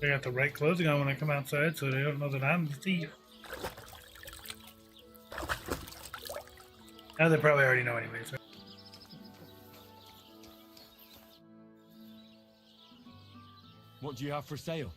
I got the right clothing on when I come outside, so they don't know that I'm the thief. Now they probably already know anyway. So. What do you have for sale?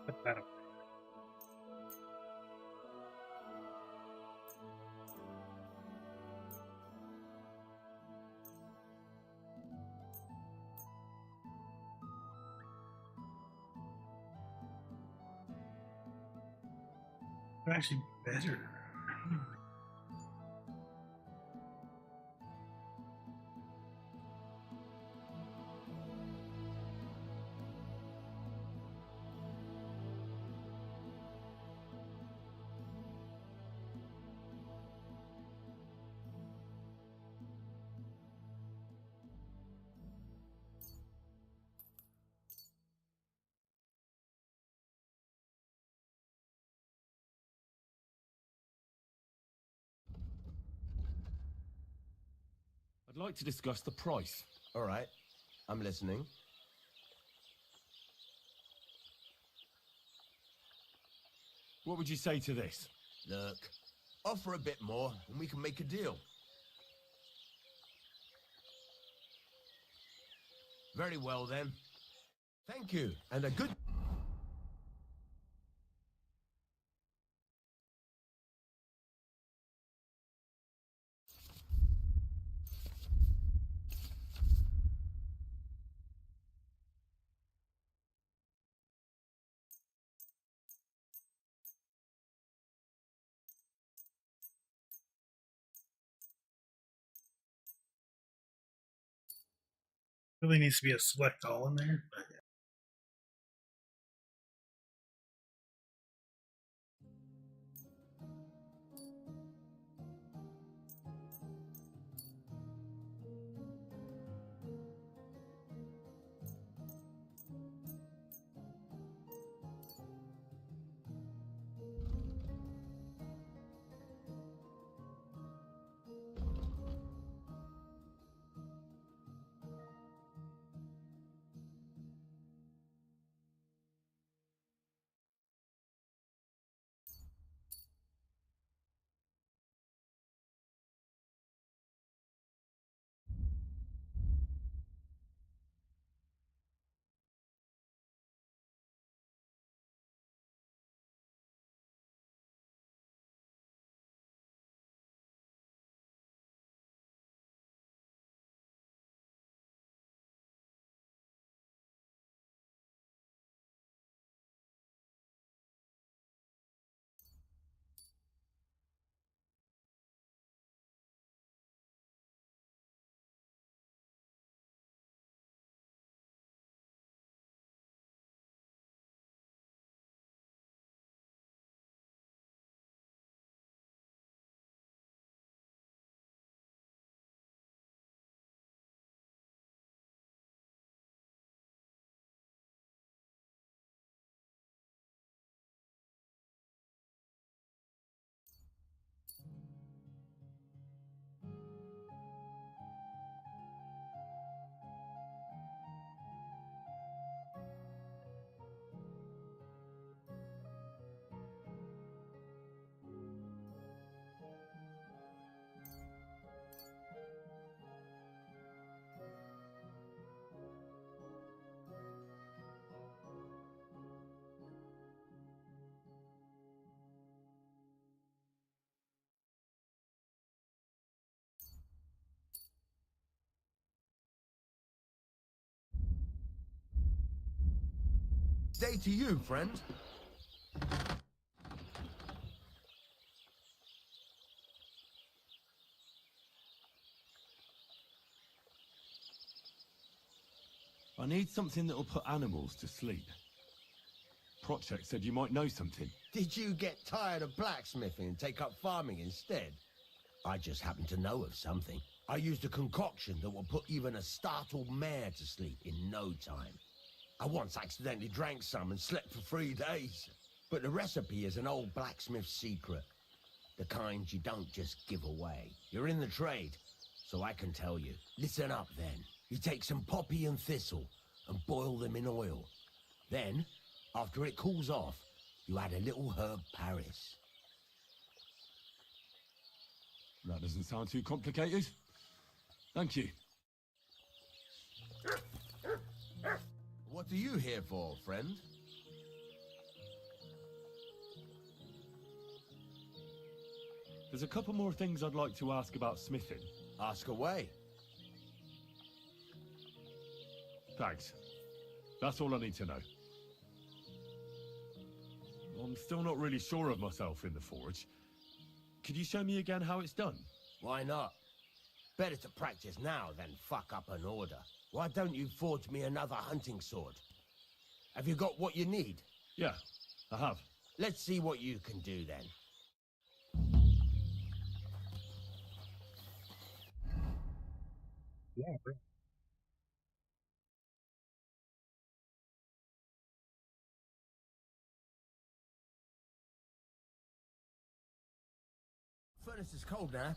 Put that up. They're actually better. I'd like to discuss the price. All right, I'm listening. What would you say to this? Look, offer a bit more and we can make a deal. Very well then. Thank you, and a good... Really needs to be a select all in there. But yeah. Day to you, friend. I need something that'll put animals to sleep. Project said you might know something. Did you get tired of blacksmithing and take up farming instead? I just happen to know of something. I used a concoction that will put even a startled mare to sleep in no time. I once accidentally drank some and slept for 3 days. But the recipe is an old blacksmith's secret. The kind you don't just give away. You're in the trade, so I can tell you. Listen up then. You take some poppy and thistle and boil them in oil. Then, after it cools off, you add a little herb Paris. That doesn't sound too complicated. Thank you. What are you here for, friend? There's a couple more things I'd like to ask about smithing. Ask away. Thanks. That's all I need to know. I'm still not really sure of myself in the forge. Could you show me again how it's done? Why not? Better to practice now than fuck up an order. Why don't you forge me another hunting sword? Have you got what you need? Yeah, I have. Let's see what you can do then. Yeah, bro. Furnace is cold now.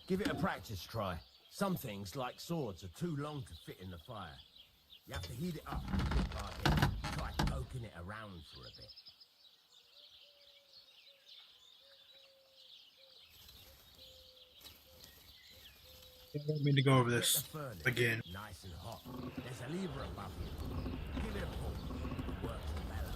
Give it a practice try. Some things, like swords, are too long to fit in the fire. You have to heat it up bit by bit. Try poking it around for a bit. I don't mean to go over this Get the furnace again. nice and hot. There's a lever above you. Give it a pull. It works better.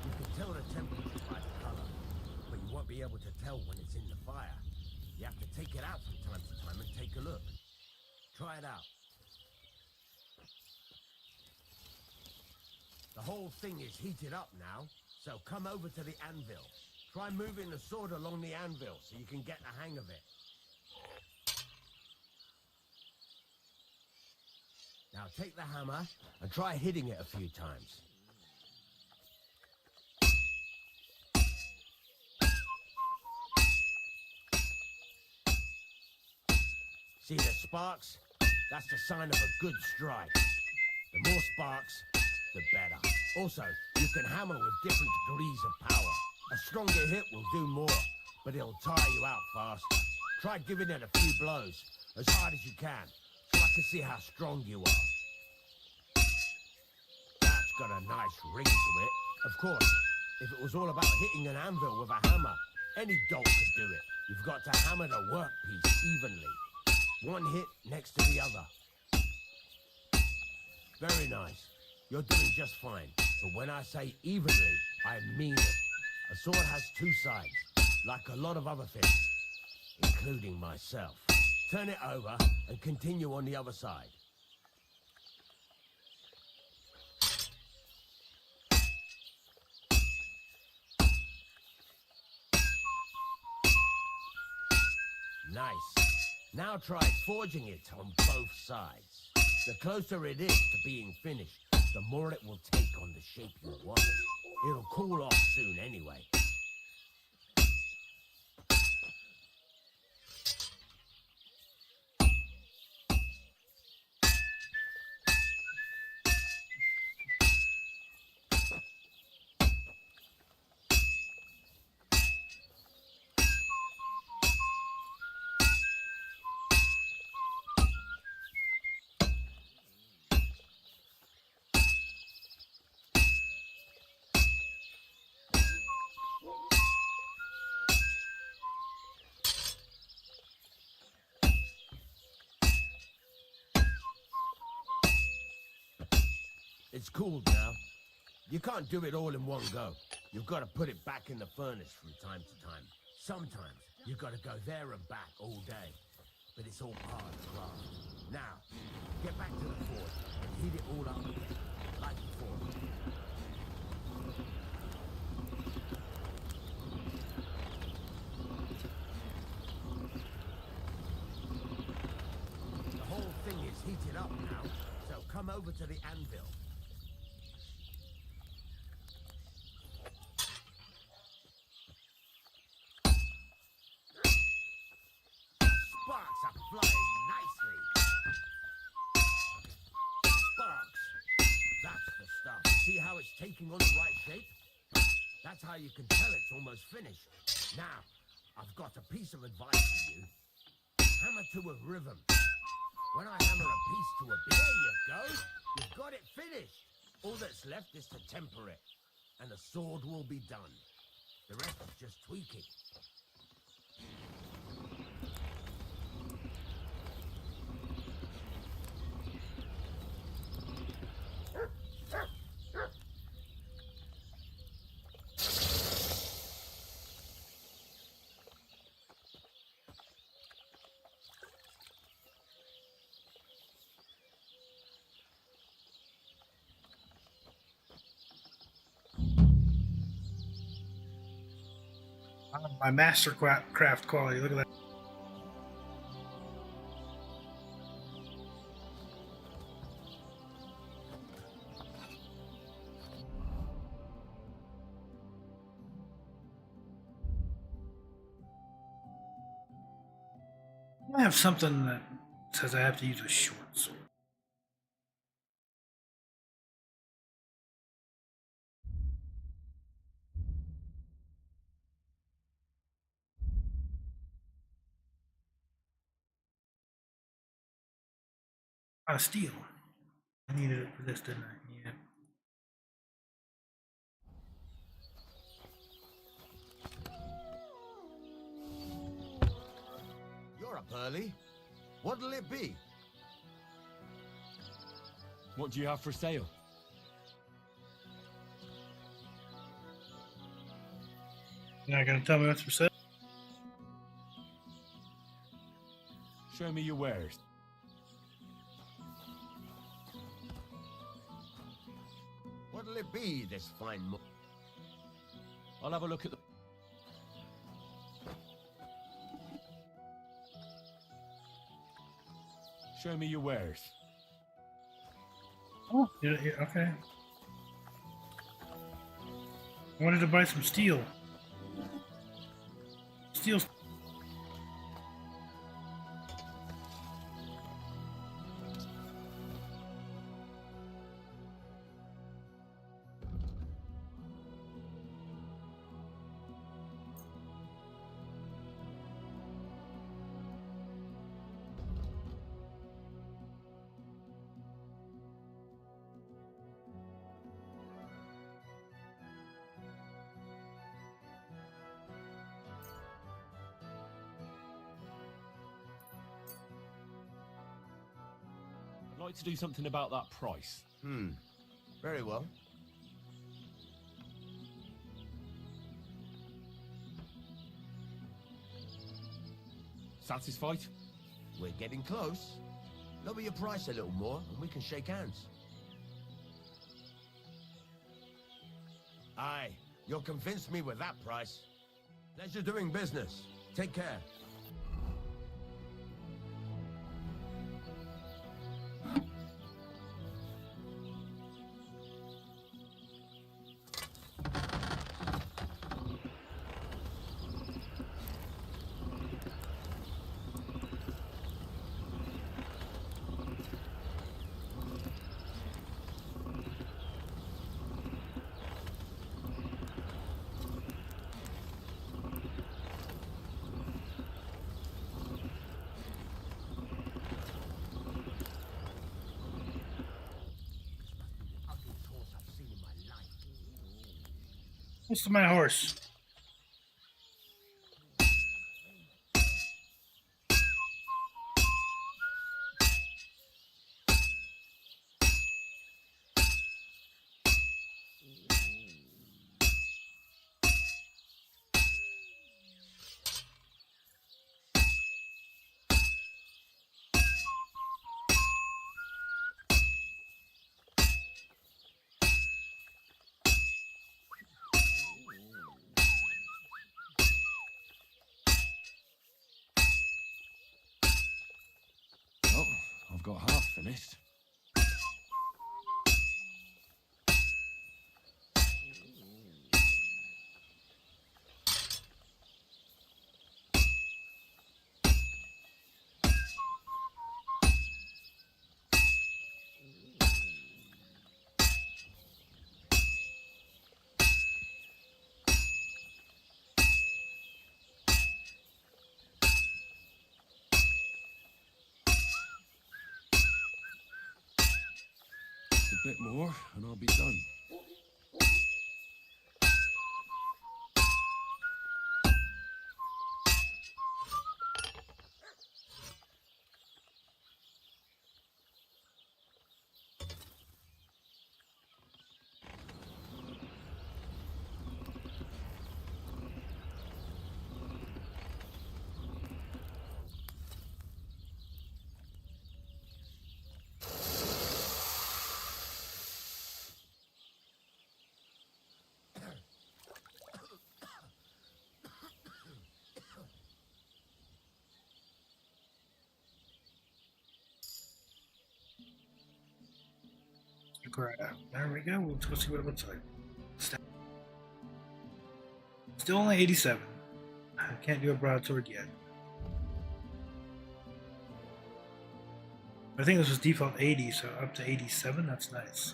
You can tell the temperature by the color, but you won't be able to tell when it's in the fire. You have to take it out from time to time and take a look. Try it out. The whole thing is heated up now, so come over to the anvil. Try moving the sword along the anvil so you can get the hang of it. Now take the hammer and try hitting it a few times. See the sparks? That's the sign of a good strike. The more sparks, the better. Also, you can hammer with different degrees of power. A stronger hit will do more, but it'll tire you out fast. Try giving it a few blows, as hard as you can, so I can see how strong you are. That's got a nice ring to it. Of course, if it was all about hitting an anvil with a hammer, any dolt could do it. You've got to hammer the workpiece evenly. One hit next to the other. Very nice. You're doing just fine. But when I say evenly, I mean it. A sword has two sides, like a lot of other things, including myself. Turn it over and continue on the other side. Nice. Now try forging it on both sides. The closer it is to being finished, the more it will take on the shape you want. It'll cool off soon anyway. It's cooled now. You can't do it all in one go. you've got to put it back in the furnace from time to time. Sometimes you've got to go there and back all day. But it's all part of the craft. Now, get back to the fort and heat it all up again, like before. The whole thing is heated up now, so come over to the anvil. Sparks are flying nicely. Sparks. That's the stuff. See how it's taking on the right shape? That's how you can tell it's almost finished. Now, I've got a piece of advice for you. Hammer to a rhythm. When I hammer a piece to a beat, there you go. You've got it finished. All that's left is to temper it, and the sword will be done. The rest is just tweaking. My master craft quality. Look at that. I have something that says I have to use a short sword. Out of steel. I needed it for this, didn't I? Yeah. You're up early. What'll it be? What do you have for sale? You're not gonna tell me what's for sale? Show me your wares. What'll it be this fine mo— I'll have a look at the... Show me your wares. Oh, yeah, okay. I wanted to buy some steel. Steel. I'd like to do something about that price. Very well. Satisfied? We're getting close. Lower your price a little more and we can shake hands. Aye, you'll convince me with that price. Pleasure doing business. Take care. What's to my horse? got half finished. A bit more, and I'll be done. There we go. Let's go see what it looks like. Still only 87. I can't do a broadsword yet. I think this was default 80, so up to 87. That's nice.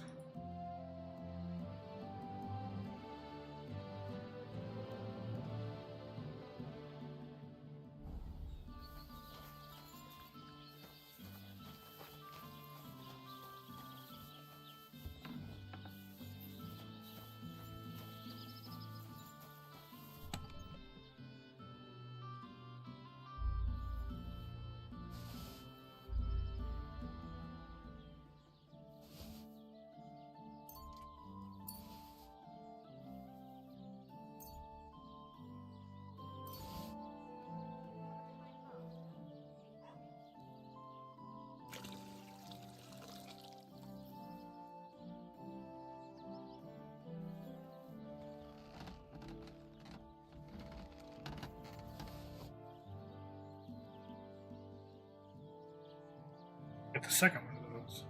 Get the second one of those.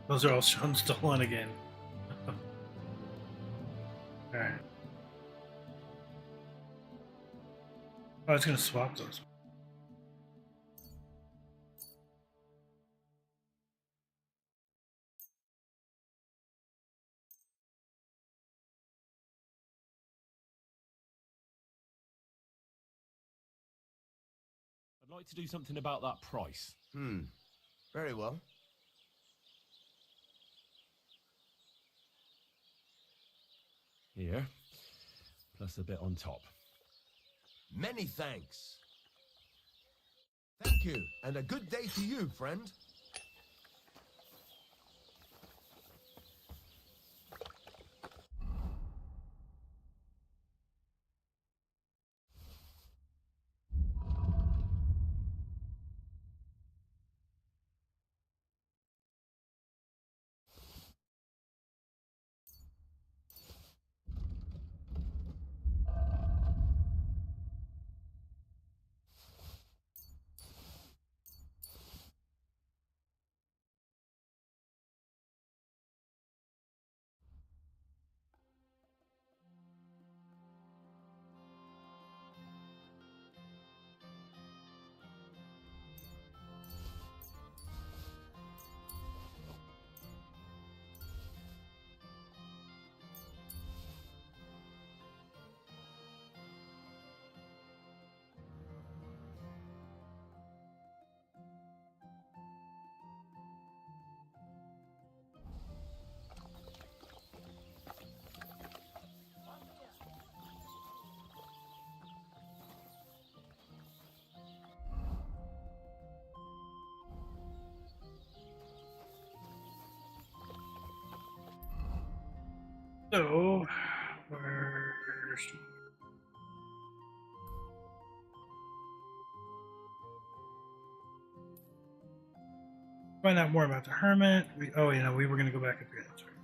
Those are all shown stolen again. Alright. I was gonna swap those. I'd like to do something about that price. Very well. Here, plus a bit on top. Many thanks. Thank you, and a good day to you, friend. So, where's... Find out more about the hermit. Oh, you know, we were going to go back up here. That's right.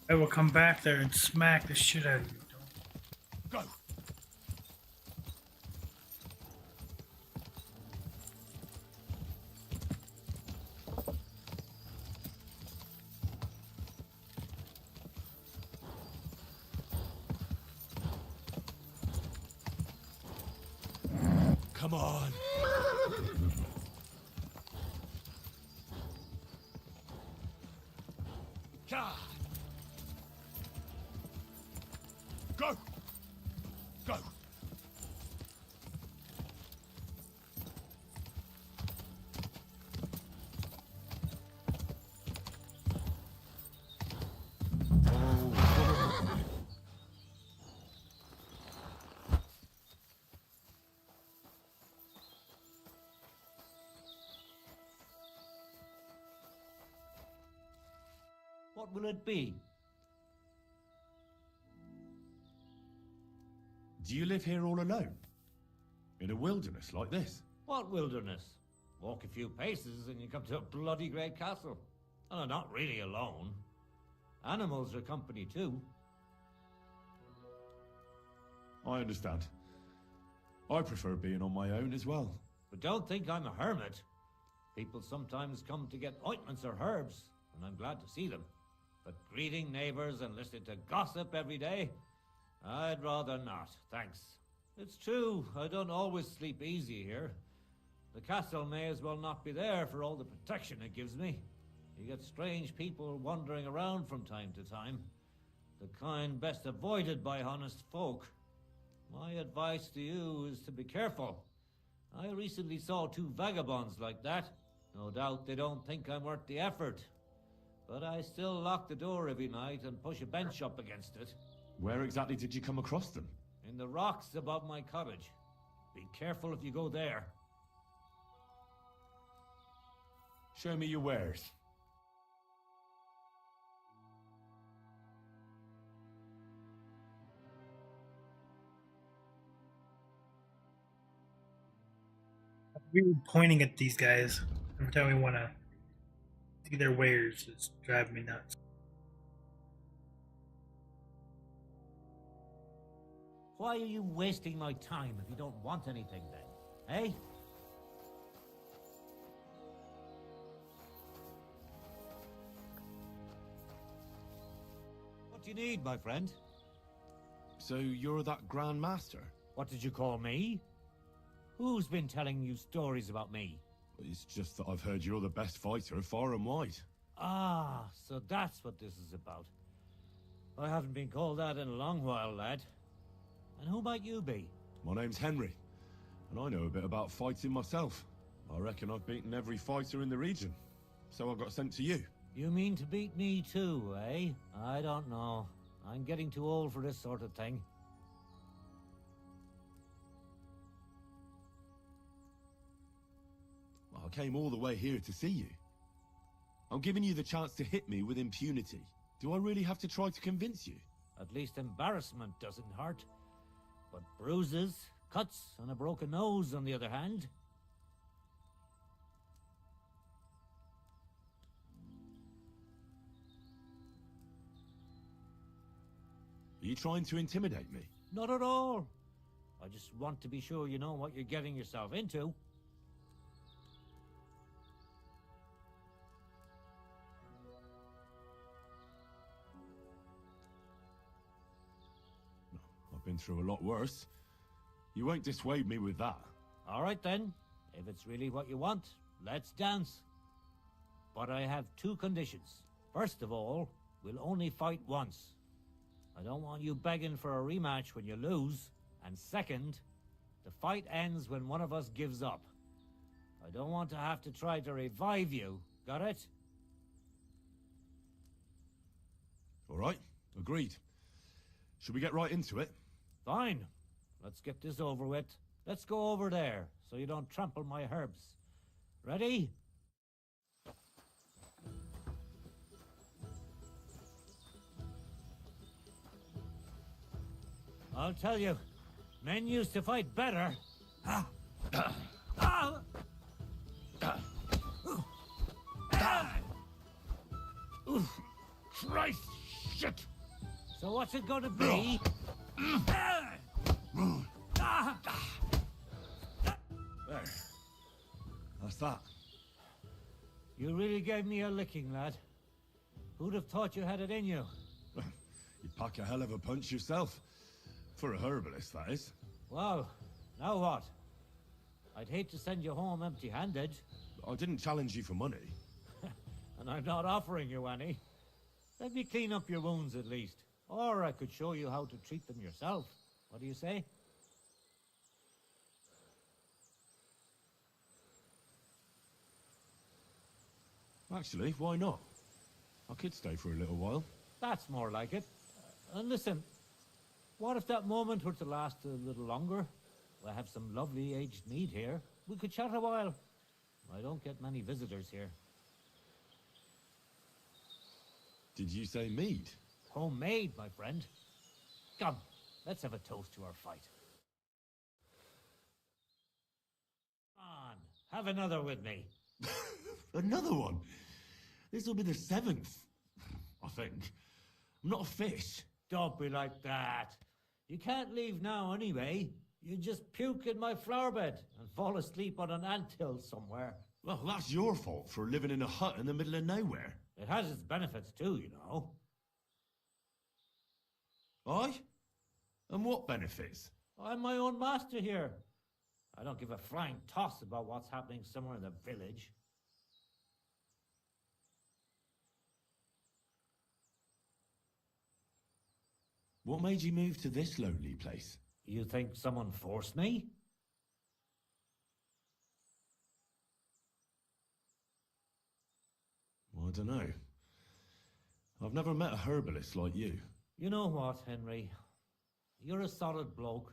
I will come back there and smack the shit out of you. Go. Come on. God. Go! Go! What will it be? Do you live here all alone? In a wilderness like this? What wilderness? Walk a few paces and you come to a bloody great castle. And I'm not really alone. Animals are company too. I understand. I prefer being on my own as well. But don't think I'm a hermit. People sometimes come to get ointments or herbs, and I'm glad to see them. But greeting neighbors and listening to gossip every day? I'd rather not, thanks. It's true, I don't always sleep easy here. The castle may as well not be there for all the protection it gives me. You get strange people wandering around from time to time. The kind best avoided by honest folk. My advice to you is to be careful. I recently saw 2 vagabonds like that. No doubt they don't think I'm worth the effort. But I still lock the door every night and push a bench up against it. Where exactly did you come across them? In the rocks above my cottage. Be careful if you go there. Show me your wares. We were pointing at these guys every time we want to see their wares. It's driving me nuts. Why are you wasting my time if you don't want anything then, eh? What do you need, my friend? So you're that Grand Master? What did you call me? Who's been telling you stories about me? It's just that I've heard you're the best fighter far and wide. Ah, so that's what this is about. I haven't been called that in a long while, lad. And who might you be? My name's Henry, and I know a bit about fighting myself. I reckon I've beaten every fighter in the region, so I got sent to you. You mean to beat me too, eh? I don't know. I'm getting too old for this sort of thing. I came all the way here to see you. I'm giving you the chance to hit me with impunity. Do I really have to try to convince you? At least embarrassment doesn't hurt. But bruises, cuts, and a broken nose, on the other hand. Are you trying to intimidate me? Not at all. I just want to be sure you know what you're getting yourself into. I've been through a lot worse. You won't dissuade me with that. All right then. If it's really what you want, let's dance. But I have 2 conditions. First of all, we'll only fight once. I don't want you begging for a rematch when you lose. And second, The fight ends when one of us gives up. I don't want to have to try to revive you. Got it? All right, agreed. Should we get right into it? Fine. Let's get this over with. Let's go over there, so you don't trample my herbs. Ready? I'll tell you, men used to fight better. Christ, shit! So what's it gonna be? There. That's that. You really gave me a licking, lad. Who'd have thought you had it in you? You pack a hell of a punch yourself. For a herbalist, that is. Well, now what? I'd hate to send you home empty-handed. I didn't challenge you for money. And I'm not offering you any. Let me clean up your wounds at least. Or I could show you how to treat them yourself. What do you say? Actually, why not? I could stay for a little while. That's more like it. And listen, what if that moment were to last a little longer? I have some lovely aged mead here. We could chat a while. I don't get many visitors here. Did you say mead? Homemade, my friend. Come, let's have a toast to our fight. Come on, have another with me. Another one? This'll be the 7th, I think. I'm not a fish. Don't be like that. You can't leave now anyway. You just puke in my flower bed and fall asleep on an anthill somewhere. Well, that's your fault for living in a hut in the middle of nowhere. It has its benefits too, you know. Aye? And what benefits? I'm my own master here. I don't give a flying toss about what's happening somewhere in the village. What made you move to this lonely place? You think someone forced me? I don't know. I've never met a herbalist like you. You know what, Henry? You're a solid bloke.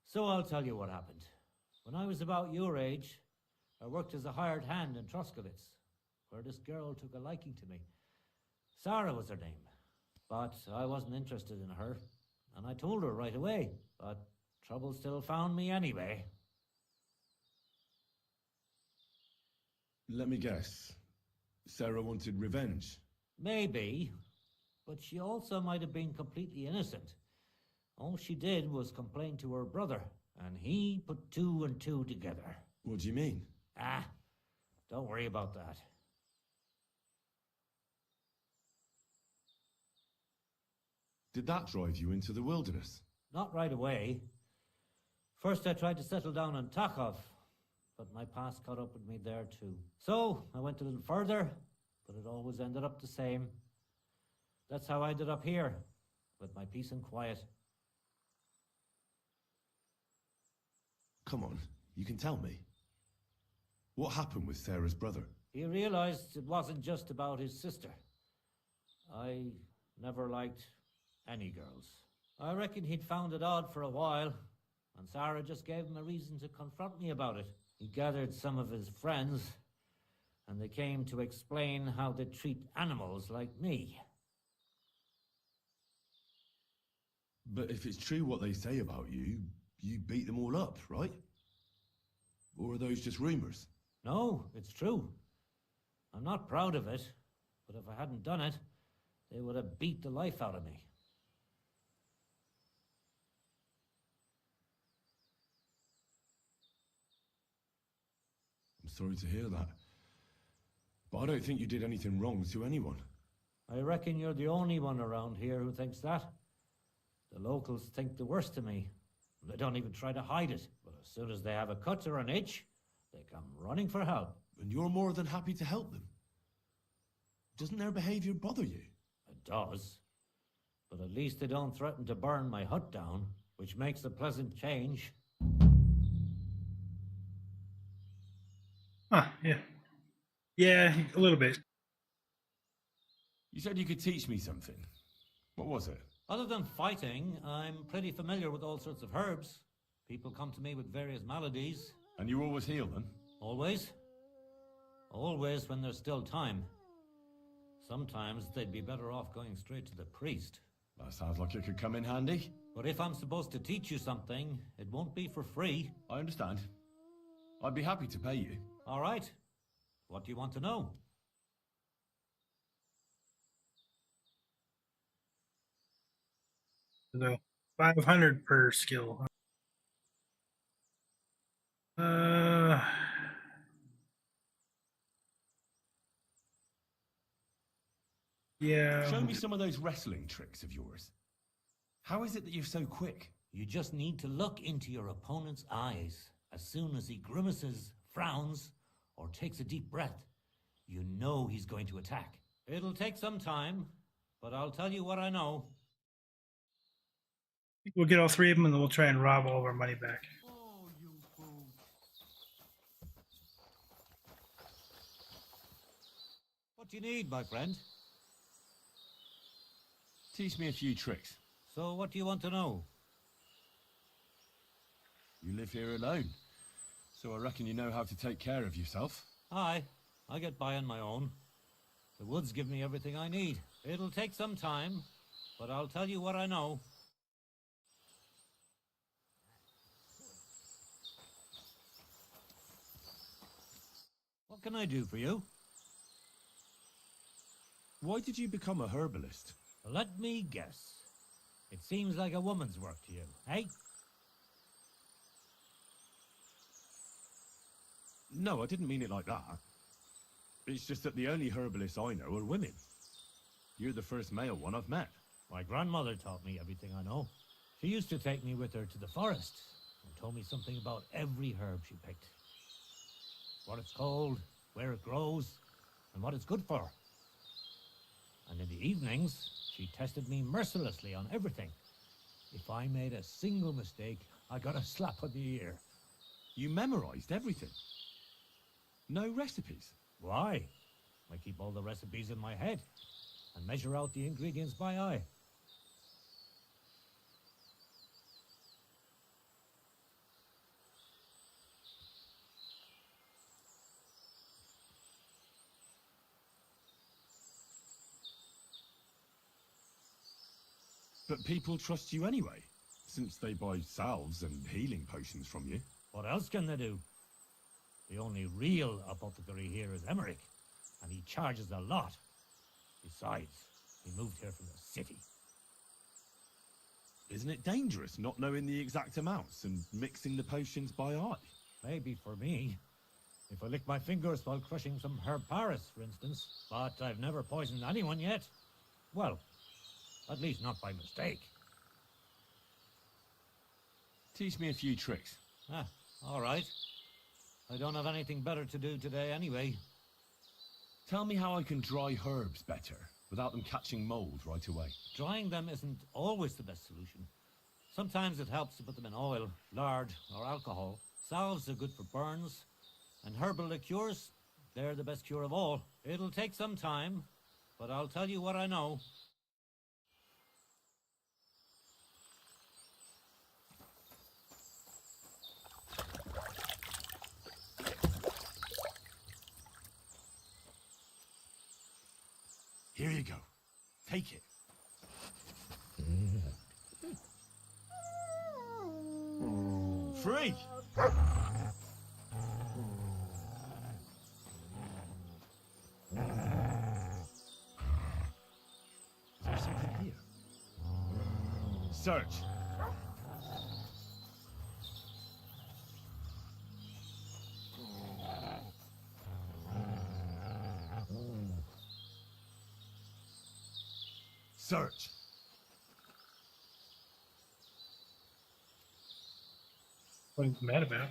So I'll tell you what happened. When I was about your age, I worked as a hired hand in Troskowitz, where this girl took a liking to me. Sarah was her name. But I wasn't interested in her, and I told her right away. But trouble still found me anyway. Let me guess. Sarah wanted revenge. Maybe, but she also might have been completely innocent. All she did was complain to her brother, and he put 2 and 2 together. What do you mean? Don't worry about that. Did that drive you into the wilderness? Not right away. First I tried to settle down in Takhov, but my past caught up with me there too. So I went a little further, but it always ended up the same. That's how I ended up here, with my peace and quiet. Come on, you can tell me. What happened with Sarah's brother? He realized it wasn't just about his sister. I never liked any girls. I reckon he'd found it odd for a while, and Sarah just gave him a reason to confront me about it. He gathered some of his friends, and they came to explain how they treat animals like me. But if it's true what they say about you, you beat them all up, right? Or are those just rumors? No, it's true. I'm not proud of it, but if I hadn't done it, they would have beat the life out of me. I'm sorry to hear that. But I don't think you did anything wrong to anyone. I reckon you're the only one around here who thinks that. The locals think the worst of me. They don't even try to hide it. But as soon as they have a cut or an itch, they come running for help. And you're more than happy to help them. Doesn't their behavior bother you? It does. But at least they don't threaten to burn my hut down, which makes a pleasant change. Huh, yeah. Yeah, a little bit. You said you could teach me something. What was it? Other than fighting, I'm pretty familiar with all sorts of herbs. People come to me with various maladies. And you always heal them? Always. Always when there's still time. Sometimes they'd be better off going straight to the priest. That sounds like it could come in handy. But if I'm supposed to teach you something, it won't be for free. I understand. I'd be happy to pay you. All right. What do you want to know? So 500 per skill. Yeah. Show me some of those wrestling tricks of yours. How is it that you're so quick? You just need to look into your opponent's eyes. As soon as he grimaces, frowns, or takes a deep breath, you know he's going to attack. It'll take some time, but I'll tell you what I know. We'll get all three of them and then we'll try and rob all of our money back. What do you need, my friend? Teach me a few tricks. So what do you want to know? You live here alone, so I reckon you know how to take care of yourself. Aye, I get by on my own. The woods give me everything I need. It'll take some time, but I'll tell you what I know. What can I do for you? Why did you become a herbalist? Let me guess. It seems like a woman's work to you, eh? No, I didn't mean it like that. It's just that the only herbalists I know are women. You're the first male one I've met. My grandmother taught me everything I know. She used to take me with her to the forest and told me something about every herb she picked. What it's called, where it grows, and what it's good for. And in the evenings, she tested me mercilessly on everything. If I made a single mistake, I got a slap on the ear. You memorized everything? No recipes? Why? I keep all the recipes in my head and measure out the ingredients by eye. But people trust you anyway, since they buy salves and healing potions from you. What else can they do? The only real apothecary here is Emmerich, and he charges a lot. Besides, he moved here from the city. Isn't it dangerous not knowing the exact amounts and mixing the potions by eye? Maybe for me. If I lick my fingers while crushing some herb Paris, for instance. But I've never poisoned anyone yet. Well, at least not by mistake. Teach me a few tricks. Ah, all right. I don't have anything better to do today anyway. Tell me how I can dry herbs better, without them catching mold right away. Drying them isn't always the best solution. Sometimes it helps to put them in oil, lard, or alcohol. Salves are good for burns, and herbal liqueurs, they're the best cure of all. It'll take some time, but I'll tell you what I know. Here you go. Take it. Free! Is there something here? Search. Search. What are you mad about?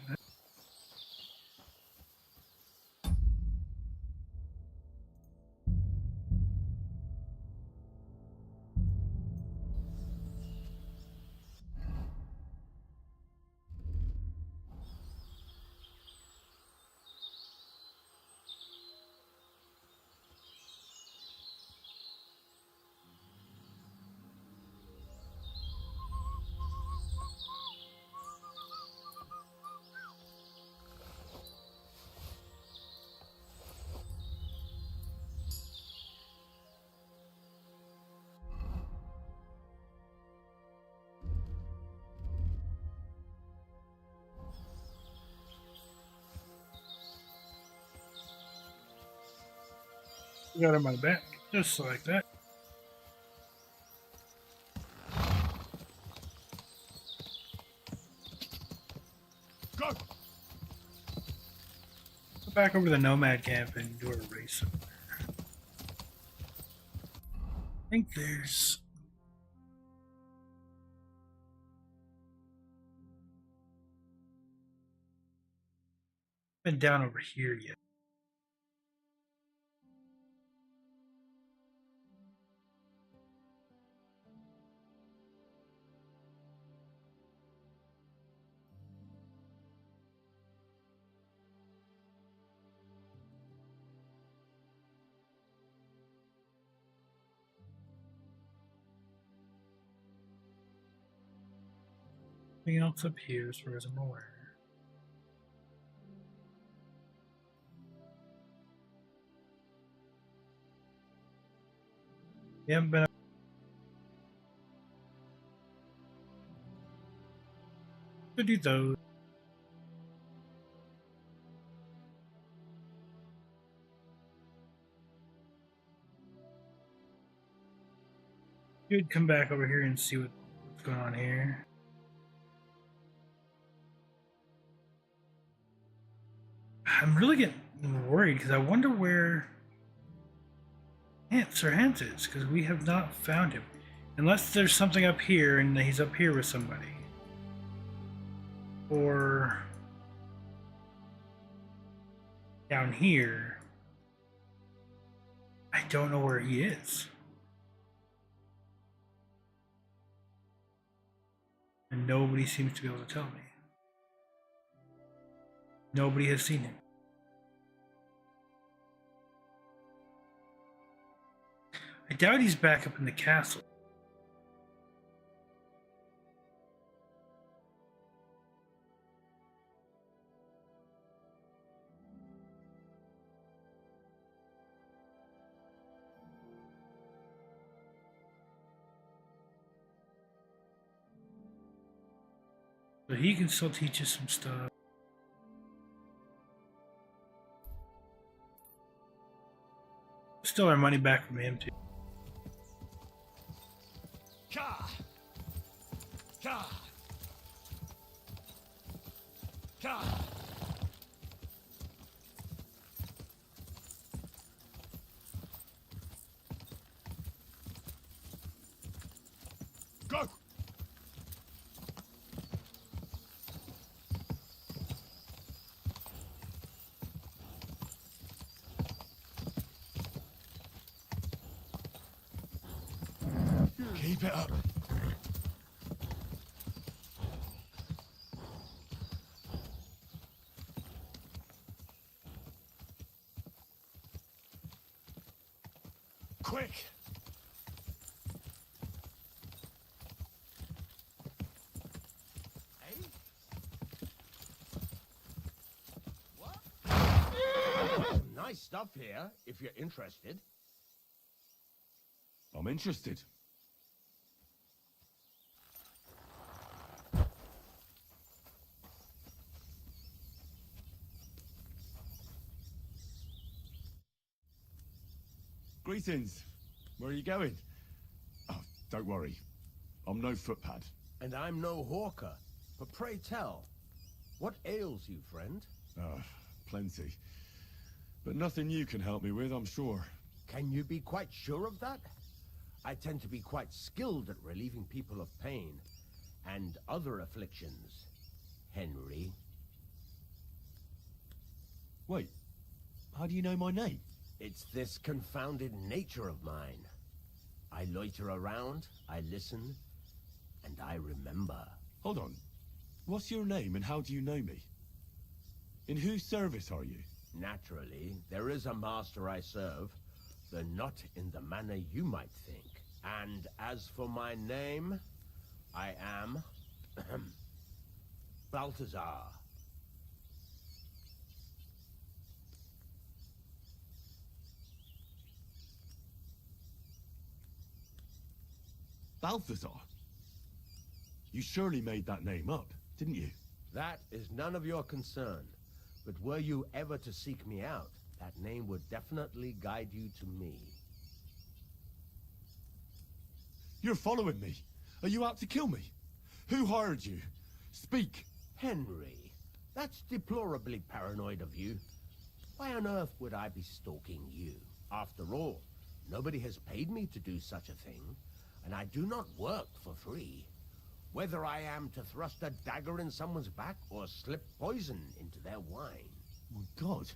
Got him my back, just like that. Go! Go back over to the Nomad camp and do a race over there. I think there's... been down over here yet. Nothing else up here as far as I'm aware. You haven't been. Could do those. Could come back over here and see what's going on here. I'm really getting worried because I wonder where Sir Hans is, because we have not found him. Unless there's something up here and he's up here with somebody. Or down here. I don't know where he is. And nobody seems to be able to tell me. Nobody has seen him. I doubt he's back up in the castle. But he can still teach us some stuff. Still our money back from him too. Ka! Ka! Ka! Go! Keep it up. Quick! Hey? What? Nice stuff here, if you're interested. I'm interested. Greetings. Where are you going? Oh, don't worry. I'm no footpad. And I'm no hawker. But pray tell, what ails you, friend? Plenty. But nothing you can help me with, I'm sure. Can you be quite sure of that? I tend to be quite skilled at relieving people of pain and other afflictions, Henry. Wait, how do you know my name? It's this confounded nature of mine. I loiter around, I listen, and I remember. Hold on. What's your name and how do you know me? In whose service are you? Naturally, there is a master I serve, though not in the manner you might think. And as for my name, I am... Balthazar. Balthazar? You surely made that name up, didn't you? That is none of your concern. But were you ever to seek me out, That name would definitely guide you to me. You're following me. Are you out to kill me? Who hired you? Speak. Henry, that's deplorably paranoid of you. Why on earth would I be stalking you? After all, nobody has paid me to do such a thing, and I do not work for free. Whether I am to thrust a dagger in someone's back or slip poison into their wine. My God.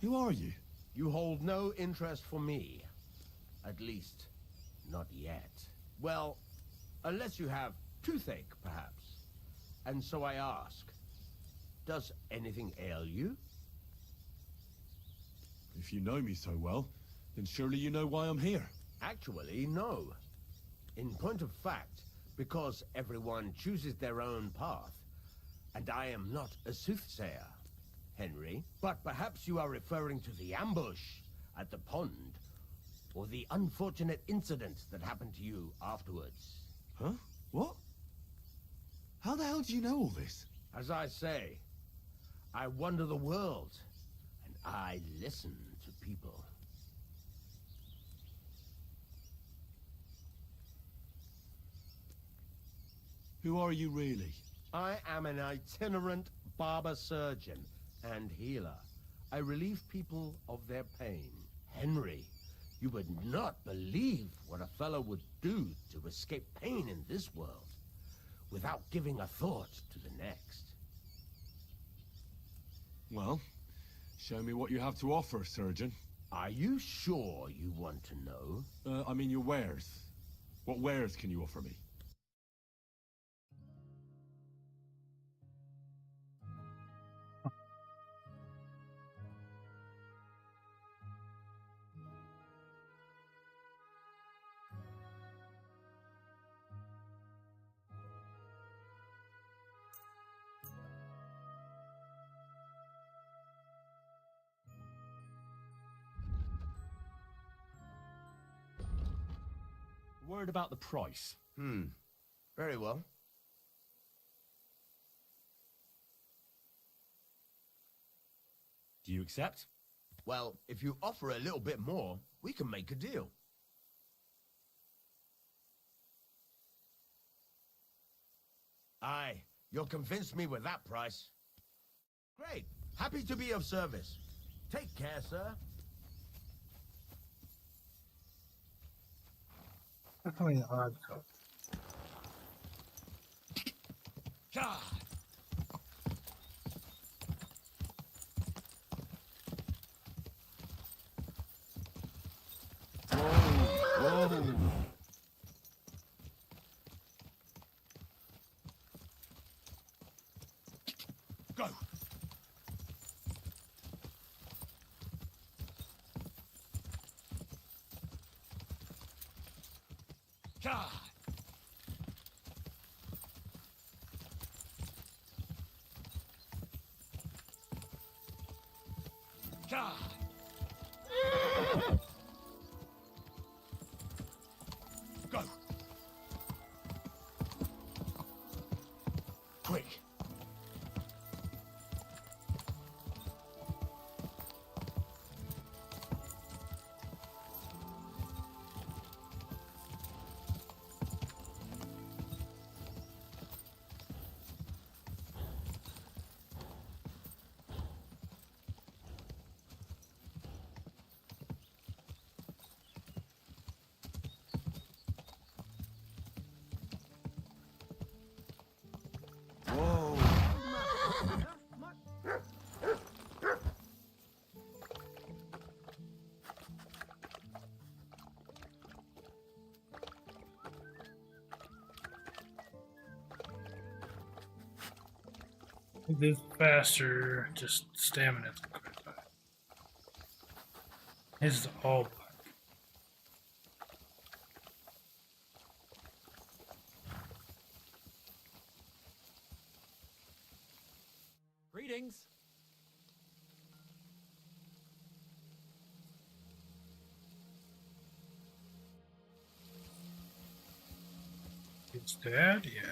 Who are you? You hold no interest for me. At least, not yet. Well, unless you have toothache, perhaps. And so I ask, does anything ail you? If you know me so well, then surely you know why I'm here. Actually, no. In point of fact, because everyone chooses their own path, and I am not a soothsayer, Henry. But perhaps you are referring to the ambush at the pond, or the unfortunate incident that happened to you afterwards. Huh? What? How the hell do you know all this? As I say, I wander the world, and I listen to people. Who are you really? I am an itinerant barber surgeon and healer. I relieve people of their pain. Henry, you would not believe what a fellow would do to escape pain in this world without giving a thought to the next. Well, show me what you have to offer, surgeon. Are you sure you want to know? I mean your wares. What wares can you offer me? Word about the price. Very well. Do you accept? Well, if you offer a little bit more, we can make a deal. Aye, you'll convince me with that price. Great. Happy to be of service. Take care, sir. Definitely an odd coat. God. Whoa. Go. God. God. Go. Quick. Whoa. This faster, just stamina. This is all black. Greetings. His dad, yeah.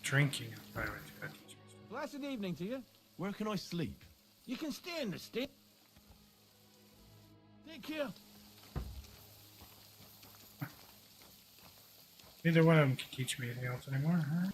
Drinking is probably what you gotta teach me. Blessed evening to you. Where can I sleep? You can stay in the state. Take care. Neither one of them can teach me anything else anymore, huh?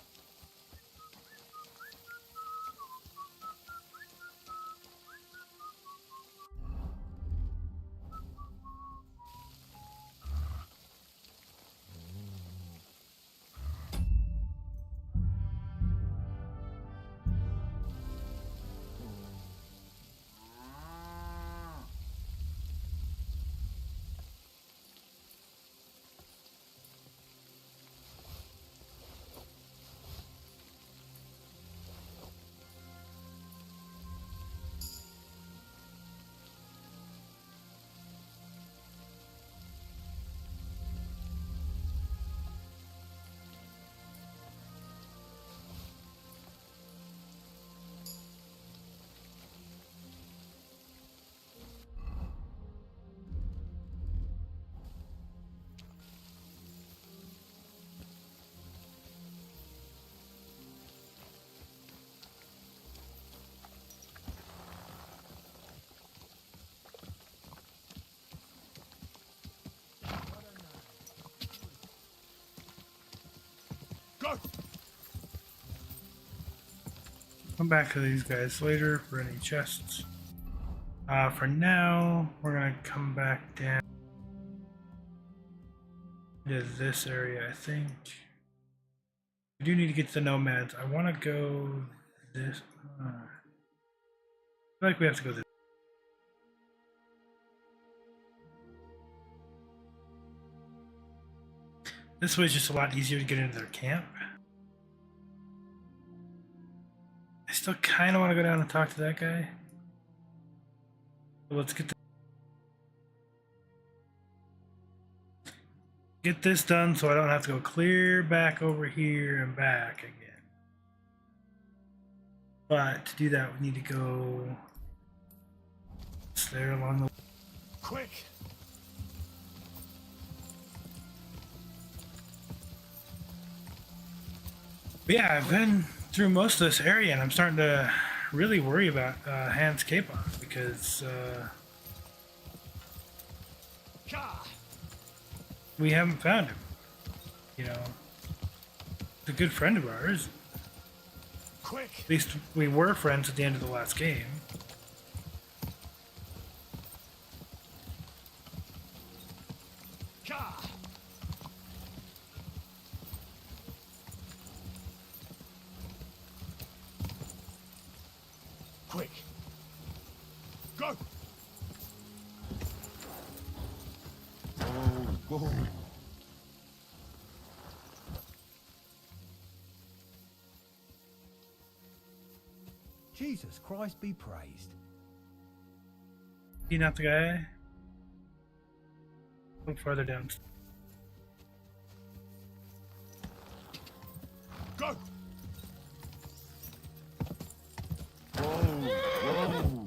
Go! Come back to these guys later for any chests. For now, we're gonna come back down to this area, I think. We do need to get to the nomads. I want to go this. I feel like we have to go this. This way is just a lot easier to get into their camp. I still kind of want to go down and talk to that guy. But let's get this done so I don't have to go clear back over here and back again. But to do that, we need to go there along the Quick! But yeah, I've been through most of this area and I'm starting to really worry about Hans Capon because we haven't found him. You know, he's a good friend of ours. Quick! At least we were friends at the end of the last game. Quick! Go! Whoa. Jesus Christ be praised. He not the guy? A little farther down. Go! Whoa.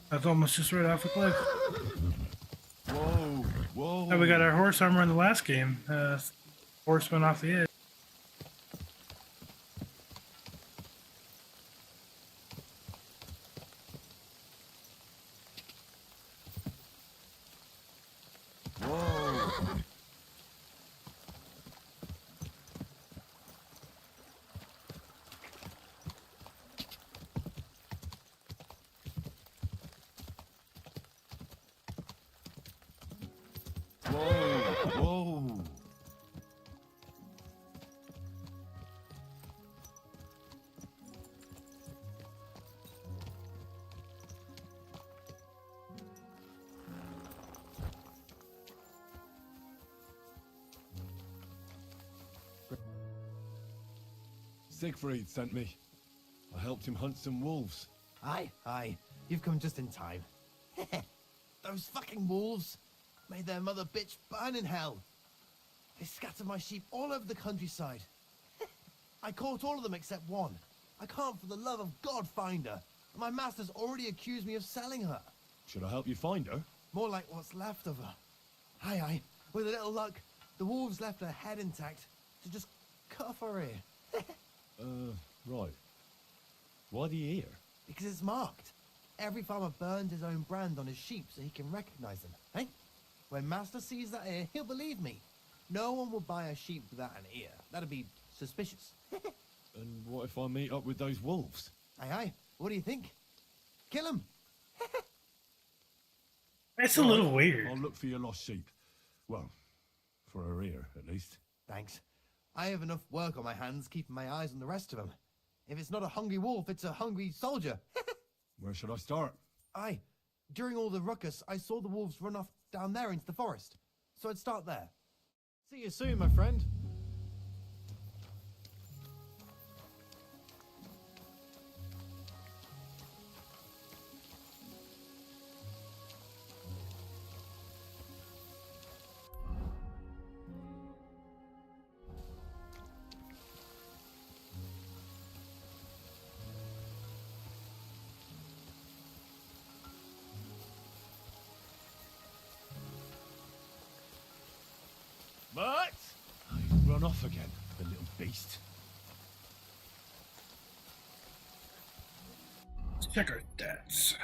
That's almost just right off the cliff. Whoa. Oh, we got our horse armor in the last game. Horse went off the edge. Whoa. Siegfried sent me. I helped him hunt some wolves. Aye. You've come just in time. Those fucking wolves made their mother bitch burn in hell. They scattered my sheep all over the countryside. I caught all of them except one. I can't for the love of God find her. My master's already accused me of selling her. Should I help you find her? More like what's left of her. Aye. With a little luck, the wolves left her head intact, so just cut off her ear. Right. Why the ear? Because it's marked. Every farmer burns his own brand on his sheep so he can recognize them, eh? When Master sees that ear, he'll believe me. No one will buy a sheep without an ear. That'd be suspicious. And what if I meet up with those wolves? Aye, aye. What do you think? Kill him. That's a little weird. I'll look for your lost sheep. Well, for her ear, at least. Thanks. I have enough work on my hands keeping my eyes on the rest of them. If it's not a hungry wolf, it's a hungry soldier. Where should I start? Aye. During all the ruckus, I saw the wolves run off down there into the forest. So I'd start there. See you soon, my friend. Mutt! Run off again, the little beast. Let's check our stats.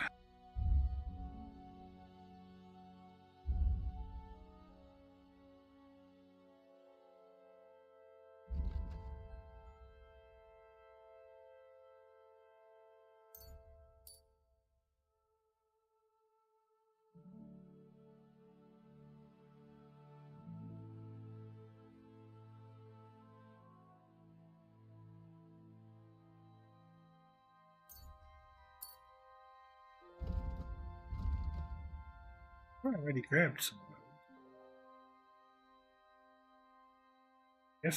I already grabbed some of those. Yes.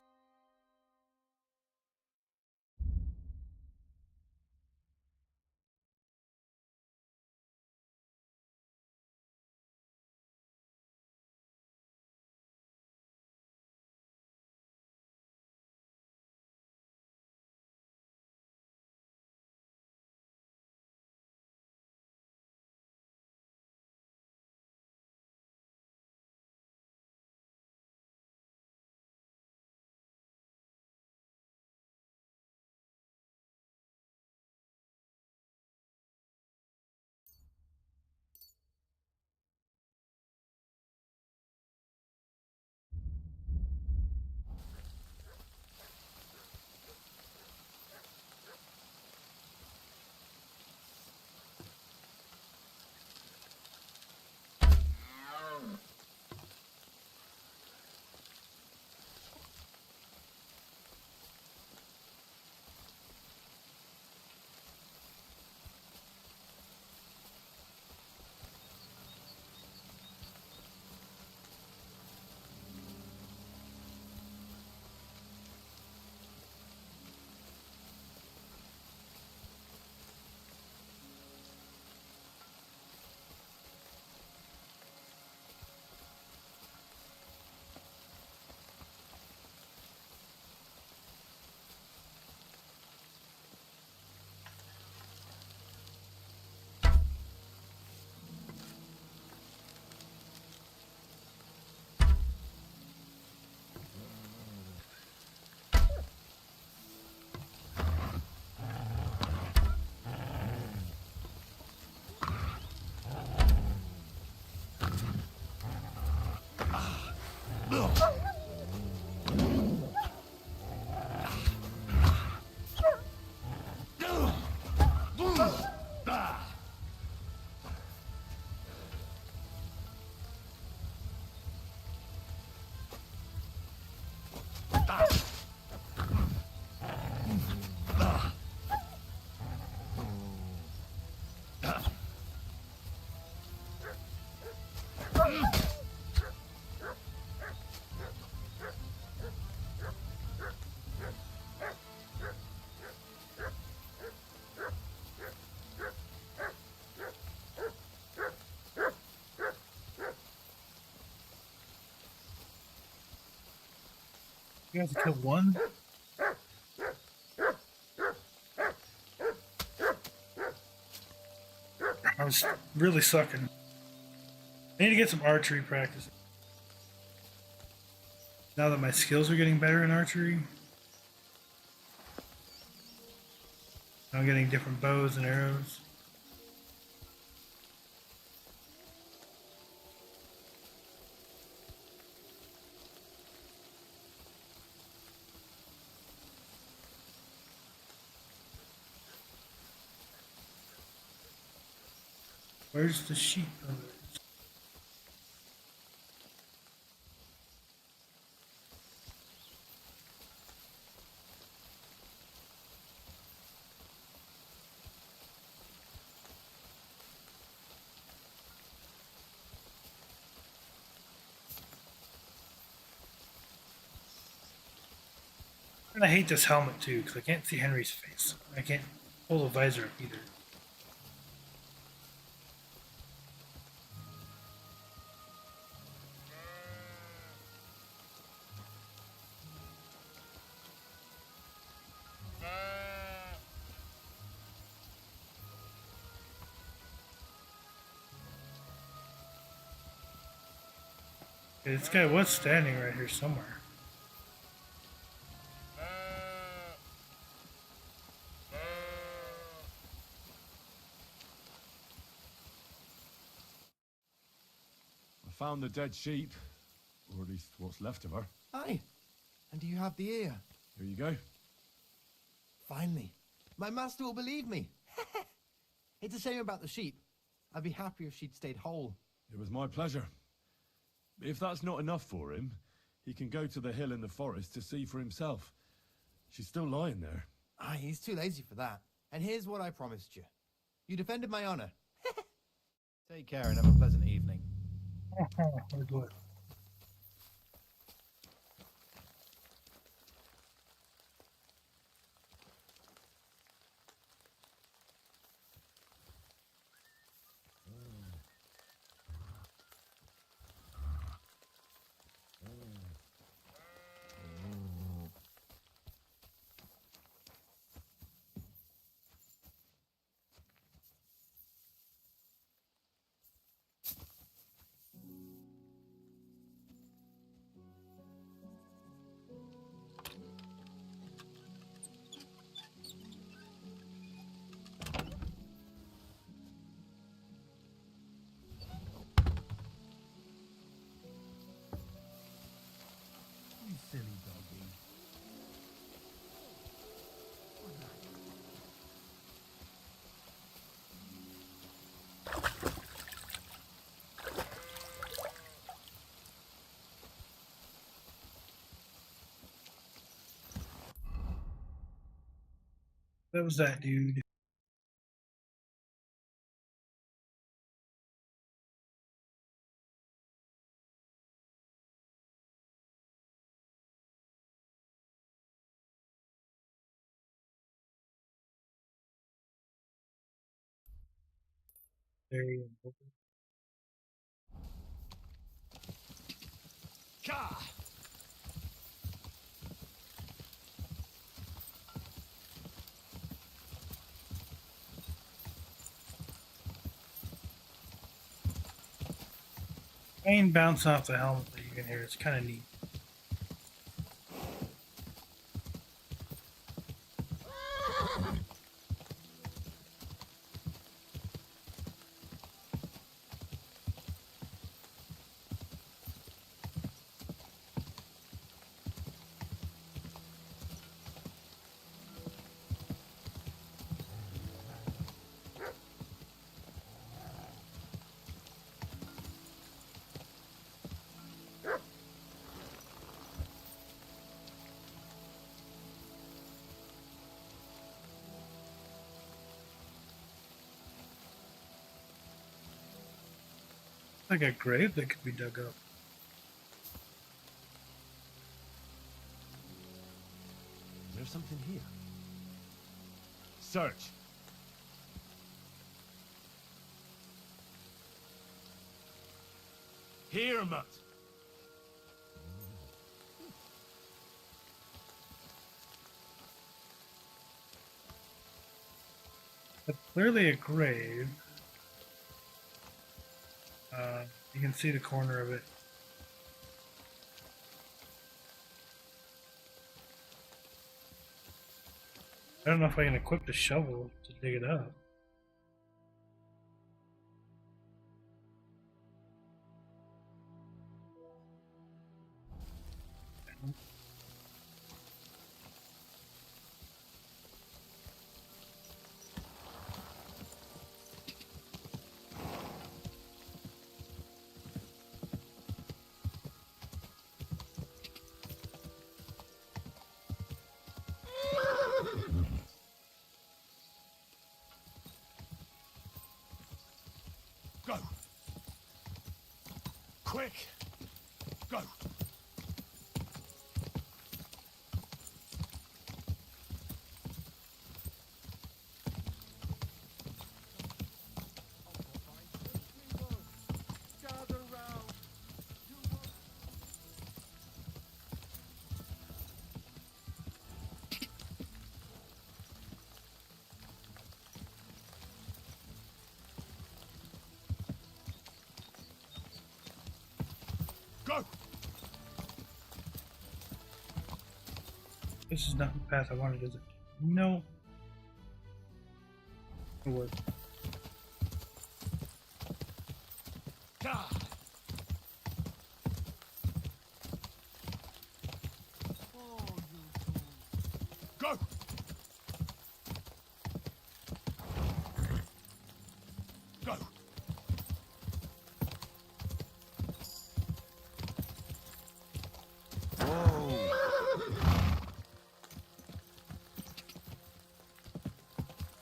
You guys killed one? I was really sucking. I need to get some archery practice. Now that my skills are getting better in archery. I'm getting different bows and arrows. Where's the sheep? And I hate this helmet too, because I can't see Henry's face. I can't pull the visor up either. This guy was standing right here somewhere. I found the dead sheep, or at least what's left of her. Aye. And do you have the ear? Here you go. Finally. My master will believe me. It's a shame about the sheep. I'd be happier if she'd stayed whole. It was my pleasure. If that's not enough for him, he can go to the hill in the forest to see for himself. She's still lying there. Aye, he's too lazy for that. And here's what I promised you. You defended my honor. Take care and have a pleasant evening. You silly doggy. That was that dude. There you go. Ka! Rain bounce off the helmet that you can hear. It's kind of neat. Like a grave that could be dug up. Is there something here? Search. Here, Mutt. That's clearly a grave. You can see the corner of it. I don't know if I can equip the shovel to dig it up. Go! Quick! Go! Gather round. Go! This is not the path I wanted, is it? No. It was. Ah! Go! Go!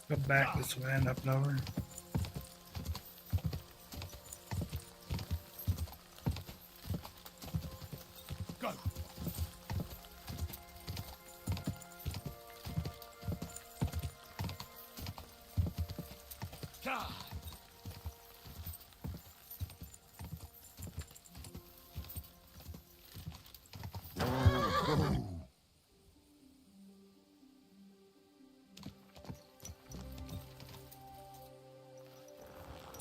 Go back this way and up and over. Go! Ah!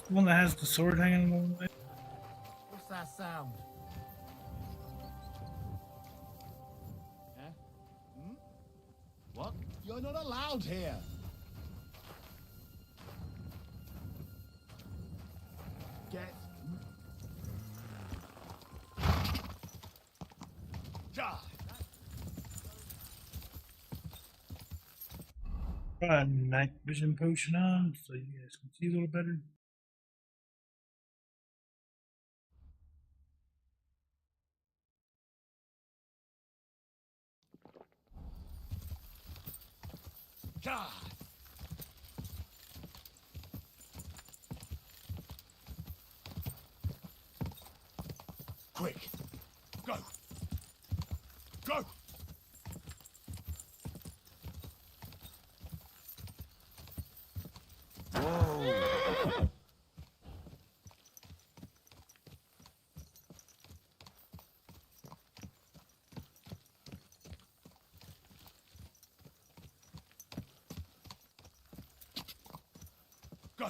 The one that has the sword hanging on the way. What's that sound? Huh? Hmm? What? You're not allowed here. Get. Ah! Got a night vision potion on, so you guys can see a little better. Ah! Quick! Go! Go! Whoa! Go!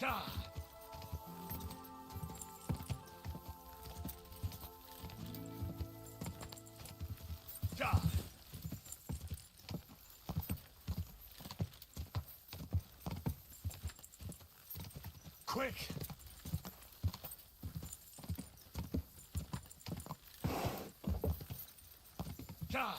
Ah! Ah! Quick! Ah!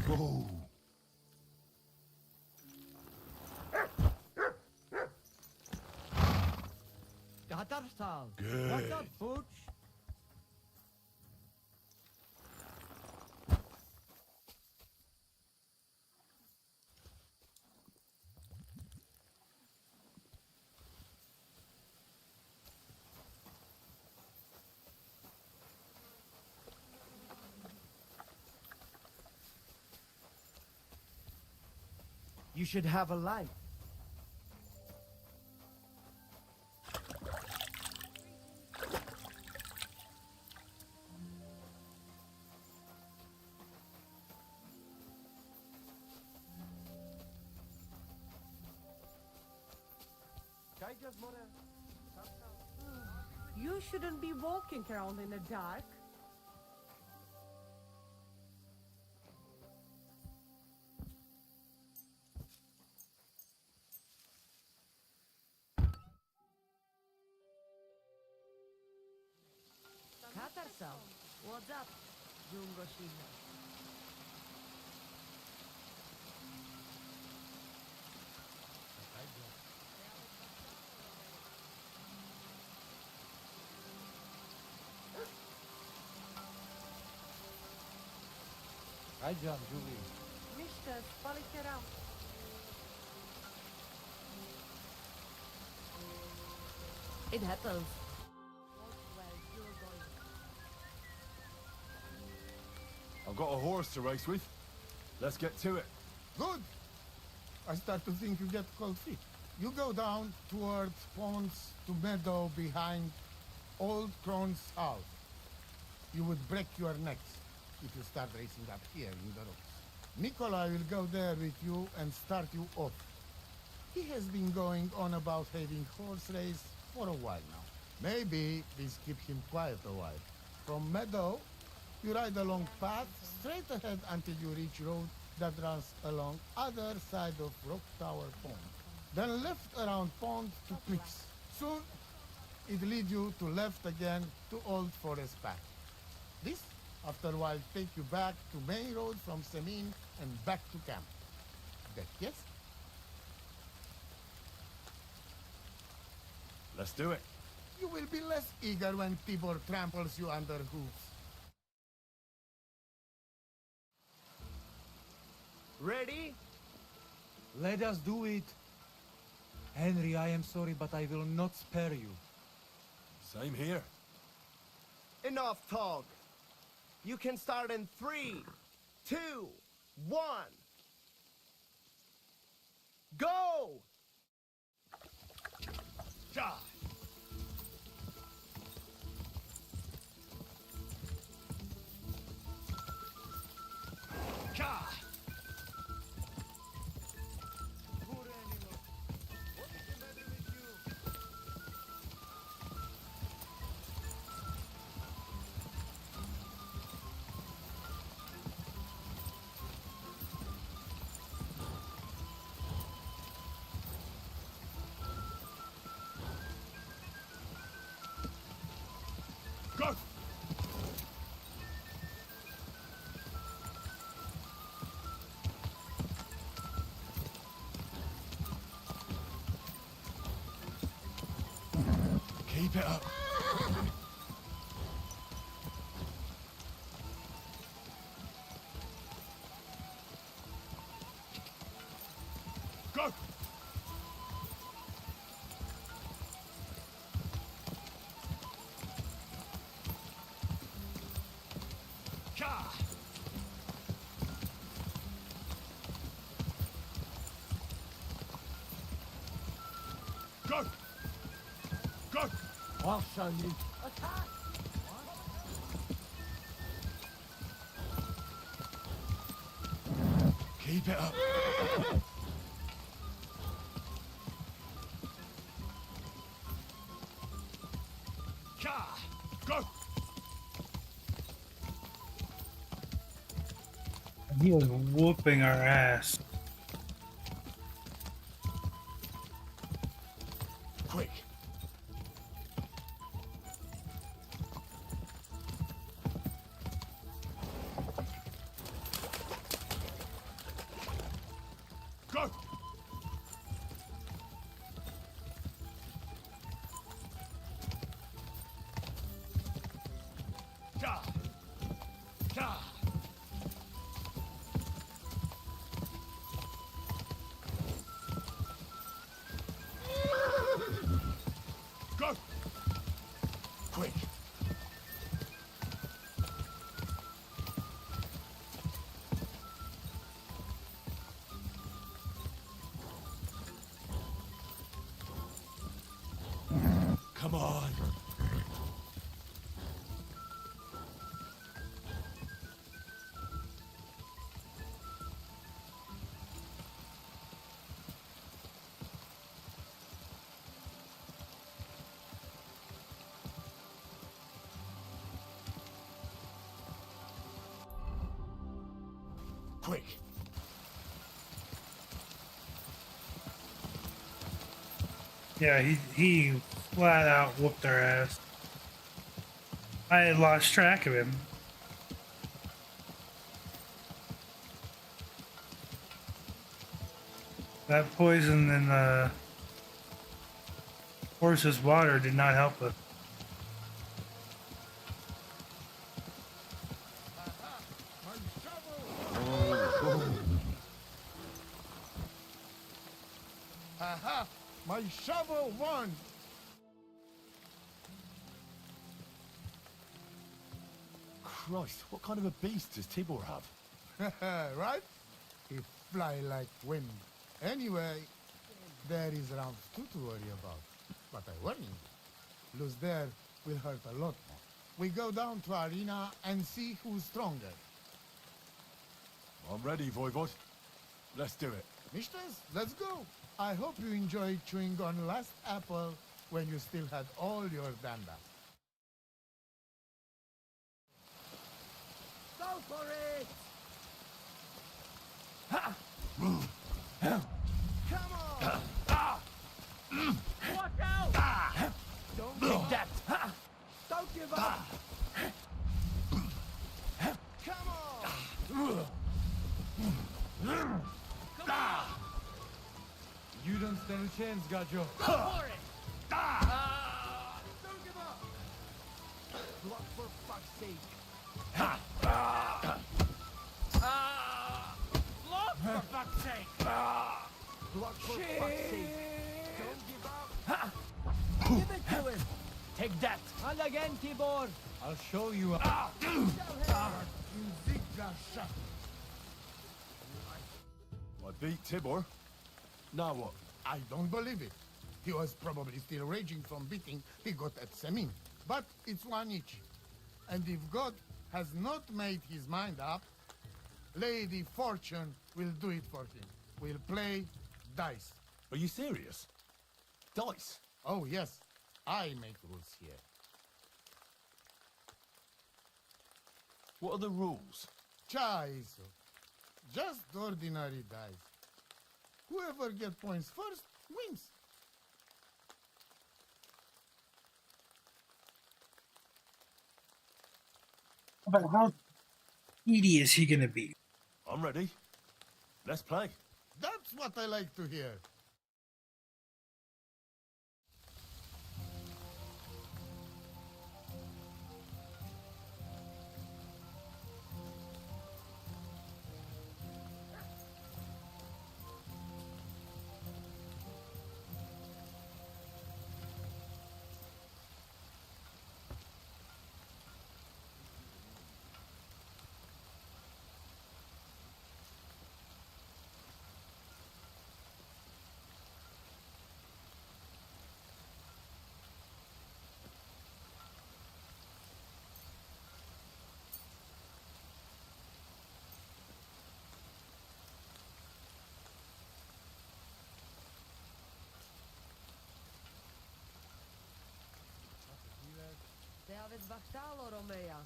Go! Gatterstal. Good. What's up, Pooch? You should have a life. You shouldn't be walking around in the dark. Katarsa, what's up, Jungoshina? Hi, John, Julie. Mr. Spalikera. It happens. I've got a horse to race with. Let's get to it. Good. I start to think you get cold feet. You go down towards ponds to meadow behind Old Crone's house. You would break your necks if you start racing up here in the rocks. Nikolai will go there with you and start you off. He has been going on about having horse race for a while now. Maybe this keep him quiet a while. From meadow, you ride along path straight ahead until you reach road that runs along other side of Rock Tower Pond. Then left around pond to Prix. Soon, it leads you to left again to Old Forest Path. This, after a while, take you back to main road from Semin and back to camp. That yes? Let's do it. You will be less eager when Tibor tramples you under hooves. Ready? Let us do it. Henry, I am sorry, but I will not spare you. Same here. Enough talk. You can start in 3, 2, 1. Go! Ja! Ja! Go! Keep it up. Go! Ja! Go! Go! I'll show you. Attack! Keep it up. Ja! Go! He was whooping our ass. Quick. Go! Ja! Ja! Go! Quick. Quick. Yeah, he flat out whooped their ass. I had lost track of him. That poison in the horse's water did not help us. Aha! My shovel won! Christ, what kind of a beast does Tibor have? Right? He fly like wind. Anyway, there is round 2 to worry about. But I warn you, lose there will hurt a lot more. We go down to arena and see who's stronger. I'm ready, Voivod. Let's do it. Mistress, let's go. I hope you enjoyed chewing on last apple when you still had all your danda. Go for it! Come on! Watch out! Don't take that! Don't give up! Come on! You don't stand a chance, Gajo. Go for it! Don't give up! Block for fuck's sake! Block for fuck's sake! Block for fuck's sake! Don't give up! Give it to him! Take that! And again, Tibor! I'll show you. I beat Tibor. Now what? I don't believe it. He was probably still raging from beating he got at Semin. But it's one each. And if God has not made his mind up, Lady Fortune will do it for him. We'll play dice. Are you serious? Dice? Oh, yes. I make rules here. What are the rules? Chaiso. Just ordinary dice. Whoever gets points first wins. But how needy is he gonna be? I'm ready. Let's play. That's what I like to hear. David Bactalo, Romea.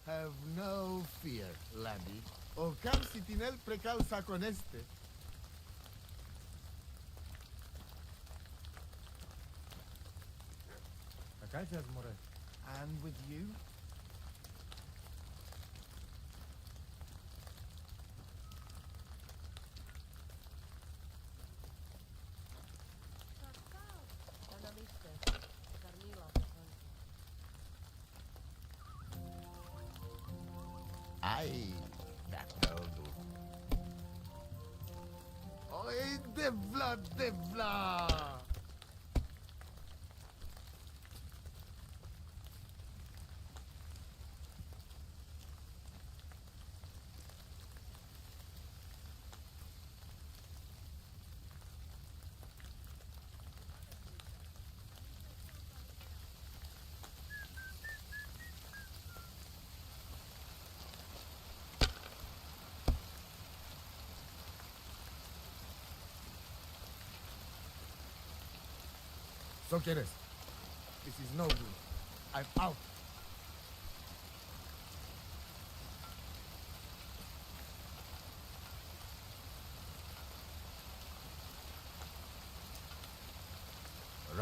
Have no fear, laddie. O cam sitinel precalza con este. And with you? Ay, that'll do. Oy, devla, devla! So quieres. This is no good. I'm out.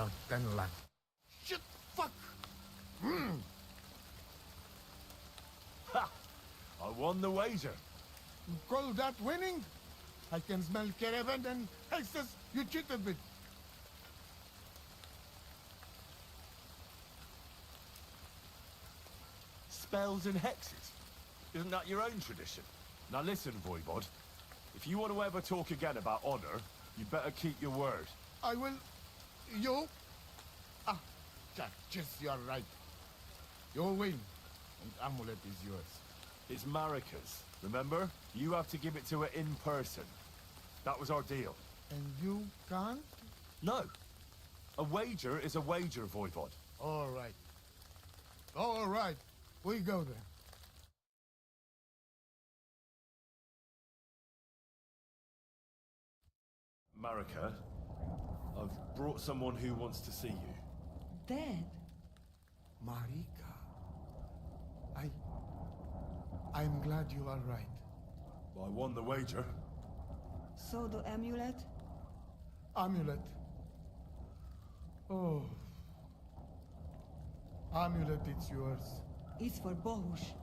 about 10 lakhs. Shit! Fuck! Ha! I won the wager. You call that winning? I can smell caravan and hexes you cheated with. Spells and hexes? Isn't that your own tradition? Now listen, Voivod. If you want to ever talk again about honor, you better keep your word. I will... You? Ah, Jack, just you're right. You win, and amulet is yours. It's Marika's, remember? You have to give it to her in person. That was our deal. And you can't? No. A wager is a wager, Voivod. All right. All right. We go then. Marika, I've brought someone who wants to see you. Dead? Marika. I'm glad you are right. I won the wager. So the amulet? Amulet. Oh. Amulet, it's yours. It's for Bohush.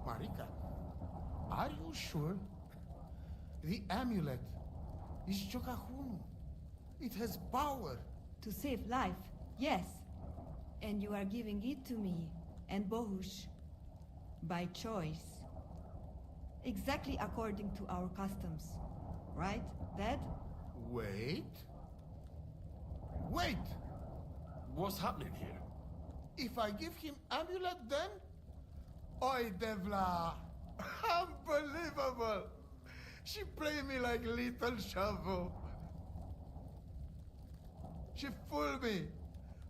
Marika, are you sure? The amulet is Chokahun. It has power. To save life, yes. And you are giving it to me and Bohush by choice. Exactly according to our customs. Right, Dad? Wait. Wait! What's happening here? If I give him amulet then? Oi, Devla! Unbelievable! She play me like little shovel. She fooled me.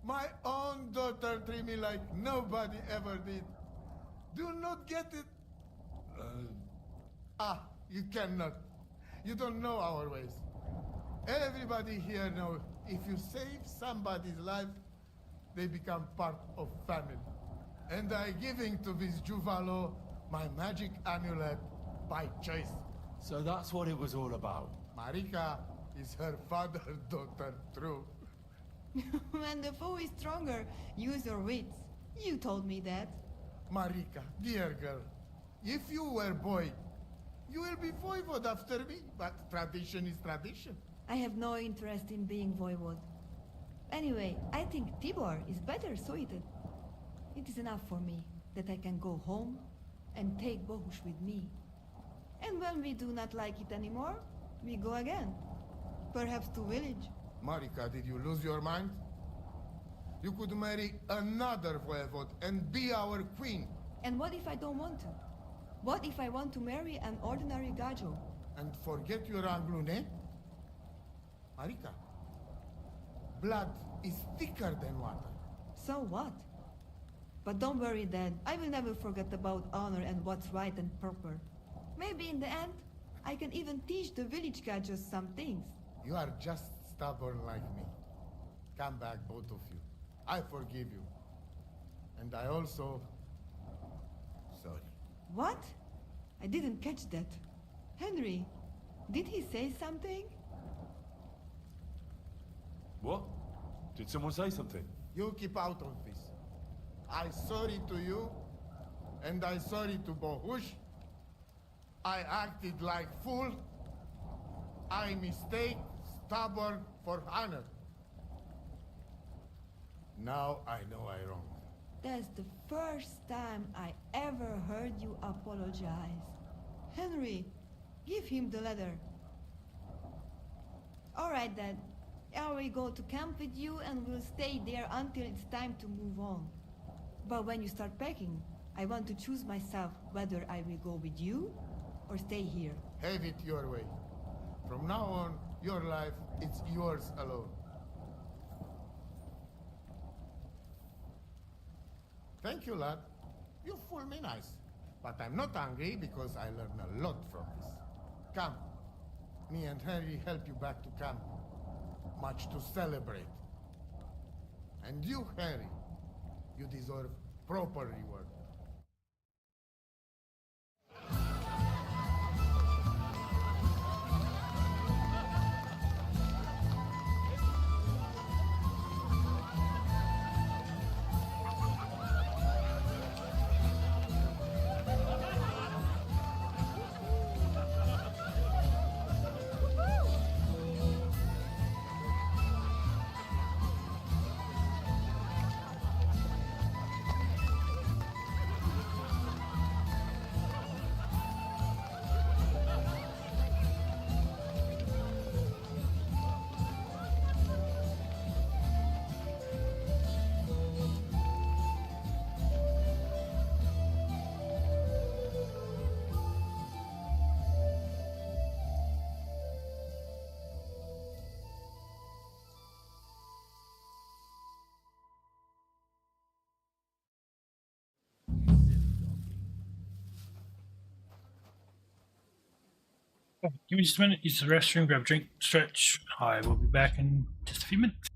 My own daughter treat me like nobody ever did. Do not get it. You cannot. You don't know our ways. Everybody here knows if you save somebody's life, they become part of family. And I giving to this Juvalo my magic amulet by choice. So that's what it was all about. Marika is her father's daughter, true. When the foe is stronger, use your wits. You told me that. Marika, dear girl, if you were boy, you will be voivod after me, but tradition is tradition. I have no interest in being voivod. Anyway, I think Tibor is better suited. It is enough for me that I can go home and take Bohush with me. And when we do not like it anymore, we go again. Perhaps to village. Marika, did you lose your mind? You could marry another voivod and be our queen. And what if I don't want to? What if I want to marry an ordinary Gajo? And forget your Anglune? Marika, blood is thicker than water. So what? But don't worry, Dad. I will never forget about honor and what's right and proper. Maybe in the end, I can even teach the village Gajos some things. You are just stubborn like me. Come back, both of you. I forgive you. And I also... sorry. What? I didn't catch that. Henry, did he say something? What? Did someone say something? You keep out of this. I sorry to you, and I sorry to Bohush. I acted like fool. I mistake, stubborn for honor. Now I know I wrong. That's the first time I ever heard you apologize. Henry, give him the letter. All right, Dad. I will go to camp with you and we'll stay there until it's time to move on. But when you start packing, I want to choose myself whether I will go with you or stay here. Have it your way. From now on, your life, it's yours alone. Thank you, lad. You fool me nice. But I'm not angry because I learned a lot from this. Come. Me and Henry help you back to camp. Much to celebrate. And you, Henry, you deserve proper reward. Give me just a minute, use the restroom, grab a drink, stretch. I will be back in just a few minutes.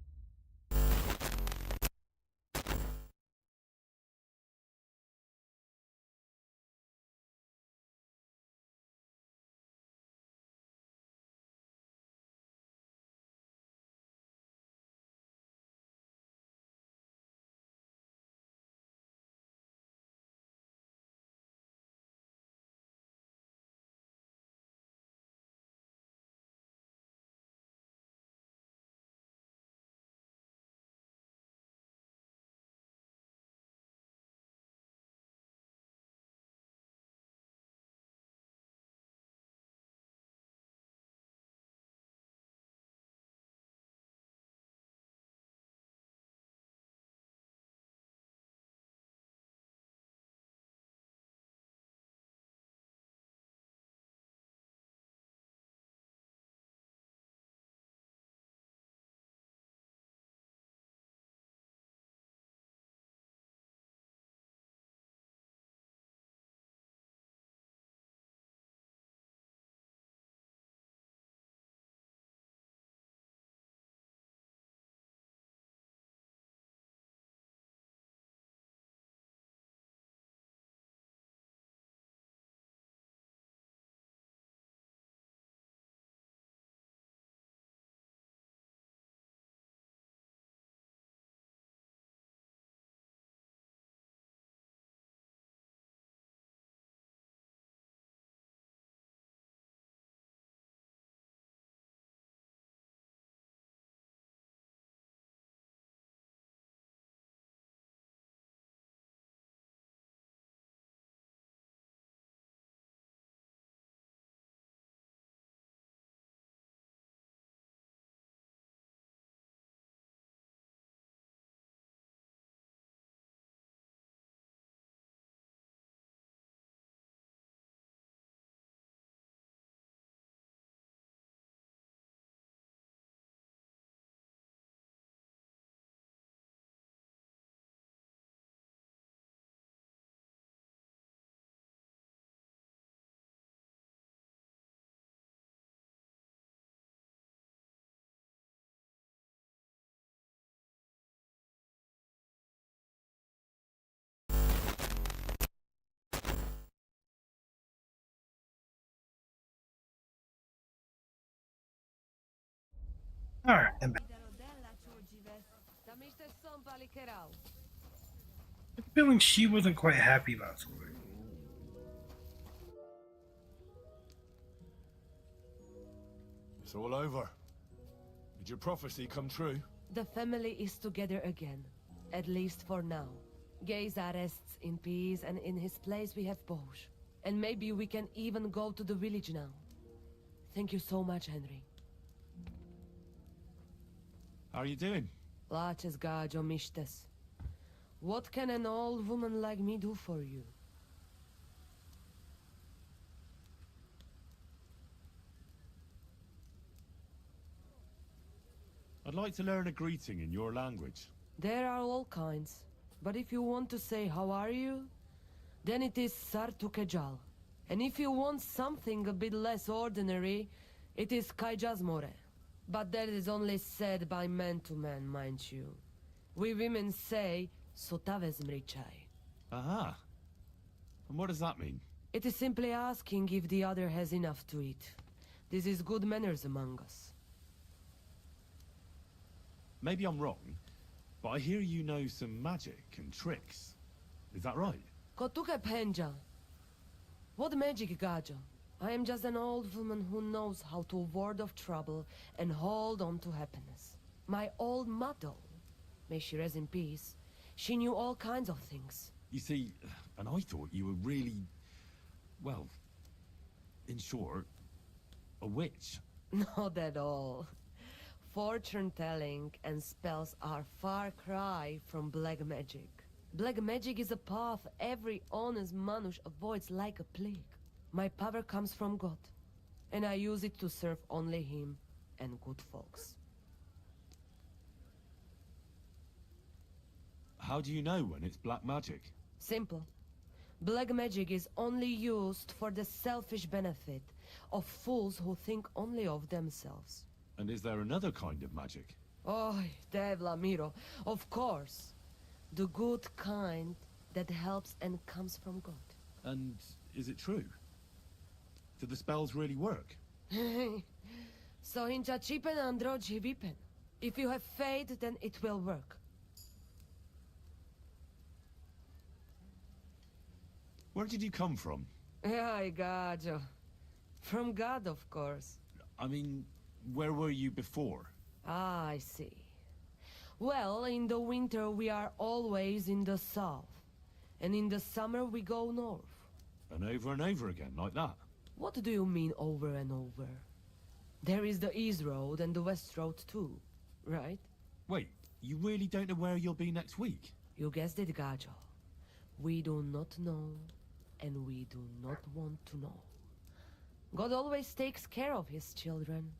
Alright, I'm back. I have a feeling she wasn't quite happy about something. It's all over. Did your prophecy come true? The family is together again, at least for now. Geysa rests in peace, and in his place we have Bosch. And maybe we can even go to the village now. Thank you so much, Henry. How are you doing? Laches gajo mishtes. What can an old woman like me do for you? I'd like to learn a greeting in your language. There are all kinds. But if you want to say how are you, then it is Sartukejal. And if you want something a bit less ordinary, it is Kaijazmore. But that is only said by man to man, mind you. We women say, Sotavezmrichai. Aha. And what does that mean? It is simply asking if the other has enough to eat. This is good manners among us. Maybe I'm wrong, but I hear you know some magic and tricks. Is that right? Kotuke Penja. What magic, Gajo? I am just an old woman who knows how to ward off trouble and hold on to happiness. My old mother, may she rest in peace, she knew all kinds of things. You see, and I thought you were really, well, in short, a witch. Not at all. Fortune-telling and spells are far cry from black magic. Black magic is a path every honest manush avoids like a plague. My power comes from God, and I use it to serve only Him and good folks. How do you know when it's black magic? Simple. Black magic is only used for the selfish benefit of fools who think only of themselves. And is there another kind of magic? Oh, Dave Lamiro, of course. The good kind that helps and comes from God. And is it true? Do the spells really work? So hinchachipen andro jivipen. If you have faith, then it will work. Where did you come from? I got you. From God, of course. I mean, where were you before? Ah, I see. Well, in the winter we are always in the south. And in the summer we go north. And over again, like that? What do you mean over and over? There is the East Road and the West Road too, right? Wait, you really don't know where you'll be next week? You guessed it, Gajo. We do not know, and we do not want to know. God always takes care of his children.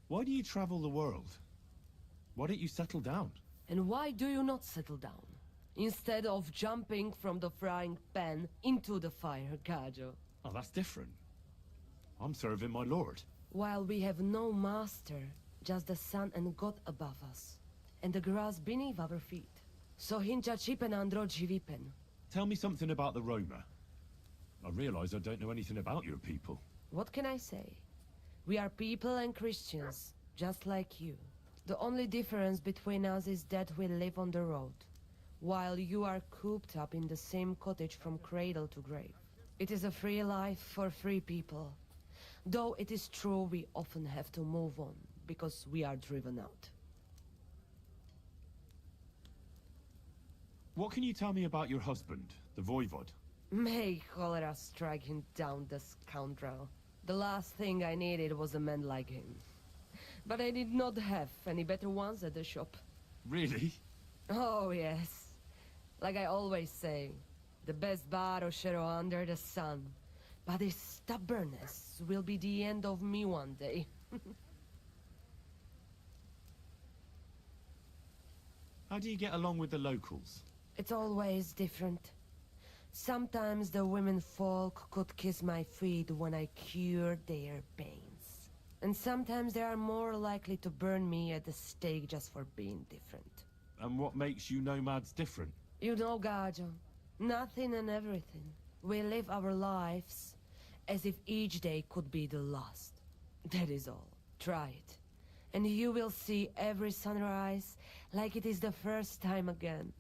Why do you travel the world? Why don't you settle down? And why do you not settle down? Instead of jumping from the frying pan into the fire, Gajo. Oh, that's different. I'm serving my lord. While we have no master, just the sun and God above us, and the grass beneath our feet. So hinchachipen andro jivipen. Tell me something about the Roma. I realize I don't know anything about your people. What can I say? We are people and Christians, just like you. The only difference between us is that we live on the road, while you are cooped up in the same cottage from cradle to grave. It is a free life for free people. Though it is true we often have to move on, because we are driven out. What can you tell me about your husband, the Voivod? May cholera strike him down, the scoundrel. The last thing I needed was a man like him. But I did not have any better ones at the shop. Really? Oh, yes. Like I always say, the best barrochero under the sun. But his stubbornness will be the end of me one day. How do you get along with the locals? It's always different. Sometimes the women folk could kiss my feet when I cured their pains. And sometimes they are more likely to burn me at the stake just for being different. And what makes you nomads different? You know, Gajo, nothing and everything. We live our lives as if each day could be the last. That is all. Try it. And you will see every sunrise like it is the first time again.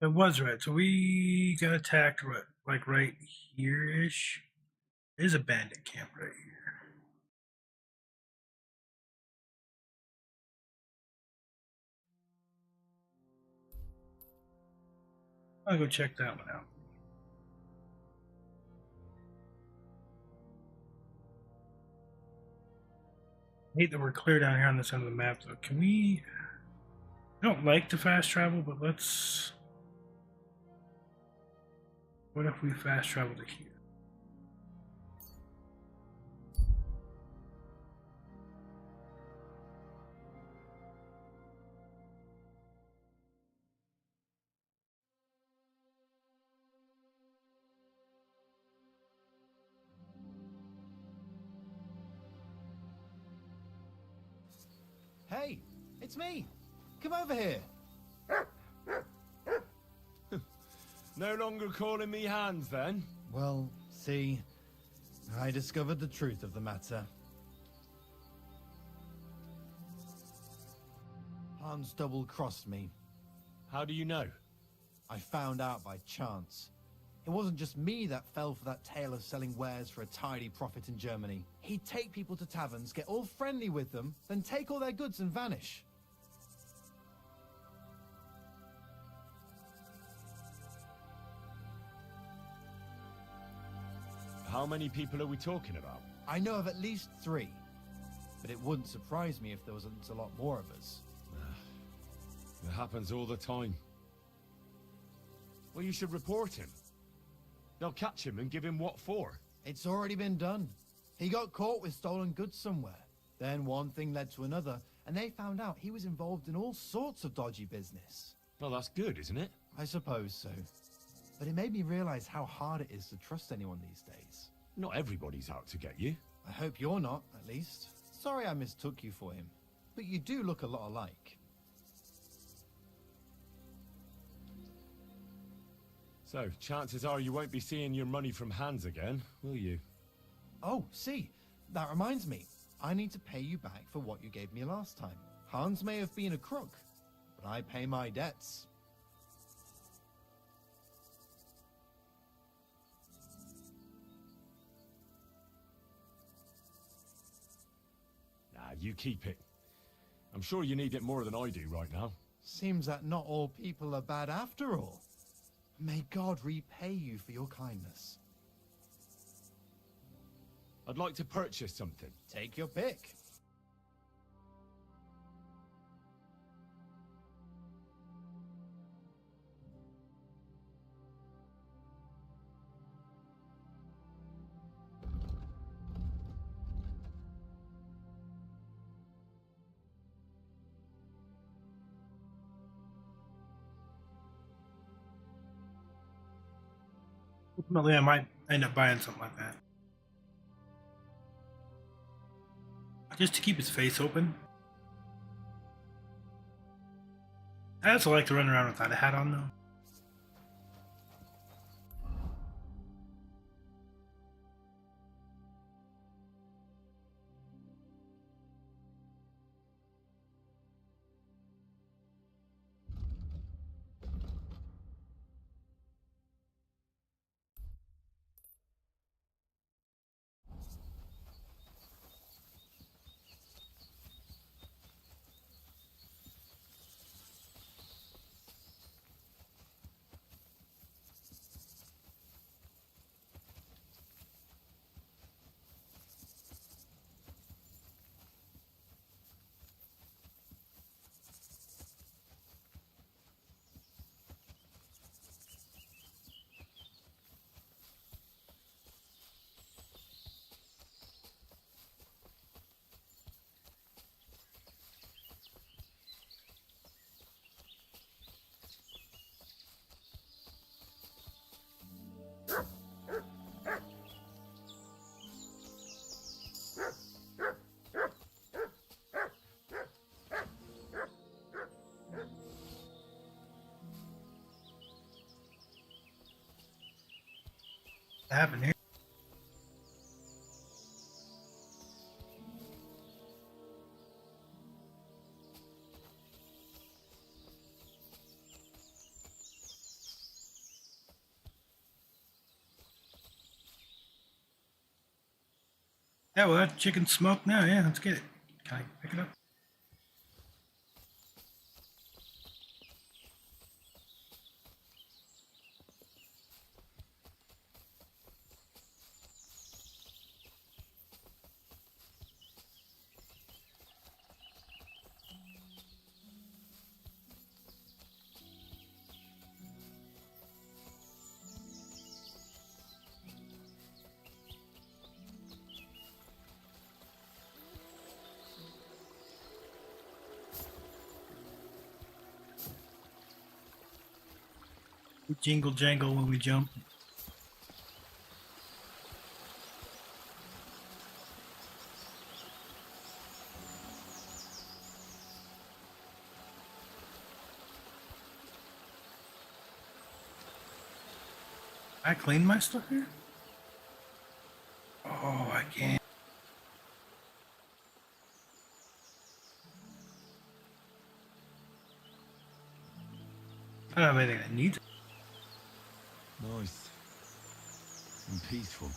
It was right. So we got attacked, what, like right here-ish? There's a bandit camp right here. I'll go check that one out. I hate that we're clear down here on this end of the map, though. Can we... I don't like to fast travel, but let's... What if we fast travel to here? Hey, it's me. Come over here. No longer calling me Hans, then? Well, see, I discovered the truth of the matter. Hans double-crossed me. How do you know? I found out by chance. It wasn't just me that fell for that tale of selling wares for a tidy profit in Germany. He'd take people to taverns, get all friendly with them, then take all their goods and vanish. How many people are we talking about? I know of at least 3. But it wouldn't surprise me if there wasn't a lot more of us. It happens all the time. Well, you should report him. They'll catch him and give him what for. It's already been done. He got caught with stolen goods somewhere. Then one thing led to another, and they found out he was involved in all sorts of dodgy business. Well, that's good, isn't it? I suppose so. But it made me realize how hard it is to trust anyone these days. Not everybody's out to get you. I hope you're not, at least. Sorry I mistook you for him. But you do look a lot alike. So, chances are you won't be seeing your money from Hans again, will you? Oh, see, that reminds me. I need to pay you back for what you gave me last time. Hans may have been a crook, but I pay my debts. Nah, you keep it. I'm sure you need it more than I do right now. Seems that not all people are bad after all. May God repay you for your kindness. I'd like to purchase something. Take your pick. Ultimately, I might end up buying something like that. Just to keep his face open. I also like to run around without a hat on, though. Happened here? Yeah, well, that chicken's smoked now. Yeah, let's get it. Can I pick it up? Jingle jangle when we jump. I clean my stuff here? Oh, I can't. I don't have anything I need. Nice. And peaceful.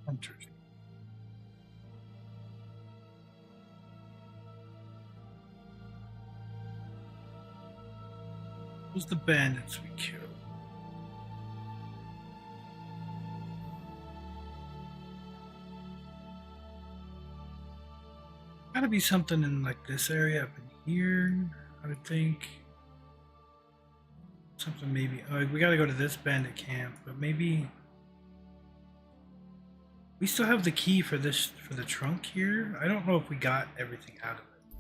Hunters. Who's the bandits we killed? Gotta be something in like this area up in here, I would think. Something maybe. Oh, we gotta go to this bandit camp, but maybe we still have the key for this for the trunk here. I don't know if we got everything out of it.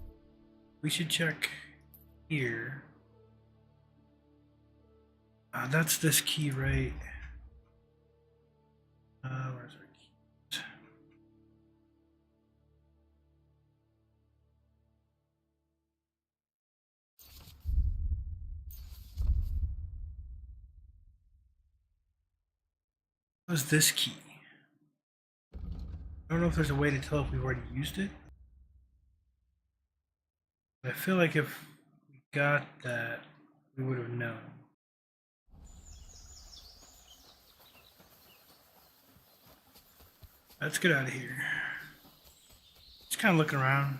We should check here. That's this key, right? Where's our key? What was this key? I don't know if there's a way to tell if we've already used it. But I feel like if we got that, we would have known. Let's get out of here. Just kind of looking around.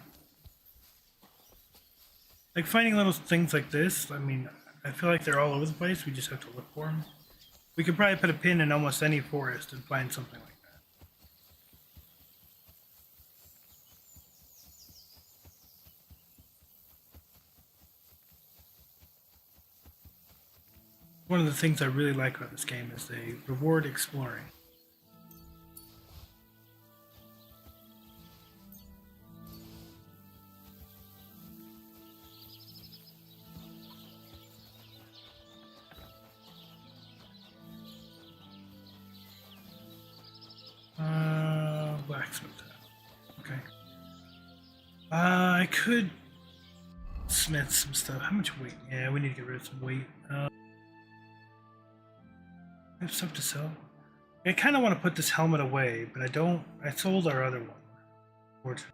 Like finding little things like this, I mean, I feel like they're all over the place. We just have to look for them. We could probably put a pin in almost any forest and find something like that. One of the things I really like about this game is they reward exploring. Blacksmith. Okay. I could smith some stuff. How much weight? Yeah, we need to get rid of some weight. I have stuff to sell. I kind of want to put this helmet away, but I don't. I sold our other one. Fortunately.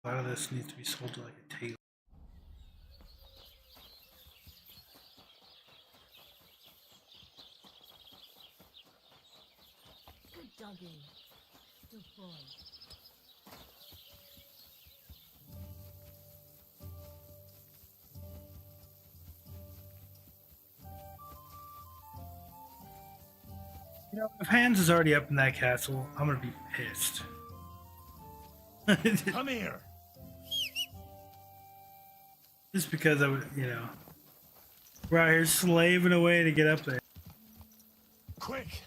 A lot of this needs to be sold to like a tailor. Good doggy. Good boy. You know, if Hans is already up in that castle, I'm gonna be pissed. Come here. Just because I would, you know, we're out here slaving away to get up there. Quick.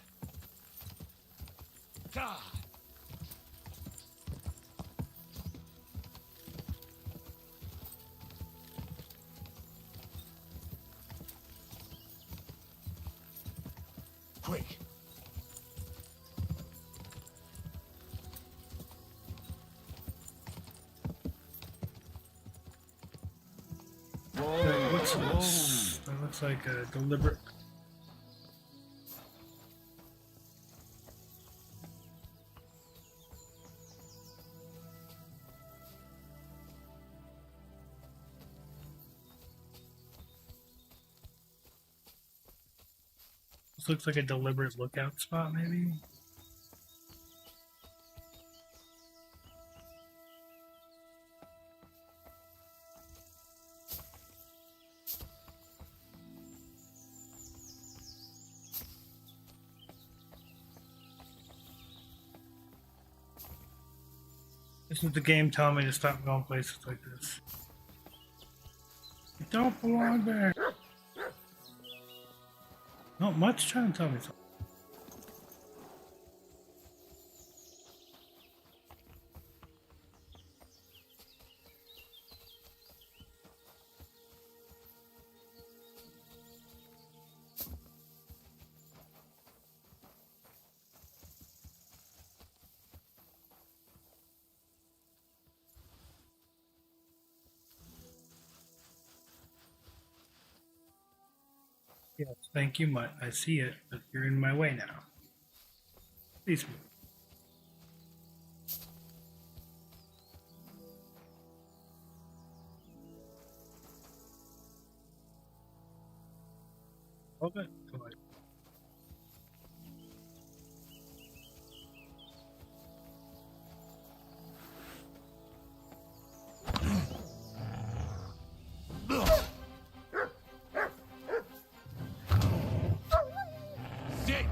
God. Quick. What's this? That looks like a deliberate. This looks like a deliberate lookout spot, maybe. This is the game telling me to stop going places like this. You don't belong there. Not much trying to tell me something. Yes, thank you, Mutt. I see it, but you're in my way now. Please move. Okay, come on. Sick.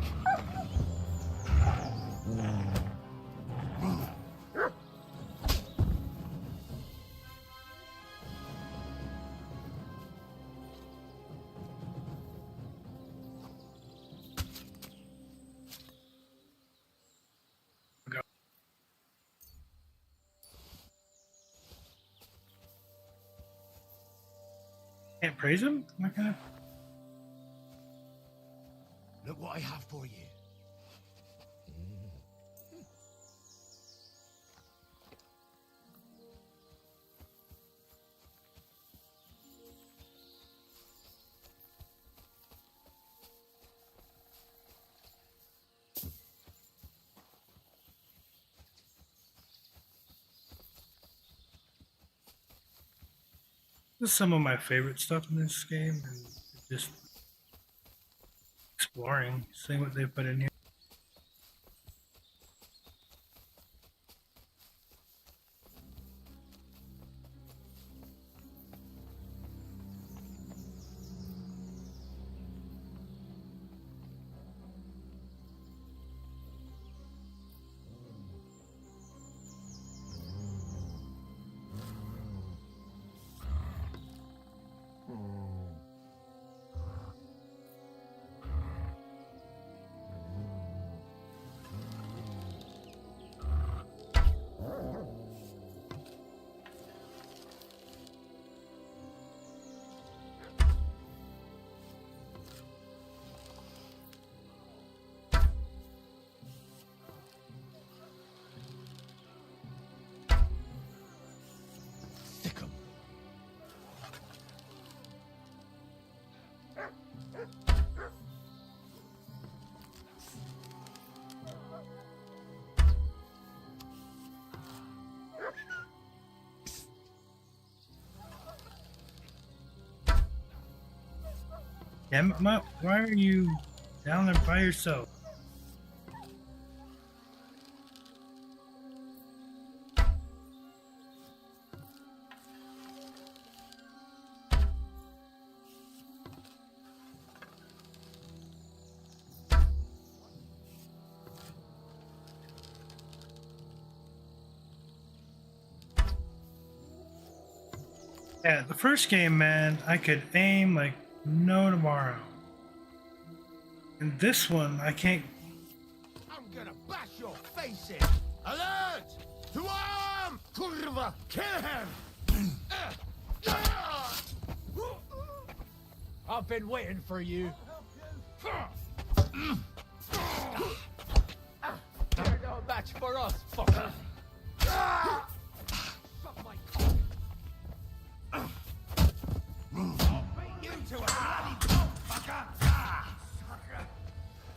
Go. Can't praise him? Am I gonna... Look what I have for you. This is some of my favorite stuff in this game, and just exploring, seeing what they put in here. Damn it, Mutt, why are you down there by yourself? Yeah, the first game, man, I could aim like no tomorrow. And this one, I can't. I'm gonna bash your face in. Alert! To arm! Kurva! Kill him! I've been waiting for you. You're no match for us, fucker. You two are bloody fucker!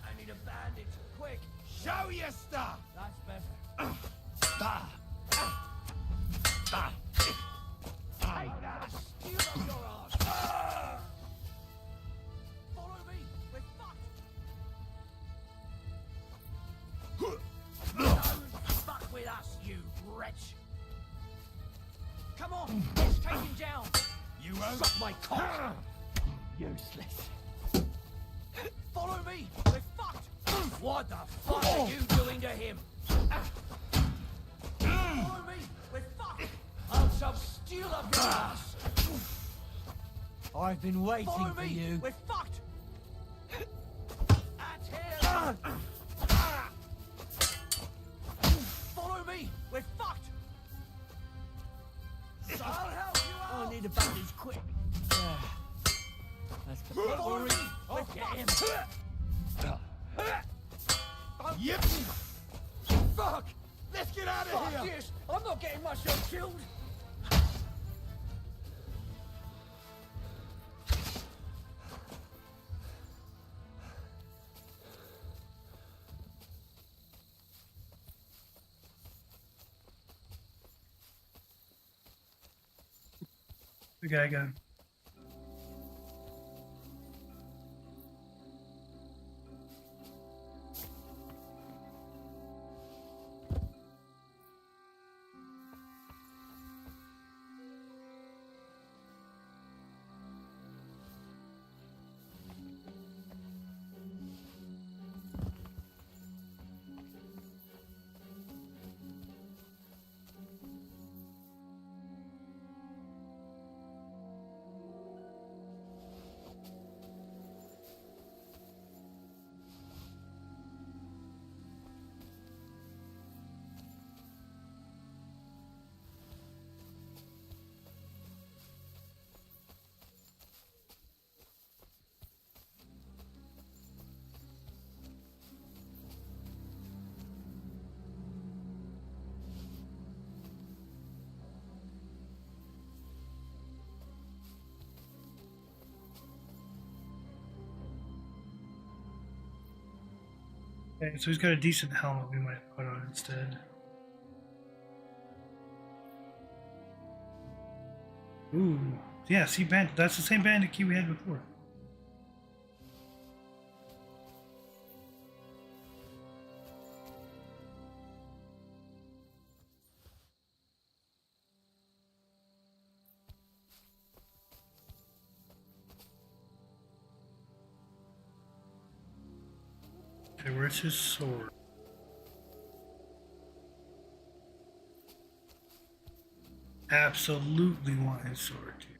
I need a bandage, quick! Show your stuff! That's better. I gotta steal up your ass. Follow me. We're fucked. Don't fuck with us, you wretch. Come on, let's take him down. You won't. Suck my cock. Useless. Follow me. We're fucked. What the fuck are you doing to him? Follow me. We're fucked. I'll shove steel up your ass. I've been waiting Follow for me. you. We're fucked. At him. Follow me. We're fucked. I'll help you out. I need a bandage quick. That's Follow me. I'll We're get him. Yep! Fuck! Let's get out of Fuck here! this! I'm not getting myself killed! The guy got. Okay, so he's got a decent helmet we might put on instead. Ooh, yeah, see, that's the same bandit key we had before. Okay, where's his sword? Absolutely want his sword, dude.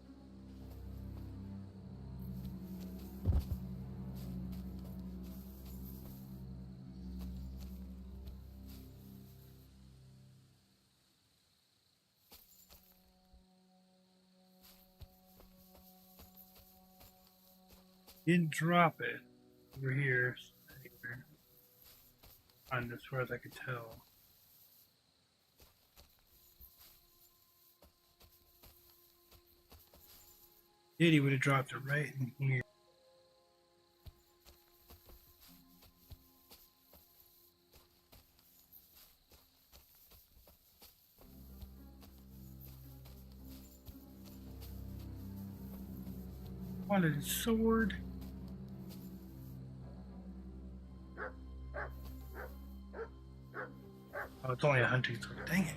Didn't drop it over here anywhere. On as far as I could tell. Did he would have dropped it right in here. Wanted his sword. Oh, it's only a hunting sword. Dang it.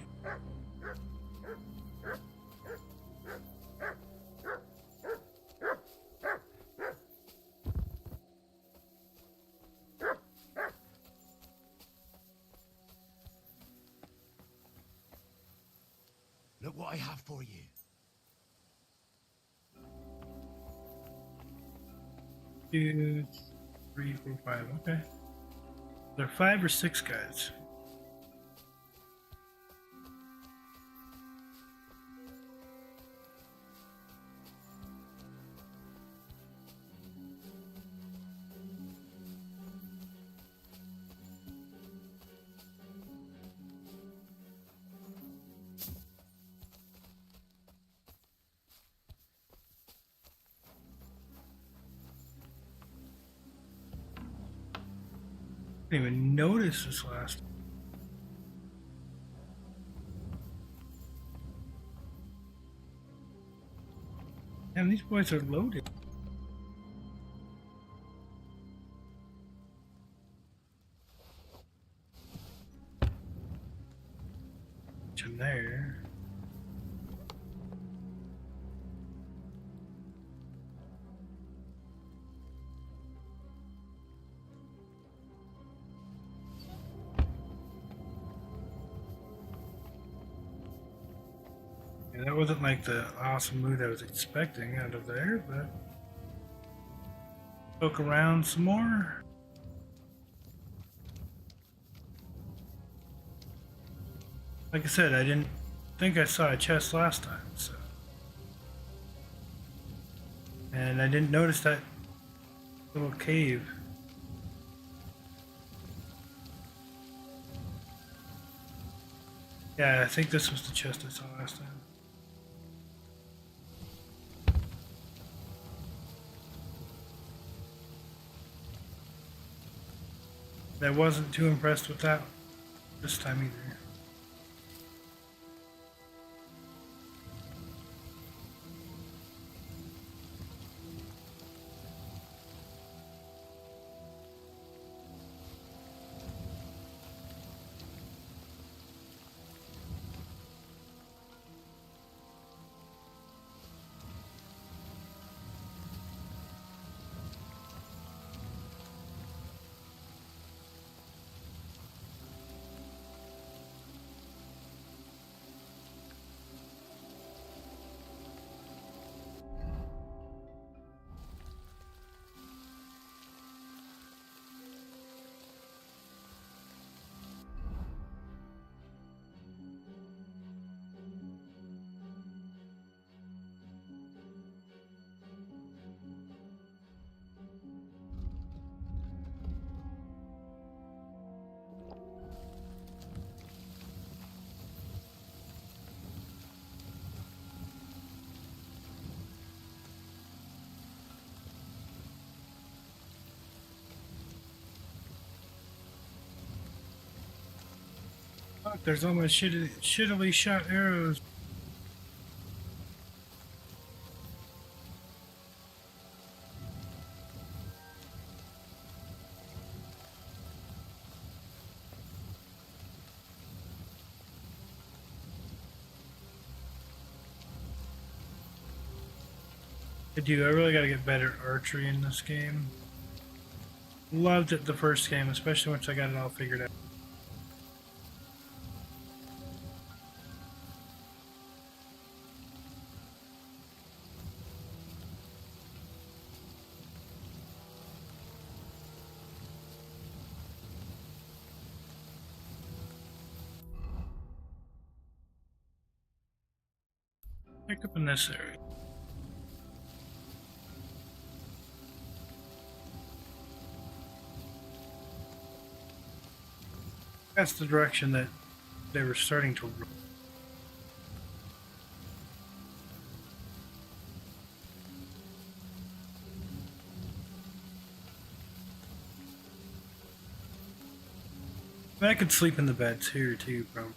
Look what I have for you. 2, 3, 4, 5. Okay. There are 5 or 6 guys. I didn't even notice this last. Damn, these boys are loaded. In there. Yeah, that wasn't like the awesome mood I was expecting out of there, but poke around some more. Like I said, I didn't think I saw a chest last time, so. And I didn't notice that little cave. Yeah, I think this was the chest I saw last time. I wasn't too impressed with that this time either. Look, there's all my shittily shot arrows. I really gotta get better at archery in this game. Loved it the first game, especially once I got it all figured out. Pick up in this area. That's the direction that they were starting to run. I could sleep in the beds here too, probably.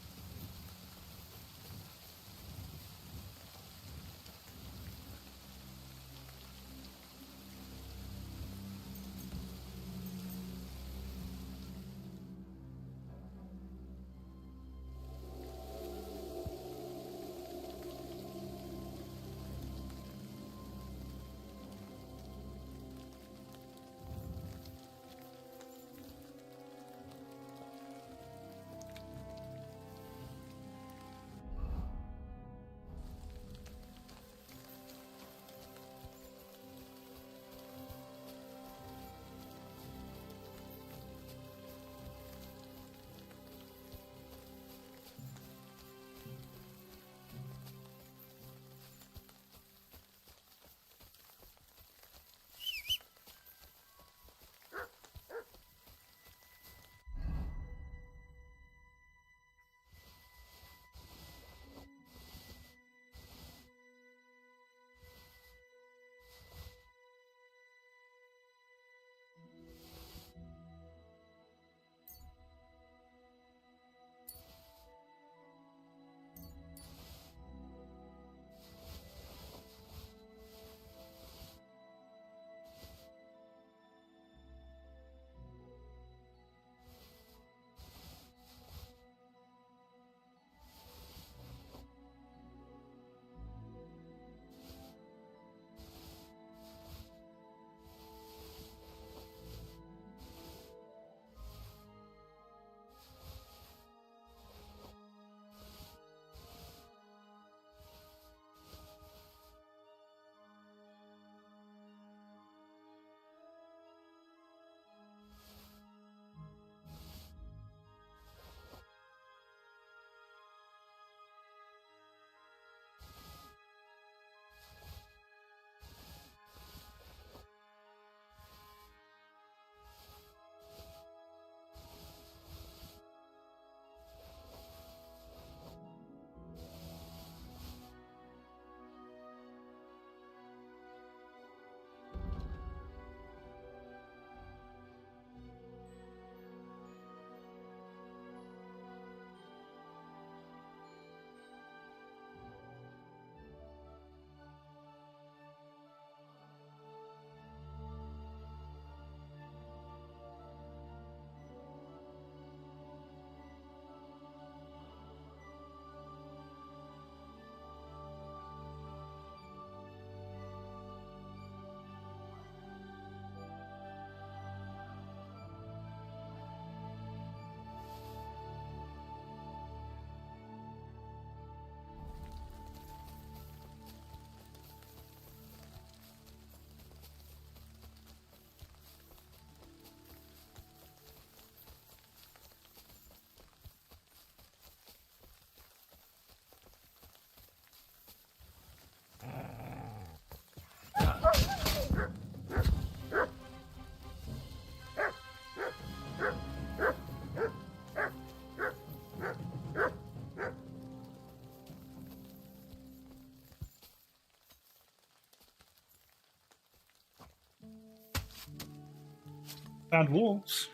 Found wolves.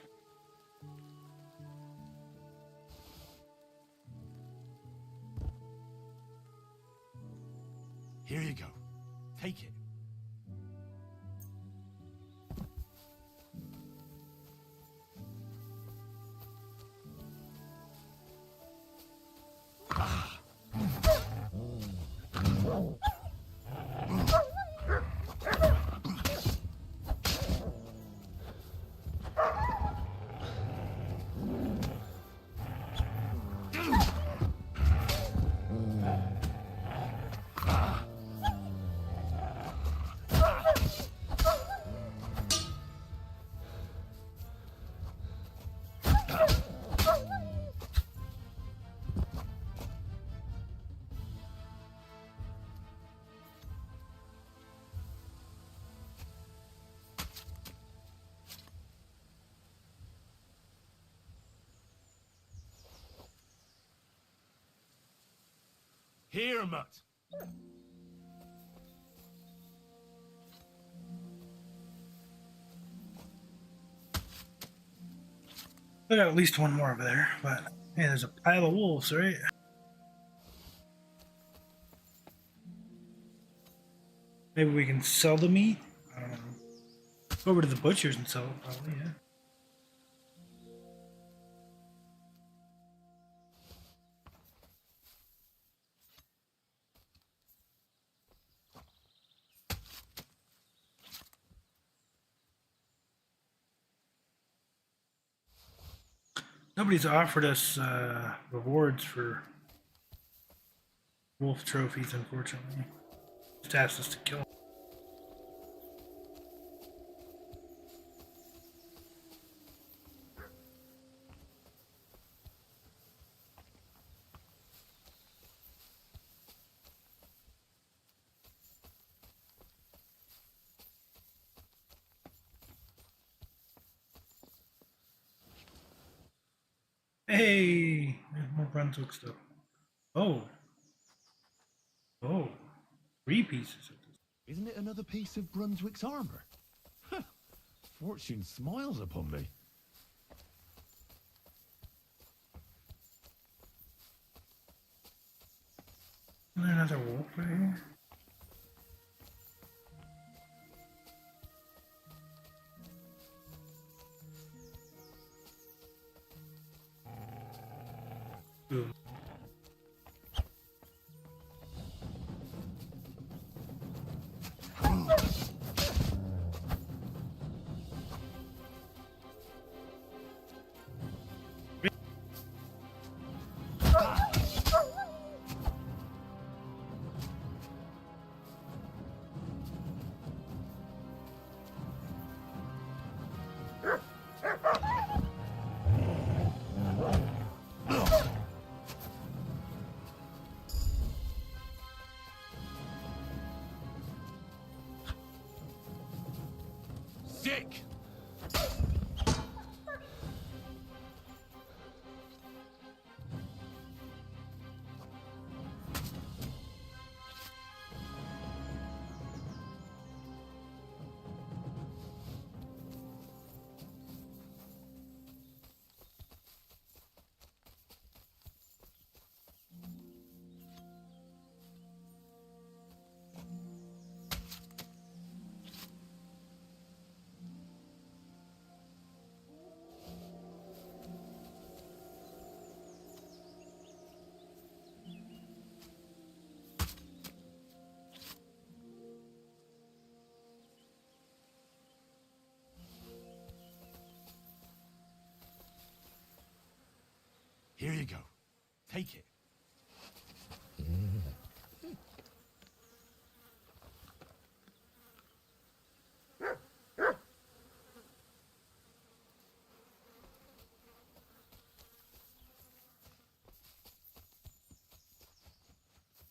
Here you go. Take it. Here, Mutt. I got at least one more over there, but hey, there's a pile of wolves, right? Maybe we can sell the meat? I don't know. Go over to the butchers and sell it, probably, yeah. Nobody's offered us rewards for wolf trophies, unfortunately. Just asked us to kill. Hey, there's more Brunswick stuff. Oh. Oh. 3 pieces of this. Isn't it another piece of Brunswick's armor? Fortune smiles upon me. Isn't there another wolf right here? Boom. Sick! Here you go. Take it.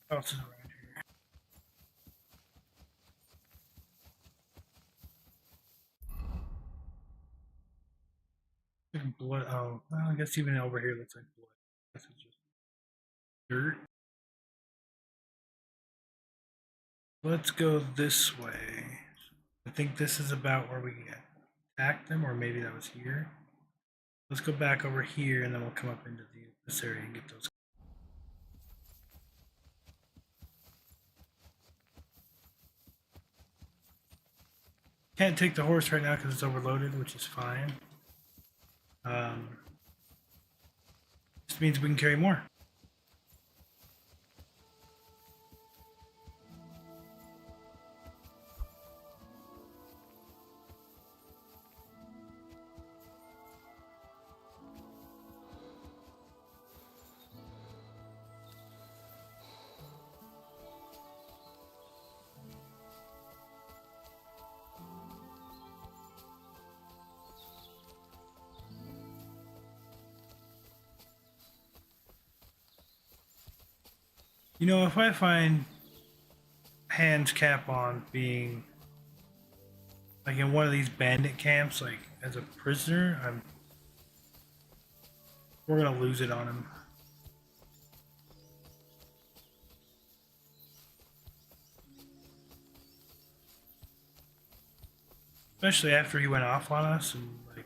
What else is around here? Blood. Oh, well, I guess even over here looks like blood. This is just dirt. Let's go this way. I think this is about where we get attack them, or maybe that was here. Let's go back over here, and then we'll come up into this area and get those. Can't take the horse right now because it's overloaded, which is fine. This means we can carry more. You know, if I find Hans Capon being like in one of these bandit camps, like as a prisoner, we're gonna lose it on him. Especially after he went off on us and like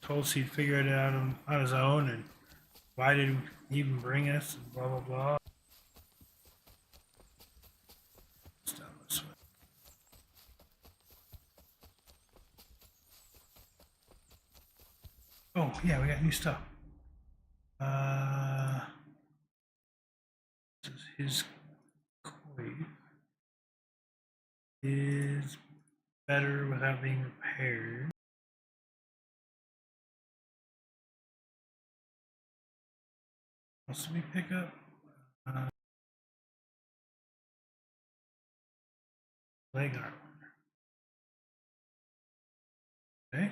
told us he'd figure it out on his own, and why did he even bring us and blah blah blah. Oh, yeah, we got new stuff. This is his coif is better without being repaired. What else did we pick up? Leg armor. Okay.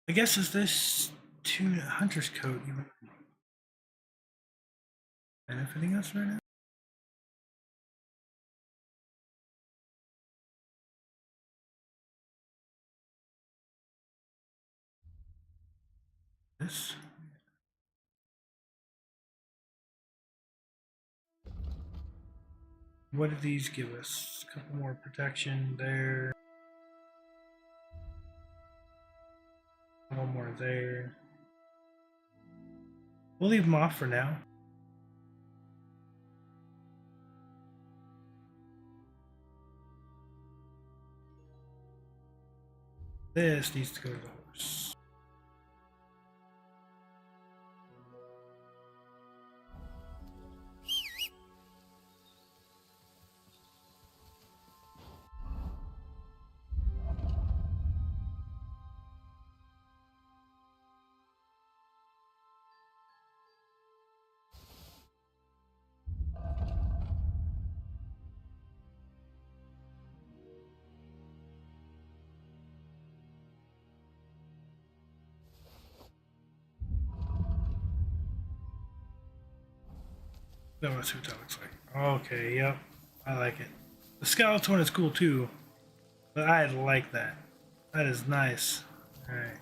I guess is this hunter's coat even benefiting us right now? This. What did these give us? A couple more protection there. One more there. We'll leave them off for now. This needs to go to the horse. That's what that looks like. Okay, yep. I like it. The skeleton one is cool too, but I like that. That is nice. Alright.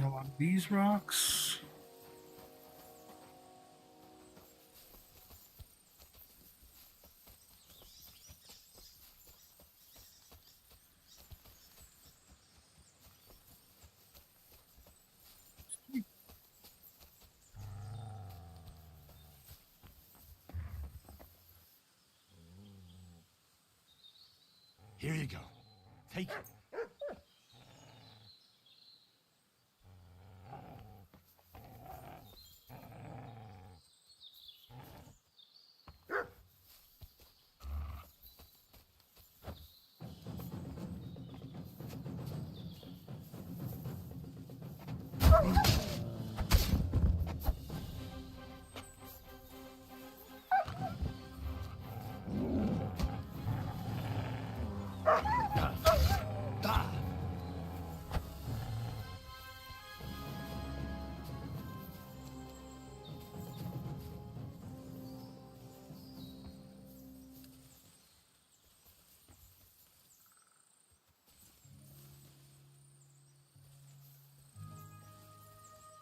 On these rocks. Here you go. Take it.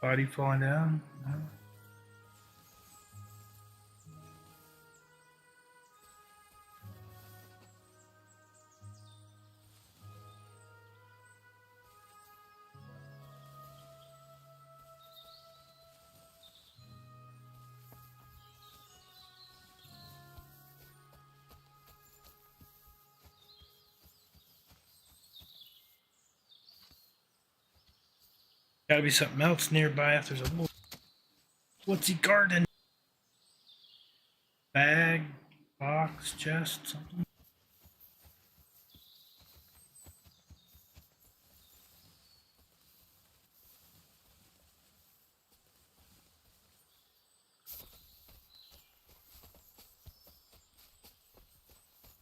Body falling down. No. Gotta be something else nearby if there's a little woodsy garden. Bag, box, chest, something.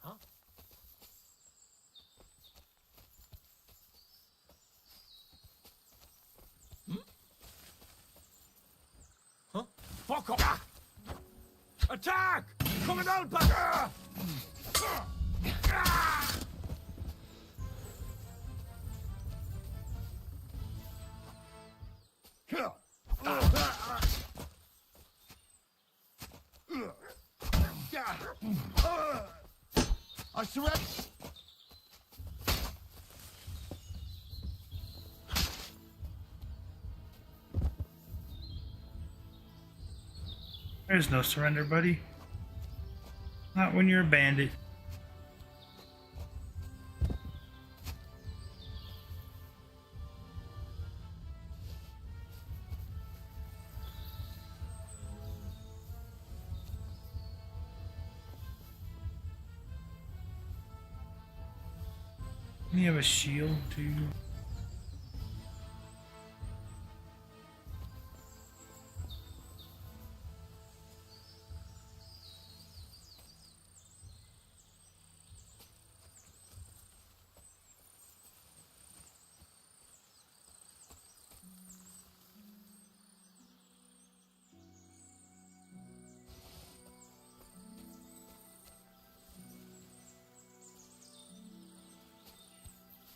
Huh? Huh? Fuck off! Attack! Commandant! I surrender. There's no surrender, buddy. Not when you're a bandit. You have a shield too.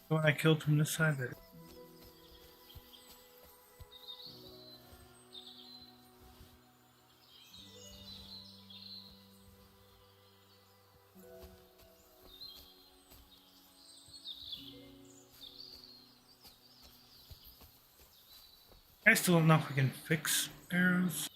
The one I killed from this side there. I still don't know if we can fix arrows.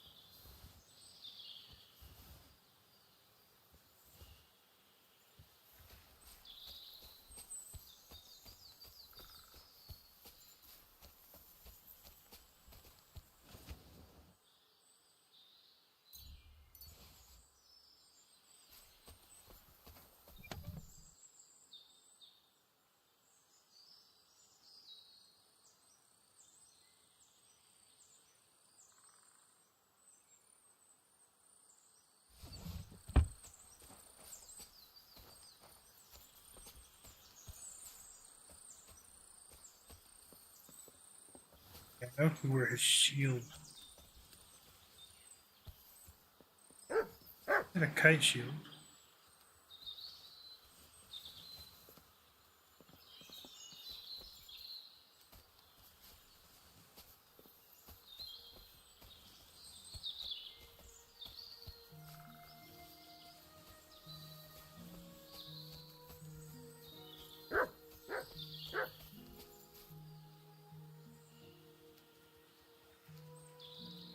I know who wear his shield. And a kite shield.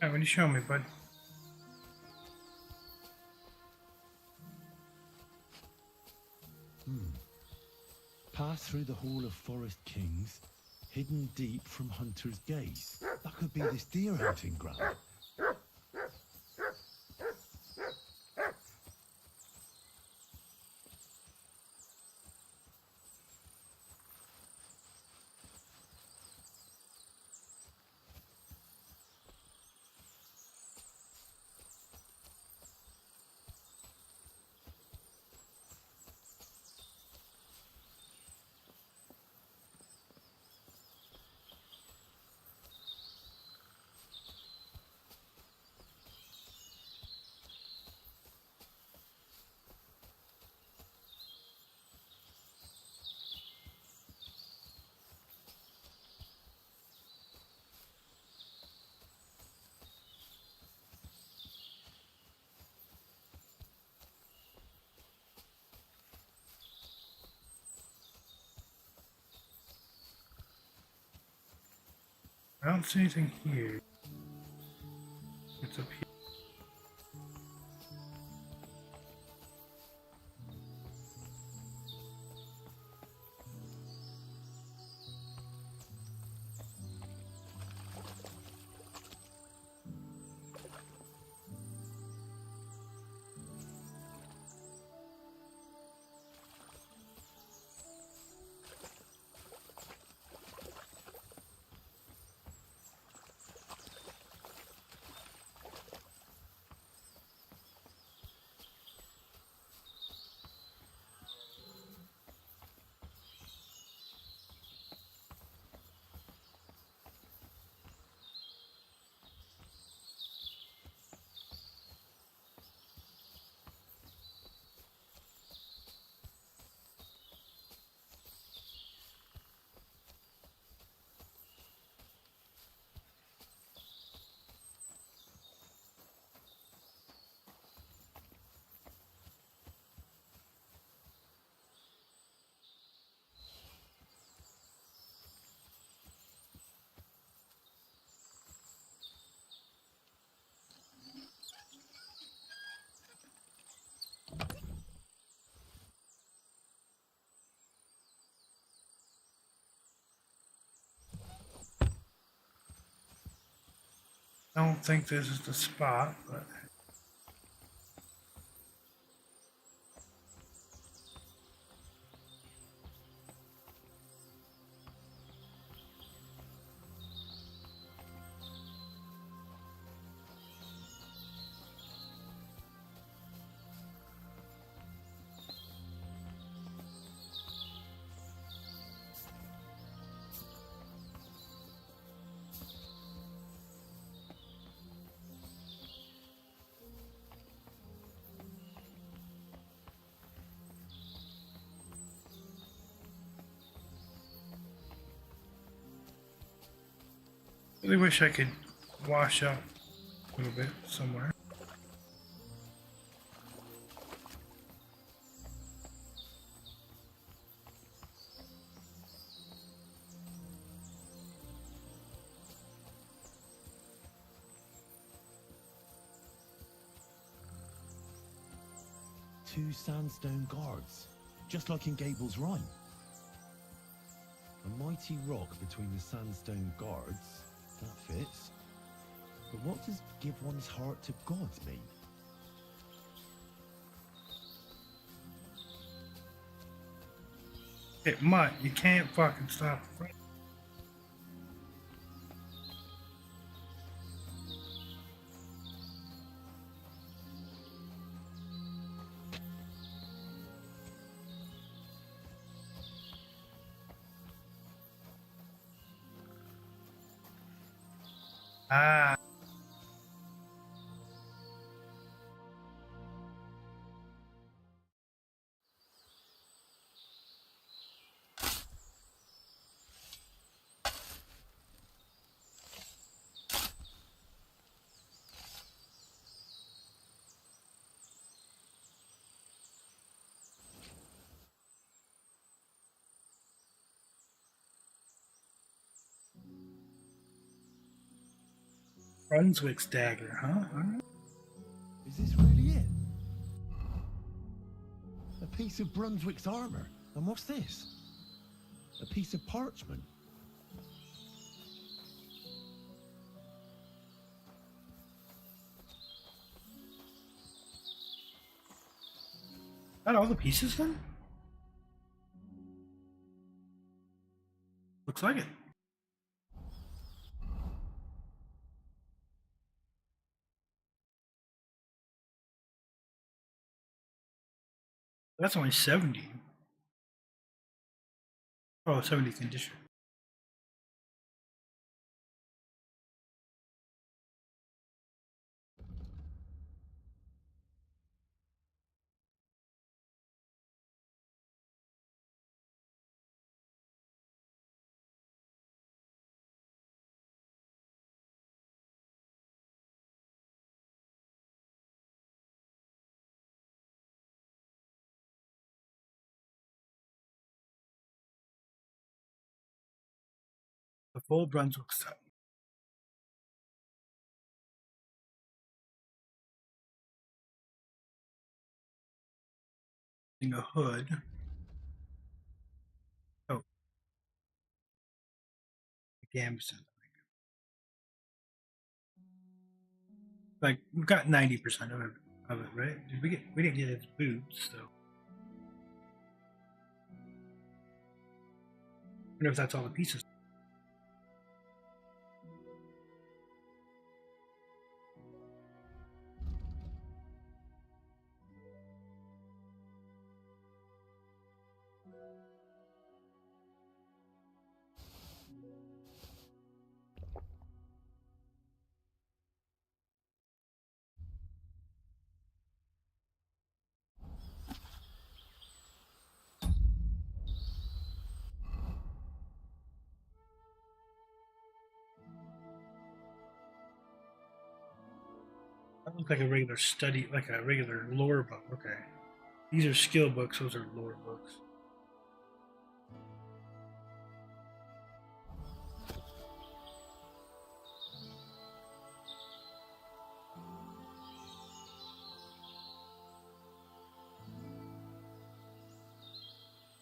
Alright, when you show me, bud. Pass through the Hall of Forest Kings, hidden deep from hunter's gaze. That could be this deer hunting ground. I don't see anything here. It's up here. I don't think this is the spot, but... really wish I could wash up a little bit somewhere. Two sandstone guards, just like in Gable's Run. A mighty rock between the sandstone guards, that fits. But what does give one's heart to God mean? It might. You can't fucking stop it. Ah. Brunswick's dagger, huh? Is this really it? A piece of Brunswick's armor. And what's this? A piece of parchment. Got all the pieces then? Looks like it. That's only 70. Oh, 70 condition. The full Brunswick set. in a hood. Oh, Gamson. Like we got 90% of it, right? We didn't get his boots though. I wonder if that's all the pieces. That looks like a regular study, like a regular lore book. Okay. These are skill books, those are lore books.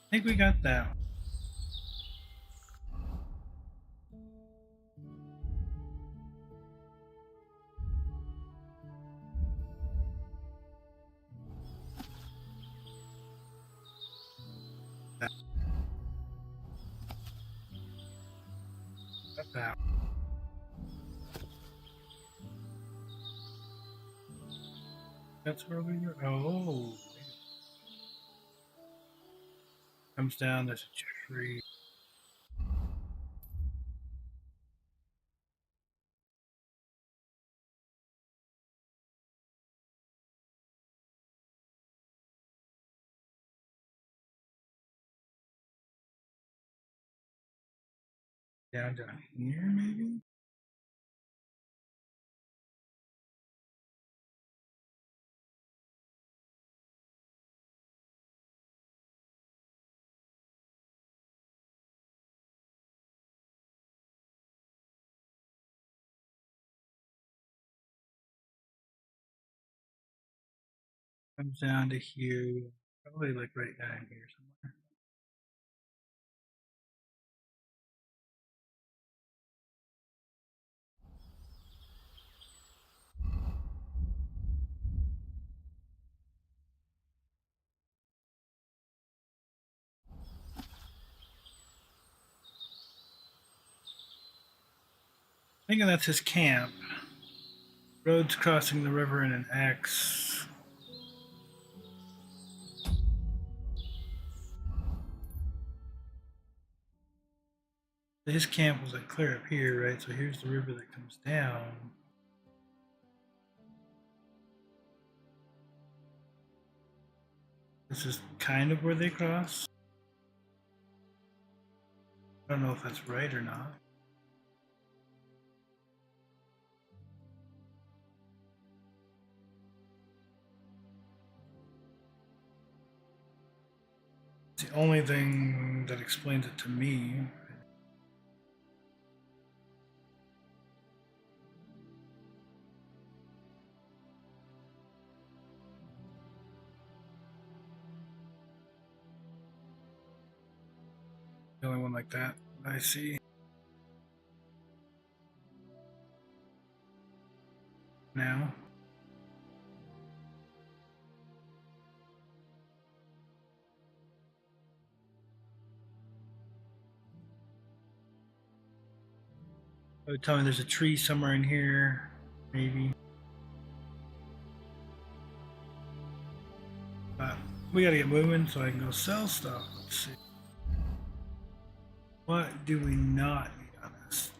I think we got that one. That. That's where we were. Oh. Comes down, there's a tree. Down here, maybe? Comes down to here. Probably like right down here somewhere. Thinking that's his camp. Roads crossing the river in an X. His camp was like clear up here, right? So here's the river that comes down. This is kind of where they cross. I don't know if that's right or not. It's the only thing that explains it to me. The only one like that I see. Now. I would tell me there's a tree somewhere in here, maybe. But we gotta get moving so I can go sell stuff. Let's see. What do we not need on this?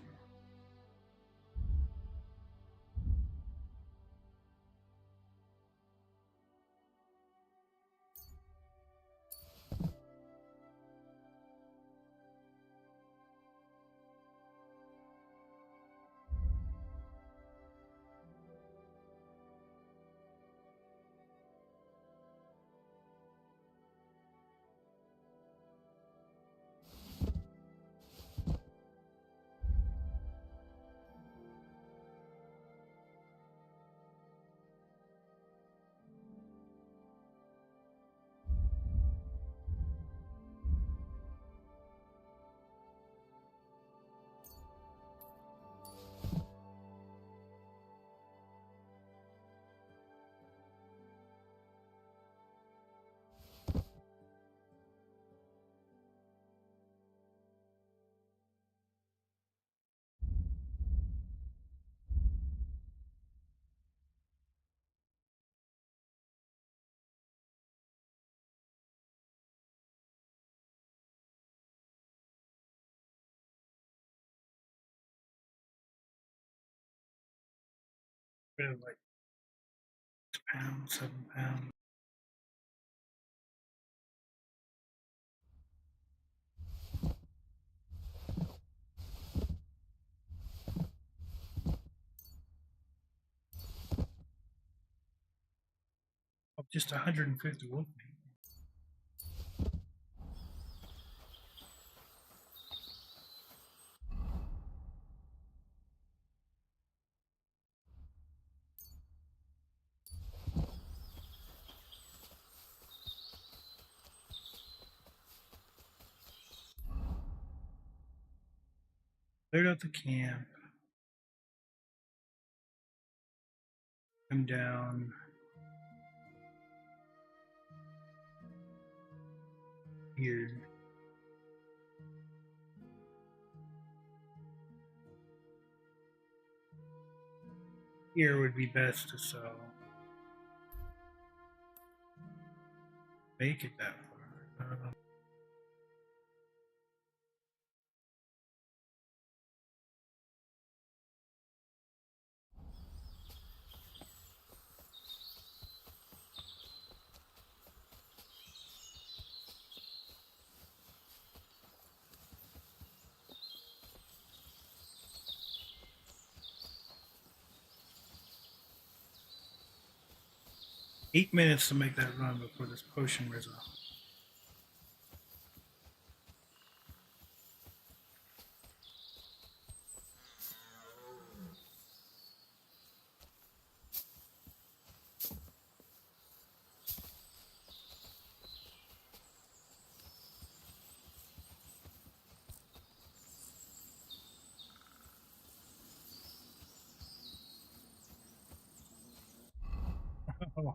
Bit of like £6, £7. Oh, just 150 wolf meat. Cleared out the camp. Come down. Here. Here would be best to sell. Make it that far. Eight minutes to make that run before this potion wears off. Oh.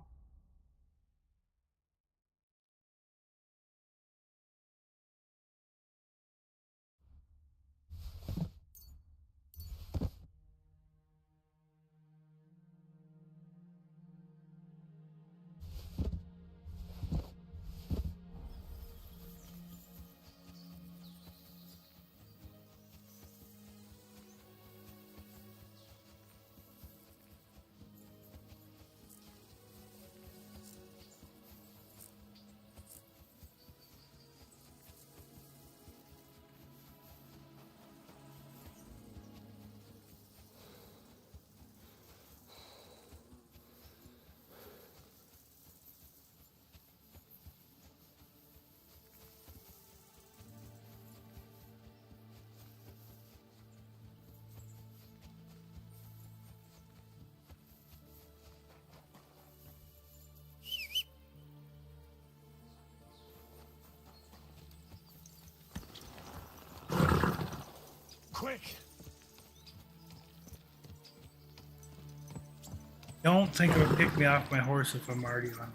Quick! Don't think it would pick me off my horse if I'm already on my own.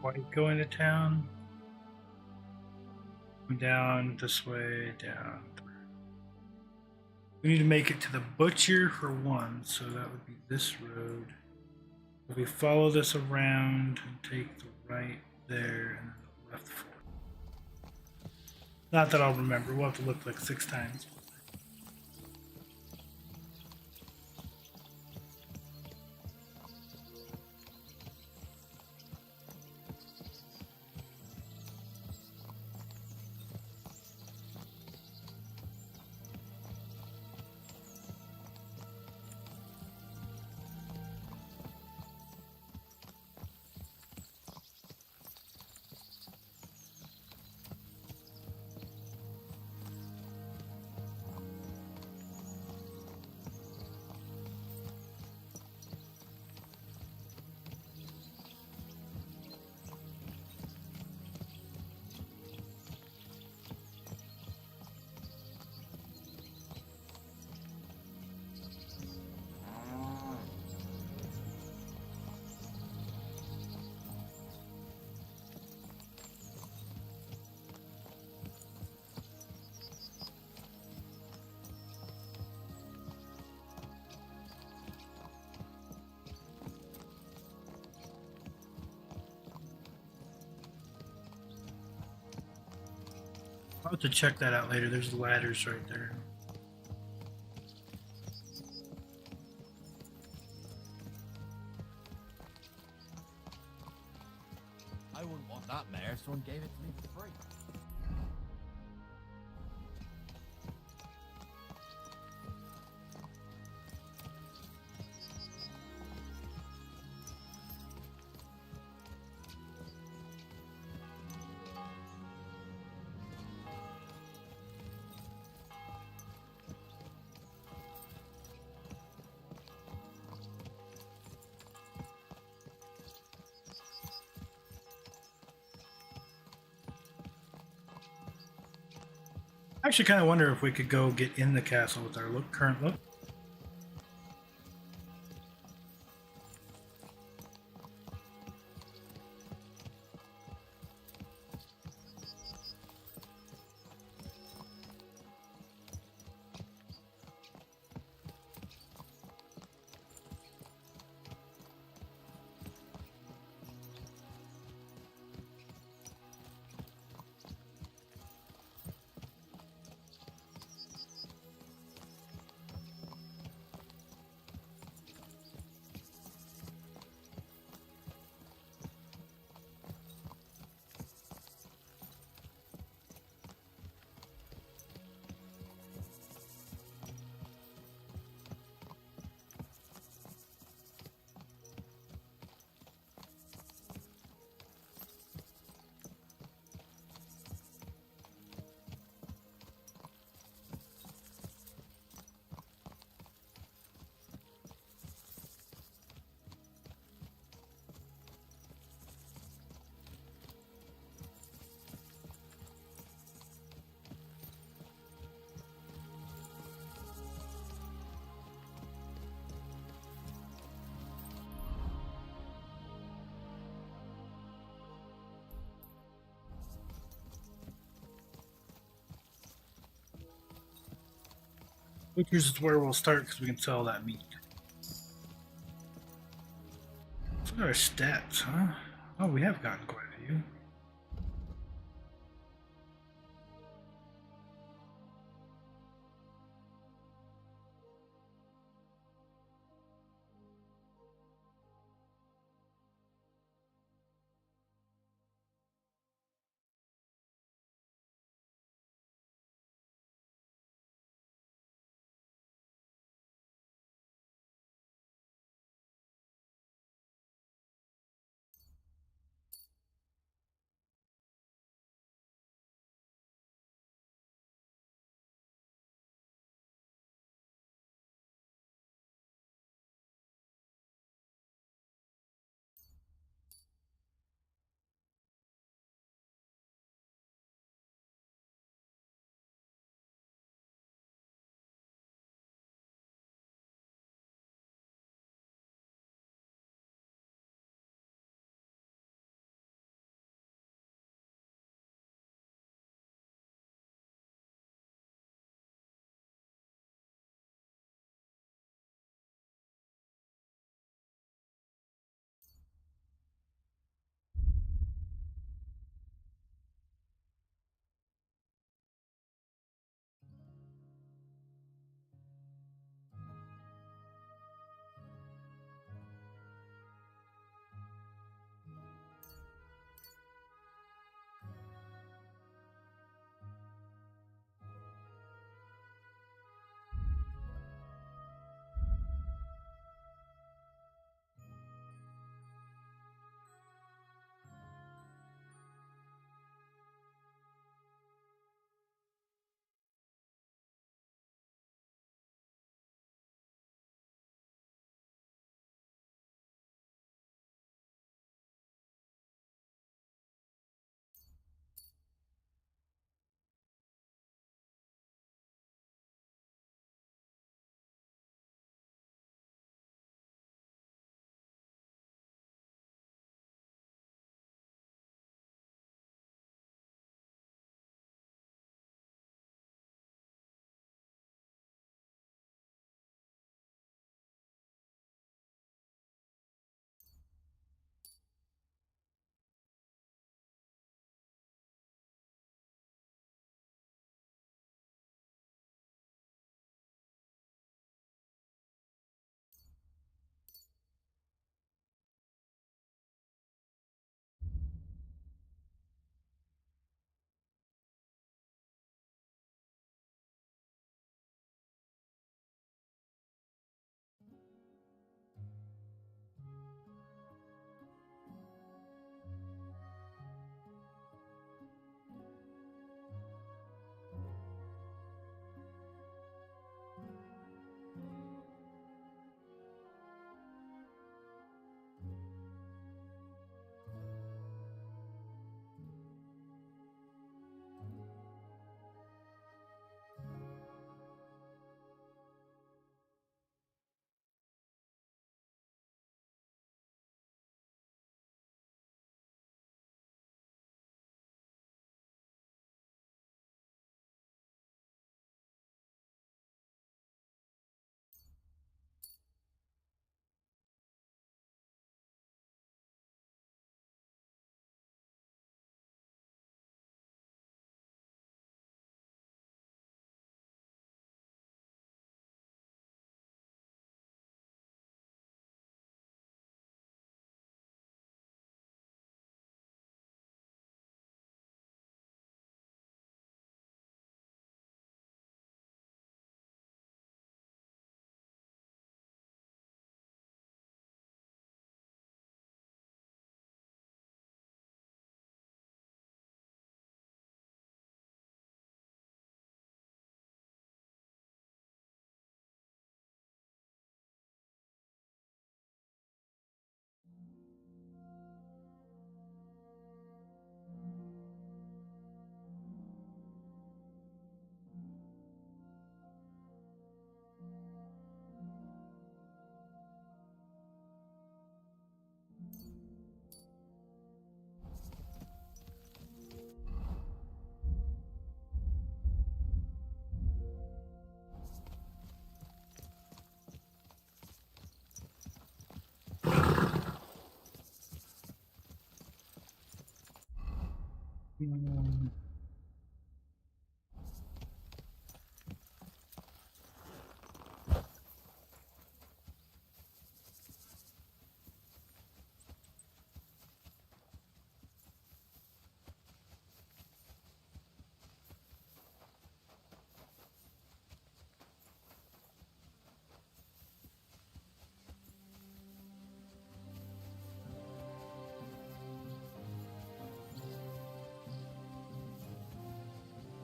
Why go into town? Down this way, down. We need to make it to the butcher for one, so that would be this road. If we follow this around and take the right there and then the left forward. Not that I'll remember, we'll have to look like 6 times. have to check that out later. There's ladders right there. I wouldn't want that mare. Someone gave it to me for free. I actually kind of wonder if we could go get in the castle with our current look. Butcher's is where we'll start because we can sell that meat. What are our stats, huh? Oh, we have gotten quite a few.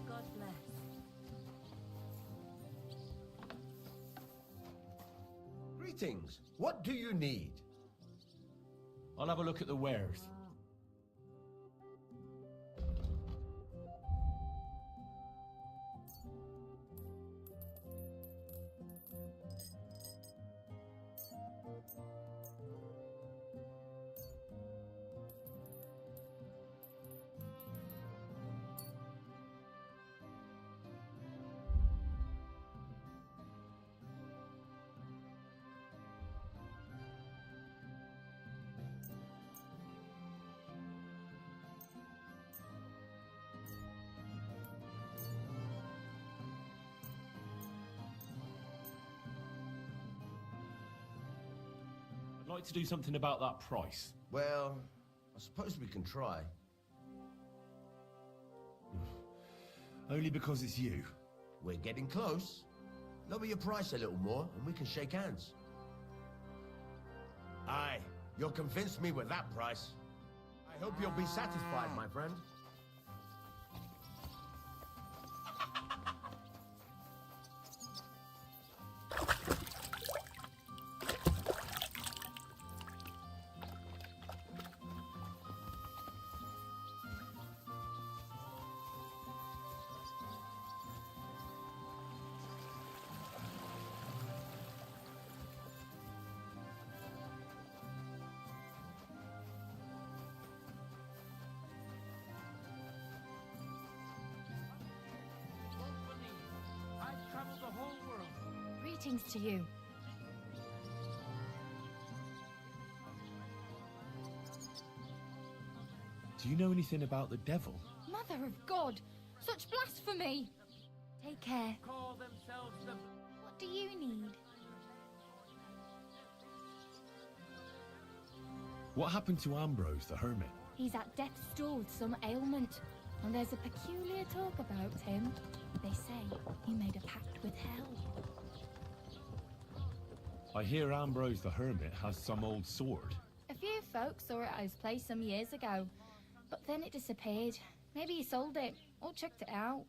God bless. Greetings. What do you need? I'll have a look at the wares. I'd like to do something about that price. Well, I suppose we can try. Only because it's you. We're getting close. Lower your price a little more and we can shake hands. Aye, you'll convince me with that price. I hope you'll be satisfied, my friend. I've traveled the whole world. Greetings to you. Do you know anything about the devil? Mother of God! Such blasphemy! Take care. Call themselves the... What do you need? What happened to Ambrose the hermit? He's at death's door with some ailment, and there's a peculiar talk about him. They say he made a pact with hell. I hear Ambrose the hermit has some old sword. A few folks saw it at his place some years ago, but then it disappeared. Maybe he sold it, or checked it out.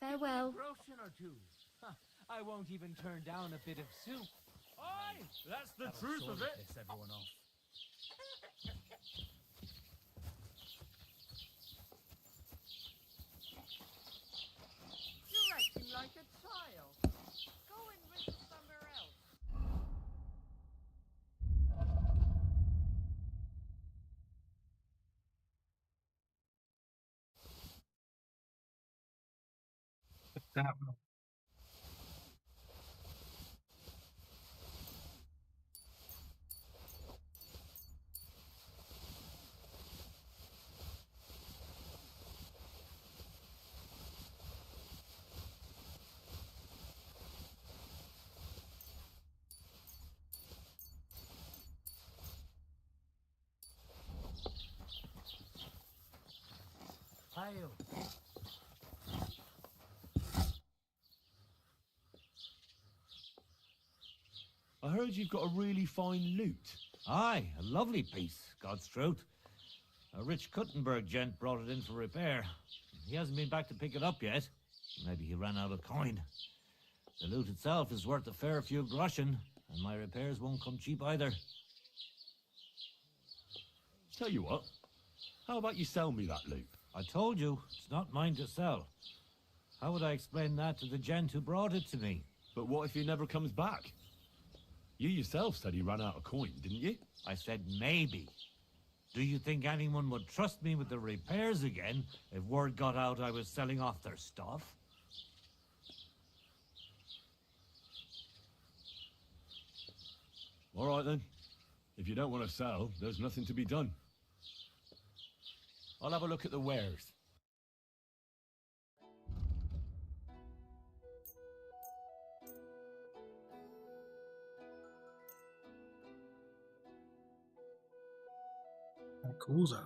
Farewell. Groschen or two. I won't even turn down a bit of soup. Aye, that's the truth of it. Piss everyone off. You're acting like a child. Go and whistle somewhere else. That Hail. I heard you've got a really fine loot. Aye, a lovely piece, God's truth. A rich Kuttenberg gent brought it in for repair. He hasn't been back to pick it up yet. Maybe he ran out of coin. The loot itself is worth a fair few groschen, and my repairs won't come cheap either. Tell you what, how about you sell me that loot? I told you, it's not mine to sell. How would I explain that to the gent who brought it to me? But what if he never comes back? You yourself said he ran out of coin, didn't you? I said maybe. Do you think anyone would trust me with the repairs again if word got out I was selling off their stuff? All right then. If you don't want to sell, there's nothing to be done. I'll have a look at the wares. Cool zone.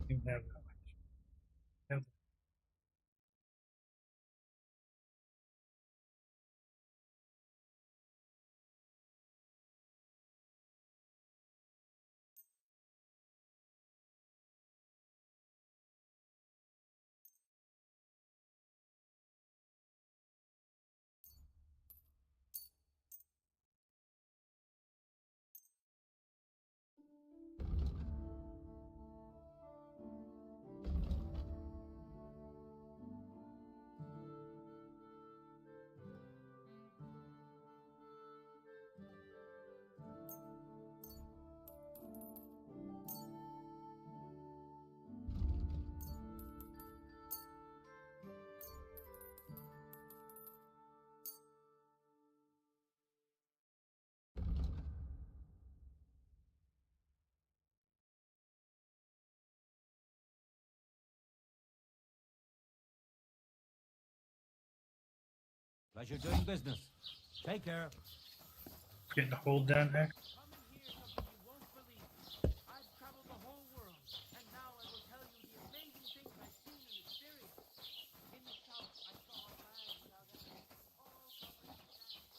Didn't have that much. Have- Pleasure doing business. Take care. Getting the hold down there. I've traveled the whole world, and now I will tell you the amazing things I've seen and experienced. In the south, I saw a land without end, all covered in sand.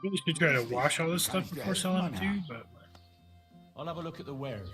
Really should try to wash all this stuff before selling it too, but I'll have a look at the wares.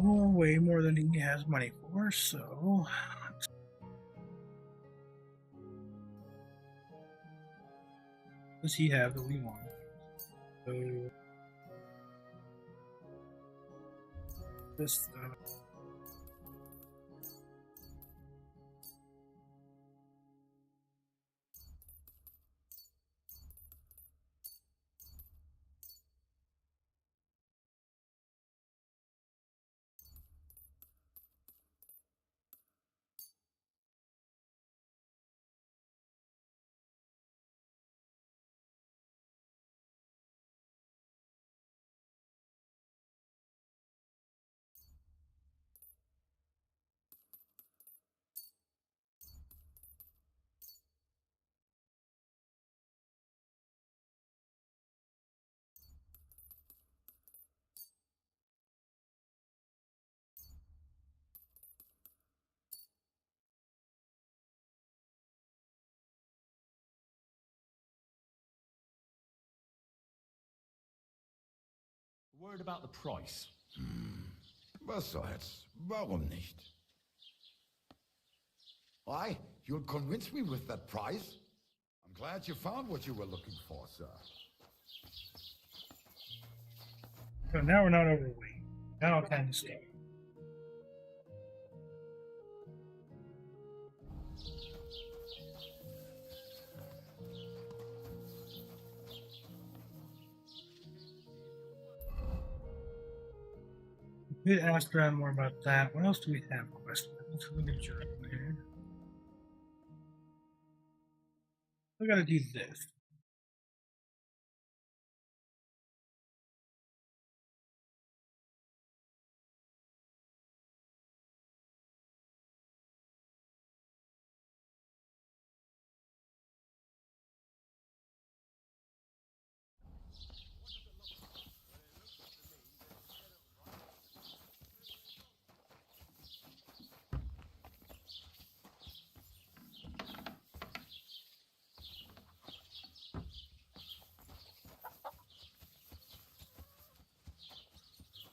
Oh, way more than he has money for, so... What does he have that we want? So... This stuff. Word about the price. Was soll's? Warum nicht? Why? You'll convince me with that price? I'm glad you found what you were looking for, sir. So now we're not overweight. Now I'll kind of stay. We asked around more about that. What else do we have? Quest levels? Look at your here. We gotta do this.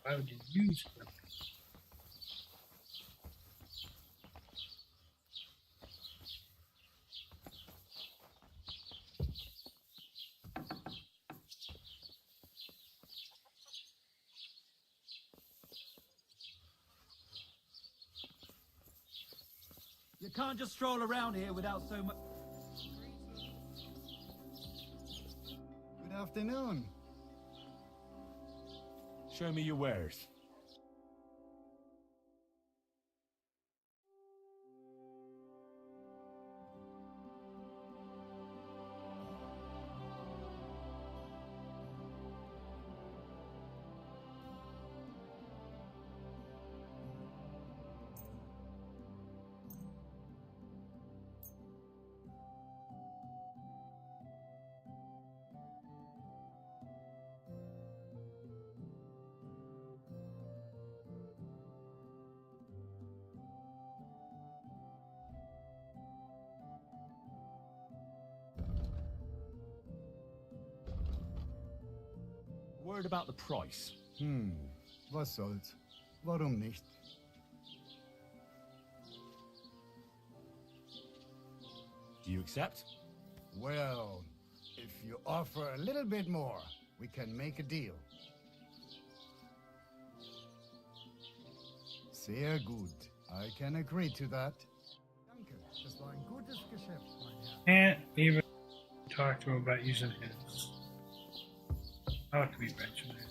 Why would you use them? You can't just stroll around here without so much... Good afternoon. Show me your wares. Word about the price. Was soll's? Warum nicht? Do you accept? Well, if you offer a little bit more, we can make a deal. Sehr gut. I can agree to that. Danke. Das war ein gutes Geschäft, mein Herr. Can't even talk to him about using his. How do we mention this?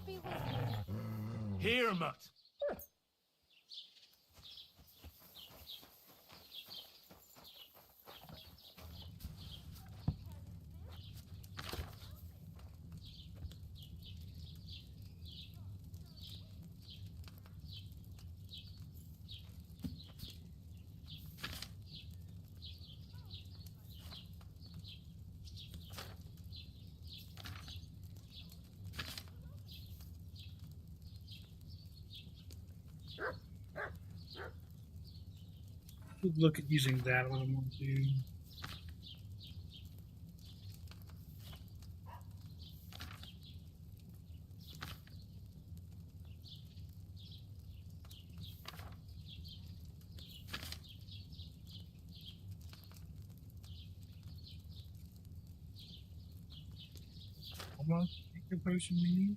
God be with you. Here, Mutt. Could look at using that a little more too. Almost take the potion we need.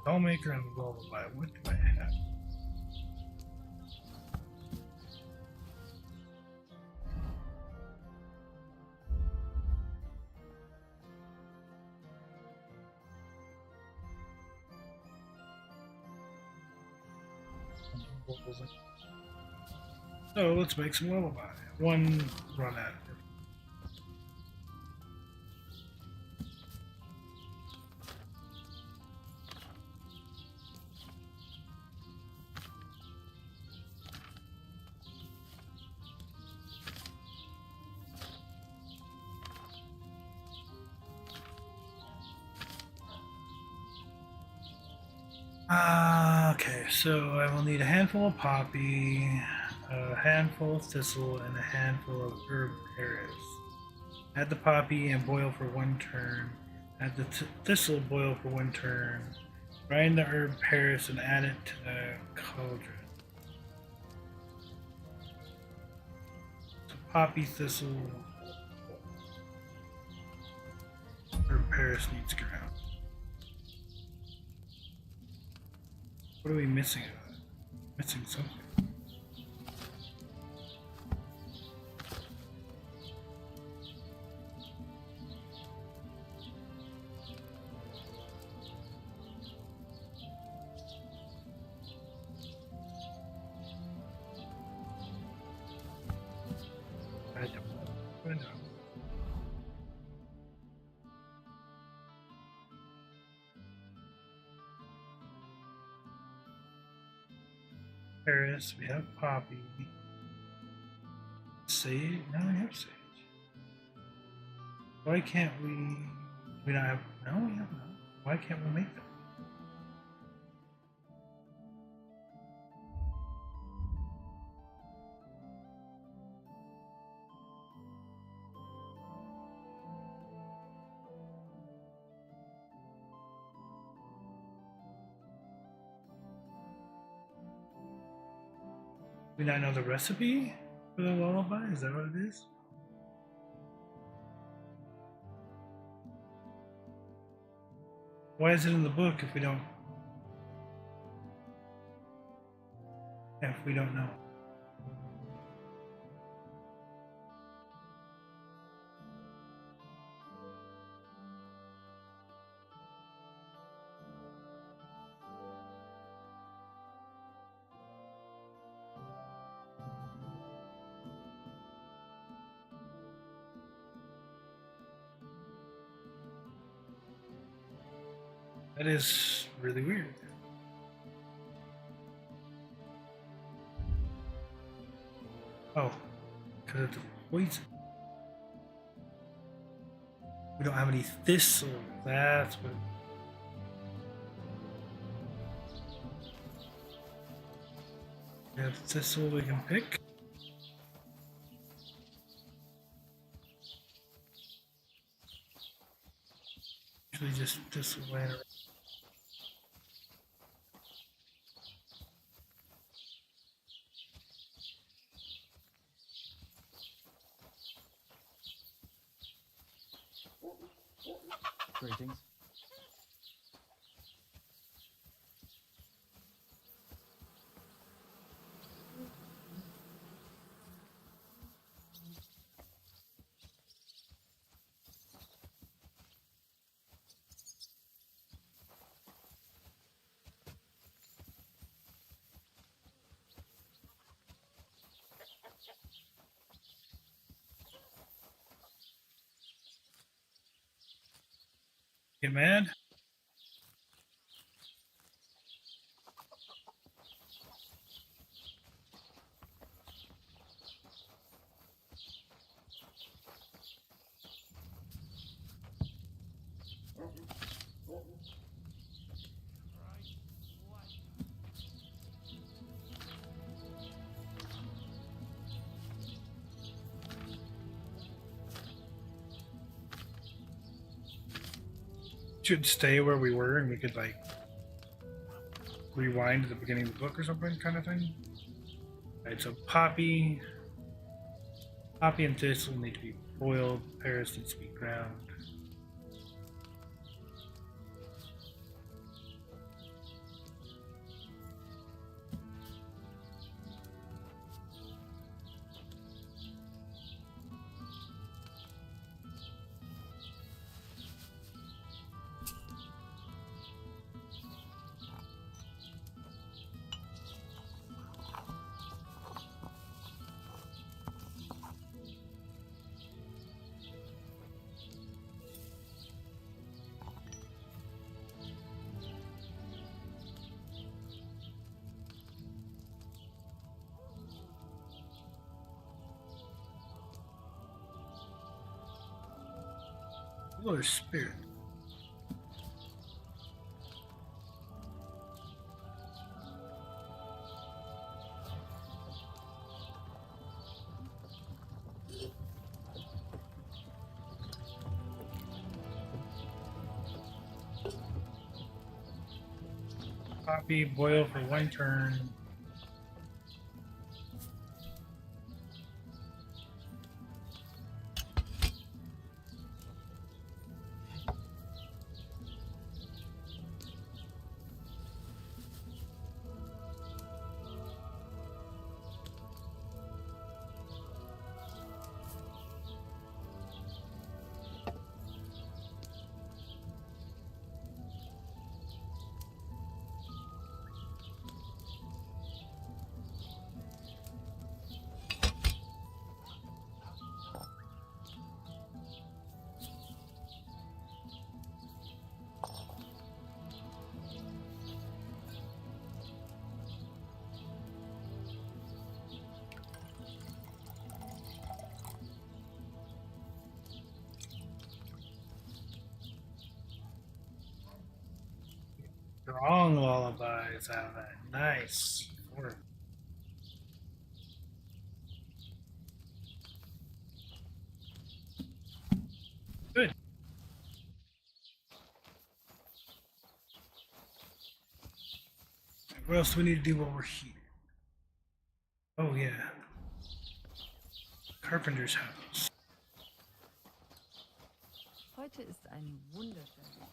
Dollmaker and Lullaby. What do I have? What was it? So let's make some Lullaby. One run at it. Okay, so I will need a handful of poppy, a handful of thistle, and a handful of herb Paris. Add the poppy and boil for 1 turn. Add the thistle, boil for 1 turn. Grind the herb Paris and add it to the cauldron. So poppy, thistle, herb Paris needs ground. What are we missing? Missing something. I know. Paris, we have poppy. Sage? No, we have sage. Why can't we not have, no, we have no. Why can't we make them? We not know the recipe for the lullaby? Is that what it is? Why is it in the book if we don't know? That is really weird. Oh, because of the poison. We don't have any thistle. That's what. We have thistle we can pick. Usually just thistle laying around. Greetings. Get mad? Should stay where we were and we could like rewind to the beginning of the book or something kind of thing. Alright, so Poppy and Thistle need to be boiled, Paris needs to be ground. Or spirit. Poppy, boil for 1 turn. Strong lullabies out of that. Nice. Work. Good. What else do we need to do while we're here? Oh yeah. Carpenter's house. Heute ist ein wunderschöner.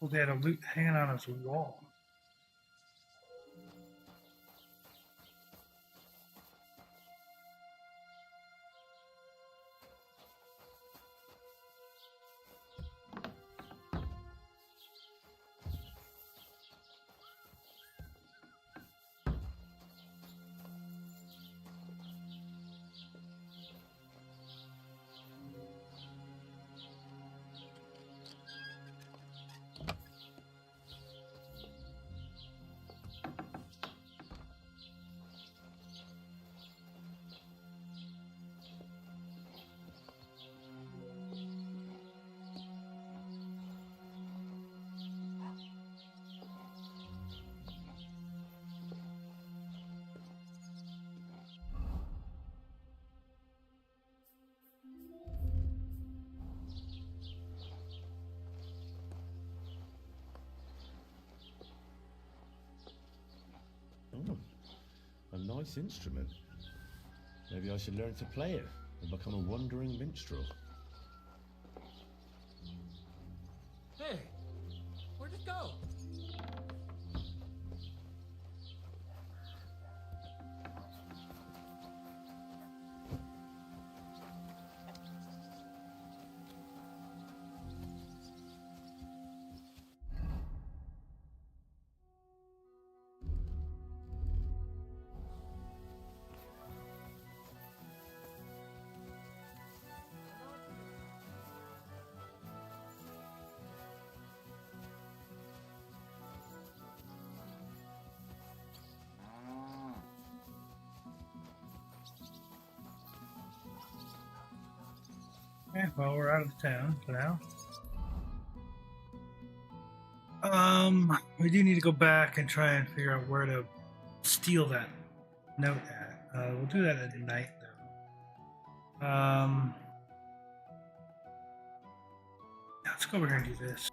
Well, they had a loot hanging on his wall. Oh, a nice instrument. Maybe I should learn to play it and become a wandering minstrel. Hey, where'd it go? Yeah, well, we're out of town for now. We do need to go back and try and figure out where to steal that note at. We'll do that at night, though. Let's go over here and do this.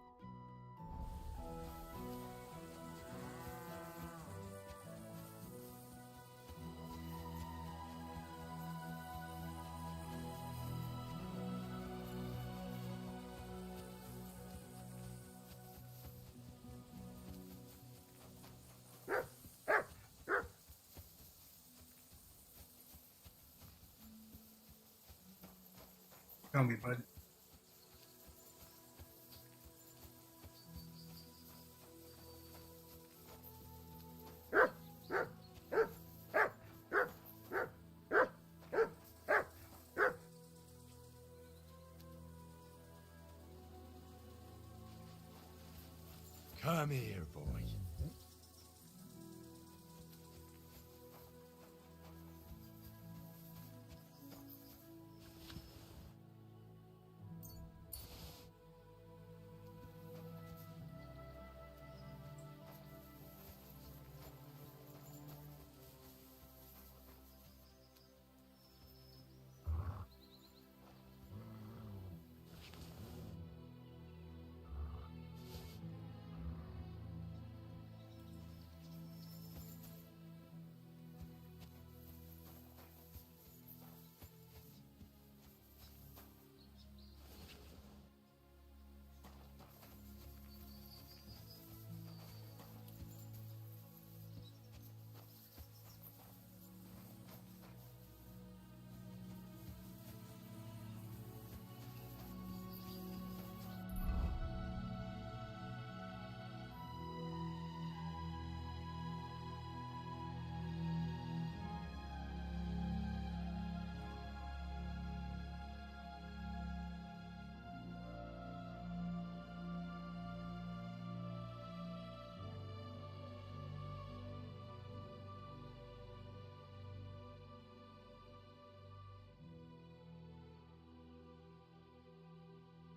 Tell me, bud. Come here, boy.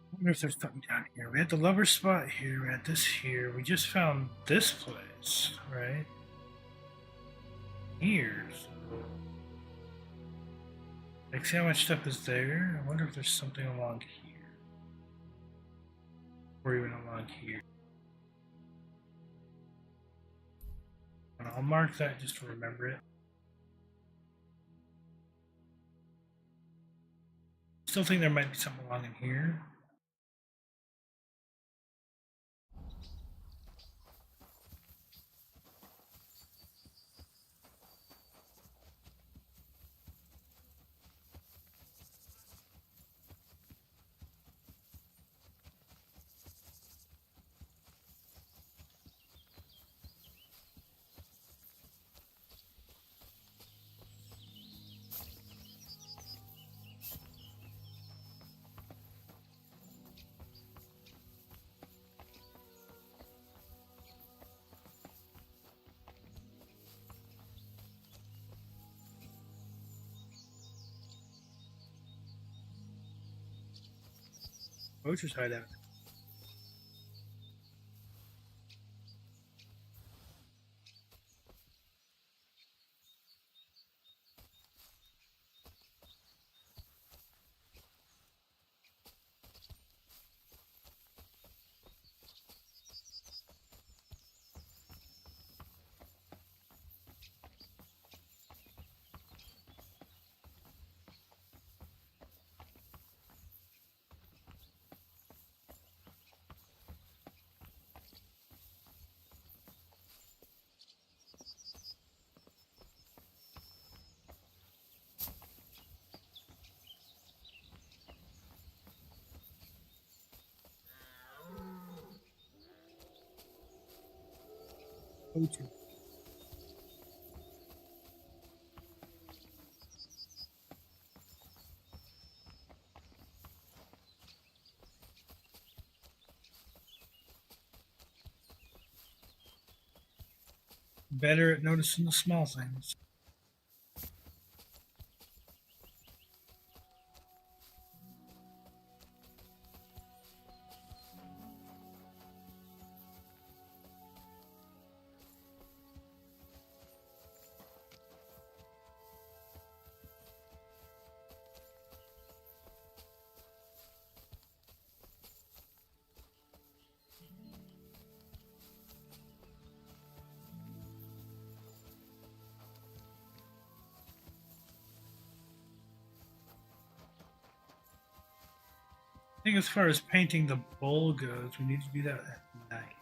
I wonder if there's something down here. We had the lover spot here, we had this here. We just found this place, right? Here. So. Like, see how much stuff is there? I wonder if there's something along here. Or even along here. And I'll mark that just to remember it. Still think there might be something along in here. Poacher's hideout. Poacher. Better at noticing the small things. I think as far as painting the bowl goes, we need to do that at night.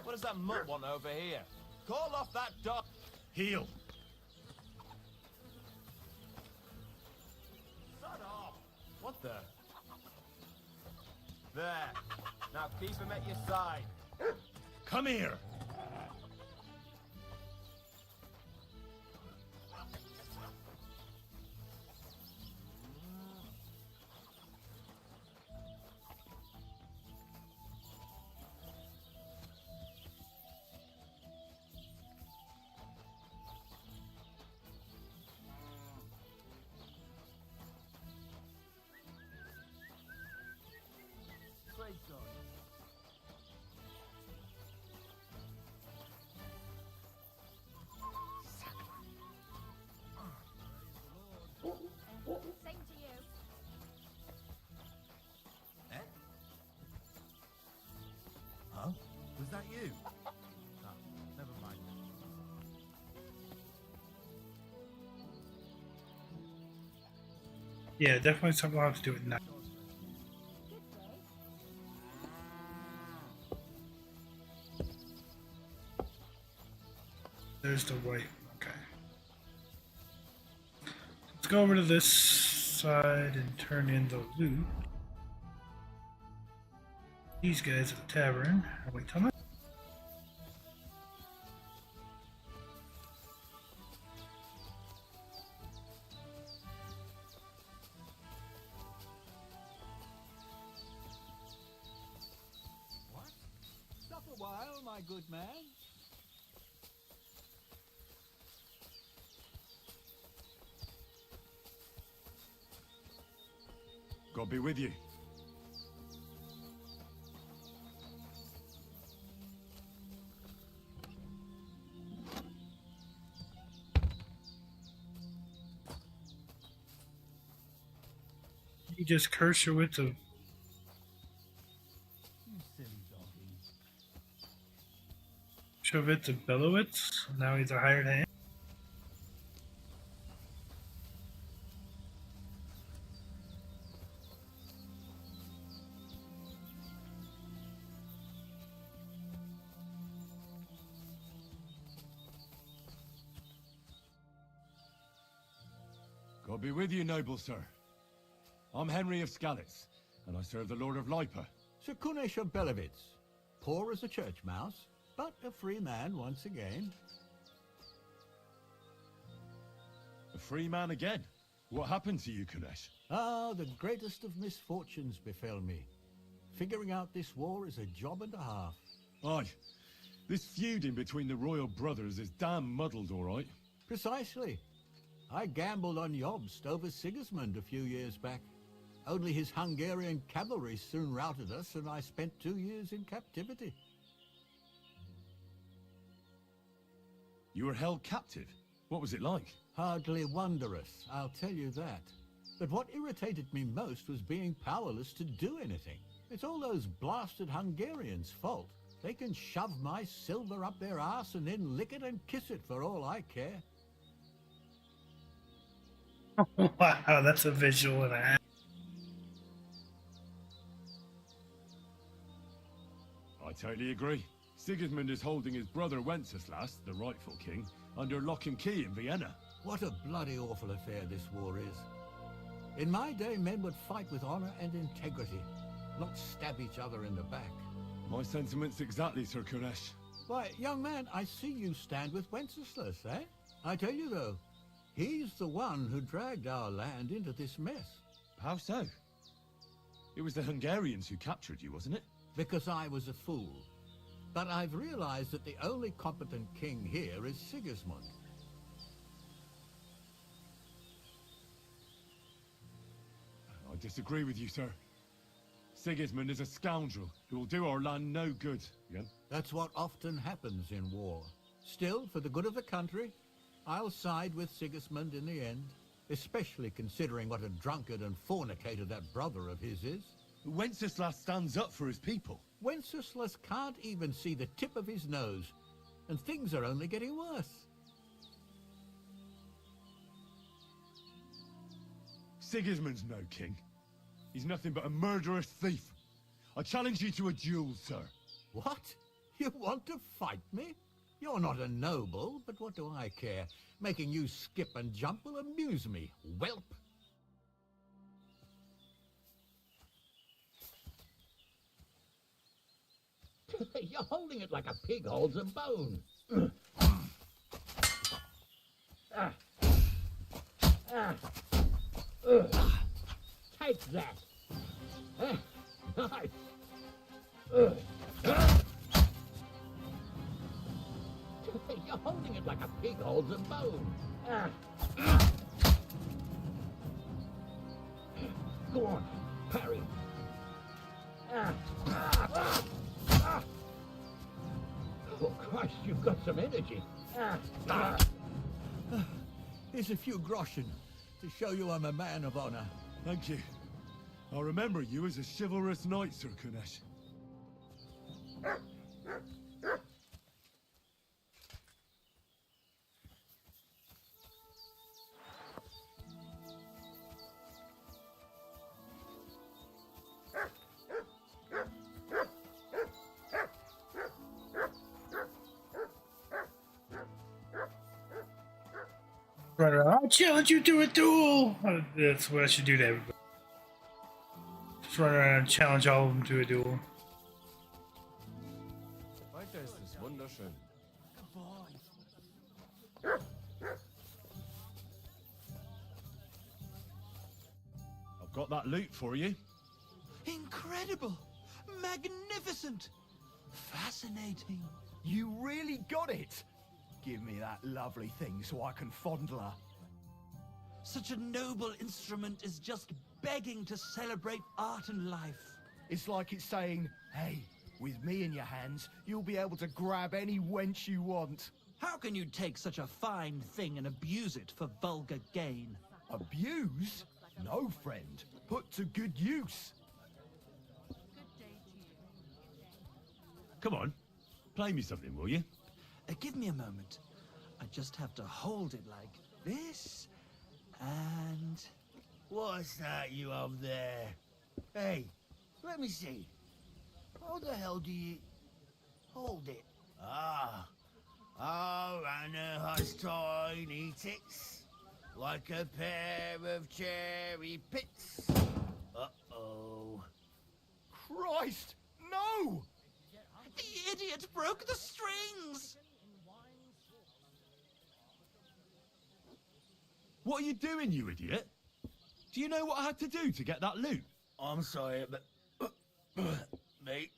What does that mutt want over here? Call off that dog. Heal. Shut off. What the? There. Now keep him at your side. Come here. Same to you. Eh? Huh? Was that you? Oh, never mind. Yeah, definitely something I'll have to do at night. There's the white. Okay. Let's go over to this side and turn in the loot. These guys at the tavern. Wait till night. What? Stop a while, my good man. God be with you. You just curse her with the You silly doggy. Shovit of Belowitz. Now he's a hired hand. God be with you, noble sir. I'm Henry of Skalitz, and I serve the Lord of Lipa. Sir Kunesh of Belevitz. Poor as a church mouse, but a free man once again. A free man again? What happened to you, Kunesh? Ah, the greatest of misfortunes befell me. Figuring out this war is a job and a half. Aye. This feuding between the royal brothers is damn muddled, all right. Precisely. I gambled on Jobst over Sigismund a few years back. Only his Hungarian cavalry soon routed us, and I spent 2 years in captivity. You were held captive? What was it like? Hardly wondrous, I'll tell you that. But what irritated me most was being powerless to do anything. It's all those blasted Hungarians' fault. They can shove my silver up their arse and then lick it and kiss it for all I care. Wow, that's a visual and a half. I totally agree. Sigismund is holding his brother Wenceslas, the rightful king, under lock and key in Vienna. What a bloody awful affair this war is. In my day, men would fight with honor and integrity, not stab each other in the back. My sentiments exactly, Sir Kunesh. Why, young man, I see you stand with Wenceslas, eh? I tell you though, he's the one who dragged our land into this mess. How so? It was the Hungarians who captured you, wasn't it? Because I was a fool. But I've realized that the only competent king here is Sigismund. I disagree with you, sir. Sigismund is a scoundrel who will do our land no good. Again? That's what often happens in war. Still, for the good of the country, I'll side with Sigismund in the end, especially considering what a drunkard and fornicator that brother of his is. Wenceslas stands up for his people. Wenceslas can't even see the tip of his nose, and things are only getting worse. Sigismund's no king. He's nothing but a murderous thief. I challenge you to a duel, sir. What? You want to fight me? You're not a noble, but what do I care? Making you skip and jump will amuse me, whelp. You're holding it like a pig holds a bone. Take that. Nice. You're holding it like a pig holds a bone. Go on, parry. Oh, Christ, you've got some energy. Here's a few groschen to show you I'm a man of honor. Thank you. I'll remember you as a chivalrous knight, Sir Kunesh. Right around. I challenge you to a duel. That's what I should do to everybody. Just run around and challenge all of them to a duel. Weiter ist es wunderschön. I've got that loot for you. Incredible! Magnificent! Fascinating! You really got it! Give me that lovely thing so I can fondle her. Such a noble instrument is just begging to celebrate art and life. It's like it's saying, hey, with me in your hands, you'll be able to grab any wench you want. How can you take such a fine thing and abuse it for vulgar gain? Abuse? No, friend. Put to good use. Come on, play me something, will you? Give me a moment. I just have to hold it like this, and... What's that you up there? Hey, let me see. How the hell do you... hold it? Ah. Oh, Anna has tiny tits, like a pair of cherry pits. Uh-oh. Christ! No! The idiot broke the strings! What are you doing, you idiot? Do you know what I had to do to get that loot? I'm sorry, but... mate.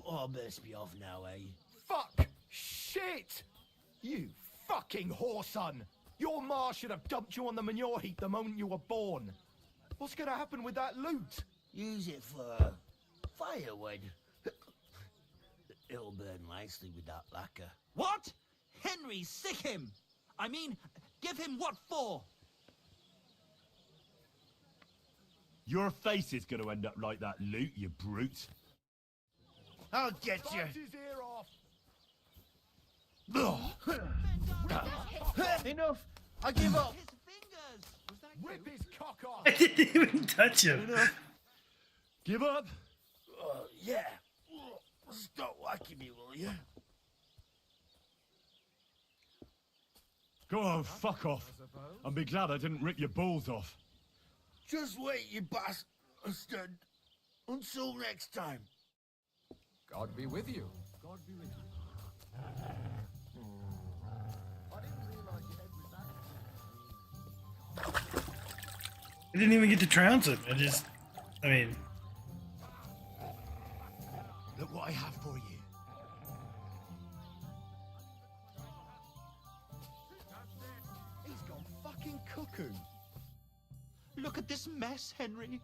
Oh, best be off now, eh? Fuck! Shit! You fucking whoreson! Your ma should have dumped you on the manure heap the moment you were born. What's gonna happen with that loot? Use it for firewood. It'll burn nicely with that lacquer. What? Henry, sick him! I mean, give him what for? Your face is going to end up like that loot, you brute. I'll get you. Bite his ear off! Enough! I give up! Rip his cock off! I didn't even touch him. Give up? Yeah. Stop whacking me, will you? Go on, fuck off. And be glad I didn't rip your balls off. Just wait, you bastard. Until next time. God be with you. God be with you. I didn't even get to trounce him. I mean, Look what I have for you. He's gone fucking cuckoo. Look at this mess, Henry.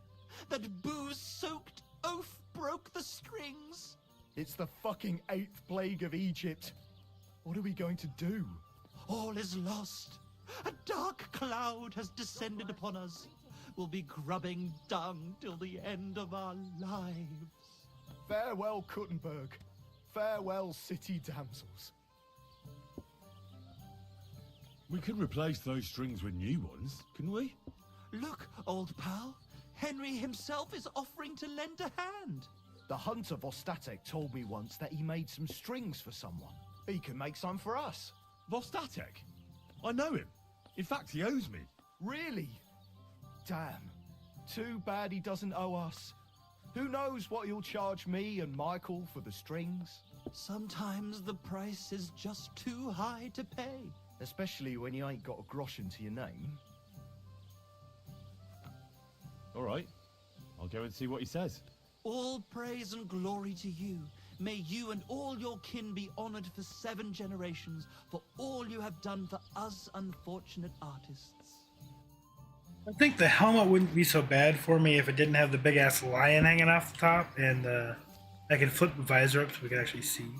That booze-soaked oaf broke the strings. It's the fucking 8th plague of Egypt. What are we going to do? All is lost. A dark cloud has descended upon us. We'll be grubbing dung till the end of our lives. Farewell, Kuttenberg. Farewell, city damsels. We could replace those strings with new ones, couldn't we? Look, old pal. Henry himself is offering to lend a hand. The hunter Vostatek told me once that he made some strings for someone. He can make some for us. Vostatek? I know him. In fact, he owes me. Really? Damn. Too bad he doesn't owe us. Who knows what he'll charge me and Michael for the strings? Sometimes the price is just too high to pay. Especially when you ain't got a groschen to your name. All right. I'll go and see what he says. All praise and glory to you. May you and all your kin be honored for 7 generations for all you have done for us unfortunate artists. I think the helmet wouldn't be so bad for me if it didn't have the big ass lion hanging off the top, and I can flip the visor up so we can actually see.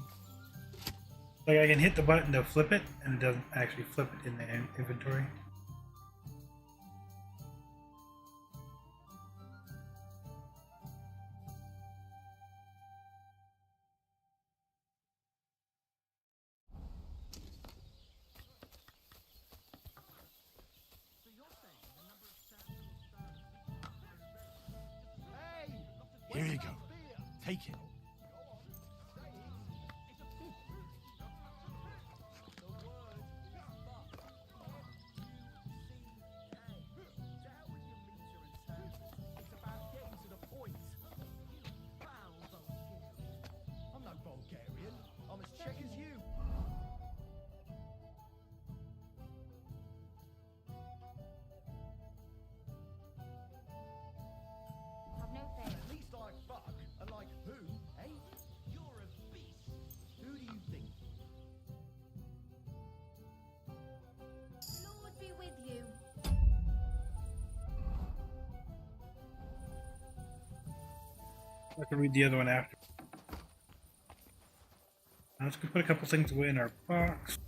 Like I can hit the button to flip it, and it doesn't actually flip it in the inventory. Here you go. Take it. I'm no Bulgarian. I'm as Czech as you. Have no fear. At least I fuck. And like who, eh? You're a beast. Who do you think? Lord be with you. I can read the other one after. Now let's go put a couple things away in our box.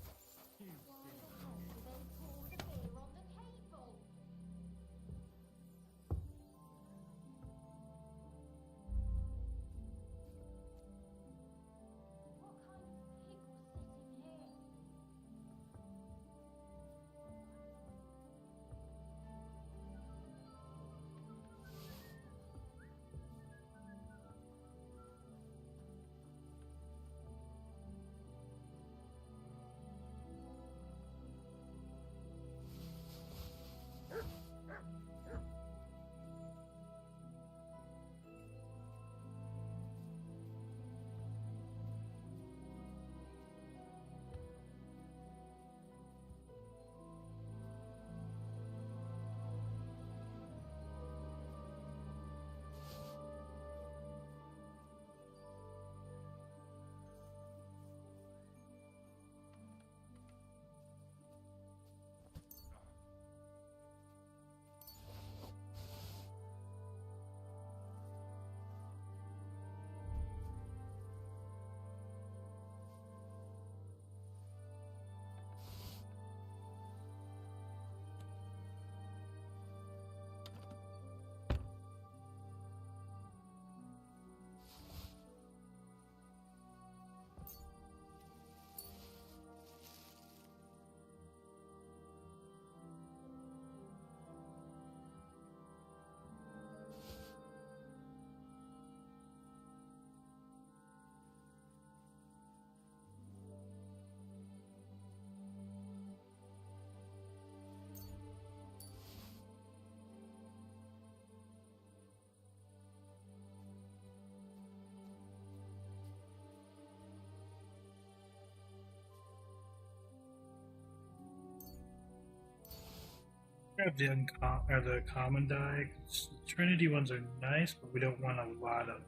Grab the or the common die. 'Cause the Trinity ones are nice, but we don't want a lot of.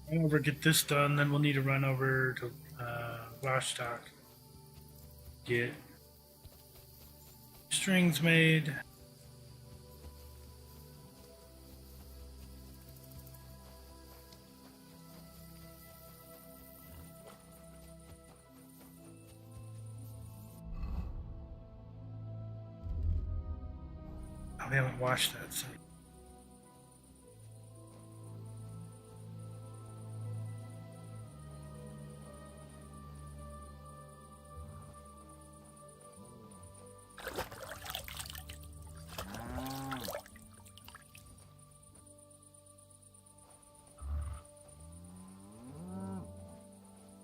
Run over, get this done, then we'll need to run over to Washstock. Get strings made. Oh, we haven't washed that site.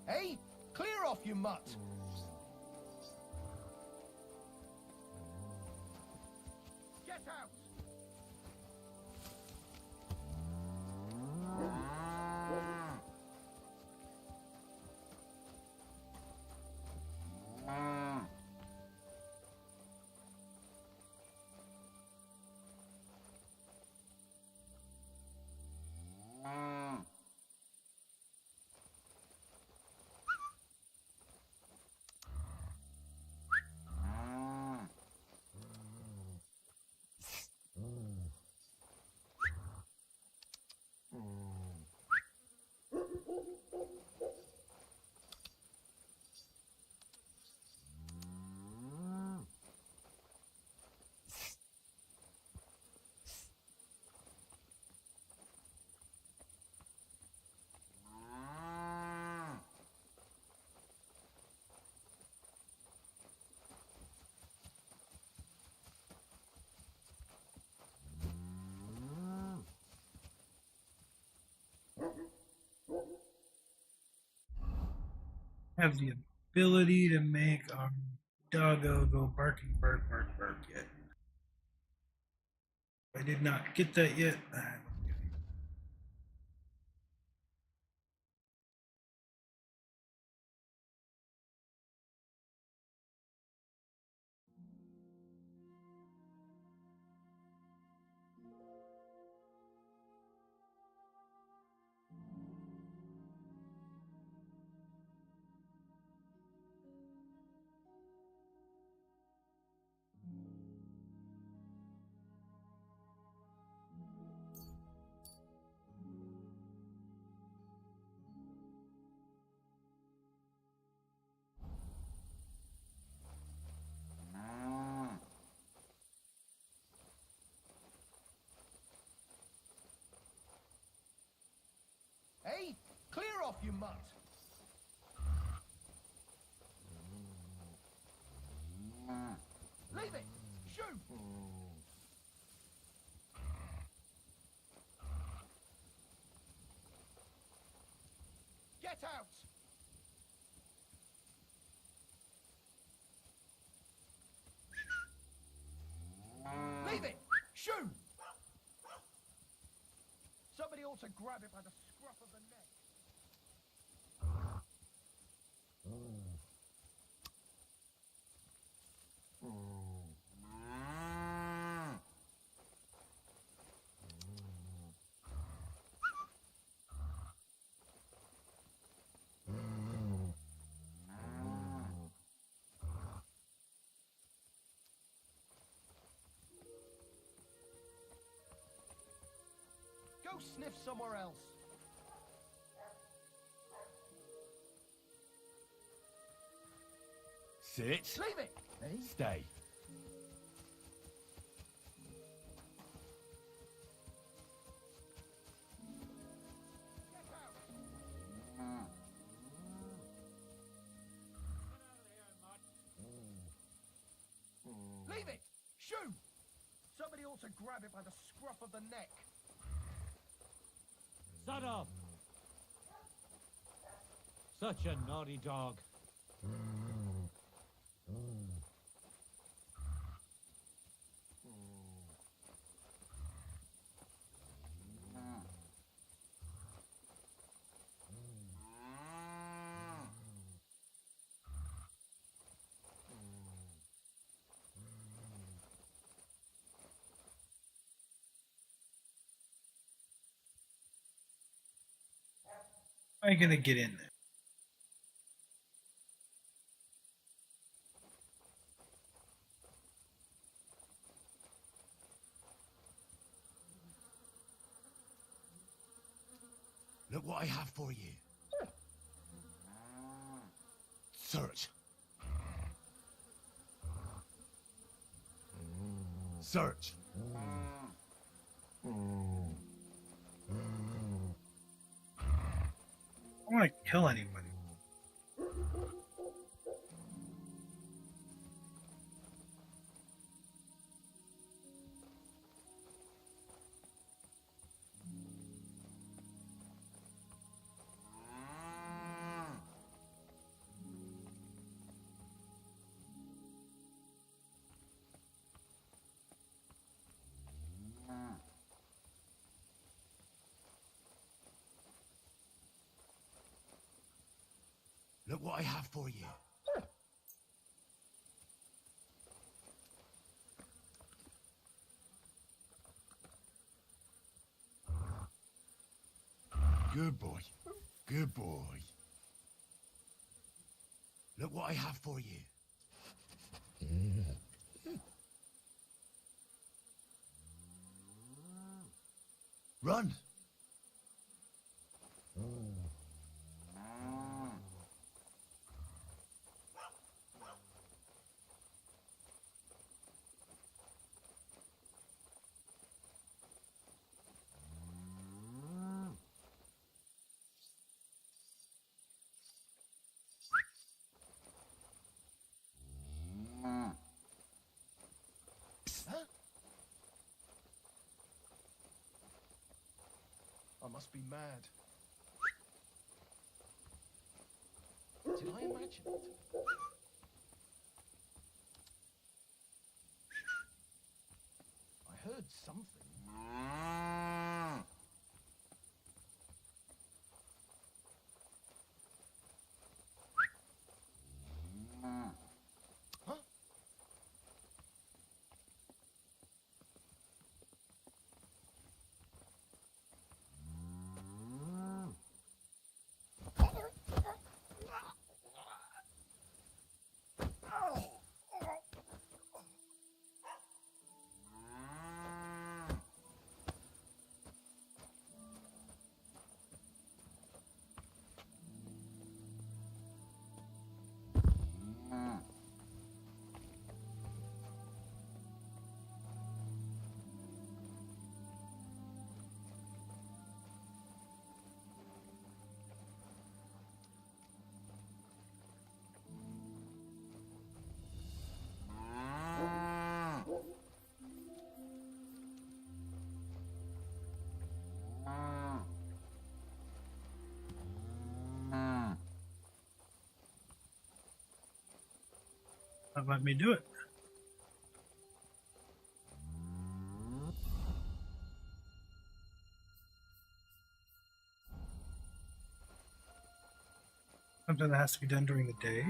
Hey, clear off, you mutt! Get out! Have the ability to make our doggo go barking bark bark bark yet. I did not get that yet. Hey, clear off, you mutt! Leave it! Shoot! Get out! Leave it! Shoot! Somebody ought to grab it by the scruff of the neck. Go sniff somewhere else. Sit. Leave it! Stay. Leave it! Shoot! Somebody ought to grab it by the scruff of the neck. Shut up! Such a naughty dog. How are you gonna get in there? Look what I have for you. Search. Search. I don't want to kill anybody. Look what I have for you. Good boy. Good boy. Look what I have for you. Run. I must be mad. Did I imagine it? I heard something. Huh? Not let me do it. Something that has to be done during the day.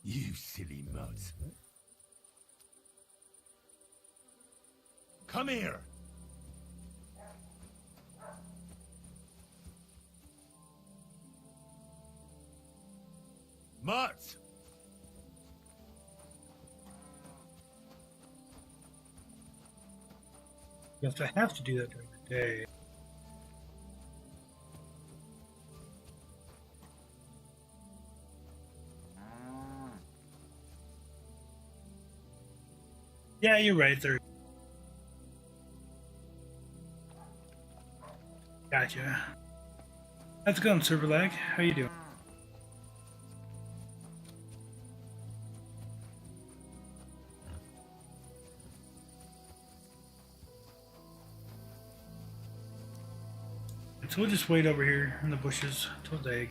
You silly mutt. Come here. Mutt! You have to do that during the day. Yeah, you're right. There. Gotcha. How's it going, Silver Lag? How you doing? So we'll just wait over here in the bushes till day.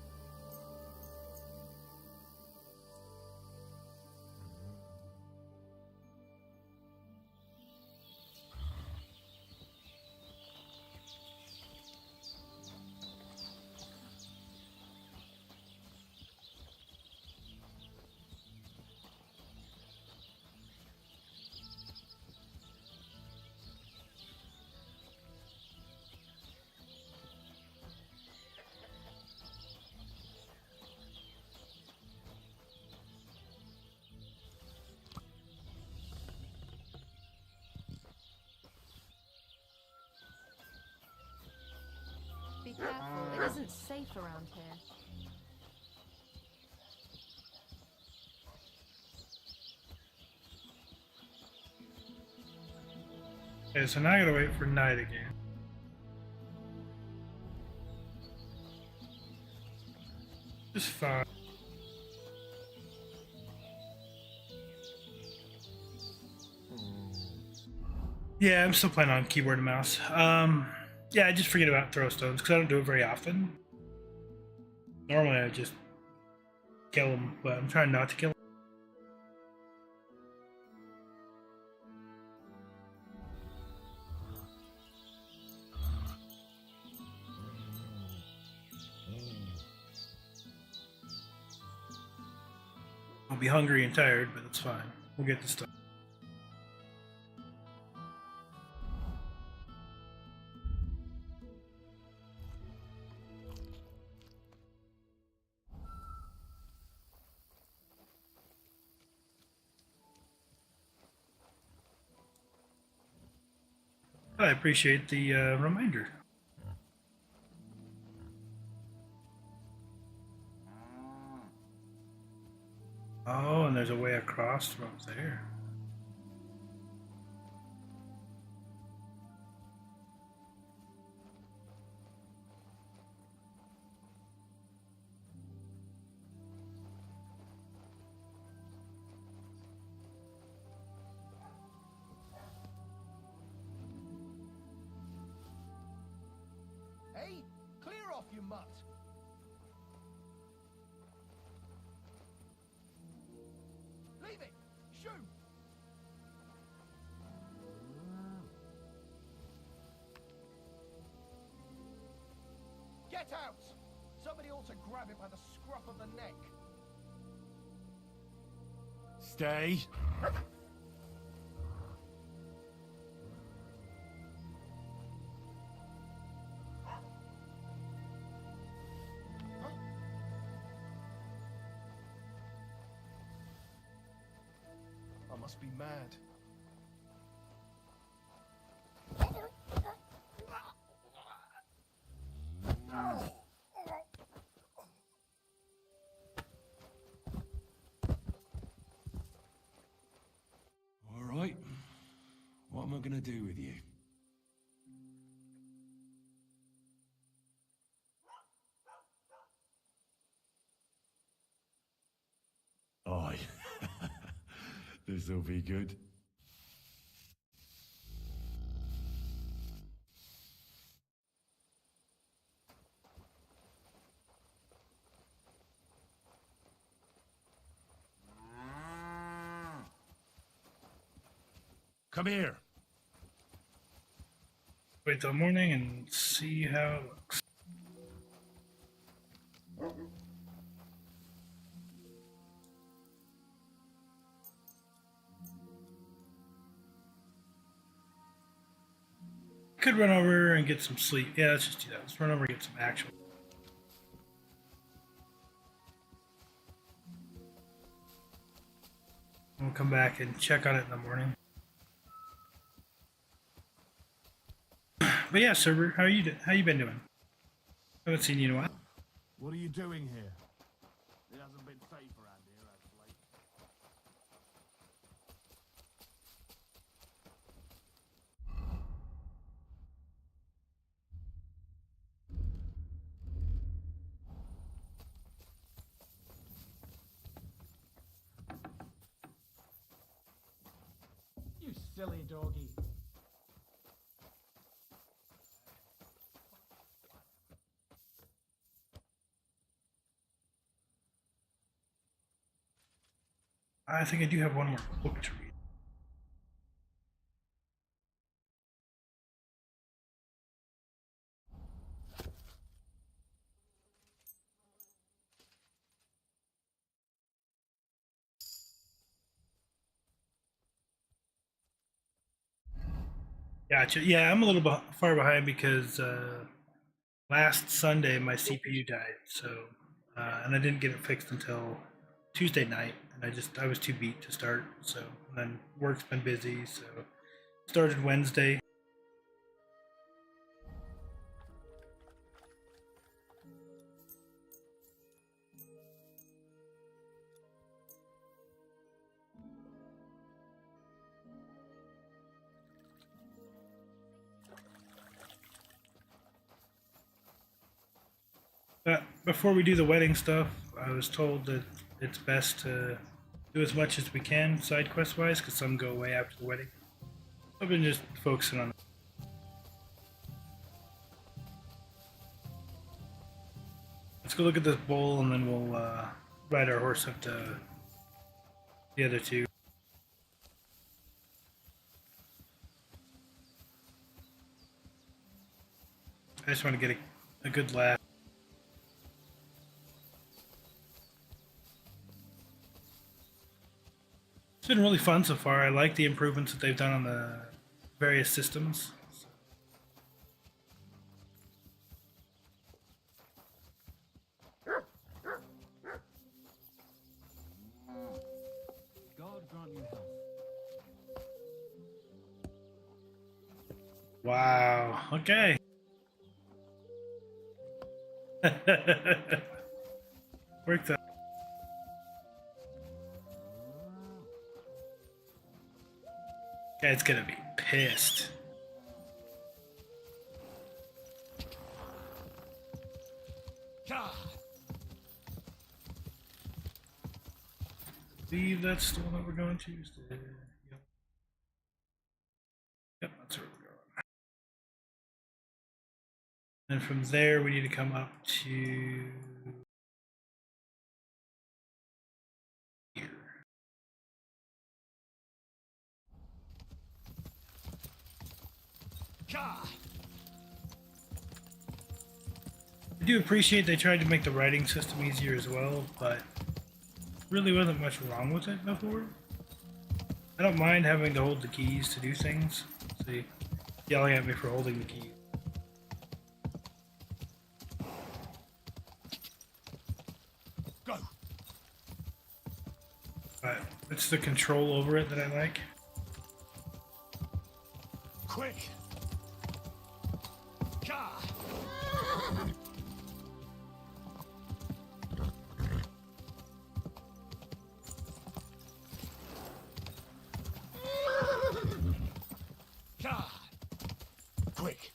Be careful, it isn't safe around here. Okay, so now I gotta wait for night again. Just fine. Yeah, I'm still playing on keyboard and mouse. Yeah, I just forget about throw stones because I don't do it very often. Normally I just kill them, but I'm trying not to kill them. I'll be hungry and tired, but that's fine. We'll get this done. I appreciate the reminder. Oh, and there's a way across from up there. Hey, clear off, you mutt! Leave it! Shoot! Get out! Somebody ought to grab it by the scruff of the neck. Stay. I must be mad. All right. What am I gonna do with you? Aye. This'll be good. Come here. Wait till morning and see how it looks. Could run over and get some sleep. Yeah, let's just do that. Let's run over and get some actual. We'll come back and check on it in the morning. But yeah, server, how you been doing? Haven't seen you in a while. What are you doing here? It hasn't been safe around here, actually. silly doggy. I think I do have one more book to read. Gotcha. Yeah, I'm a little far behind because last Sunday my CPU died, so and I didn't get it fixed until Tuesday night, and I was too beat to start. So and then work's been busy, so started Wednesday. But before we do the wedding stuff, I was told that it's best to do as much as we can side quest wise, because some go away after the wedding. I've been just focusing on. Let's go look at this bowl, and then we'll ride our horse up to the other two. I just want to get a good laugh. It's been really fun so far. I like the improvements that they've done on the various systems. God grant you health. Wow. Okay. Worked out. Guy's gonna be pissed. Believe that's still what we're going to. Yep. Yep, that's where we're going. And from there, we need to come up to here. I do appreciate they tried to make the writing system easier as well, but really wasn't much wrong with it before. I don't mind having to hold the keys to do things. See, yelling at me for holding the keys. Go. But it's the control over it that I like. Quick. Quick.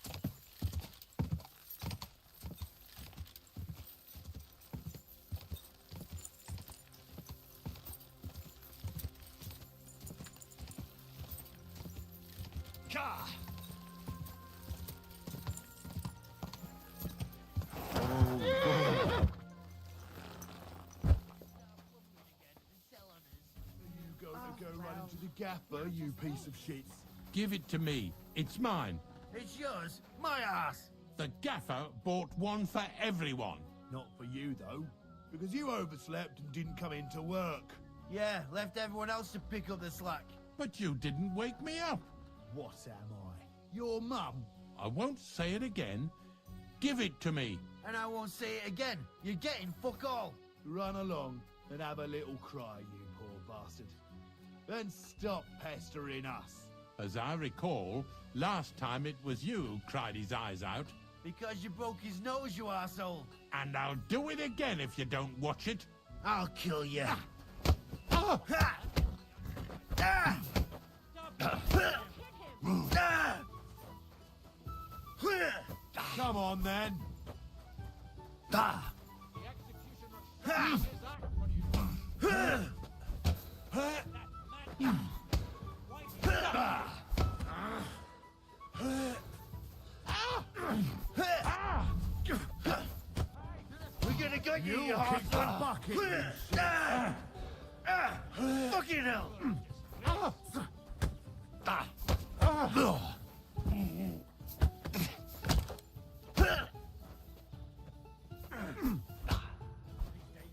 Go run into the gaffer, you piece of shit. Give it to me. It's mine. It's yours. My ass. The gaffer bought one for everyone. Not for you, though. Because you overslept and didn't come into work. Yeah, left everyone else to pick up the slack. But you didn't wake me up. What am I? Your mum? I won't say it again. Give it to me. And I won't say it again. You're getting fuck all. Run along and have a little cry, you poor bastard. Then stop pestering us. As I recall, last time it was you who cried his eyes out. Because you broke his nose, you asshole. And I'll do it again if you don't watch it. I'll kill you. Come on, then. We're gonna get you, you kick the hard bucket, Fucking hell!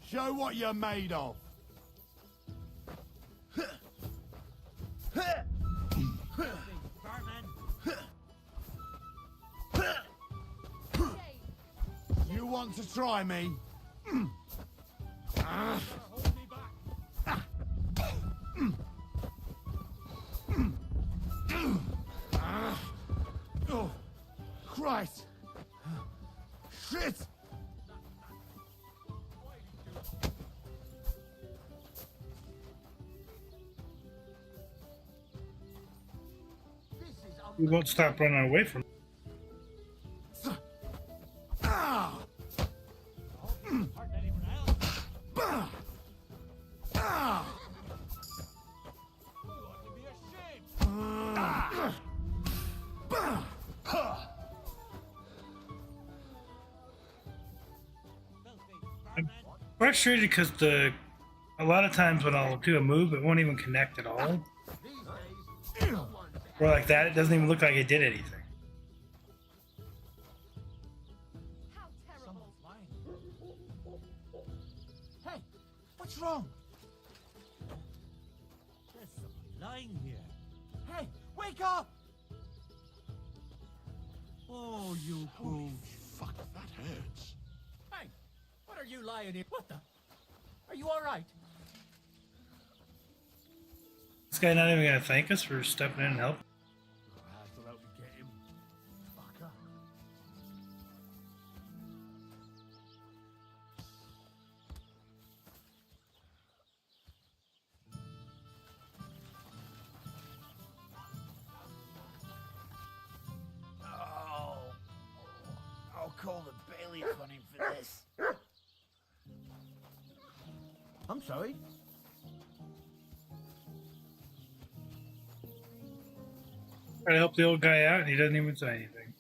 Show what you're made of. You want to try me? Oh, Christ! Shit! We won't stop running away from. I'm frustrated because a lot of times when I'll do a move, it won't even connect at all. Or like that, it doesn't even look like it did anything. Hey, what's wrong? There's someone lying here. Hey, wake up! Oh, you pooch. Fuck, that hurts. Hey, what are you lying here? What the? Are you all right? This guy not even gonna thank us for stepping in and helping. I'll help you get him. Fucker. Oh, I'll call the bailiff on him for this. I'm sorry. Try to help the old guy out, and he doesn't even say anything.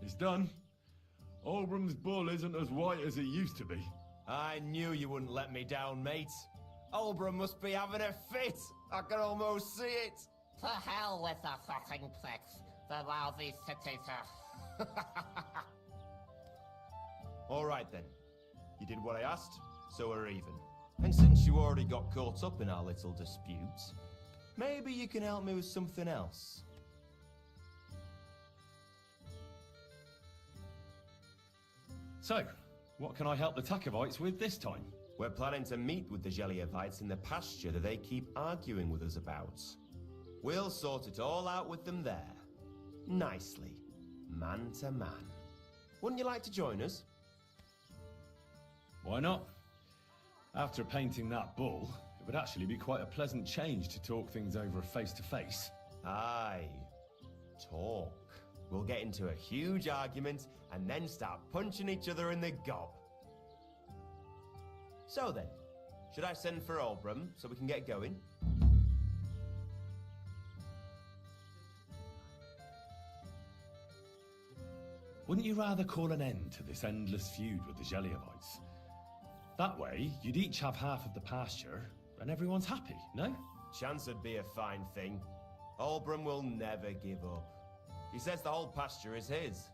It's done. Olbram's bull isn't as white as it used to be. I knew you wouldn't let me down, mate. Olbram must be having a fit. I can almost see it. To hell with the fucking pricks. The lousy cities are... All right then. You did what I asked, so we're even. And since you already got caught up in our little dispute, maybe you can help me with something else. So, what can I help the Takovites with this time? We're planning to meet with the Geliovites in the pasture that they keep arguing with us about. We'll sort it all out with them there. Nicely. Man to man. Wouldn't you like to join us? Why not? After painting that bull, it would actually be quite a pleasant change to talk things over face to face. Aye. Talk. We'll get into a huge argument and then start punching each other in the gob. So then, should I send for Olbram so we can get going? Wouldn't you rather call an end to this endless feud with the Geliovites? That way, you'd each have half of the pasture, and everyone's happy, no? Chance would be a fine thing. Olbram will never give up. He says the whole pasture is his.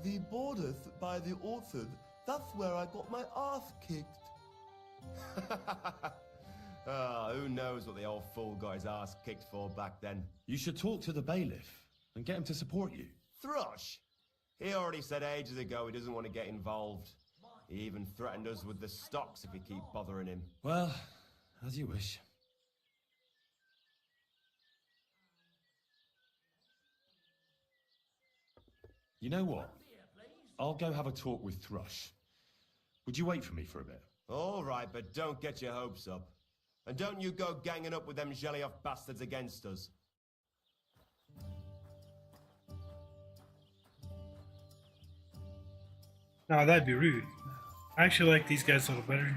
The borders by the orchard, that's where I got my ass kicked. Who knows what the old fool got his ass kicked for back then. You should talk to the bailiff and get him to support you. Thrush? He already said ages ago he doesn't want to get involved. He even threatened us with the stocks if we keep bothering him. Well, as you wish. You know what? I'll go have a talk with Thrush. Would you wait for me for a bit? All right, but don't get your hopes up. And don't you go ganging up with them Gelioff bastards against us. No, that'd be rude. I actually like these guys a little better.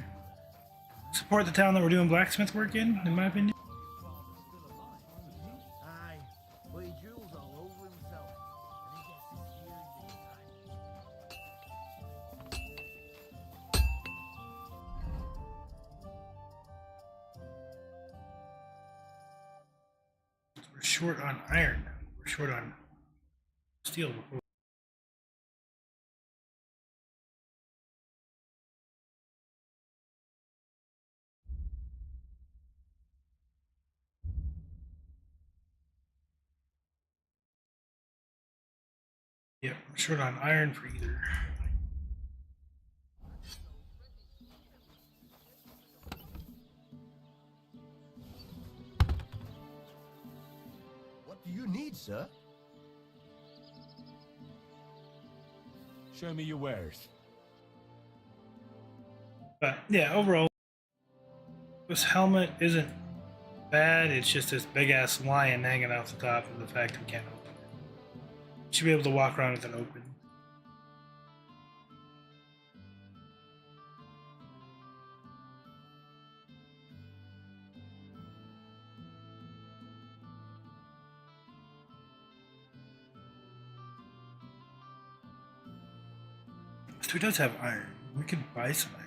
support the town that we're doing blacksmith work in my opinion. Aye, but he drools all over himself. And he gets his ears We're short on iron. We're short on steel before. Yep, we're short on iron for either. What do you need, sir? Show me your wares. But yeah, overall, this helmet isn't bad. It's just this big ass lion hanging off the top, and the fact we can't open it. Should be able to walk around with it open. So he does have iron. We could buy some iron.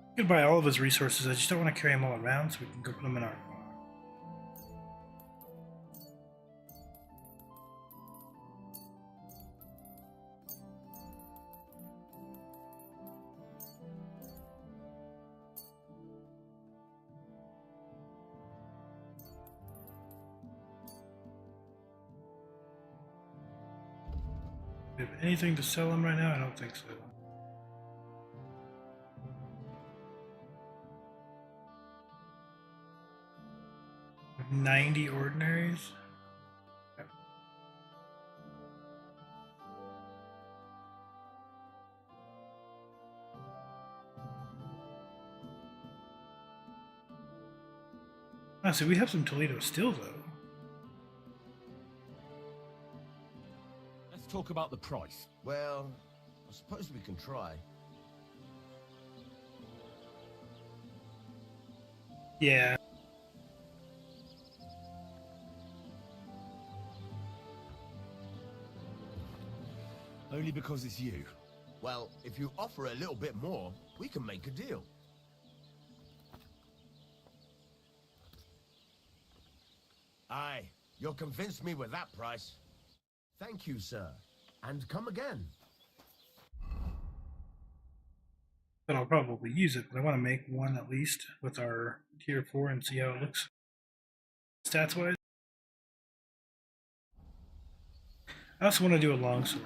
We could buy all of his resources. I just don't want to carry them all around, so we can go put them in our car. Do we have anything to sell him right now? I don't think so. We have 90 ordinaries. Okay. Ah, so we have some Toledo still, though. Let's talk about the price. Well, I suppose we can try. Yeah. Only because it's you. Well, if you offer a little bit more, we can make a deal. Aye, you'll convince me with that price. Thank you, sir. And come again. But I'll probably use it, but I want to make one at least with our tier 4 and see how it looks stats wise. I also want to do a longsword.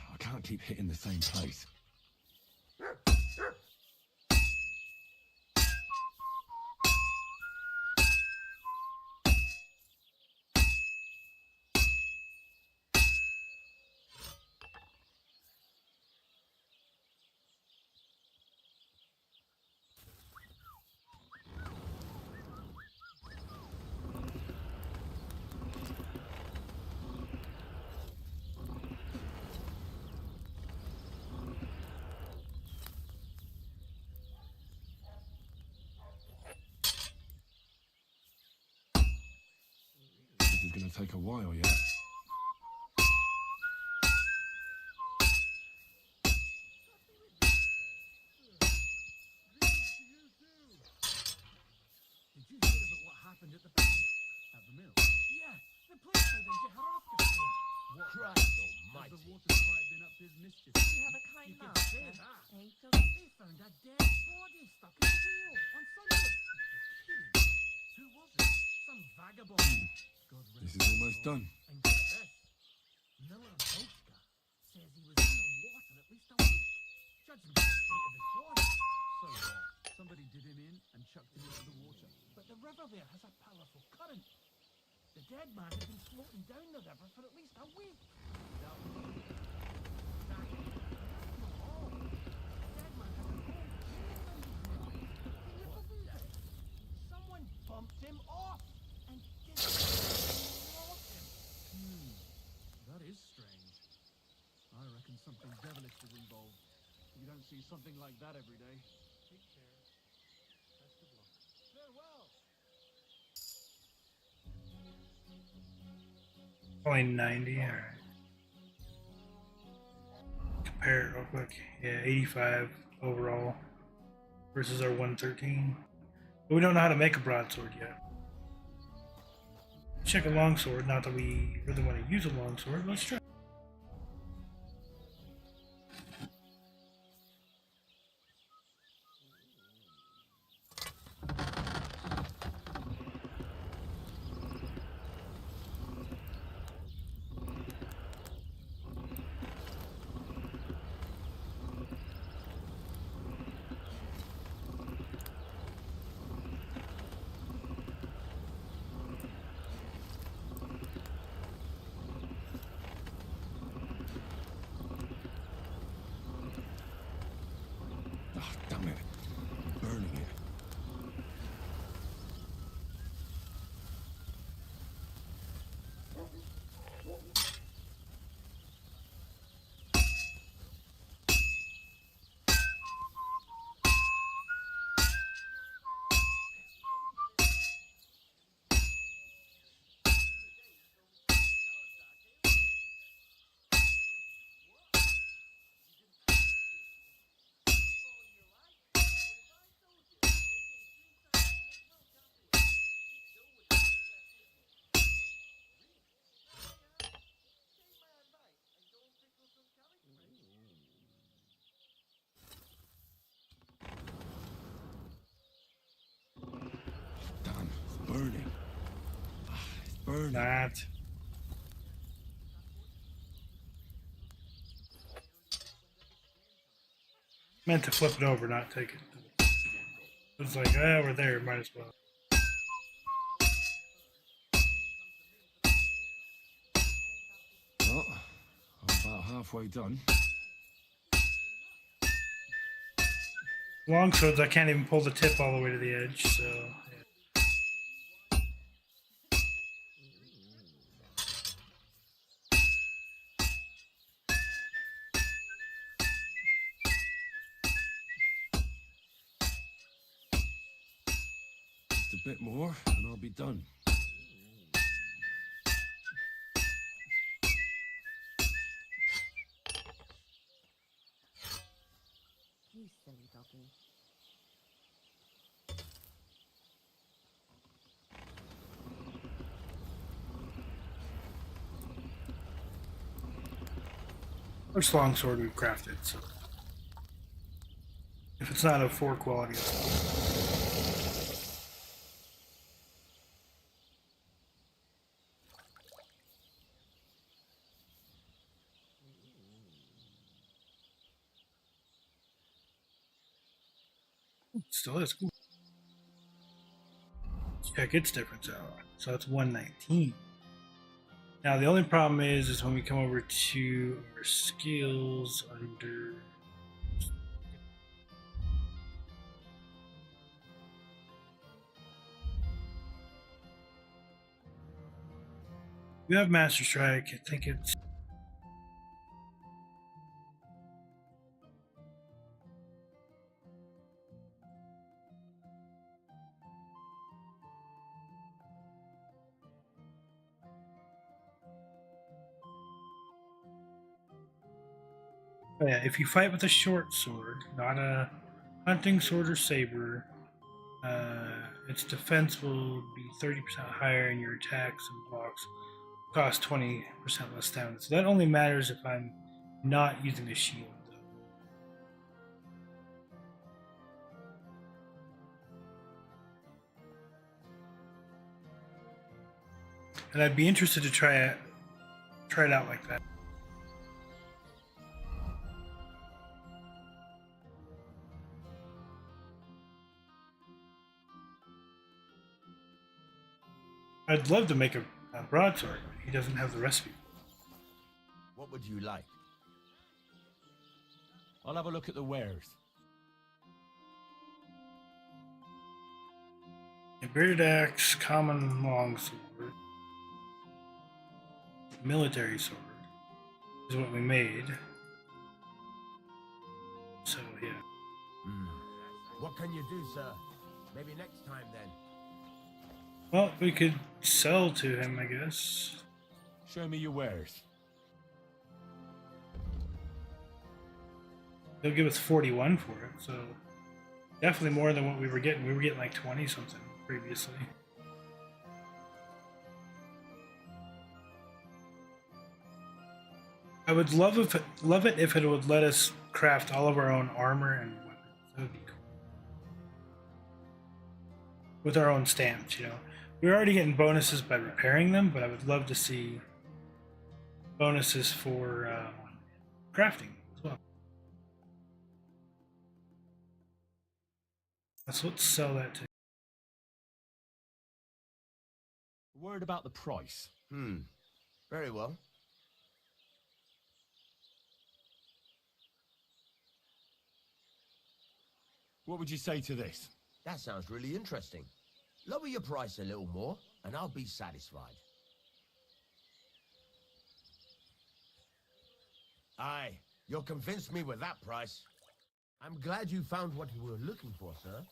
I can't keep hitting the same place. gonna take a while yet. Did you hear about what happened at the mill? At the mill? Yeah, the place where the Jaharovka came. What? Christ almighty. The water's quite been up to his mischief. You have a kind You can master, say that. Angel. They found a dead body stuck in a wheel on Sunday. You're kidding. Who was it? Some vagabond. God rest This his is almost soul. done. And get this. Miller Bochka says he was in the water at least a week. Judging by the state of his body. So what? Somebody did him in and chucked him into the water. But the river there has a powerful current. The dead man had been floating down the river for at least a week. That was exactly. That's not all. The dead man had a whole chain around his neck. Can you believe it? Someone bumped him off and brought him. That is strange. I reckon something devilish is involved. You don't see something like that every day. Take care. Best of luck. Farewell. Only 90, alright. Compare it real quick. Yeah, 85 overall versus our 113. But we don't know how to make a broadsword yet. Check a longsword, not that we really want to use a longsword, but let's try. Ah, damn it. I'm burning it. Damn, it's burning. Ah, it's burning. That. Meant to flip it over, not take it. It was like, ah, we're there, might as well. Well, I'm about halfway done. Longswords, I can't even pull the tip all the way to the edge, so. Yeah. Just a bit more, and I'll be done. You silly doggy. First longsword we've crafted, so. If it's not of 4 quality, still is cool. Check its difference out. So that's 119. Now the only problem is when we come over to our skills under you have Master Strike. I think it's Oh yeah, if you fight with a short sword, not a hunting sword or saber, its defense will be 30% higher and your attacks and blocks cost 20% less damage. So that only matters if I'm not using a shield. And I'd be interested to try it out like that. I'd love to make a broadsword, but he doesn't have the recipe. What would you like? I'll have a look at the wares. A bearded axe, common longsword, military sword is what we made. So yeah. What can you do, sir? Maybe next time then. Well, we could sell to him, I guess. Show me your wares. He'll give us 41 for it, so definitely more than what we were getting. We were getting like 20 something previously. I would love it if it would let us craft all of our own armor and weapons. That would be cool. With our own stamps, you know. We're already getting bonuses by repairing them, but I would love to see bonuses for crafting as well. Let's sell that to. Word about the price. Very well. What would you say to this? That sounds really interesting. Lower your price a little more, and I'll be satisfied. Aye, you'll convince me with that price. I'm glad you found what you were looking for, sir.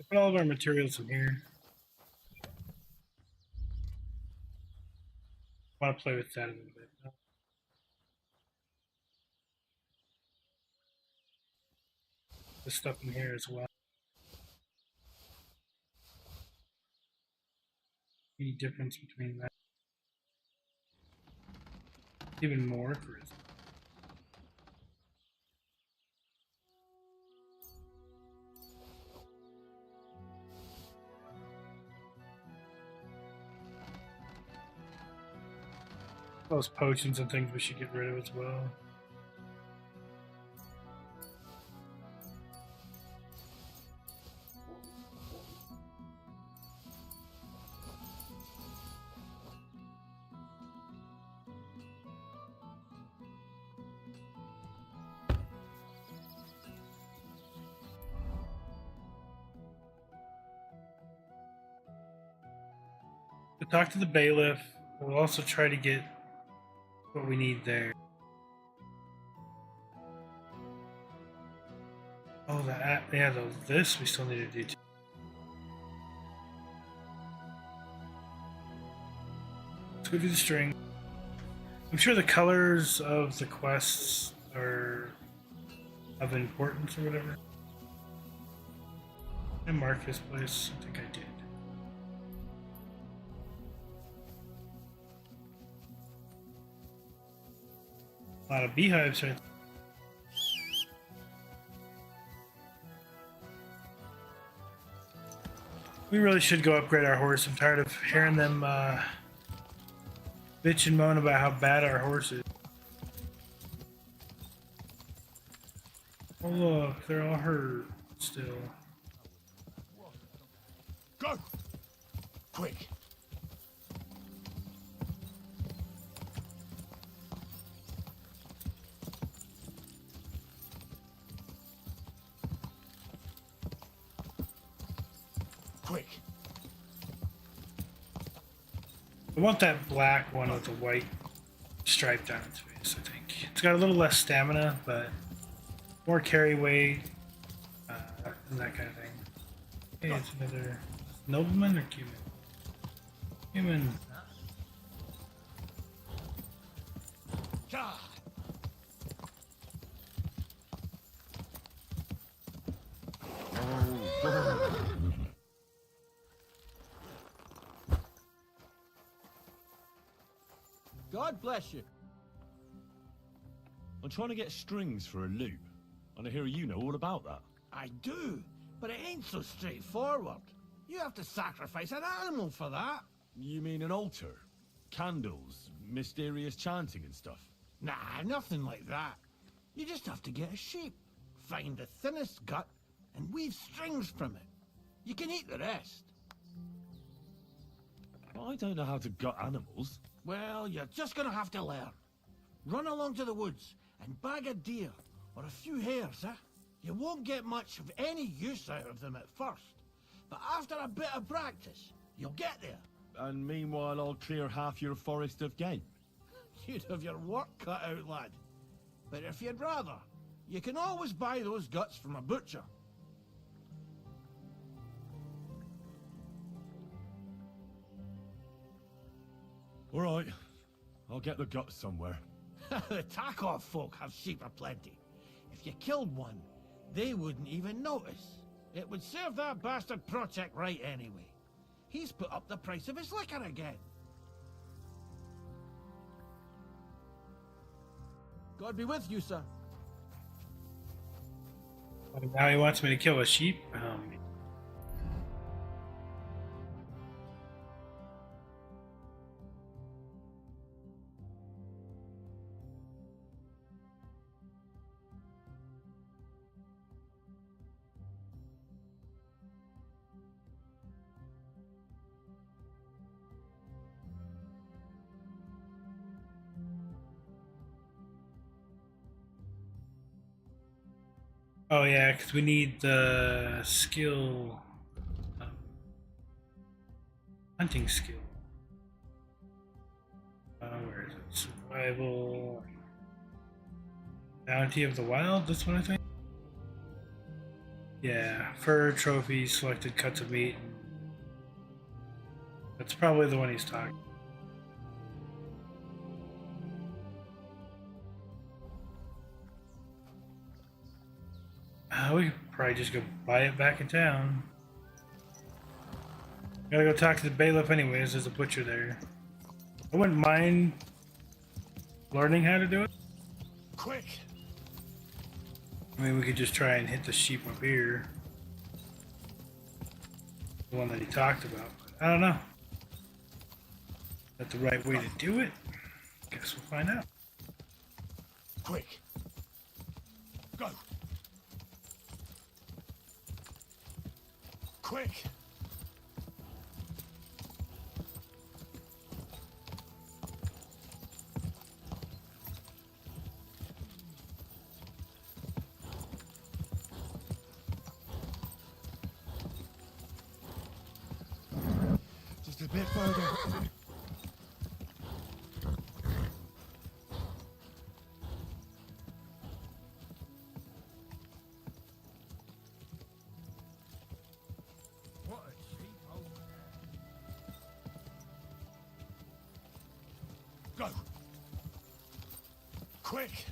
Put all of our materials in here. I want to play with that a little bit. This stuff in here as well. Any difference between that? Even more for it. Those potions and things we should get rid of as well. To talk to the bailiff, we'll also try to get what we need there. Oh, this we still need to do too. Let's go do the string. I'm sure the colors of the quests are of importance or whatever. I mark this place. I think I did. A lot of beehives right there. We really should go upgrade our horse. I'm tired of hearing them bitch and moan about how bad our horse is. Oh look, they're all hurt still. Go! Quick! Quick! I want that black one with the white stripe down its face, I think. It's got a little less stamina, but more carry weight, and that kind of thing. Hey, it's Nobleman or Cuban? Human. God bless you. I'm trying to get strings for a loop, and I hear you know all about that. I do, but it ain't so straightforward. You have to sacrifice an animal for that. You mean an altar? Candles, mysterious chanting and stuff? Nah, nothing like that. You just have to get a sheep, find the thinnest gut, and weave strings from it. You can eat the rest. I don't know how to gut animals. Well, you're just gonna have to learn. Run along to the woods and bag a deer or a few hares, eh? You won't get much of any use out of them at first, but after a bit of practice, you'll get there. And meanwhile, I'll clear half your forest of game. You'd have your work cut out, lad. But if you'd rather, you can always buy those guts from a butcher. All right, I'll get the guts somewhere. The Tarkov folk have sheep aplenty. If you killed one, they wouldn't even notice. It would serve that bastard Project right anyway. He's put up the price of his liquor again. God be with you, sir. Now he wants me to kill a sheep? Oh yeah, because we need the skill, hunting skill. Where is it? Survival, bounty of the wild. This one, I think. Yeah, fur trophies, selected cuts of meat. That's probably the one he's talking. We could probably just go buy it back in town. Gotta go talk to the bailiff anyways, there's a butcher there. I wouldn't mind learning how to do it. Quick! I mean, we could just try and hit the sheep up here. The one that he talked about. I don't know. Is that the right way to do it? Guess we'll find out. Quick! Go! Quick! Just a bit further. Go! Quick!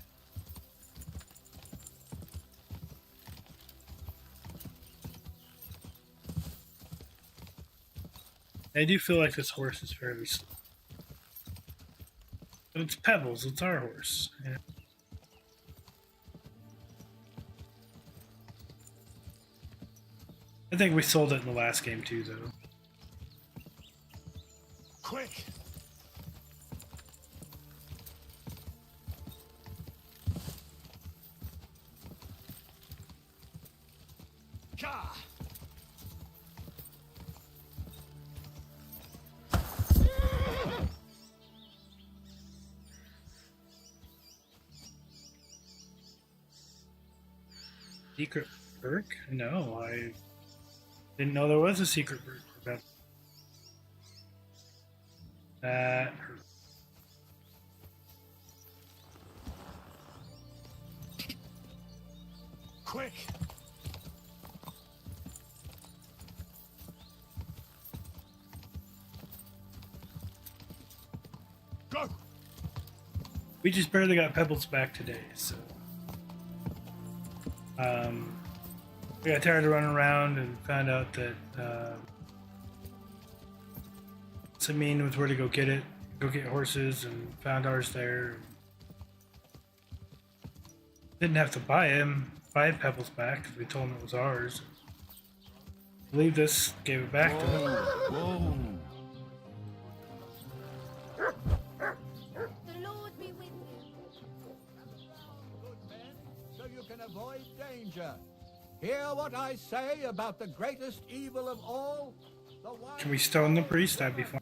I do feel like this horse is fairly slow. But it's Pebbles, it's our horse. Yeah. I think we sold it in the last game too, though. Quick! Ka! Secret perk? No, I didn't know there was a secret perk for that. That hurt. Quick! Go! We just barely got Pebbles back today, so we got tired of running around and found out that Samin was where to go get horses, and found ours there. Didn't have to buy Pebbles back because we told him it was ours. Believe this, gave it back to him. Whoa! The Lord be with you. So you can avoid danger. Hear what I say about the greatest evil of all? The one... Can we stone the priest? That'd be fun.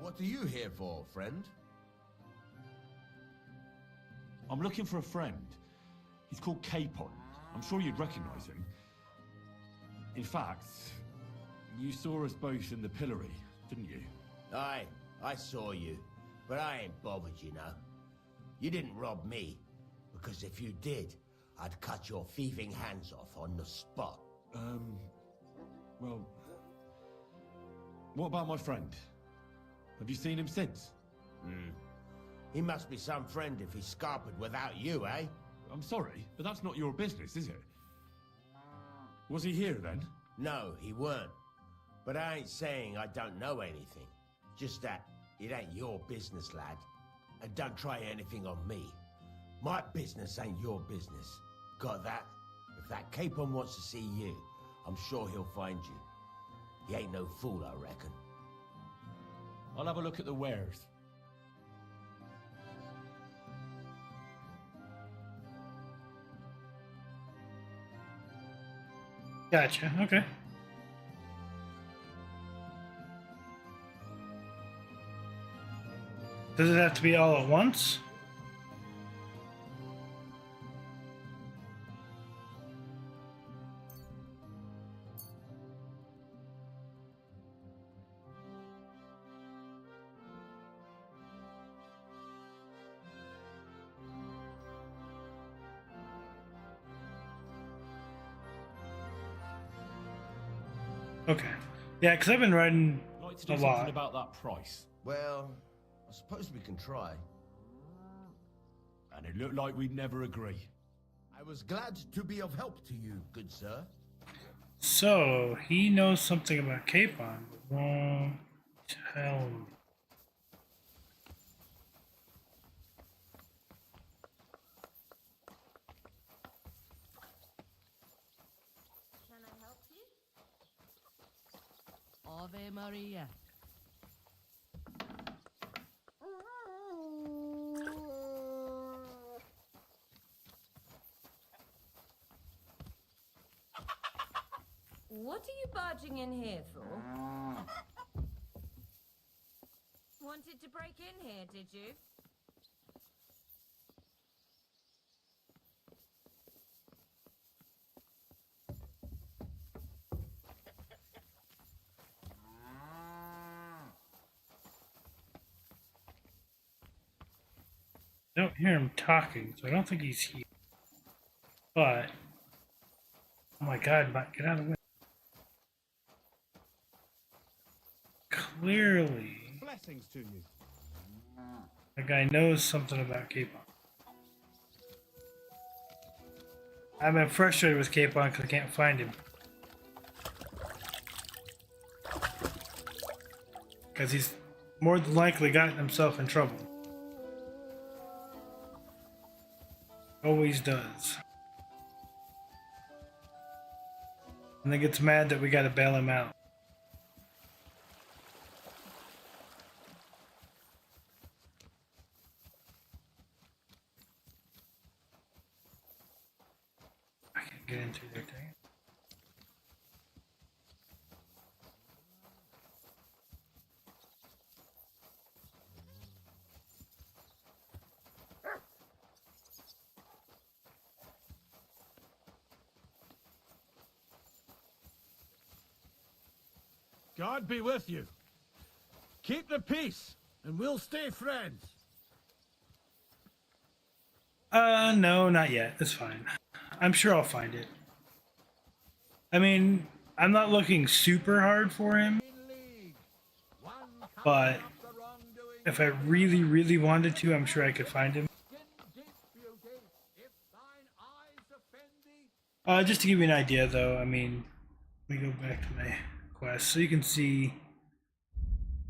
What are you here for, friend? I'm looking for a friend. He's called Capon. I'm sure you'd recognize him. In fact, you saw us both in the pillory, didn't you? Aye, I saw you. But I ain't bothered, you know. You didn't rob me. Because if you did, I'd cut your thieving hands off on the spot. Well... What about my friend? Have you seen him since? He must be some friend if he's scarpered without you, eh? I'm sorry, but that's not your business, is it? Was he here then? No, he weren't. But I ain't saying I don't know anything. Just that it ain't your business, lad. And don't try anything on me. My business ain't your business. Got that? If that Capon wants to see you, I'm sure he'll find you. He ain't no fool, I reckon. I'll have a look at the wares. Gotcha, okay. Does it have to be all at once? Okay. Yeah, because I've been riding Like to do a something lot. about that price. Well, I suppose we can try. And it looked like we'd never agree. I was glad to be of help to you, good sir. So, he knows something about Capon, but won't tell me. Can I help you? Ave Maria. What are you barging in here for? Wanted to break in here, did you? I don't hear him talking, so I don't think he's here. But, oh my god, get out of the way. Clearly, Blessings to you. the guy knows something about Capon. I've been frustrated with Capon because I can't find him. Because he's more than likely gotten himself in trouble. Always does. And then gets mad that we gotta bail him out. I can't get into their thing. God be with you. Keep the peace, and we'll stay friends. No, not yet. It's fine. I'm sure I'll find it. I mean, I'm not looking super hard for him, but if I really, really wanted to, I'm sure I could find him. Just to give you an idea, though, I mean, let me go back to my quest so you can see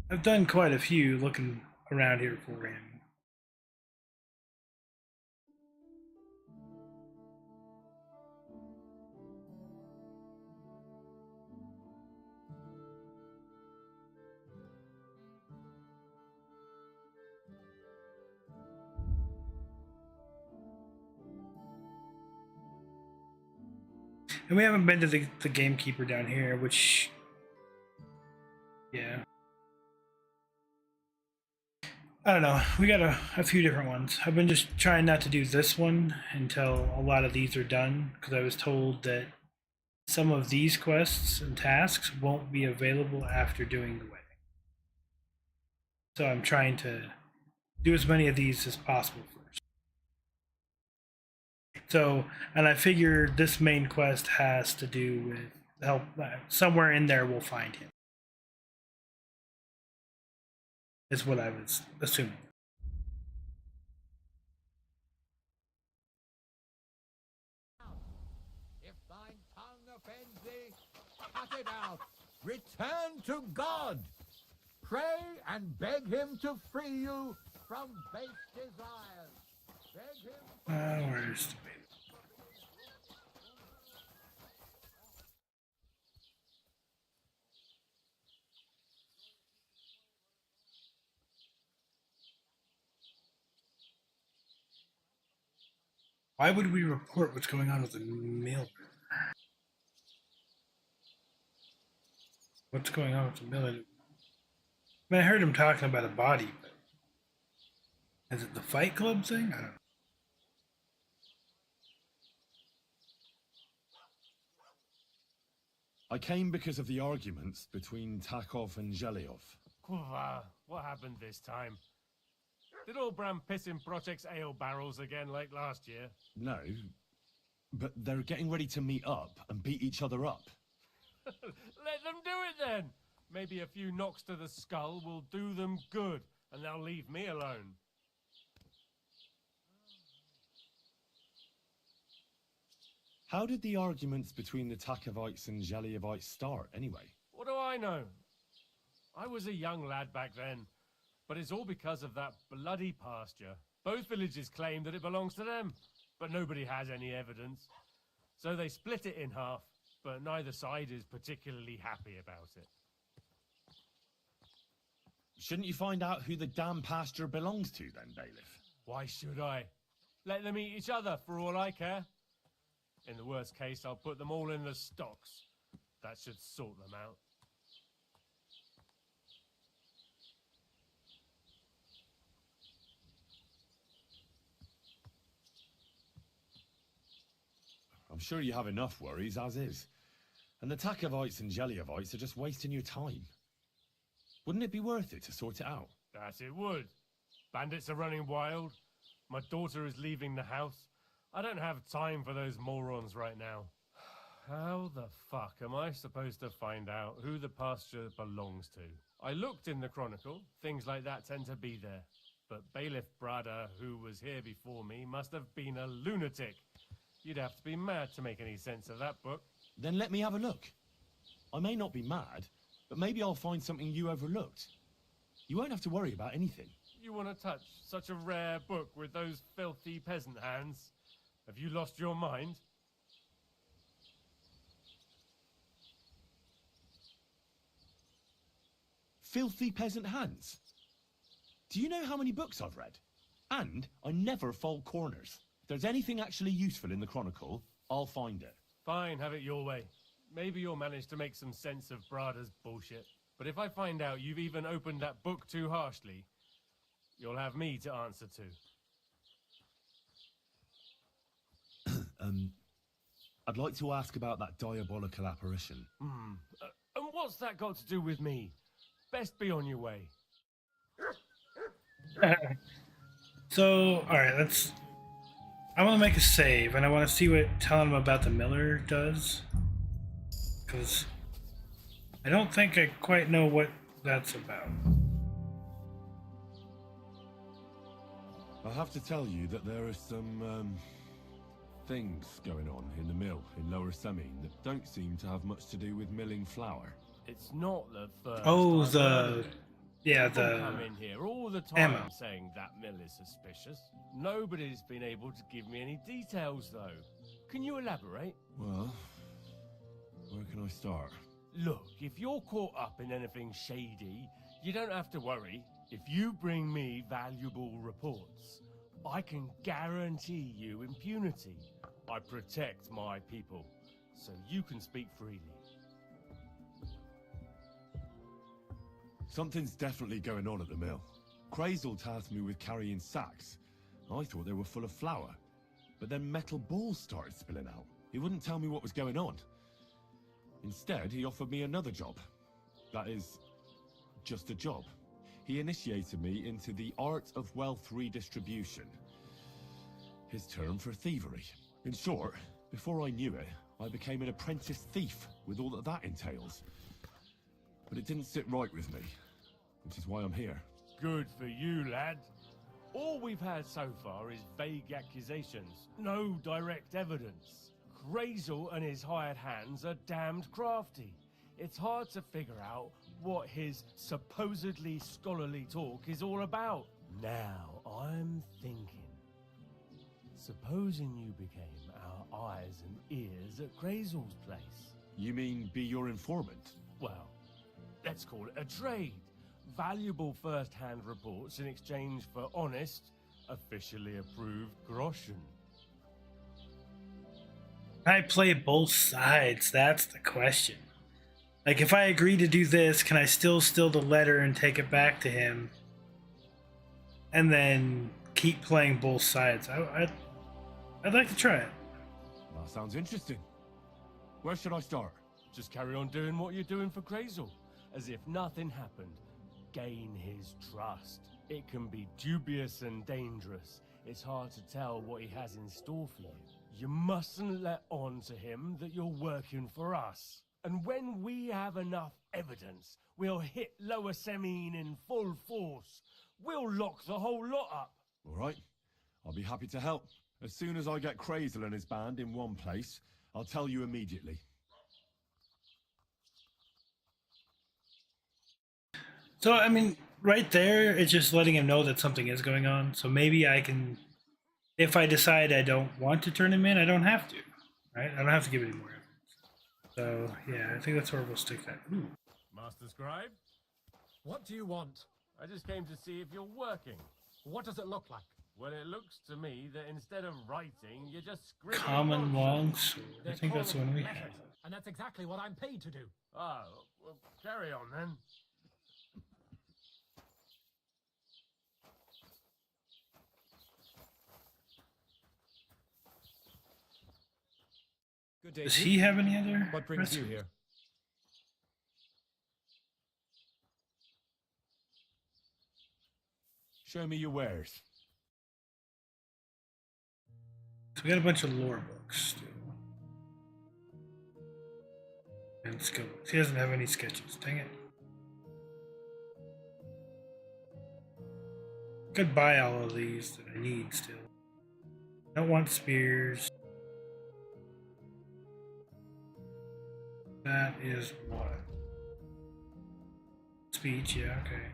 I've done quite a few looking around here for him. And we haven't been to the gamekeeper down here, which, yeah. I don't know, we got a few different ones. I've been just trying not to do this one until a lot of these are done, because I was told that some of these quests and tasks won't be available after doing the wedding. So I'm trying to do as many of these as possible first. So, and I figure this main quest has to do with help. Somewhere in there we'll find him. Is what I was assuming. If thine tongue offends thee, cut it out. Return to God. Pray and beg him to free you from base desires. Beg him. Where's the baby? Why would we report what's going on with the mill? What's going on with the mill? I mean, I heard him talking about a body, but is it the Fight Club thing? I don't know. I came because of the arguments between Takov and Zhelyov. Kuva, what happened this time? Did Olbram piss in Project's ale barrels again like last year? No, but they're getting ready to meet up and beat each other up. Let them do it then! Maybe a few knocks to the skull will do them good, and they'll leave me alone. How did the arguments between the Takovites and Zhelyevites start, anyway? What do I know? I was a young lad back then, but it's all because of that bloody pasture. Both villages claim that it belongs to them, but nobody has any evidence. So they split it in half, but neither side is particularly happy about it. Shouldn't you find out who the damn pasture belongs to then, Bailiff? Why should I? Let them eat each other for all I care. In the worst case, I'll put them all in the stocks. That should sort them out. I'm sure you have enough worries as is. And the Takovites and Zhelyevites are just wasting your time. Wouldn't it be worth it to sort it out? That it would. Bandits are running wild. My daughter is leaving the house. I don't have time for those morons right now. How the fuck am I supposed to find out who the pasture belongs to? I looked in the Chronicle. Things like that tend to be there. But Bailiff Brada, who was here before me, must have been a lunatic. You'd have to be mad to make any sense of that book. Then let me have a look. I may not be mad, but maybe I'll find something you overlooked. You won't have to worry about anything. You want to touch such a rare book with those filthy peasant hands? Have you lost your mind? Filthy peasant hands? Do you know how many books I've read? And I never fold corners. If there's anything actually useful in the Chronicle, I'll find it. Fine, have it your way. Maybe you'll manage to make some sense of Brada's bullshit. But if I find out you've even opened that book too harshly, you'll have me to answer to. I'd like to ask about that diabolical apparition. And What's that got to do with me? Best be on your way. So, alright, let's... I want to make a save, and I want to see what telling him about the miller does. Because I don't think I quite know what that's about. I have to tell you that there are some, things going on in the mill in Lower Semine that don't seem to have much to do with milling flour. It's not the first. Oh, I've heard the... of it. Yeah, People the... come in here all the time ammo. saying that mill is suspicious. Nobody's been able to give me any details, though. Can you elaborate? Well, where can I start? Look, if you're caught up in anything shady, you don't have to worry. If you bring me valuable reports, I can guarantee you impunity. I protect my people, so you can speak freely. Something's definitely going on at the mill. Crazel tasked me with carrying sacks. I thought they were full of flour, but then metal balls started spilling out. He wouldn't tell me what was going on. Instead, he offered me another job. That is, just a job. He initiated me into the art of wealth redistribution. His term for thievery. In short, before I knew it, I became an apprentice thief with all that that entails. But it didn't sit right with me, which is why I'm here. Good for you, lad. All we've had so far is vague accusations, no direct evidence. Crazel and his hired hands are damned crafty. It's hard to figure out what his supposedly scholarly talk is all about. Now, I'm thinking. Supposing you became our eyes and ears at Crazel's place. You mean be your informant? Well, let's call it a trade. Valuable first-hand reports in exchange for honest, officially approved groschen. I play both sides, that's the question. Like, if I agree to do this, can I still steal the letter and take it back to him? And then keep playing both sides? I'd like to try it. That sounds interesting. Where should I start? Just carry on doing what you're doing for Crazel, as if nothing happened. Gain his trust. It can be dubious and dangerous. It's hard to tell what he has in store for you. You mustn't let on to him that you're working for us. And when we have enough evidence, we'll hit Lower Semine in full force. We'll lock the whole lot up. All right. I'll be happy to help. As soon as I get Crazel and his band in one place, I'll tell you immediately. So, I mean, right there, it's just letting him know that something is going on. So maybe I can, if I decide I don't want to turn him in, I don't have to, right? I don't have to give any more evidence. So, yeah, I think that's where we'll stick that. Ooh. Master Scribe? What do you want? I just came to see if you're working. What does it look like? Well, it looks to me that instead of writing, you're just scribbling. Common long sword. I They're think that's the called one we letters, had. and that's exactly what I'm paid to do. Oh, well, carry on then. Good day. Does to he you. have any other? What brings you recipes? here? Show me your wares. So we got a bunch of lore books still. And skill books. He doesn't have any sketches. Dang it. Could buy all of these that I need still. Don't want spears. That is what? Speech, yeah, okay.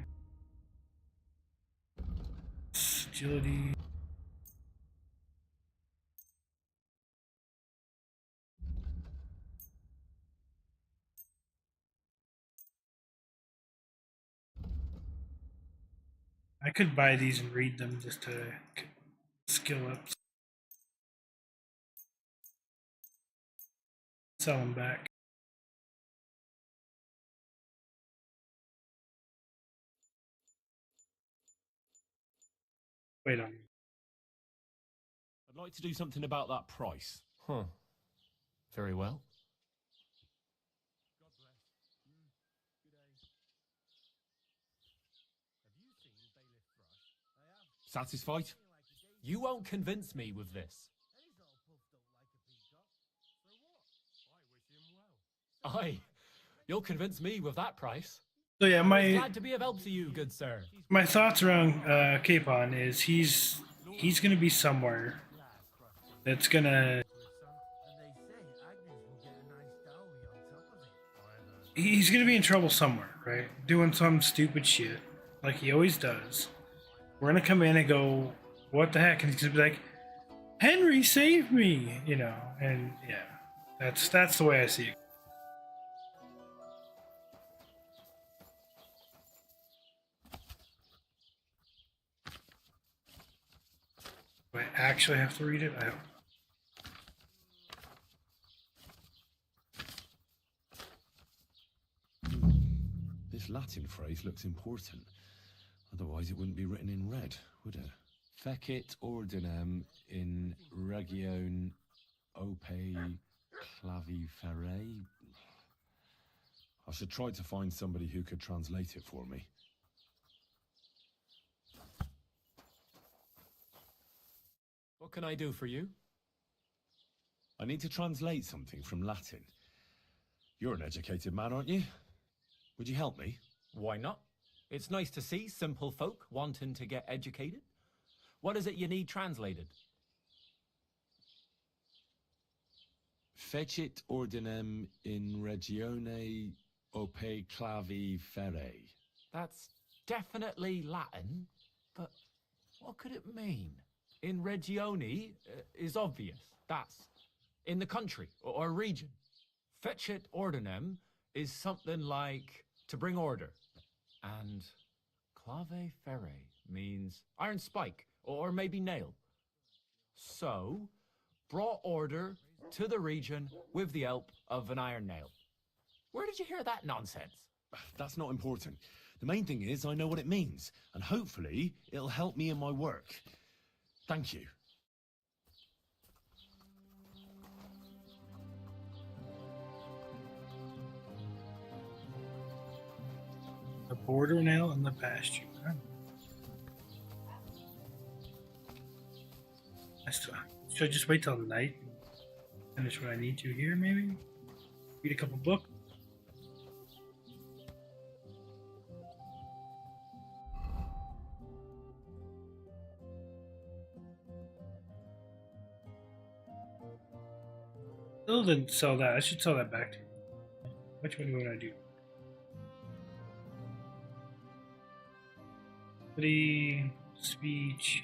Agility. I could buy these and read them just to skill up. Sell them back. Wait on me. I'd like to do something about that price. Huh. Very well. Satisfied? You won't convince me with this. Aye, you'll convince me with that price. So yeah, I'm my glad to be of help to you, good sir. my thoughts around Capon is he's gonna be somewhere that's gonna he's gonna be in trouble somewhere, right? Doing some stupid shit like he always does. We're gonna come in and go, what the heck? And he's gonna be like, Henry, save me, you know, and yeah, that's the way I see it. Do I actually have to read it? I don't. This Latin phrase looks important. Otherwise, it wouldn't be written in red, would it? Fecit ordinem in region ope claviferae. I should try to find somebody who could translate it for me. What can I do for you? I need to translate something from Latin. You're an educated man, aren't you? Would you help me? Why not? It's nice to see simple folk wanting to get educated. What is it you need translated? Fecit ordinem in regione ope claviferae. That's definitely Latin, but what could it mean? In regione is obvious. That's in the country or region. Fecit ordinem is something like to bring order. And clave ferre means iron spike or maybe nail. So, brought order to the region with the help of an iron nail. Where did you hear that nonsense? That's not important. The main thing is I know what it means, and hopefully it'll help me in my work. Thank you. The border nail and the pasture. Huh? Should I just wait till night and finish what I need to here, maybe? Read a couple books? Still didn't sell that. I should sell that back to you. Which one would I do? Pretty speech.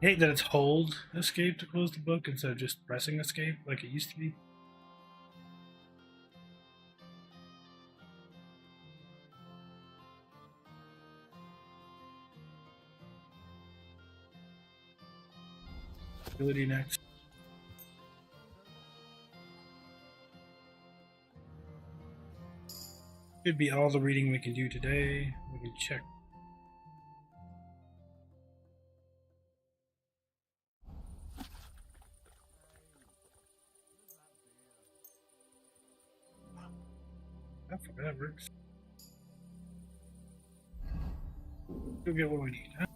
I hate that it's hold escape to close the book instead of just pressing escape like it used to be. Ability next. Should be all the reading we can do today. We can check. That works. Go get what we need, huh?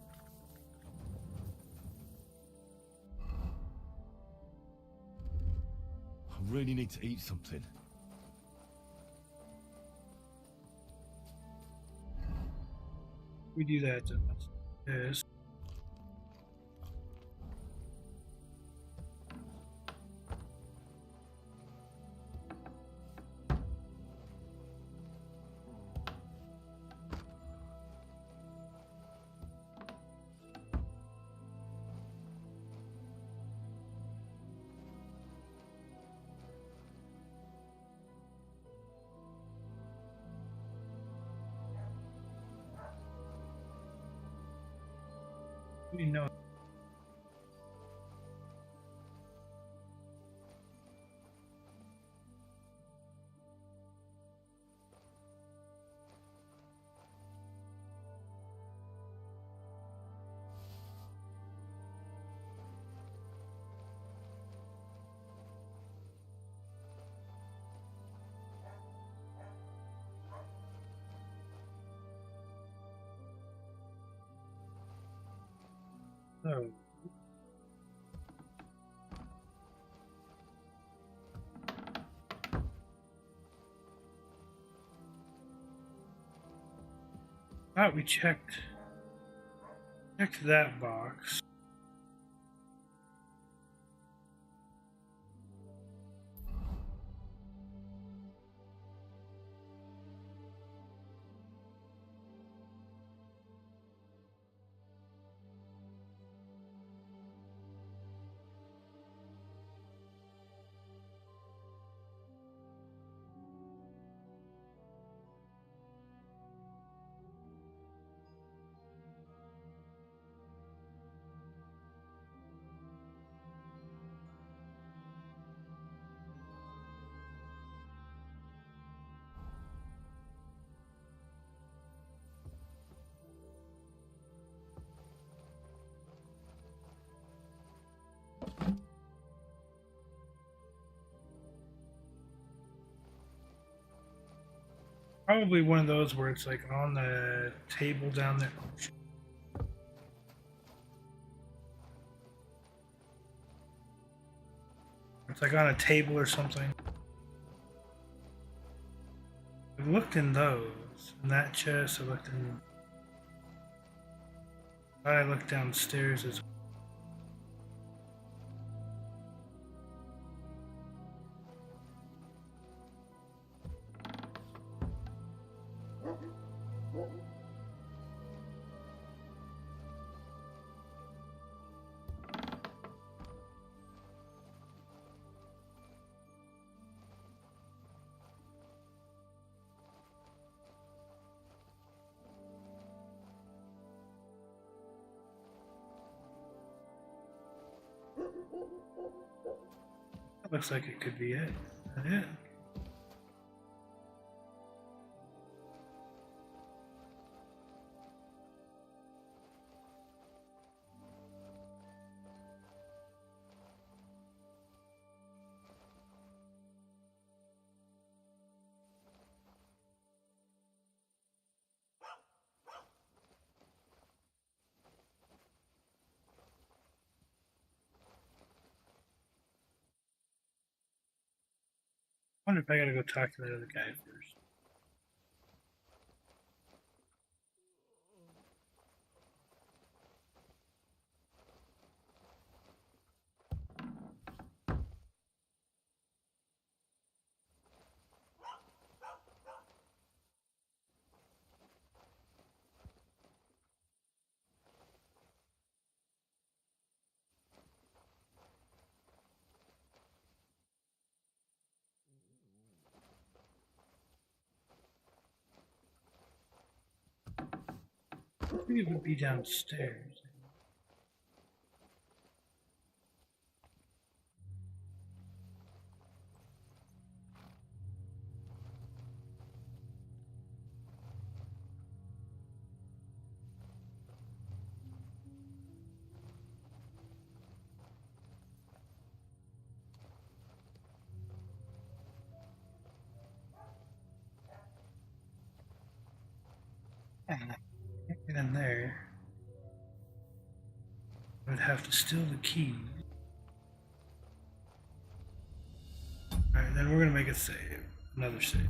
I really need to eat something. We do that. Yes. We know. Oh. Thought we checked that box. Probably one of those where it's like on the table down there. It's like on a table or something. I looked in those. In that chest, I looked in. I looked downstairs as well. That looks like it could be it. Is that it? I wonder if I gotta go talk to that other guy first. I think it would be downstairs. Get in there. I would have to steal the key. Alright, then we're gonna make a save. Another save.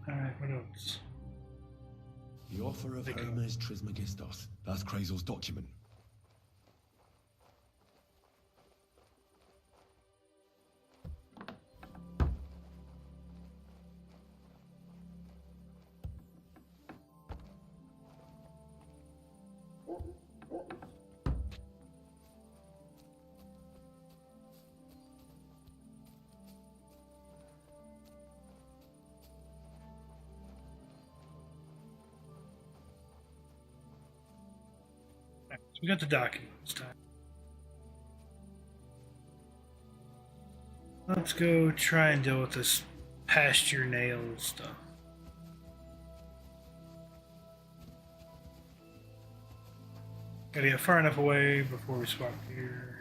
Alright, what else? The offer of Hermes Trismegistos. That's Krazel's document. We got the document this time. Let's go try and deal with this pasture nail stuff. Gotta get far enough away before we swap here.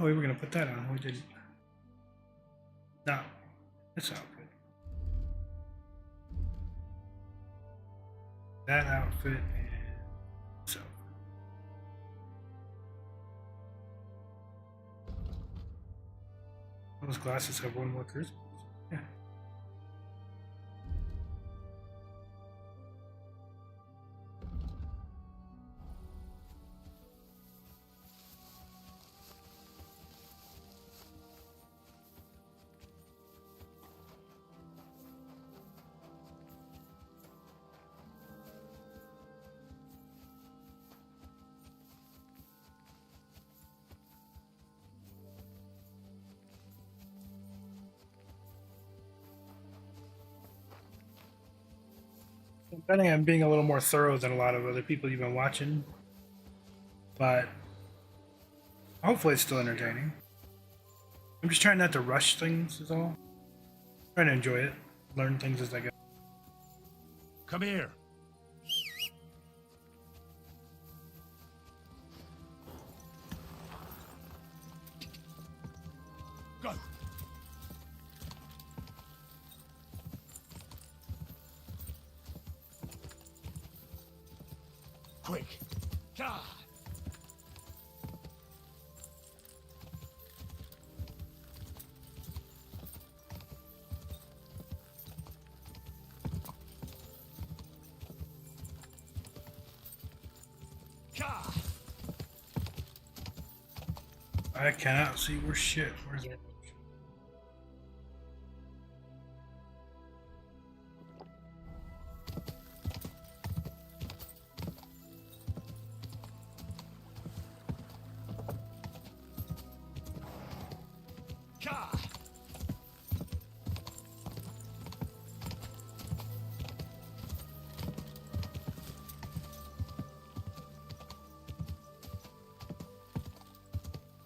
Oh, we were gonna put that on. We didn't. No, this outfit. That outfit and so. Those glasses have one more cruise. Yeah. I'm betting I'm being a little more thorough than a lot of other people you've been watching, but hopefully it's still entertaining. I'm just trying not to rush things is all. Trying to enjoy it, learn things as I go. Come here. Go. Quick. God. I cannot see where shit. Where's it?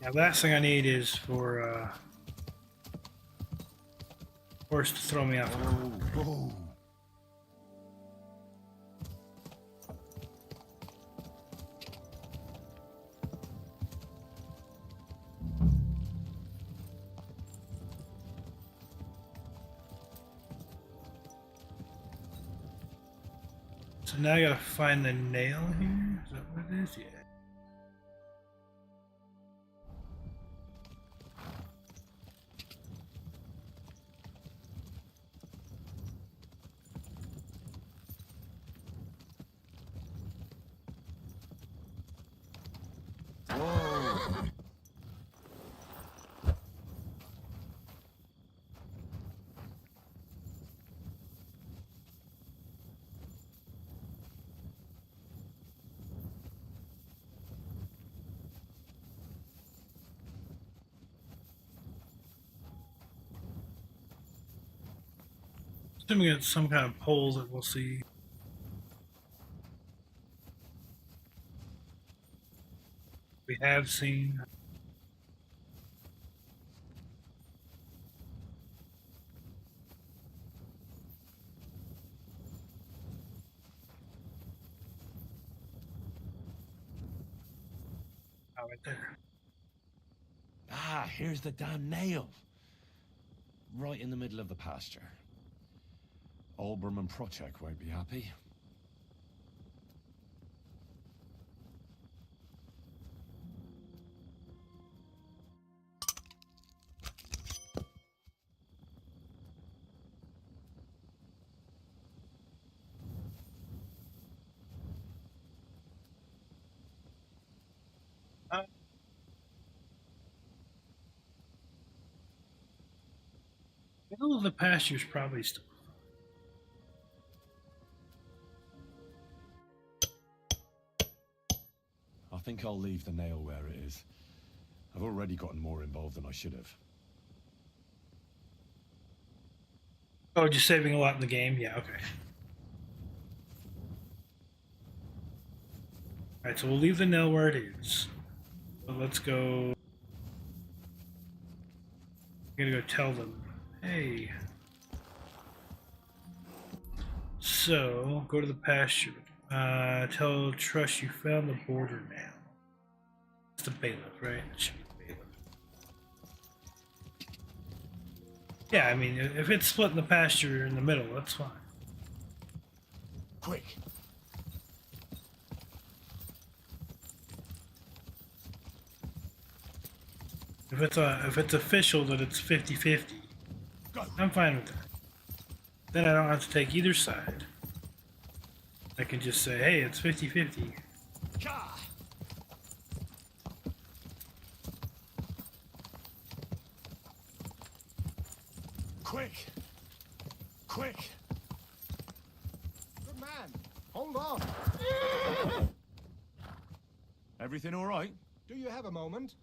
Yeah, the last thing I need is for horse to throw me off. So now I gotta find the nail here. Is that what it is? Yeah. Assuming it's some kind of pole that we'll see. We have seen. Oh, right there. Ah, here's the damn nail. Right in the middle of the pasture. Olbram and Prochek won't be happy. Middle of the pasture's probably still. I think I'll leave the nail where it is. I've already gotten more involved than I should have. Oh, just saving a lot in the game? Yeah, okay. Alright, so we'll leave the nail where it is. But let's go. I'm gonna go tell them. Hey. So, go to the pasture. Tell Trush you found the border now. It's the bailiff, right? It should be the bailiff. Yeah, I mean, if it's splitting the pasture in the middle, that's fine. Quick. If it's official that it's 50-50, I'm fine with that. Then I don't have to take either side. I can just say, hey, it's 50-50. Quick! Quick! Good man! Hold on! Everything all right? Do you have a moment?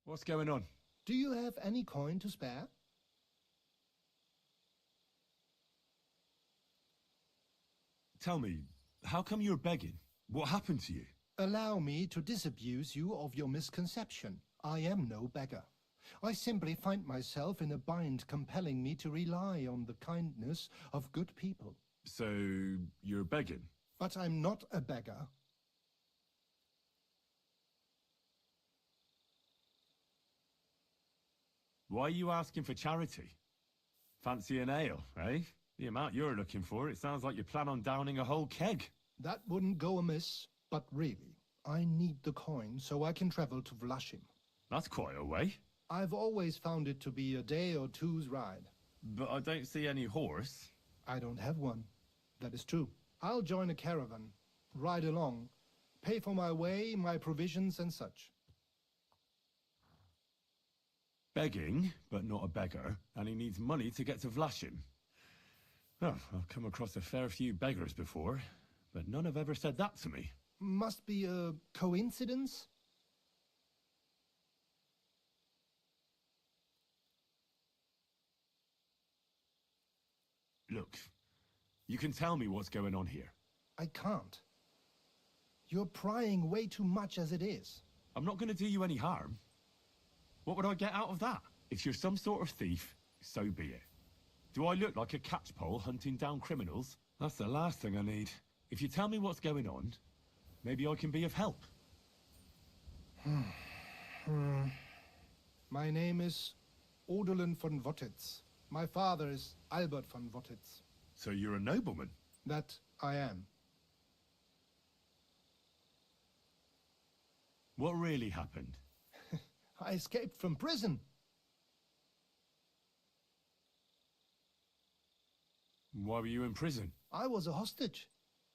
What's going on? Do you have any coin to spare? Tell me, how come you're begging? What happened to you? Allow me to disabuse you of your misconception. I am no beggar. I simply find myself in a bind compelling me to rely on the kindness of good people. So, you're begging? But I'm not a beggar. Why are you asking for charity? Fancy an ale, eh? The amount you're looking for, it sounds like you plan on downing a whole keg. That wouldn't go amiss, but really, I need the coin so I can travel to Vlashim. That's quite a way. I've always found it to be a day or two's ride. But I don't see any horse. I don't have one. That is true. I'll join a caravan, ride along, pay for my way, my provisions and such. Begging, but not a beggar, and he needs money to get to Vlashim. Oh, I've come across a fair few beggars before, but none have ever said that to me. Must be a coincidence? Look, you can tell me what's going on here. I can't. You're prying way too much as it is. I'm not going to do you any harm. What would I get out of that? If you're some sort of thief, so be it. Do I look like a catchpole hunting down criminals? That's the last thing I need. If you tell me what's going on, maybe I can be of help. My name is Odolin von Wottitz. My father is Albert von Wottitz. So you're a nobleman? That I am. What really happened? I escaped from prison. Why were you in prison? I was a hostage.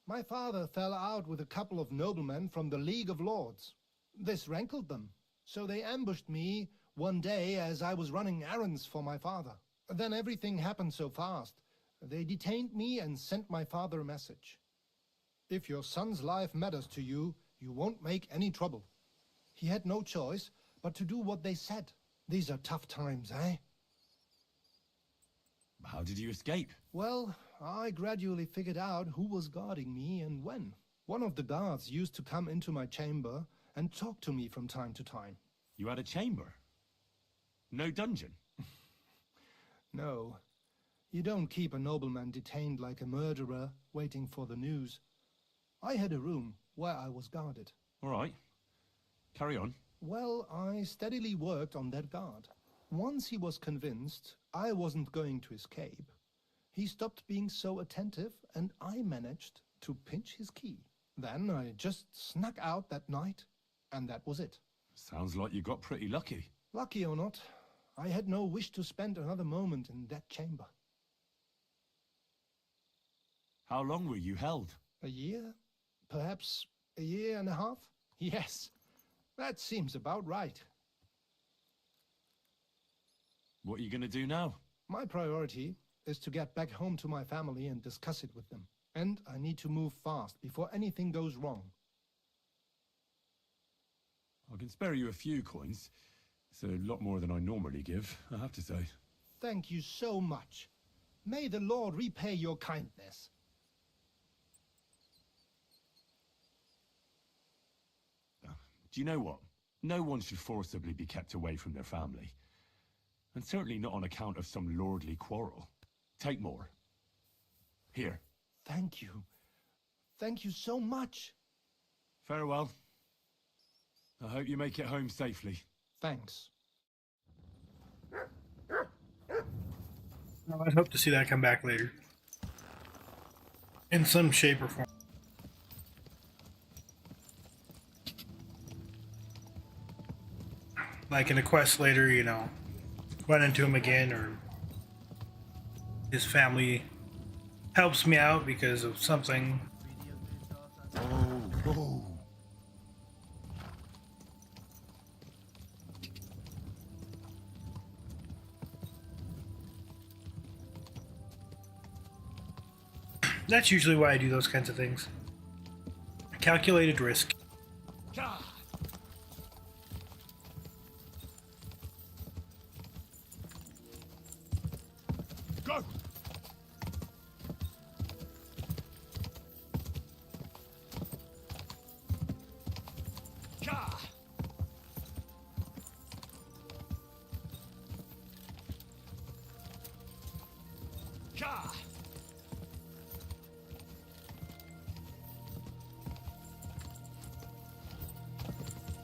My father fell out with a couple of noblemen from the League of Lords. This rankled them, so they ambushed me one day as I was running errands for my father. Then everything happened so fast. They detained me and sent my father a message. If your son's life matters to you, you won't make any trouble. He had no choice but to do what they said. These are tough times, eh? How did you escape? Well, I gradually figured out who was guarding me and when. One of the guards used to come into my chamber and talk to me from time to time. You had a chamber? No dungeon? No. You don't keep a nobleman detained like a murderer, waiting for the news. I had a room where I was guarded. All right. Carry on. Well, I steadily worked on that guard. Once he was convinced I wasn't going to escape, he stopped being so attentive, and I managed to pinch his key. Then I just snuck out that night, and that was it. Sounds like you got pretty lucky. Lucky or not, I had no wish to spend another moment in that chamber. How long were you held? A year? Perhaps a year and a half? Yes, that seems about right. What are you going to do now? My priority is to get back home to my family and discuss it with them. And I need to move fast before anything goes wrong. I can spare you a few coins. It's a lot more than I normally give, I have to say. Thank you so much. May the Lord repay your kindness. Do you know what? No one should forcibly be kept away from their family. And certainly not on account of some lordly quarrel. Take more. Here. Thank you. Thank you so much. Farewell. I hope you make it home safely. Thanks. Well, I'd hope to see that come back later. In some shape or form. Like in a quest later, you know, run into him again, or his family helps me out because of something. Oh. That's usually why I do those kinds of things. Calculated risk. Go!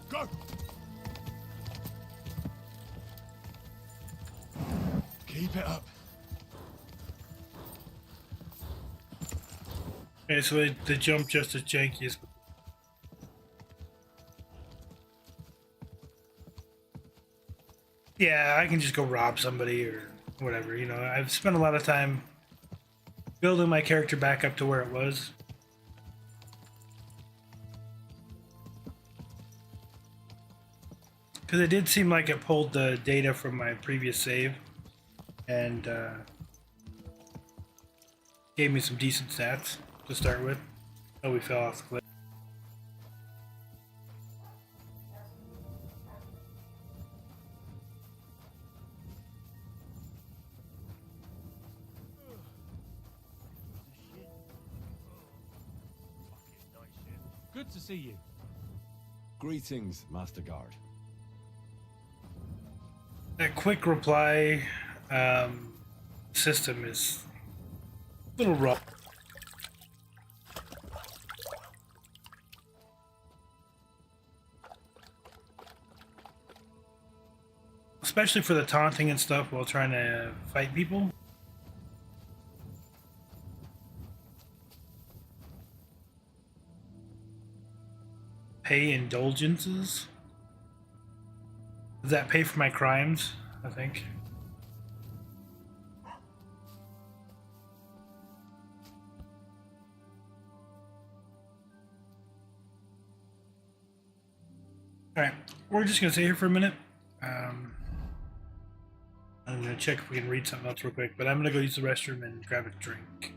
Go! Keep it up. Okay, so the jump just as janky as. Yeah, I can just go rob somebody or whatever, you know. I've spent a lot of time building my character back up to where it was. Because it did seem like it pulled the data from my previous save and gave me some decent stats to start with. Oh, we fell off the cliff. Good to see you. Greetings, Master Guard. That quick reply system is a little rough. Especially for the taunting and stuff while trying to fight people. Pay indulgences? Does that pay for my crimes? I think. Alright, we're just going to stay here for a minute. I'm going to check if we can read something else real quick, but I'm going to go use the restroom and grab a drink.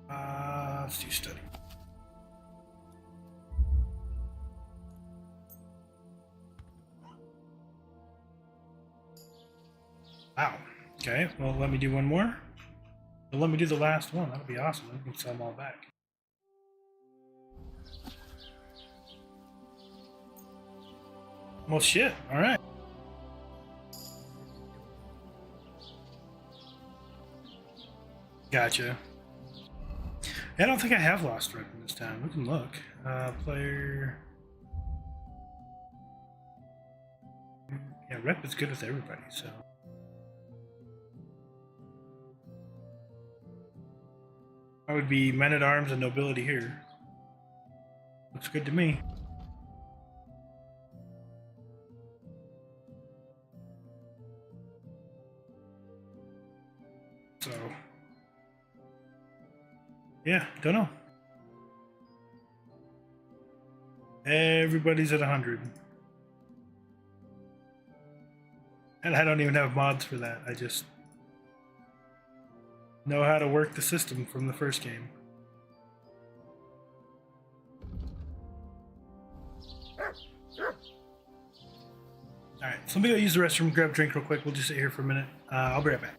Let's do study. Wow. Okay, well, let me do one more. Well, let me do the last one. That'll be awesome. We can sell them all back. Well, shit. All right. Gotcha. I don't think I have lost weapon this time. We can look. Player. Yeah, rep is good with everybody, so. I would be men-at-arms and nobility here. Looks good to me. So, yeah, don't know. Everybody's at 100. And I don't even have mods for that. I just know how to work the system from the first game. Alright, so let me go use the restroom, grab a drink real quick. We'll just sit here for a minute. I'll be right back.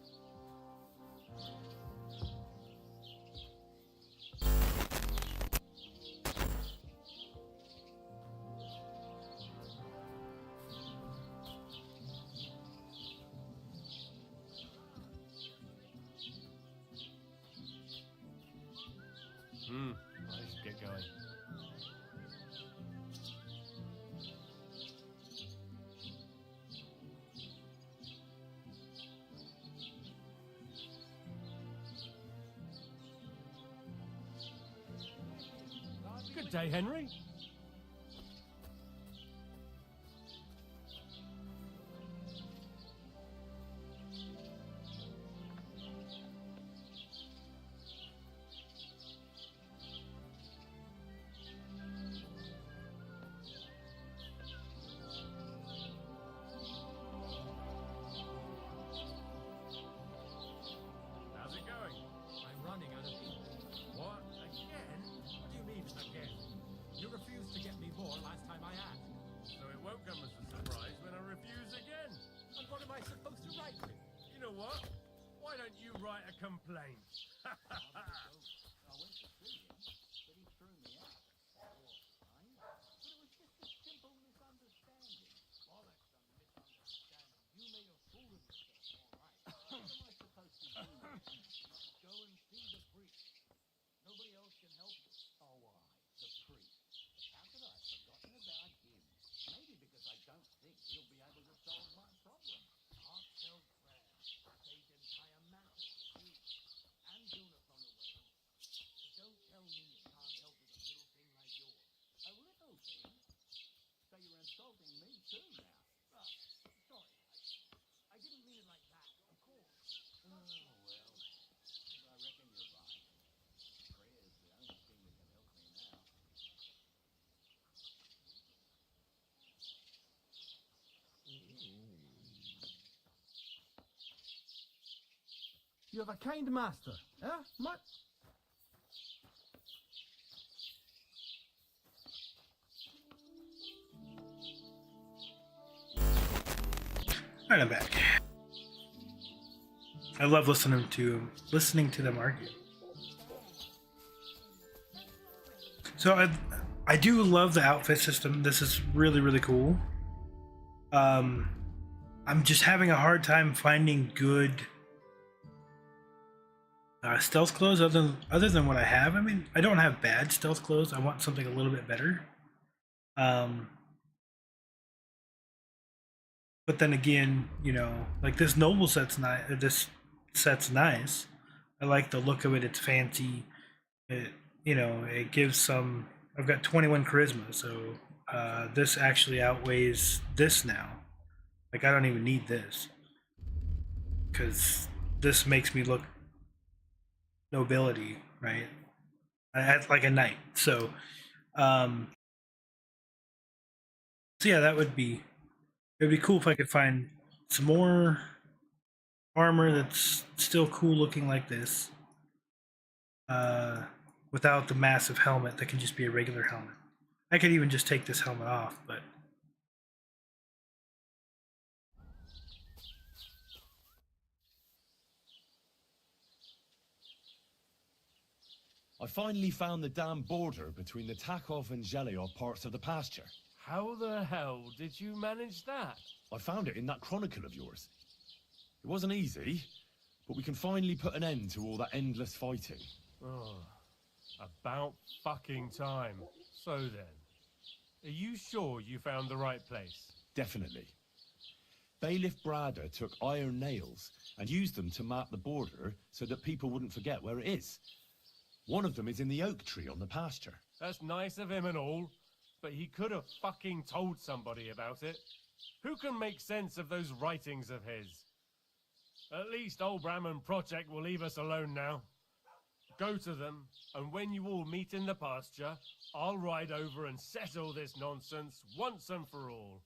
I should get going. Good day, Henry. How's it going? I'm running out of ink. What? Again? What do you mean, again? You refused to get me more last time I asked. So it won't come as a surprise when I refuse again. And what am I supposed to write with? You know what? Why don't you write a complaint? I went to see him, but he threw me out. But it was just a simple misunderstanding. Bollocks on misunderstanding. You made a fool of yourself, all right. What am I supposed to do now? Go and see the priest. Nobody else can help you. Oh, why? The priest. How could I have forgotten about him? Maybe because I don't think he'll be able to solve my problem. Heartfelt prayer. Saved entire mountains of trees. And Juna from the way. But don't tell me you can't help with a little thing like yours. A little thing? So you're insulting me too now. Sorry. I didn't mean it like that. Of course. Oh, well. I reckon you're right. Prayer's the only thing that can help me now. You have a kind master, eh? Much. Alright, I'm back. I love listening to them argue. So I do love the outfit system. This is really, really cool. I'm just having a hard time finding good stealth clothes other than what I have. I mean, I don't have bad stealth clothes. I want something a little bit better. But then again, you know, like this noble set's nice. This set's nice. I like the look of it. It's fancy. It, you know, it gives some. I've got 21 charisma, so this actually outweighs this now. Like I don't even need this because this makes me look nobility, right? I act like a knight. So yeah, that would be. It'd be cool if I could find some more armor that's still cool looking like this, without the massive helmet that can just be a regular helmet. I could even just take this helmet off, but I finally found the damn border between the Takov and Zheliov parts of the pasture. How the hell did you manage that? I found it in that chronicle of yours. It wasn't easy, but we can finally put an end to all that endless fighting. Oh, about fucking time. So then, are you sure you found the right place? Definitely. Bailiff Brada took iron nails and used them to mark the border so that people wouldn't forget where it is. One of them is in the oak tree on the pasture. That's nice of him and all, but he could have fucking told somebody about it. Who can make sense of those writings of his? At least old Brahman Project will leave us alone now. Go to them, and when you all meet in the pasture, I'll ride over and settle this nonsense once and for all.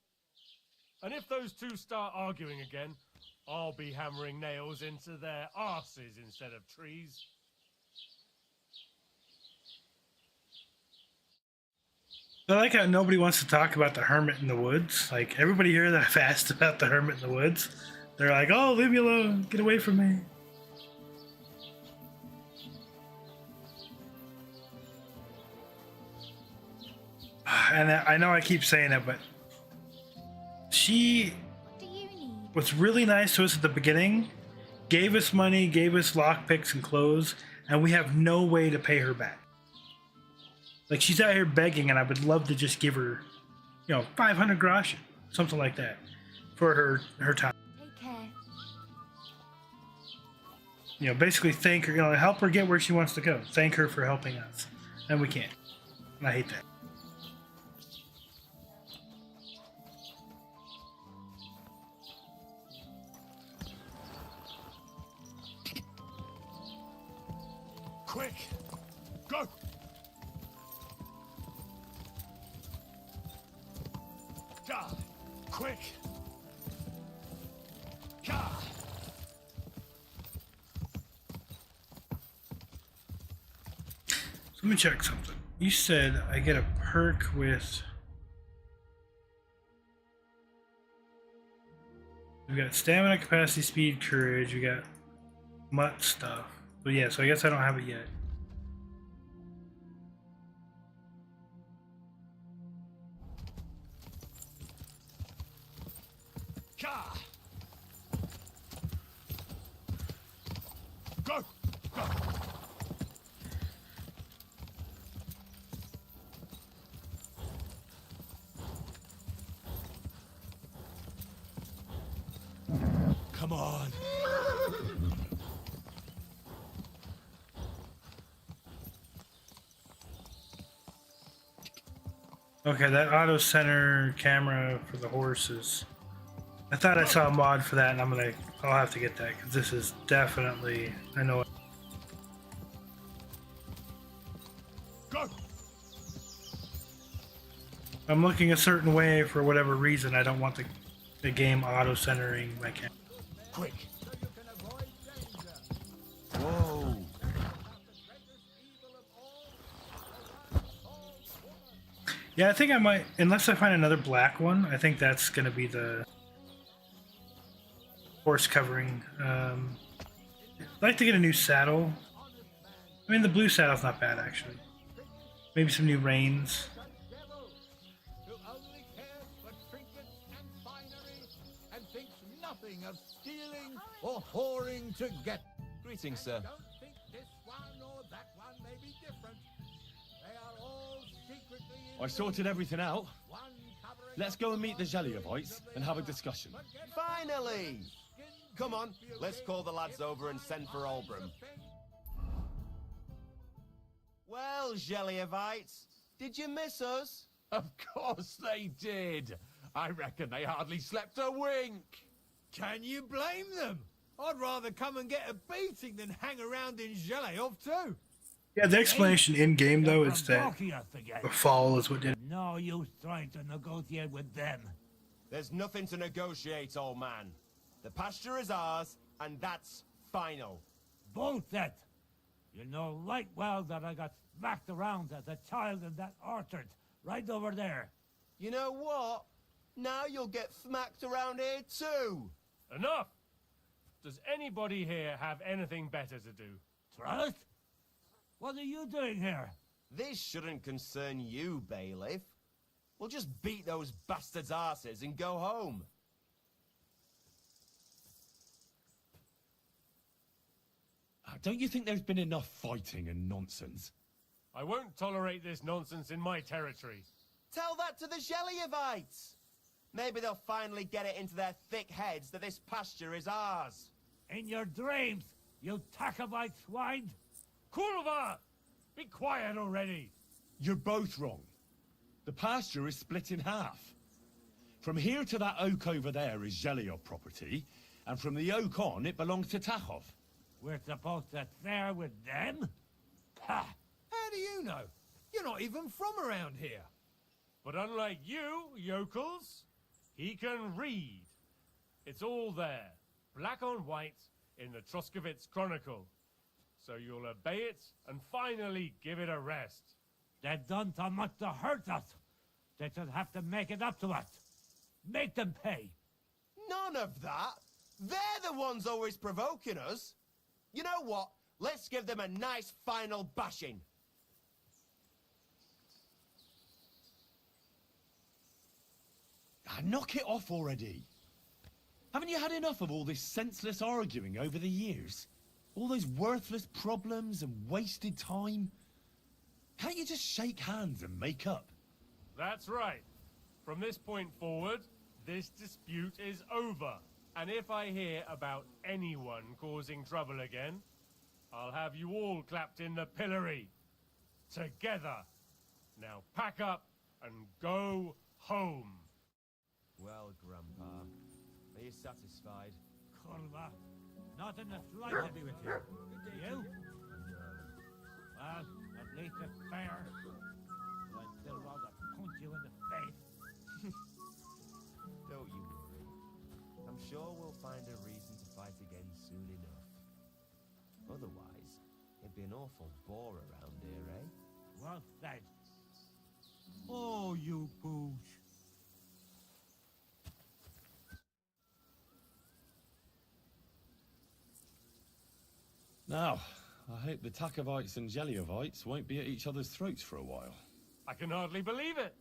And if those two start arguing again, I'll be hammering nails into their arses instead of trees. I like how nobody wants to talk about the hermit in the woods. Like, everybody here that I've asked about the hermit in the woods, they're like, oh, leave me alone, get away from me. And I know I keep saying it, but she was really nice to us at the beginning, gave us money, gave us lockpicks and clothes, and we have no way to pay her back. Like, she's out here begging, and I would love to just give her, 500 groschen, something like that, for her time. Take care. Basically thank her, help her get where she wants to go. Thank her for helping us. And we can't. And I hate that. Quick! Go! God! Quick! God! So let me check something. You said I get a perk with... We got stamina, capacity, speed, courage. We got mutt stuff. But yeah, so I guess I don't have it yet. Go! Go! Come on! Okay, that auto center camera for the horses. I thought I saw a mod for that, and I'll have to get that, because this is definitely, I know it. Go! I'm looking a certain way for whatever reason. I don't want the game auto centering my camera. Quick! Whoa! Yeah, I think I might, unless I find another black one, I think that's going to be the horse covering. I'd like to get a new saddle. I mean, the blue saddle's not bad, actually. Maybe some new reins. Who only cares for trinkets and finery and thinks nothing of stealing or whoring to get. Greetings, sir. Don't think this one or that one may be different. They are all secretly I sorted everything out. Let's go and meet the Zhelievites and have a discussion. Finally! Come on, let's call the lads over and send for Olbram. Well, Zhelievites, did you miss us? Of course they did. I reckon they hardly slept a wink. Can you blame them? I'd rather come and get a beating than hang around in Zheleov too. Yeah, the explanation in game though is that the fall is what did it. No use trying to negotiate with them. There's nothing to negotiate, old man. The pasture is ours, and that's final. Bullshit! You know right well that I got smacked around as a child in that orchard, right over there. You know what? Now you'll get smacked around here too. Enough! Does anybody here have anything better to do? Trust? What are you doing here? This shouldn't concern you, bailiff. We'll just beat those bastards' asses and go home. Don't you think there's been enough fighting and nonsense? I won't tolerate this nonsense in my territory. Tell that to the Zhelievites. Maybe they'll finally get it into their thick heads that this pasture is ours. In your dreams, you Takavite swine! Kulva! Be quiet already! You're both wrong. The pasture is split in half. From here to that oak over there is Zhelyov property, and from the oak on, it belongs to Takhov. We're supposed to share with them? Ha! How do you know? You're not even from around here. But unlike you, yokels, he can read. It's all there, black on white, in the Troskovitz Chronicle. So you'll obey it and finally give it a rest. They've done so much to hurt us. They should have to make it up to us. Make them pay. None of that. They're the ones always provoking us. You know what? Let's give them a nice final bashing. Knock it off already. Haven't you had enough of all this senseless arguing over the years? All those worthless problems and wasted time? Can't you just shake hands and make up? That's right. From this point forward, this dispute is over. And if I hear about anyone causing trouble again, I'll have you all clapped in the pillory. Together. Now pack up and go home. Well, Grandpa, are you satisfied? Kulva, not in the slightest. I'll be with you. You? Well, at least it's fair. I'd still rather punch you in the face. Don't you worry. I'm sure we'll find a reason to fight again soon enough. Otherwise, it'd be an awful bore around here, eh? Well said. Oh, you boosh. Now, I hope the Takovites and Zhelyovites won't be at each other's throats for a while. I can hardly believe it.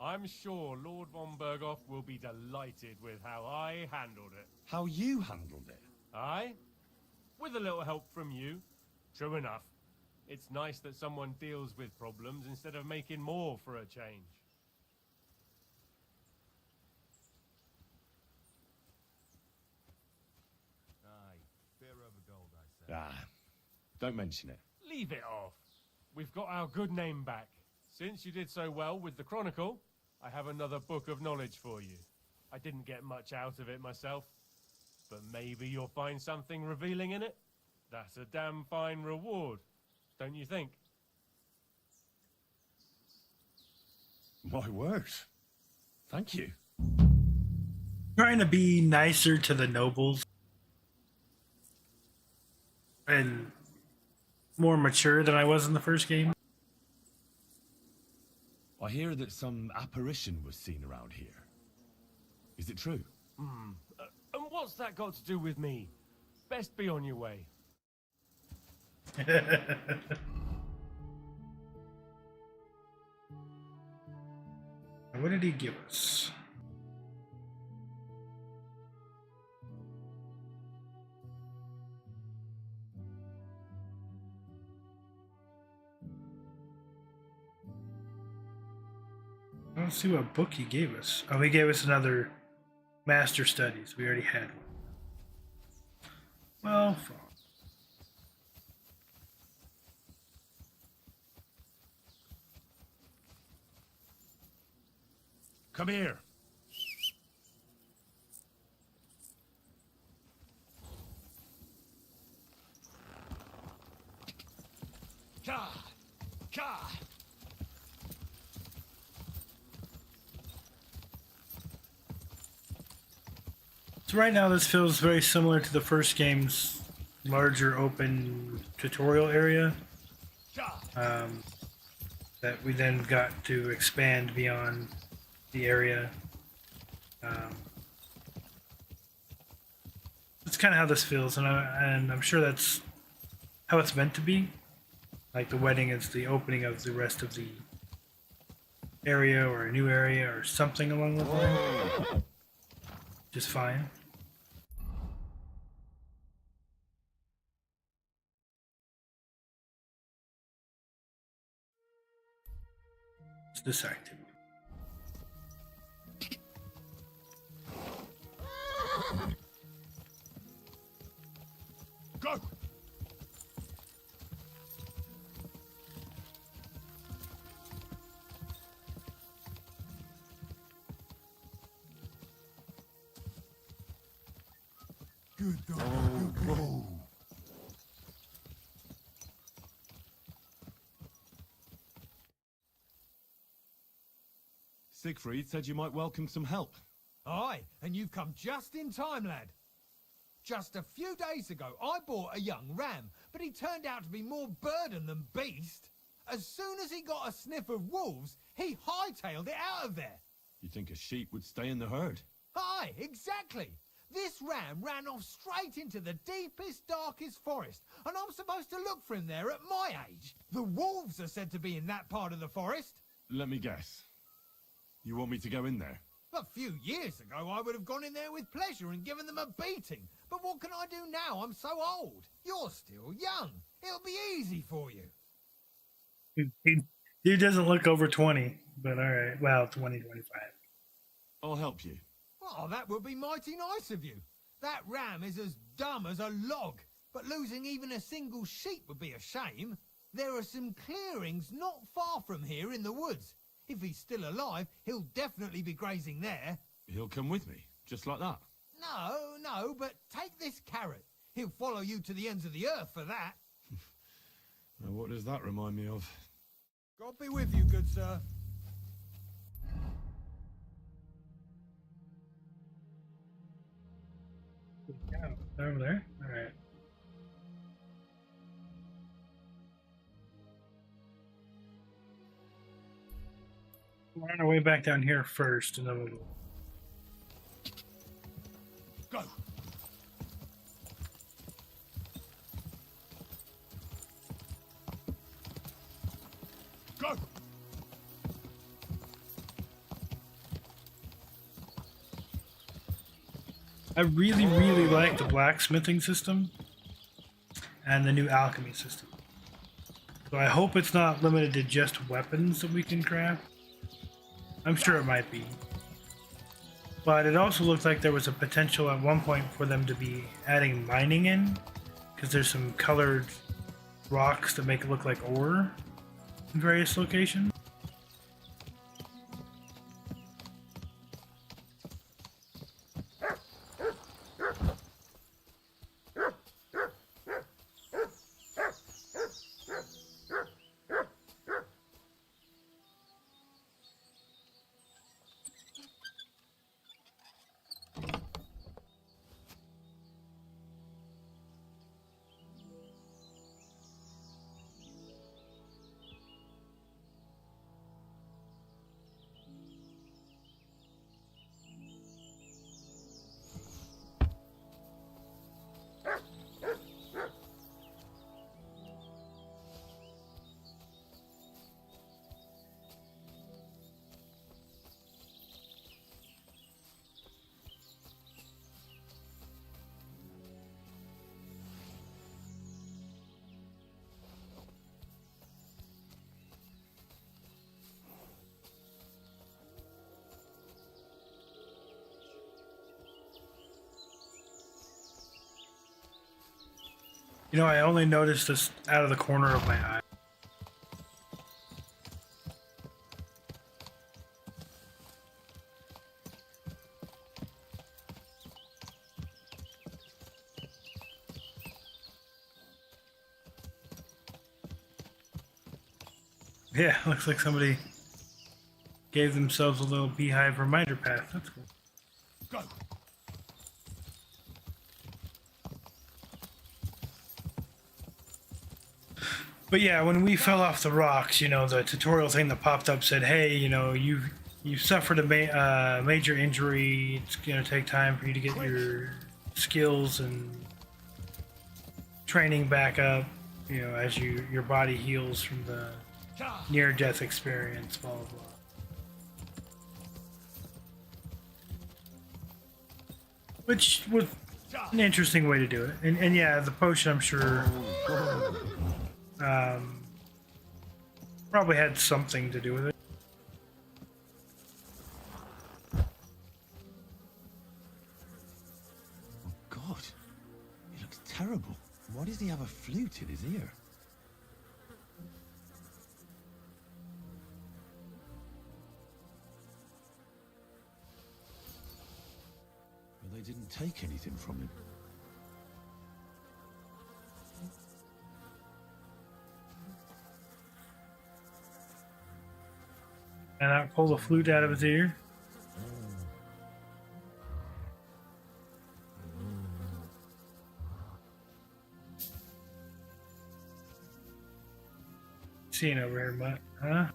I'm sure Lord von Berghoff will be delighted with how I handled it. How you handled it? Aye? With a little help from you. True enough. It's nice that someone deals with problems instead of making more for a change. Aye. Beer over gold, I say. Ah, don't mention it. Leave it off. We've got our good name back. Since you did so well with the Chronicle, I have another book of knowledge for you. I didn't get much out of it myself, but maybe you'll find something revealing in it. That's a damn fine reward, don't you think? My word. Thank you. Trying to be nicer to the nobles and more mature than I was in the first game. I hear that some apparition was seen around here. Is it true? And what's that got to do with me? Best be on your way. What did he give us? I don't see what book he gave us. Oh, he gave us another Master Studies. We already had one. Well, fuck. Come here. Ka! Ka! So right now this feels very similar to the first game's larger open tutorial area that we then got to expand beyond the area. That's kind of how this feels, and I'm sure that's how it's meant to be. Like the wedding is the opening of the rest of the area or a new area or something along those lines. Just fine. It's this activity. Good dog. Whoa. Siegfried said you might welcome some help. Aye, and you've come just in time, lad. Just a few days ago, I bought a young ram, but he turned out to be more burden than beast. As soon as he got a sniff of wolves, he hightailed it out of there. You think a sheep would stay in the herd? Aye, exactly. This ram ran off straight into the deepest, darkest forest, and I'm supposed to look for him there at my age. The wolves are said to be in that part of the forest. Let me guess. You want me to go in there? A few years ago, I would have gone in there with pleasure and given them a beating. But what can I do now? I'm so old. You're still young. It'll be easy for you. He doesn't look over 20, but all right. Well, 20, 25. I'll help you. Oh, that would be mighty nice of you. That ram is as dumb as a log, but losing even a single sheep would be a shame. There are some clearings not far from here in the woods. If he's still alive, he'll definitely be grazing there. He'll come with me, just like that. No, but take this carrot. He'll follow you to the ends of the earth for that. Now, what does that remind me of? God be with you, good sir. Yeah, over there. All right. We're on our way back down here first, and then we'll go. Go. I really, really like the blacksmithing system and the new alchemy system. So I hope it's not limited to just weapons that we can craft. I'm sure it might be. But it also looked like there was a potential at one point for them to be adding mining in, because there's some colored rocks that make it look like ore in various locations. You know, I only noticed this out of the corner of my eye. Yeah, looks like somebody gave themselves a little beehive reminder path. That's cool. Go. But yeah, when we fell off the rocks, you know, the tutorial thing that popped up said, "Hey, you know, you suffered a major injury. It's gonna take time for you to get your skills and training back up. You know, as your body heals from the near-death experience." Blah blah blah. Which was an interesting way to do it, and yeah, the potion, I'm sure. Probably had something to do with it. Oh God, he looks terrible. Why does he have a flute in his ear? Well, they didn't take anything from him. And I pull the flute out of his ear. Seeing over here, Mutt, huh?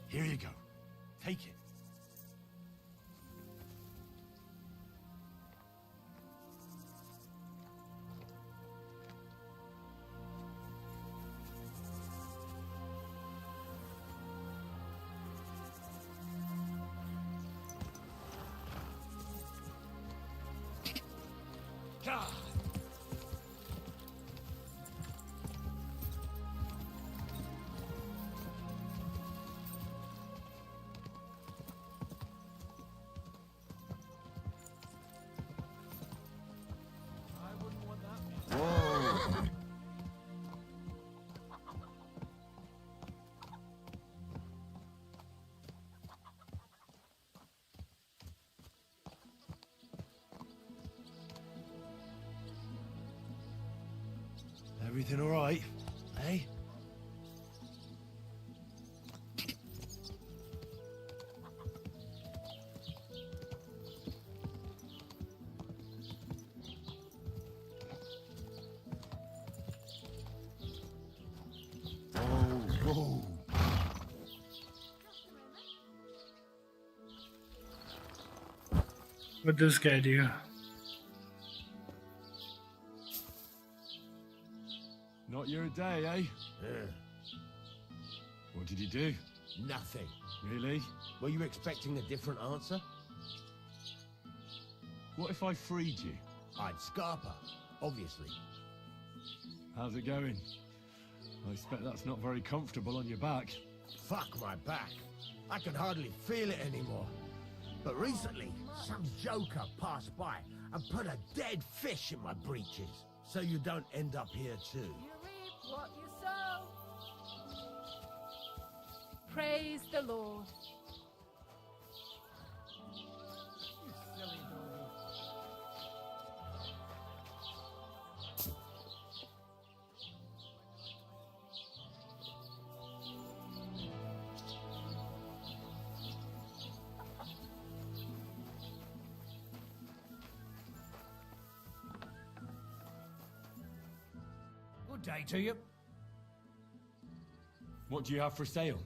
Here you go. Take it. Everything all right, eh? Oh. What'd this guy do? Not your day, eh? What did you do? Nothing. Really? Were you expecting a different answer? What if I freed you? I'd Scarpa, obviously. How's it going? I expect that's not very comfortable on your back. Fuck my back. I can hardly feel it anymore. But recently, some joker passed by and put a dead fish in my breeches. So you don't end up here too. reap what you sow. Praise the Lord. Good day to you. What do you have for sale?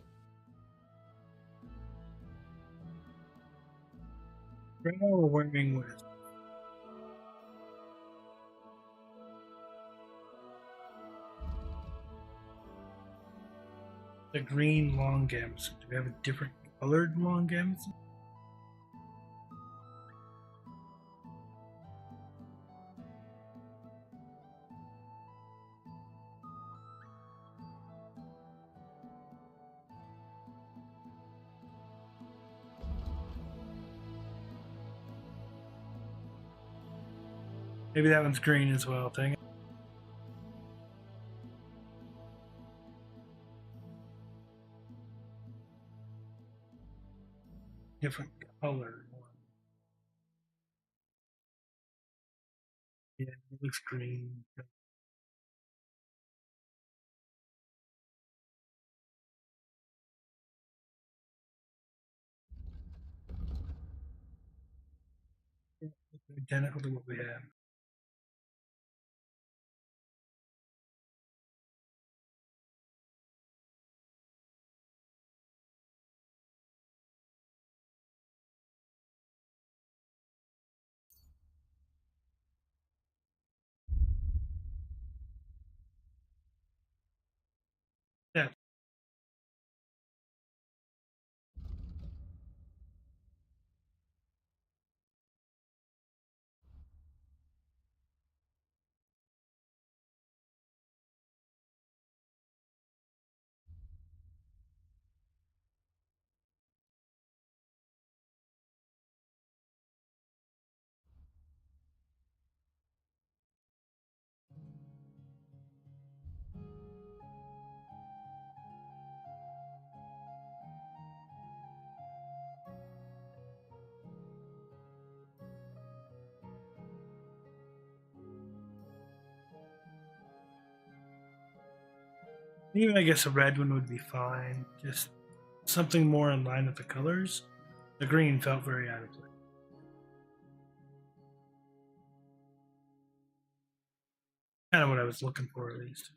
Grandma or wearing with? The green long gamson. Do we have a different colored long gamson? Maybe that one's green as well, dang it. Different color one. Yeah, it looks green. Yeah, it's identical to what we have. Yeah. Even I guess a red one would be fine. Just something more in line with the colors. The green felt very out of place. Kind of what I was looking for, at least.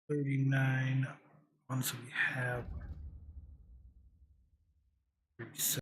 $39 ones we have. 37.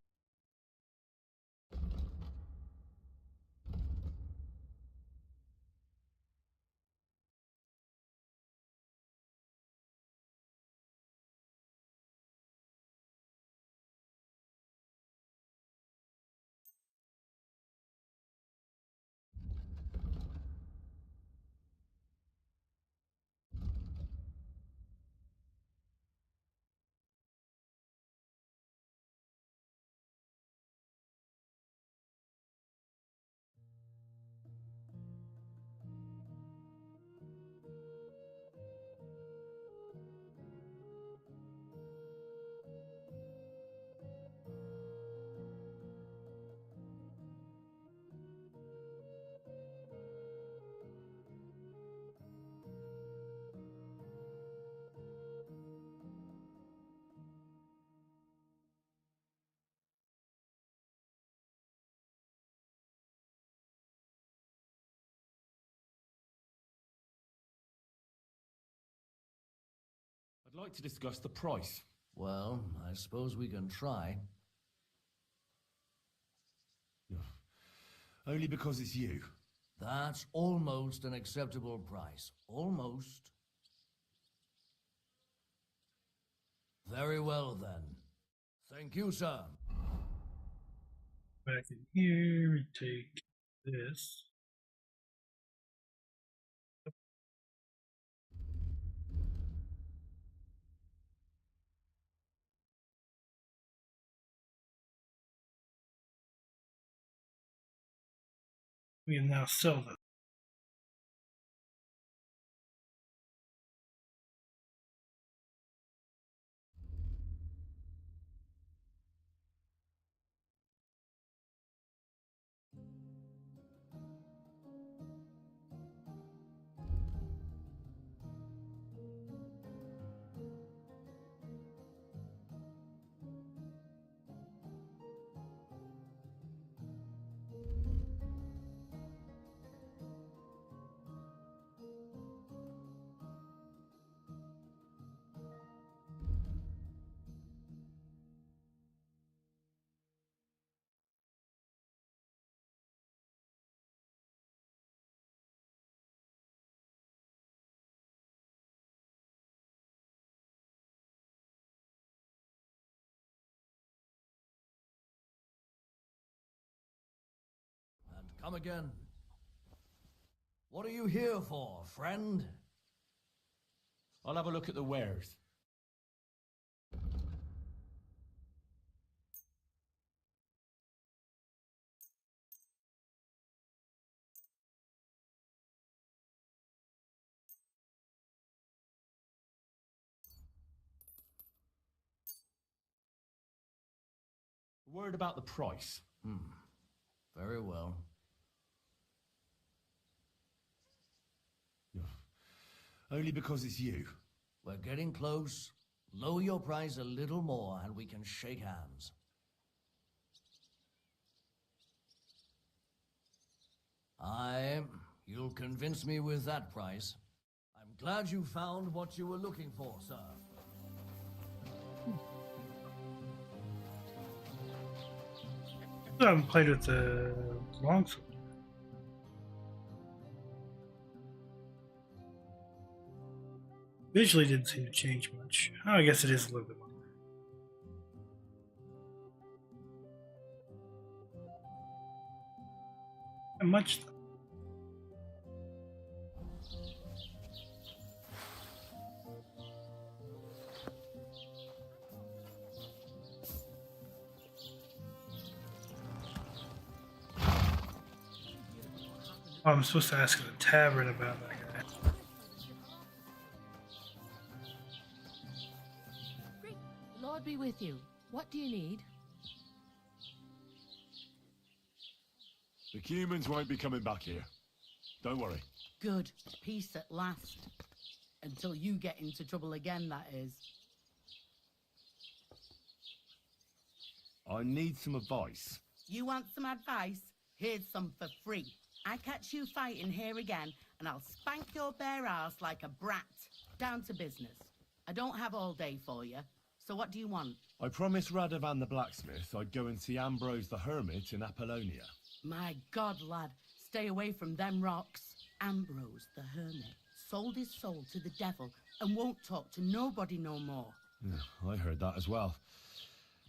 I'd like to discuss the price. Well, I suppose we can try. Only because it's you. That's almost an acceptable price. Almost. Very well, then. Thank you, sir. Back in here, we take this. We can now sell them. And come again. What are you here for, friend? I'll have a look at the wares. A word about the price. Very well. Only because it's you. We're getting close. Lower your price a little more and we can shake hands. You'll convince me with that price. I'm glad you found what you were looking for, sir. I haven't played with the longsword. Visually didn't seem to change much. Oh, I guess it is a little bit more. Not much. Oh, I'm supposed to ask at the tavern about that guy. The Lord be with you. What do you need? The humans won't be coming back here. Don't worry. Good. Peace at last. Until you get into trouble again, that is. I need some advice. You want some advice? Here's some for free. I catch you fighting here again, and I'll spank your bare ass like a brat. Down to business. I don't have all day for you, so what do you want? I promised Radovan the blacksmith I'd go and see Ambrose the hermit in Apollonia. My God, lad, stay away from them rocks. Ambrose the hermit sold his soul to the devil and won't talk to nobody no more. Yeah, I heard that as well.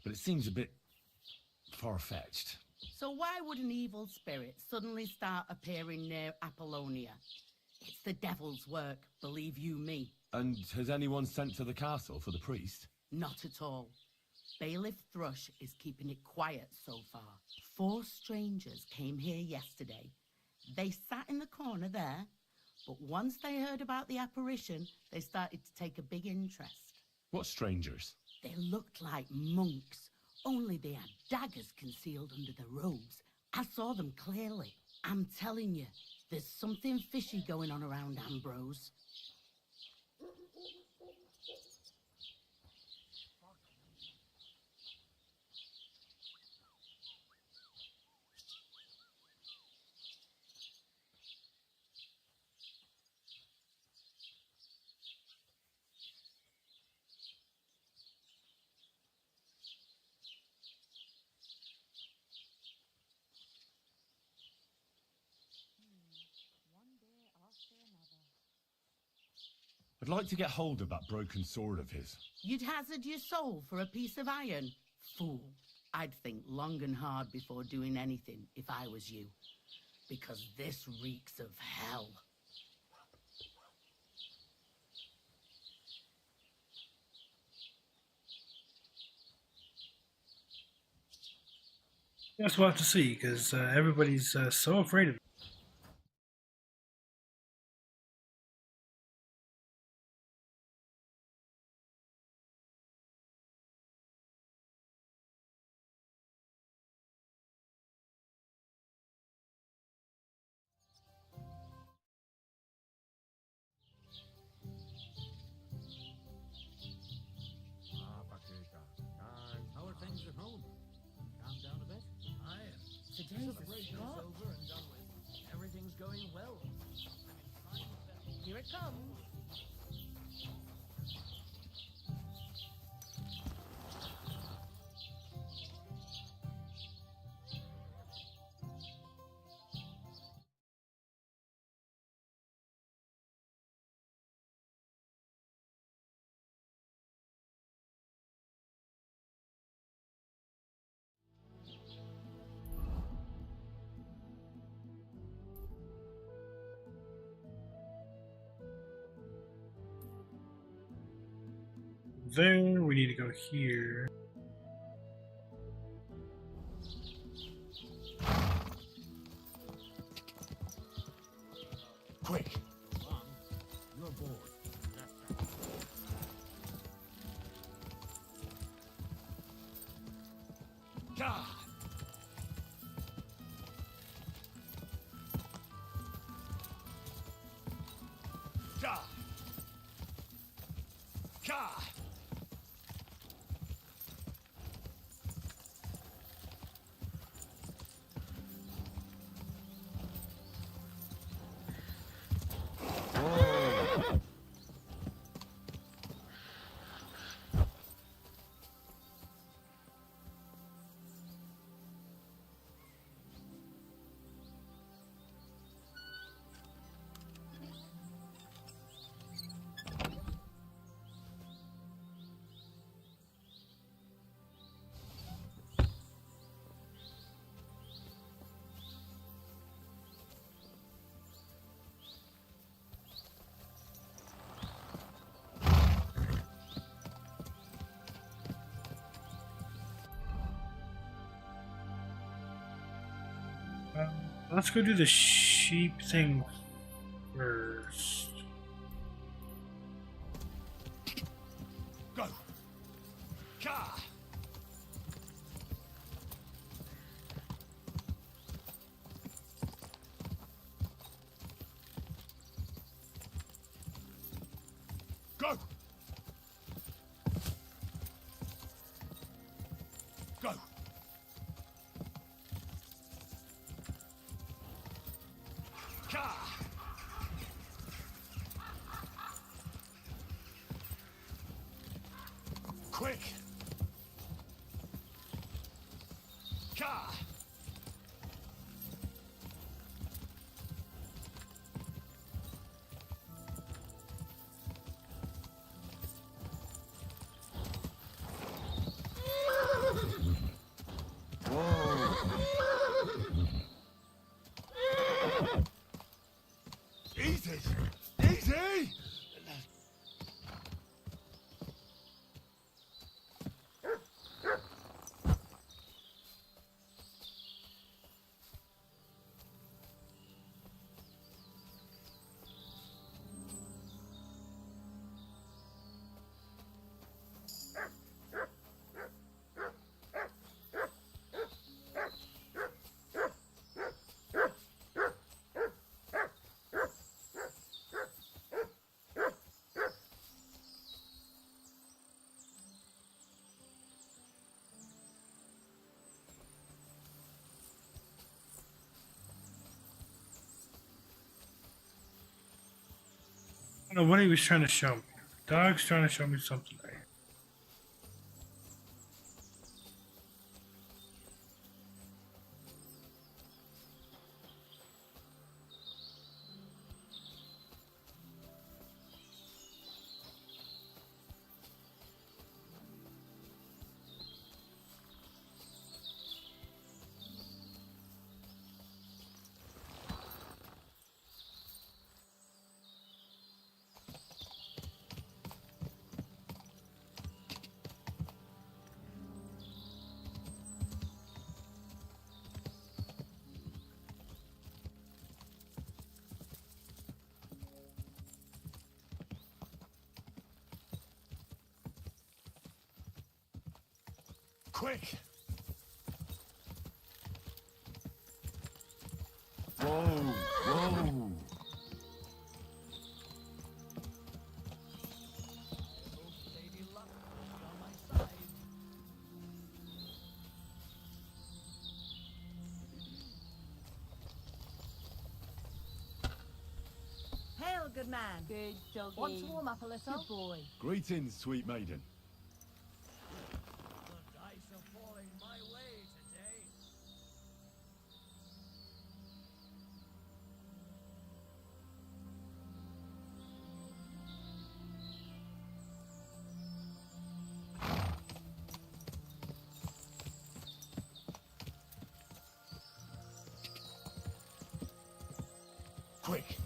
But it seems a bit far-fetched. So why would an evil spirit suddenly start appearing near Apollonia? It's the devil's work, believe you me. And has anyone sent to the castle for the priest? Not at all. Bailiff Thrush is keeping it quiet so far. 4 strangers came here yesterday. They sat in the corner there, but once they heard about the apparition, they started to take a big interest. What strangers? They looked like monks, only they had daggers concealed under their robes. I saw them clearly. I'm telling you, there's something fishy going on around Ambrose. I'd like to get hold of that broken sword of his. You'd hazard your soul for a piece of iron? Fool. I'd think long and hard before doing anything if I was you. Because this reeks of hell. Guess we'll have to see, because everybody's so afraid of it. How are things at home? Calm down a bit? Today's a Scot. over and done with. Everything's going well. Here it comes. There, we need to go here. Quick! You're bored. God! God! God! Let's go do the sheep thing first. Go! Ka! Go! Go! Ka! Quick! Ka! Easy! Easy! I don't know what he was trying to show me. Dog's trying to show me something there. Quick! Whoa! Whoa! Hail, good man. Good doggy. Want to warm up a little? Good boy. Greetings, sweet maiden. The dice are falling my way today. Quick!